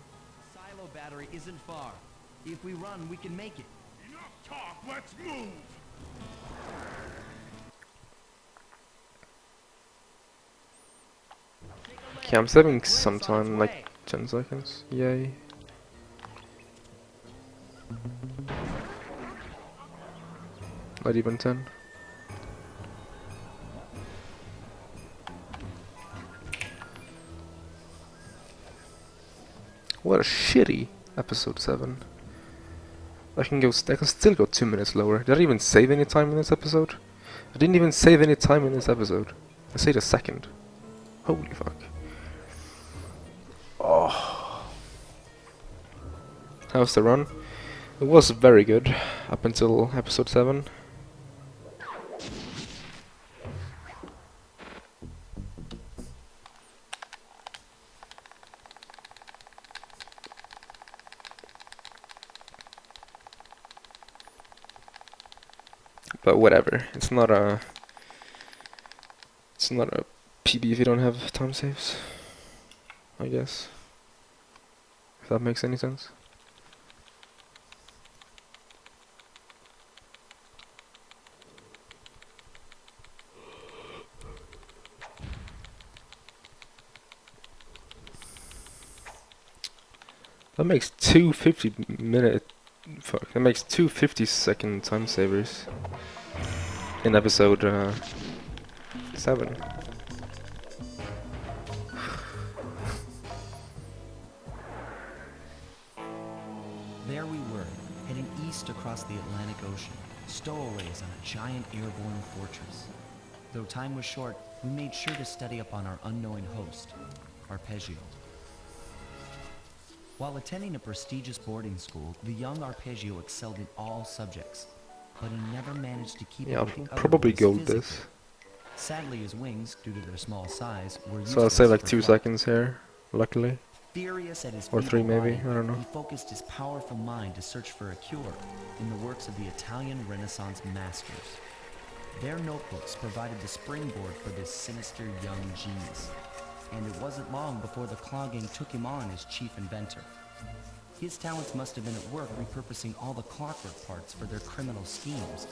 Silo battery isn't far. If we run, we can make it. Enough talk, let's move. Okay, I'm saving some time, like 10 seconds. Yay. Not even 10. What a shitty episode 7. I can still go 2 minutes lower. Did I even save any time in this episode? I didn't even save any time in this episode. I saved a second. Holy fuck. Oh. how's the run? It was very good up until episode 7. But whatever, it's not a PB if you don't have time saves, I guess. If that makes any sense. That makes two 50-minute. Fuck. That makes two 50-second time savers in episode 7. There we were, heading east across the Atlantic Ocean, stowaways on a giant airborne fortress. Though time was short, we made sure to study up on our unknowing host, Arpeggio. While attending a prestigious boarding school, the young Arpeggio excelled in all subjects, but he never managed to keep Yeah, up I'll with the other probably boys gold physically. this. Sadly, his wings, due to their small size, were So I'll useless save like for 2 flight. seconds here, luckily. Furious at his Or 3 feeble maybe, body, I don't know. he focused his powerful mind to search for a cure in the works of the Italian Renaissance masters. Their notebooks provided the springboard for this sinister young genius, and it wasn't long before the clogging took him on as chief inventor. His talents must have been at work repurposing all the clockwork parts for their criminal schemes.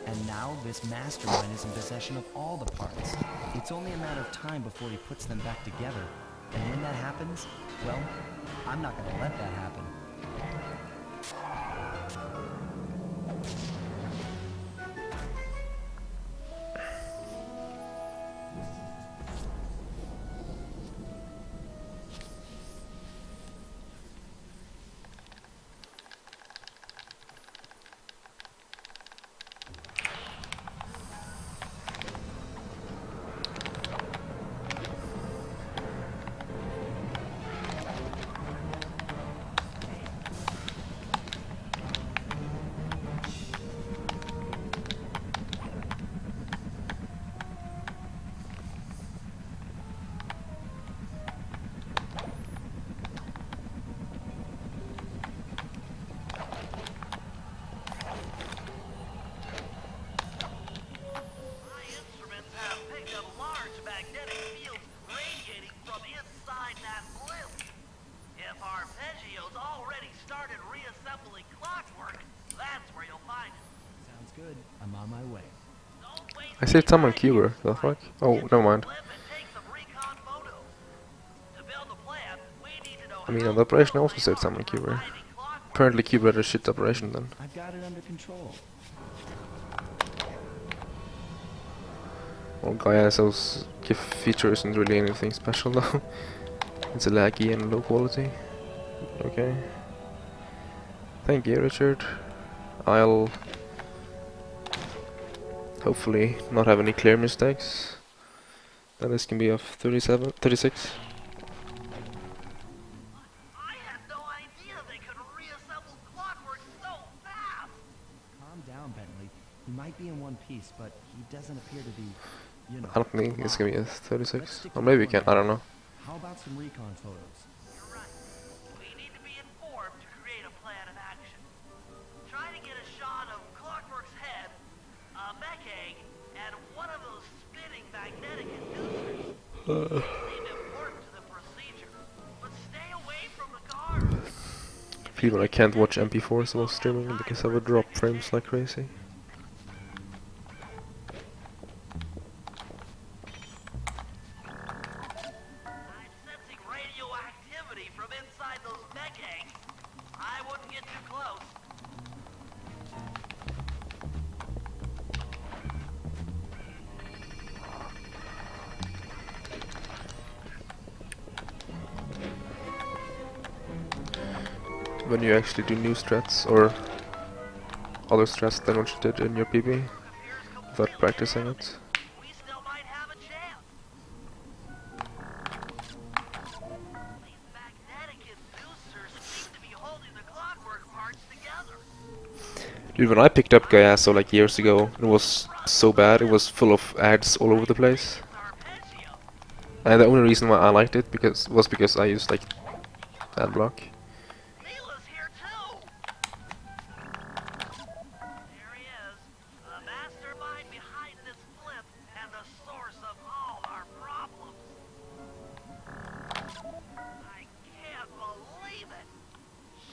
And now this mastermind is in possession of all the parts. It's only a matter of time before he puts them back together. And when that happens, well, I'm not going to let that happen. My instruments have picked up large magnetic fields radiating from inside that blimp. If Arpeggio's already started reassembling Clockwork, that's where you'll find it. Sounds good. I'm on my way. Don't waste I saved time on any Cuber, the fuck? Oh, Get to never the mind. blimp and take some recon photos. To build the plan, we need to know I mean, how on the operation I close also they saved are time on to Cuber. reviving Clockwork. Apparently Cuber had a shit operation then. I've got it under control. Well, Gaia's GIF feature isn't really anything special though. It's a laggy and low quality. Okay. Thank you, Richard. I'll hopefully not have any clear mistakes. Then this can be of 36. I had no idea they could reassemble Clockwork so fast. Calm down, Bentley. He might be in one piece, but he doesn't appear to be, you know. I don't think it's gonna be a Let's 36. stick Or to maybe the we can, plan. I don't know. How about some recon photos? You're right. We need to be informed to create a plan of action. Try to get a shot of Clockwork's head, a mech egg, and one of those spinning magnetic inducers. Seem important to the procedure, but stay away from the guards. Feel I can't watch MP4s while streaming because I would drop frames like crazy. I'm sensing radioactivity from inside those mech eggs. I wouldn't get too close. When you actually do new strats or other strats than what you did in your PB without practicing it. We still might have a chance. These magnetic inducers seem to be holding the Clockwork Dude, when I picked up Gaiaso like years ago, it was so bad. It was full of ads all over the place. Arpeggio. And the only reason why I liked it was because I used like ad block. Neela's here too. There he is, the mastermind behind this Blimp and the source of all our problems. I can't believe it.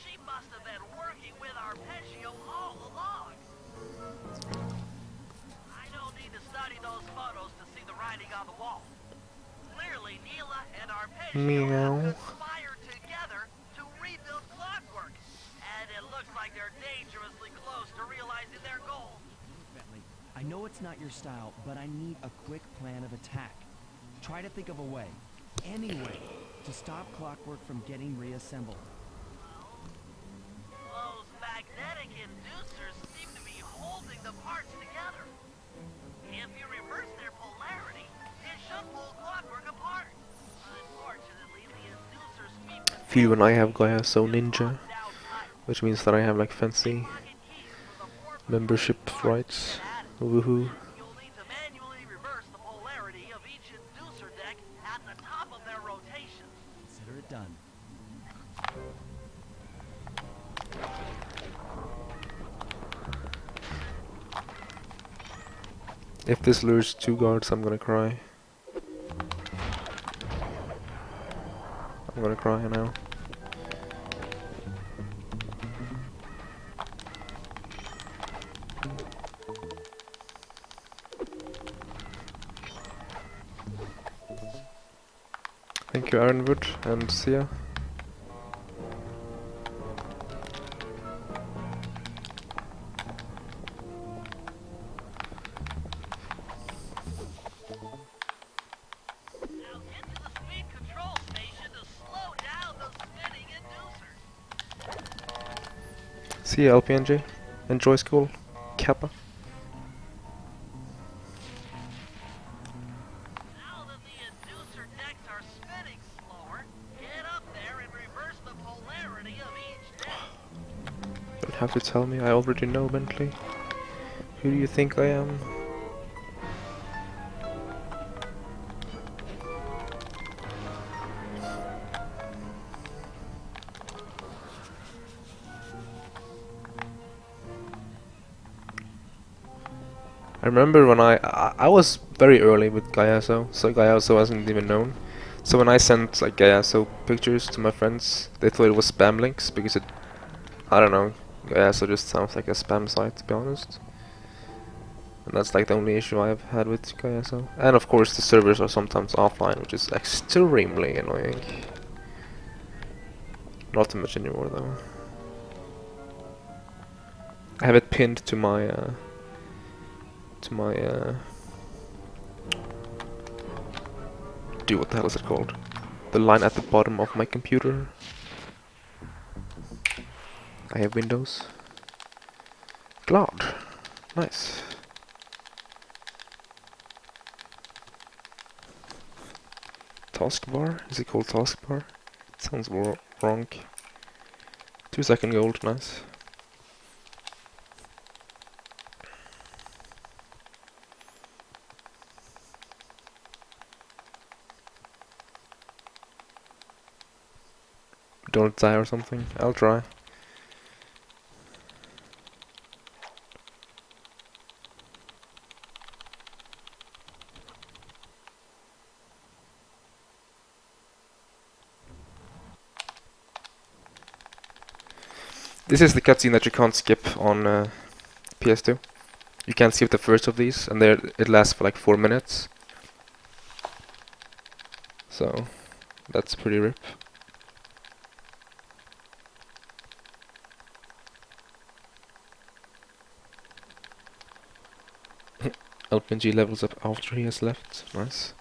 She must have been working with Arpeggio all along. I don't need to study those photos to see the writing on the wall. Clearly, Neela and Arpeggio Meow. have conspired together to rebuild Clockwork. And it looks like they're dangerously close to realizing their goal. Bentley, I know it's not your style, but I need a quick plan of attack. Try to think of a way, any way, to stop Clockwork from getting reassembled. Those magnetic inducers seem to be holding the parts together. If you reverse their polarity, it should pull Clockwork apart. Unfortunately, the inducers feed the Feel when I have Gaiaso Ninja, which means that I have like fancy membership rights. Woohoo. You'll need to manually reverse the polarity of each inducer deck at the top of their rotation. Consider it done. If this lures 2 guards, I'm gonna cry. I'm gonna cry now. Thank you, Ironwood, and see ya. Now get to the speed control station to slow down those spinning inducers. See ya, LPNJ. Enjoy school. Kappa. Now that the inducer decks are spinning slower, get up there and reverse the polarity of each deck. Don't have to tell me, I already know, Bentley. Who do you think I am? I remember when I was very early with Gaiaso, so Gaiaso wasn't even known. So when I sent like Gaiaso pictures to my friends, they thought it was spam links because it, I don't know, Gaiaso just sounds like a spam site, to be honest. And that's like the only issue I've had with Gaiaso. And of course the servers are sometimes offline, which is extremely annoying. Not too much anymore though. I have it pinned to my what the hell is it called? The line at the bottom of my computer. I have Windows. Cloud. Nice. Taskbar? Is it called taskbar? Sounds wrong. 2-second gold, nice. Don't die or something. I'll try. This is the cutscene that you can't skip on PS2. You can't skip the first of these, and there it lasts for like 4 minutes. So that's pretty rip. LPNG levels up after he has left. Nice.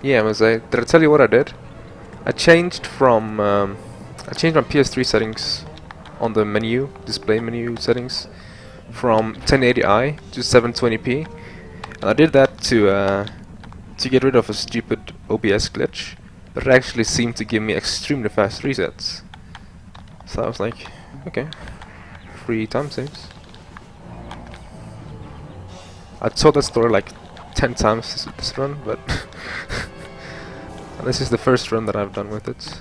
Yeah, Jose, did I tell you what I did? I changed from I changed my PS3 settings on the menu, display menu settings, from 1080i to 720p, and I did that to get rid of a stupid OBS glitch, but it actually seemed to give me extremely fast resets. So I was like, okay, free time saves. I told that story like 10 times this run, but this is the first run that I've done with it.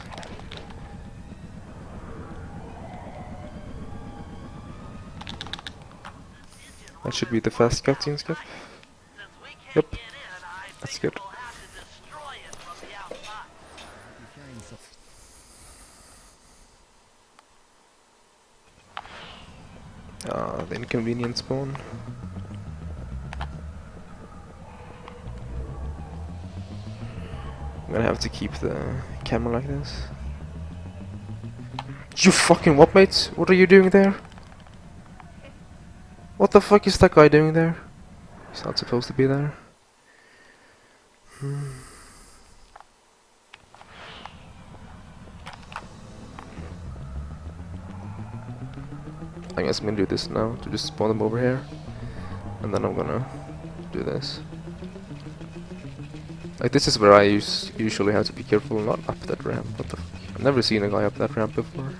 That should be the fast cutscene skip. Yep, that's good. The inconvenience spawn. I'm gonna have to keep the camera like this. You fucking what, mate? What are you doing there? What the fuck is that guy doing there? He's not supposed to be there. I guess I'm gonna do this now to just spawn them over here, and then I'm gonna do this. Like, this is where I usually have to be careful not up that ramp. What the fuck? I've never seen a guy up that ramp before.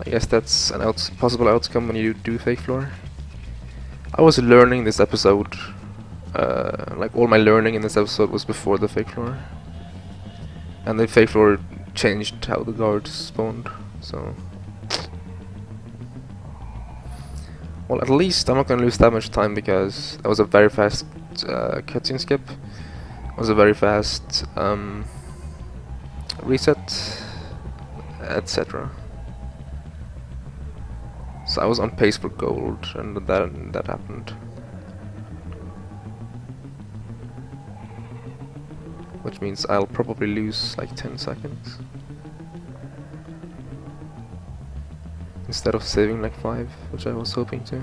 I guess that's an possible outcome when you do fake floor. I was learning this episode, like all my learning in this episode was before the fake floor. And the fake floor changed how the guards spawned, so... Well, at least I'm not gonna lose that much time, because that was a very fast cutscene skip. It was a very fast reset, etc. So I was on pace for gold, and that happened. Which means I'll probably lose like 10 seconds. Instead of saving like 5, which I was hoping to.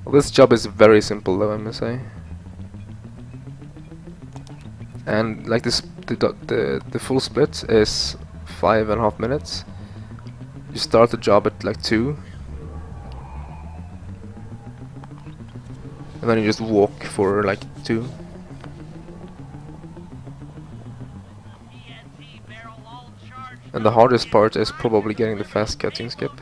Well, this job is very simple though, I must say. And like this, the full split is 5.5 minutes. You start the job at like 2, and then you just walk for like 2. And the hardest part is probably getting the fast cutscene skip.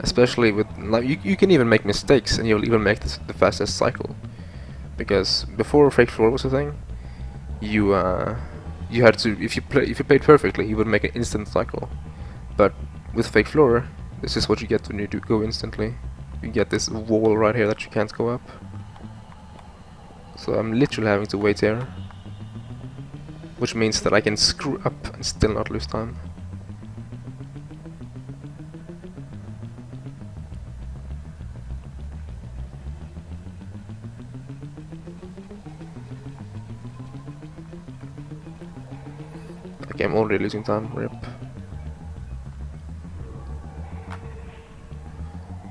Especially with, like, you can even make mistakes and you'll even make the fastest cycle. Because before fake floor was a thing, you had to, if you played perfectly, you would make an instant cycle. But with fake floor, this is what you get when you go instantly. You get this wall right here that you can't go up. So I'm literally having to wait here, which means that I can screw up and still not lose time. Okay, I'm already losing time, rip.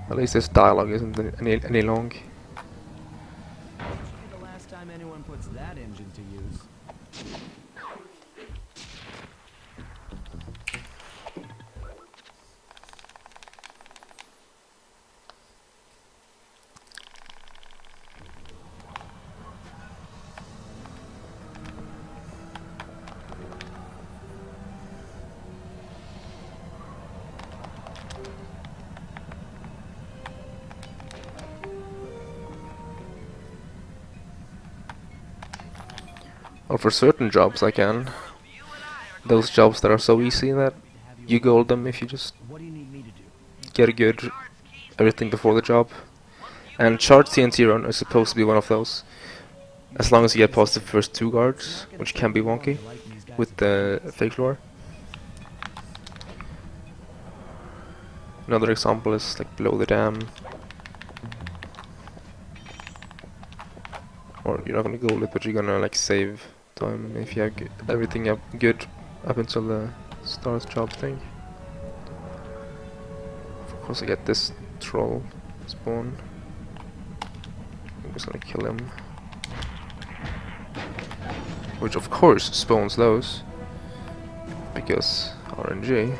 At least this dialogue isn't any long. The last time anyone puts that engine to use. Well, for certain jobs I can. Those jobs that are so easy that you gold them if you just get a good everything before the job. And Charge TNT Run is supposed to be one of those. as long as you get past the first 2 guards, which can be wonky with the fake floor. Another example is like below the dam. Or you're not gonna goal it, but you're gonna like save time if you have everything up good up until the start job thing. Of course I get this troll spawn. I'm just gonna kill him. Which of course spawns those. Because RNG.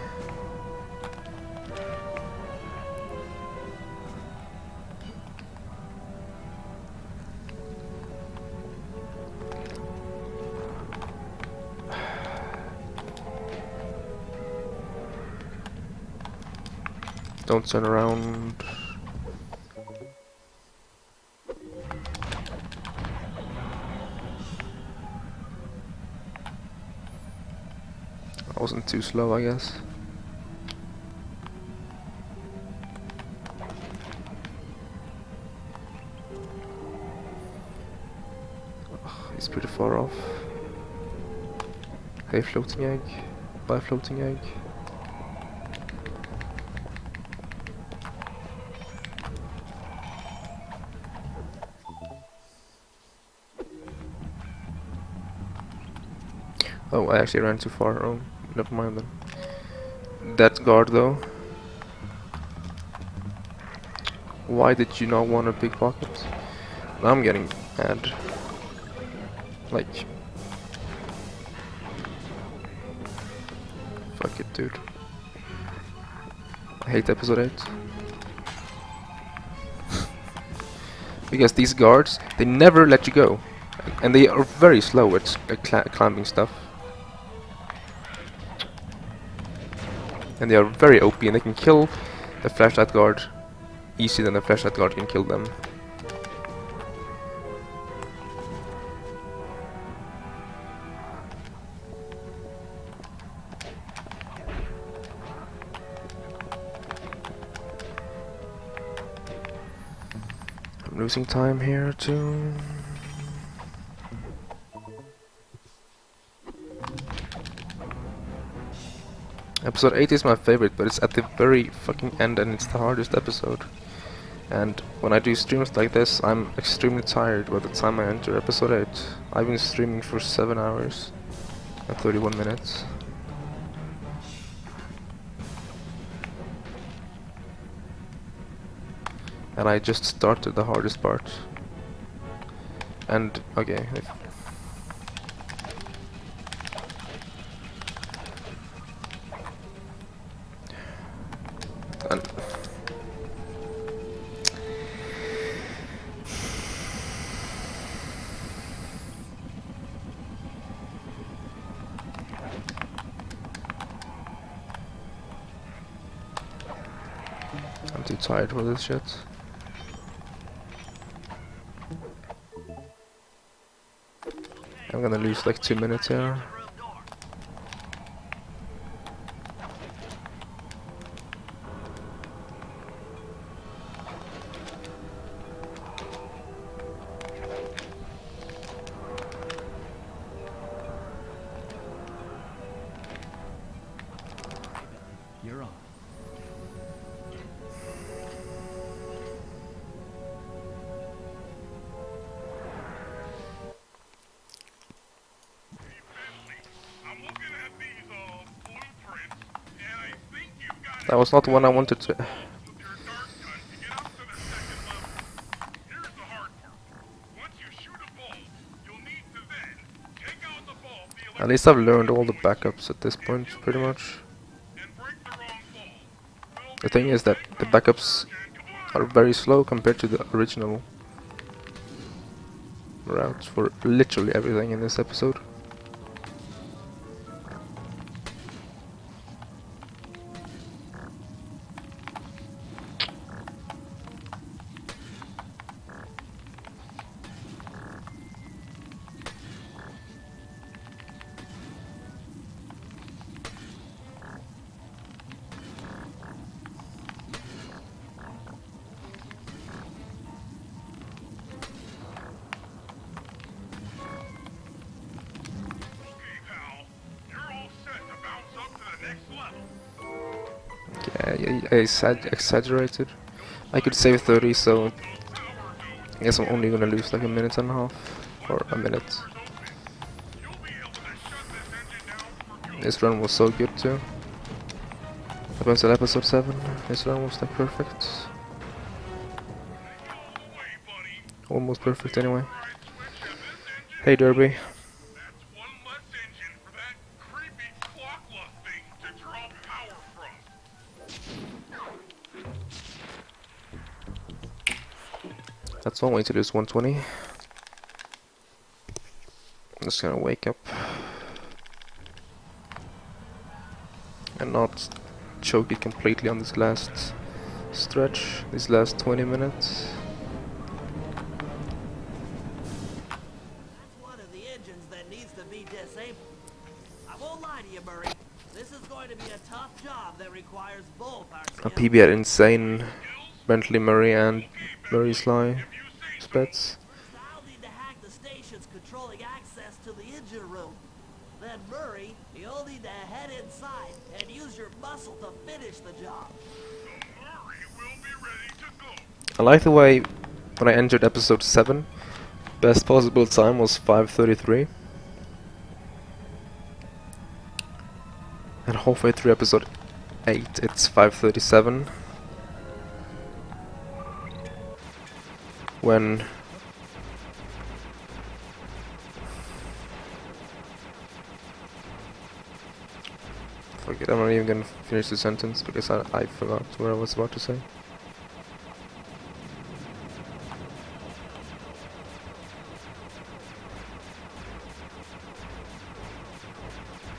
Don't turn around. I wasn't too slow, I guess. Oh, he's pretty far off. Hey, floating egg. Bye, floating egg. Oh, I actually ran too far. Oh, never mind then. That guard though. Why did you not want a pickpocket? Now I'm getting mad. Like, fuck it, dude. I hate episode 8. Because these guards, they never let you go. And they are very slow at climbing stuff. And they are very OP and they can kill the flashlight guard easier than the flashlight guard can kill them. I'm losing time here too. Episode 8 is my favorite, but it's at the very fucking end and it's the hardest episode. And when I do streams like this, I'm extremely tired by the time I enter episode 8. I've been streaming for 7 hours and 31 minutes. And I just started the hardest part. And, okay, and I'm too tired for this shit. I'm gonna lose like 2 minutes here. You're on. That was not the one I wanted to. At least I've learned all the backups at this point, pretty much. The thing is that the backups are very slow compared to the original routes for literally everything in this episode. Yeah, I exaggerated. I could save 30, so I guess I'm only gonna lose like a minute and a half. Or a minute. This run was so good too. Up until episode 7, this run was like perfect. Almost perfect anyway. Hey Derby. That's one less engine for that creepy clockwork thing to draw power from. That's one way to lose 120. I'm just gonna wake up. And not choke it completely on this last stretch, these last 20 minutes. That's one of the engines that needs to be disabled. I won't lie to you, Murray. This is going to be a tough job that requires both our A skills. PB had insane Bentley Murray and Murray Sly spets. First, I'll need to hack the stations controlling access to the engine room. Then Murray, you'll need to head inside and use your muscle to finish the job. I like the way when I entered episode 7, best possible time was 5:33. And halfway through episode 8 it's 5:37. When forget, I'm not even gonna finish the sentence because I forgot what I was about to say.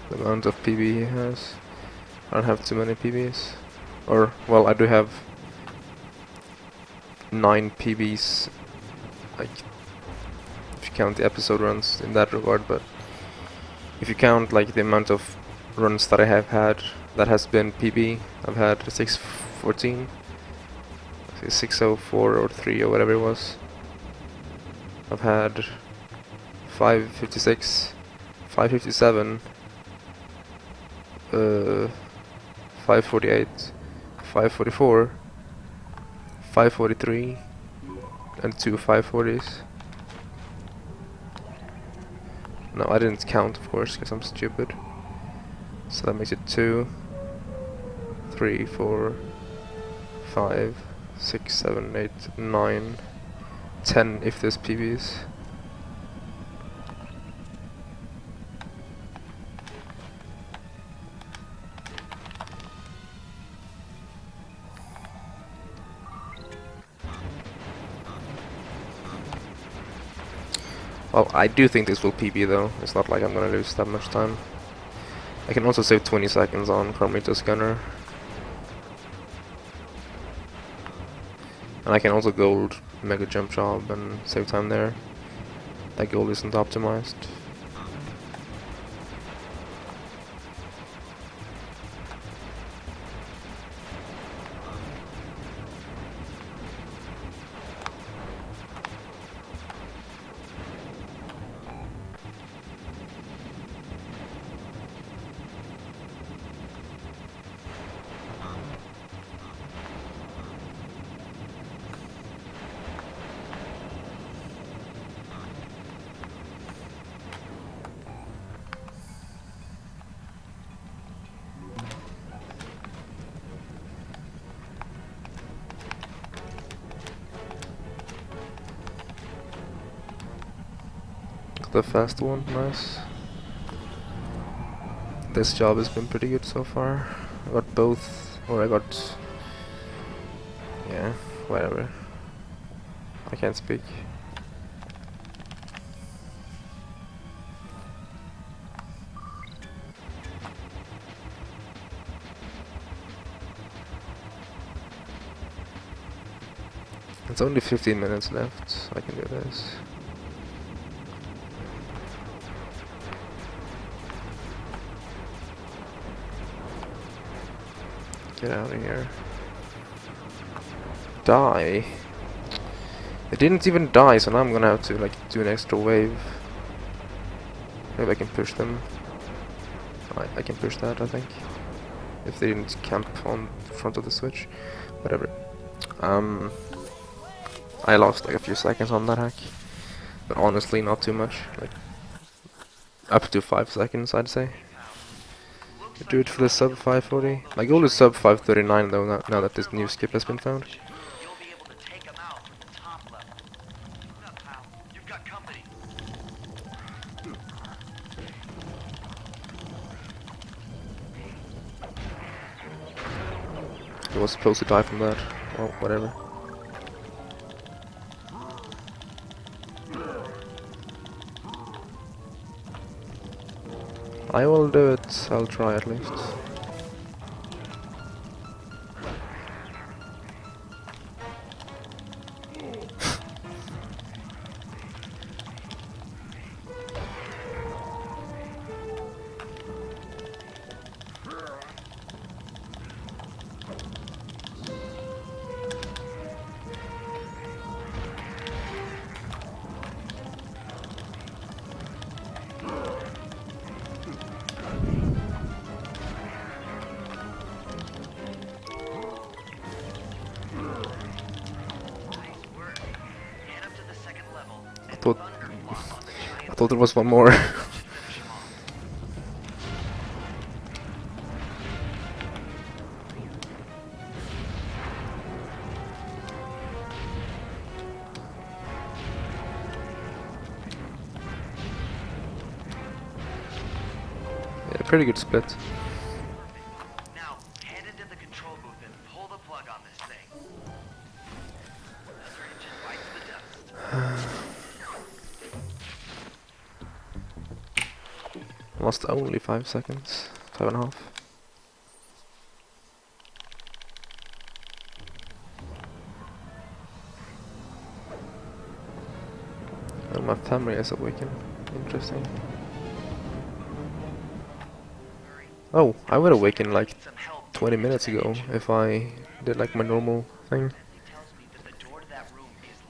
The amount of PB he has. I don't have too many PBs. Or, well, I do have 9 PBs, like, if you count the episode runs in that regard, but if you count, like, the amount of runs that I have had that has been PB, I've had 614, 604 or 3 or whatever it was. I've had 556, 557, 548, 544, 543, and 2 540s. No, I didn't count, of course, because I'm stupid. So that makes it 2, 3, 4, 5, 6, 7, 8, 9, 10 if there's PVs. Well, I do think this will PB though. It's not like I'm gonna lose that much time. I can also save 20 seconds on Carmito's gunner. And I can also gold mega jump job and save time there. That gold isn't optimized. The fast one, nice. This job has been pretty good so far. I got both, or I got, yeah, whatever. I can't speak. It's only 15 minutes left, I can do this. Get out of here. Die. It didn't even die, so now I'm gonna have to like do an extra wave. Maybe I can push them. I can push that, I think. if they didn't camp on the front of the switch. Whatever. I lost like a few seconds on that hack, but honestly not too much, like up to 5 seconds I'd say. I do it for the sub 540. My goal is sub 539 though, now that this new skip has been found. You'll be able to take them out from the top level. Look, pal, you've got company. I was supposed to die from that. Well, whatever. I will do it, I'll try at least. I thought there was one more. Yeah, pretty good split. Now, head into the control booth and pull the plug on this thing. Another engine bites the dust. Lost only 5 seconds. 5.5. And my family is awakened. Interesting. Oh, I would awaken like 20 minutes ago if I did like my normal thing.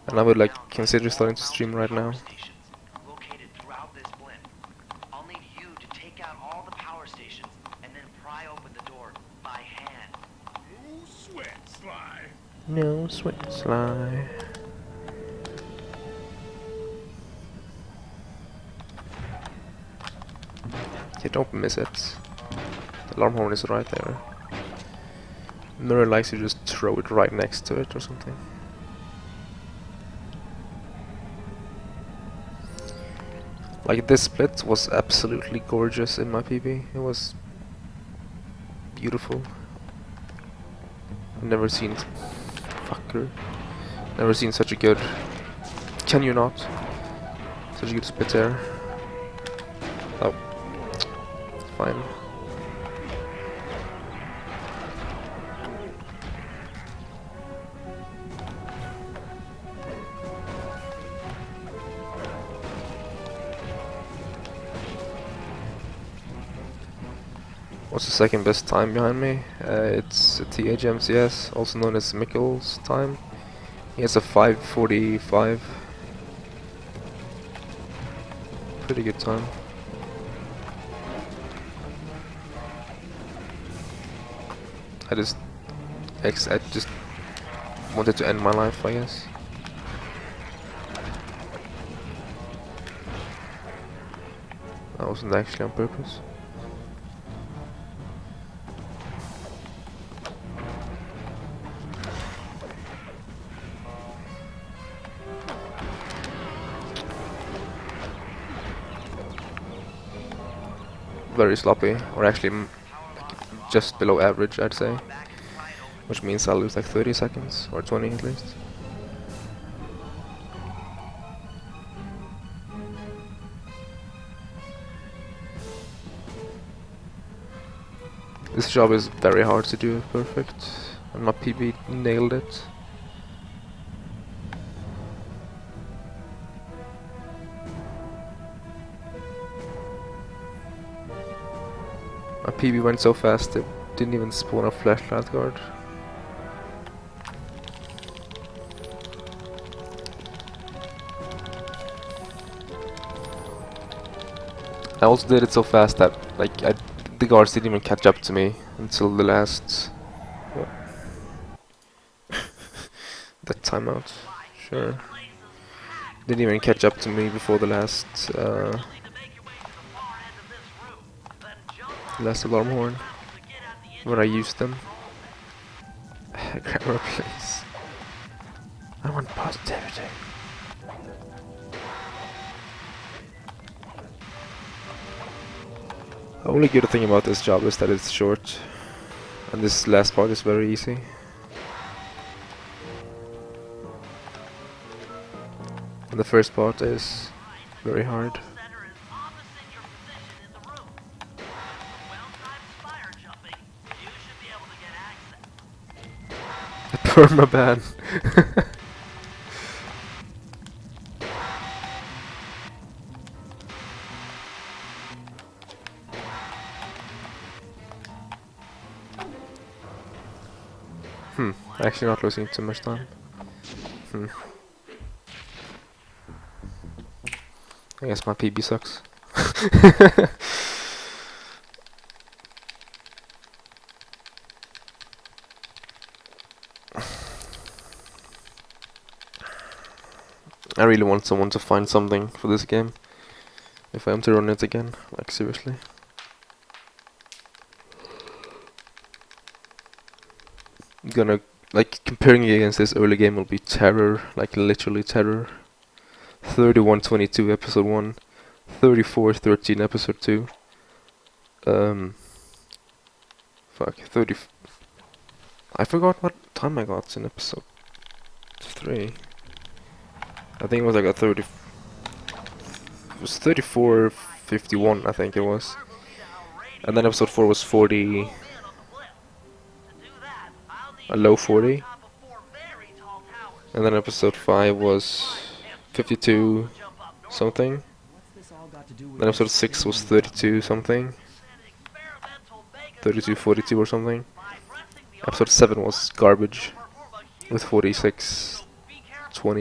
And I would like consider starting to stream right now. Located throughout this blimp. I'll need you to take out all the power stations and then pry open the door by hand. No sweat, Sly. No sweat, Sly. You don't miss it. The alarm horn is right there. Mirror likes to just throw it right next to it or something. Like this split was absolutely gorgeous in my PB. It was beautiful. I've never seen fucker. Never seen such a good. Can you not? Such a good split there. Oh, fine. What's the second best time behind me? It's a THMCS, also known as Mikkel's time. He has a 5:45. Pretty good time. I just wanted to end my life, I guess. That wasn't actually on purpose. Very sloppy, or actually just below average, I'd say. Which means I'll lose like 30 seconds, or 20 at least. This job is very hard to do perfect, and my PB nailed it. My PB went so fast it didn't even spawn a flashlight guard. I also did it so fast that like I the guards didn't even catch up to me until the last. What? That timeout. Sure. Didn't even catch up to me before the last alarm horn when I used them. Camera, please. I want positivity. The only good thing about this job is that it's short, and this last part is very easy. And the first part is very hard. The permaban. Actually not losing too much time. I guess my PB sucks. I really want someone to find something for this game if I am to run it again, like seriously. Gonna, like, comparing it against this early game will be terror, like literally terror. 31-22 episode 1, 34-13 episode 2. Fuck, 30. I forgot what time I got in episode 3. I think it was like a 30. It was 34-51, I think it was. And then episode 4 was 40. A low 40. And then episode 5 was 52 something. Then episode 6 was 32 something. 32-42 or something. Episode 7 was garbage with 46-20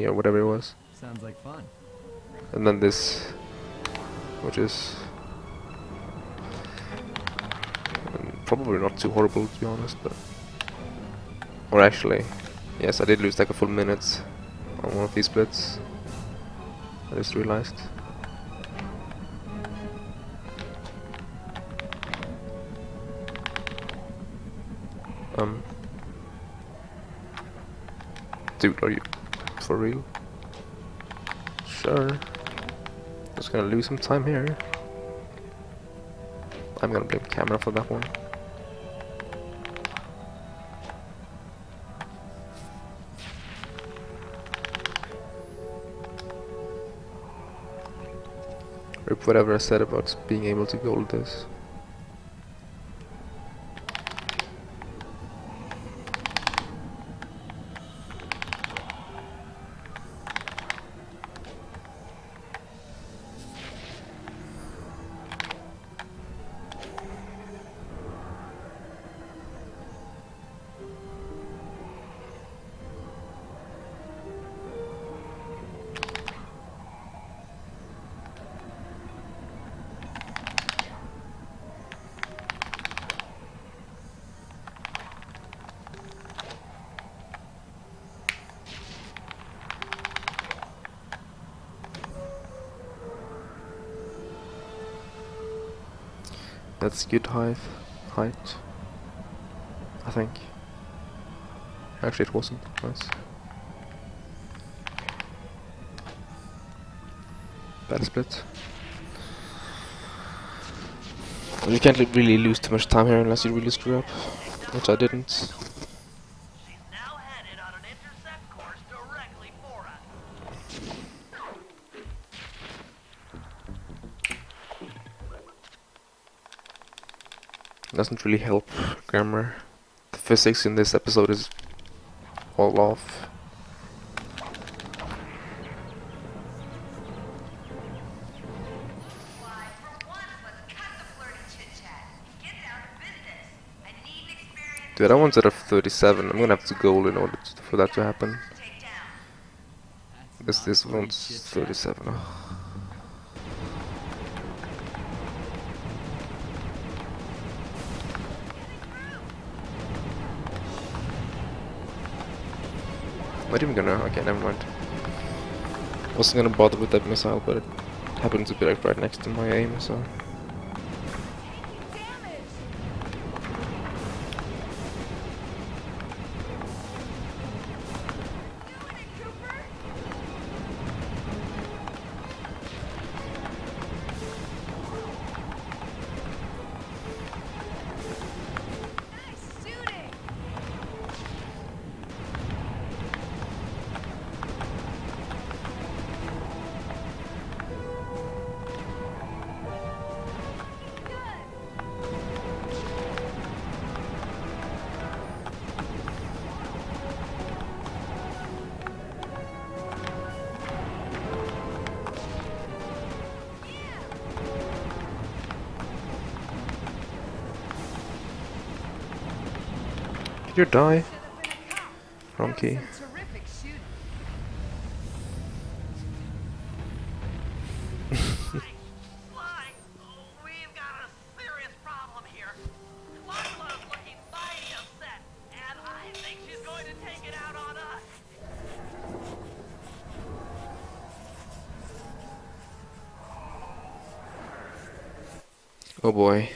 or whatever it was. Sounds like fun. And then this, which is probably not too horrible to be honest, but or actually, yes, I did lose like a full minute on one of these splits. I just realized. Dude, are you for real? Sure. Just gonna lose some time here. I'm gonna blame camera for that one. Rip whatever I said about being able to gold this. That's good height, I think. Actually it wasn't, nice. Bad split. You can't really lose too much time here unless you really screw up, which I didn't. Doesn't really help grammar. The physics in this episode is all off. Dude, I wanted a 37. I'm gonna have to goal in order for that to happen. This one's 37. Oh. Not even gonna. Okay, never mind. Wasn't gonna bother with that missile, but it happened to be like right next to my aim, so. Did you die? Wrong key. Terrific shooting. Sly, we've got a serious problem here. Lachlan's looking mighty upset, and I think she's going to take it out on us. Oh boy,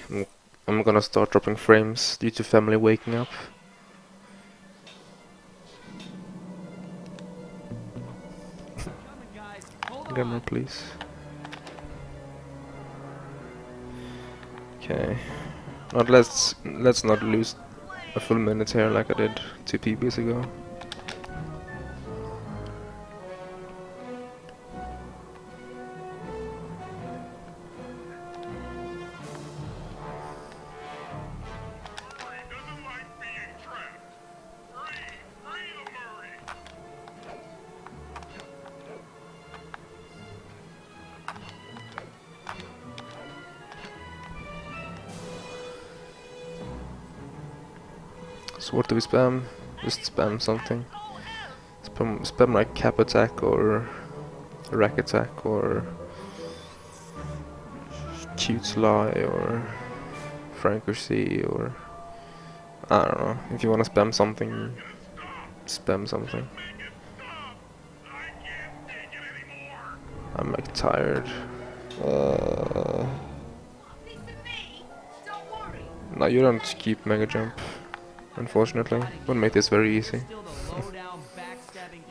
I'm gonna start dropping frames due to family waking up. Camera, please. Okay. Not let's not lose a full minute here like I did 2 PBs ago. Doesn't like being trapped. Free the Murray. So what do we spam? Just spam something. Spam like cap attack or rack attack or cute sly or francocy or I don't know. If you wanna spam something, spam something. I'm like tired. No, you don't keep mega jump. Unfortunately, wouldn't make this very easy.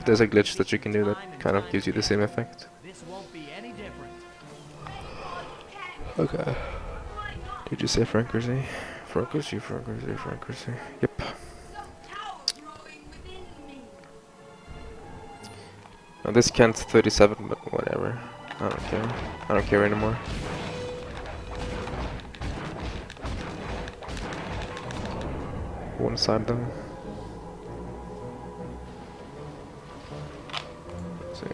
There's a glitch that you can do that kind of gives you the same effect. This won't be any different. Okay. Did you say francocy? Francocy, francocy, francocy. Yep. Now this can't 37, but whatever. I don't care. I don't care anymore. One side though. Let's see.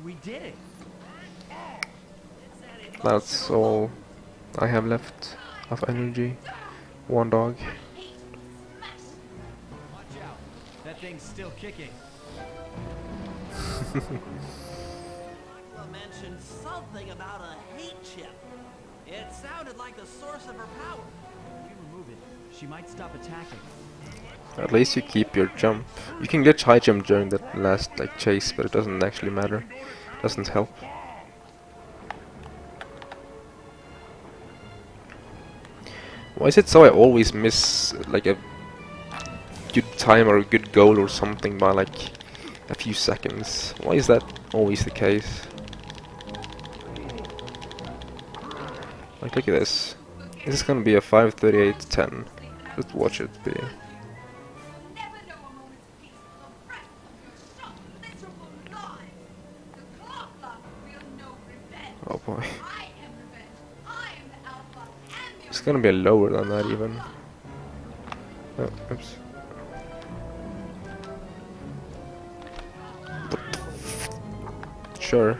We did it. That's all I have left of energy. One dog. Watch out. That thing's still kicking. Mentioned something about a hate chip. It sounded like the source of her power. If we remove it, she might stop attacking. At least you keep your jump. You can glitch high jump during that last like chase, but it doesn't actually matter. Doesn't help. Why is it so I always miss like a good time or a good goal or something by like a few seconds? Why is that always the case? Like, look at this. This is gonna be a 5:38:10. Just watch it be. Oh boy. It's gonna be lower than that even. Oh, oops. Sure.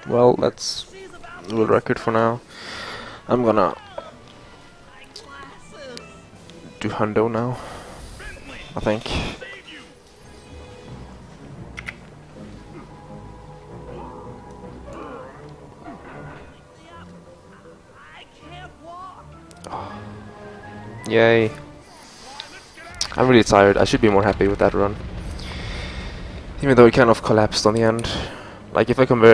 Well, that's a little record for now. I'm gonna My glasses. do hundo now, I think. I can't walk. Yay. I'm really tired. I should be more happy with that run. Even though it kind of collapsed on the end. Like if I compare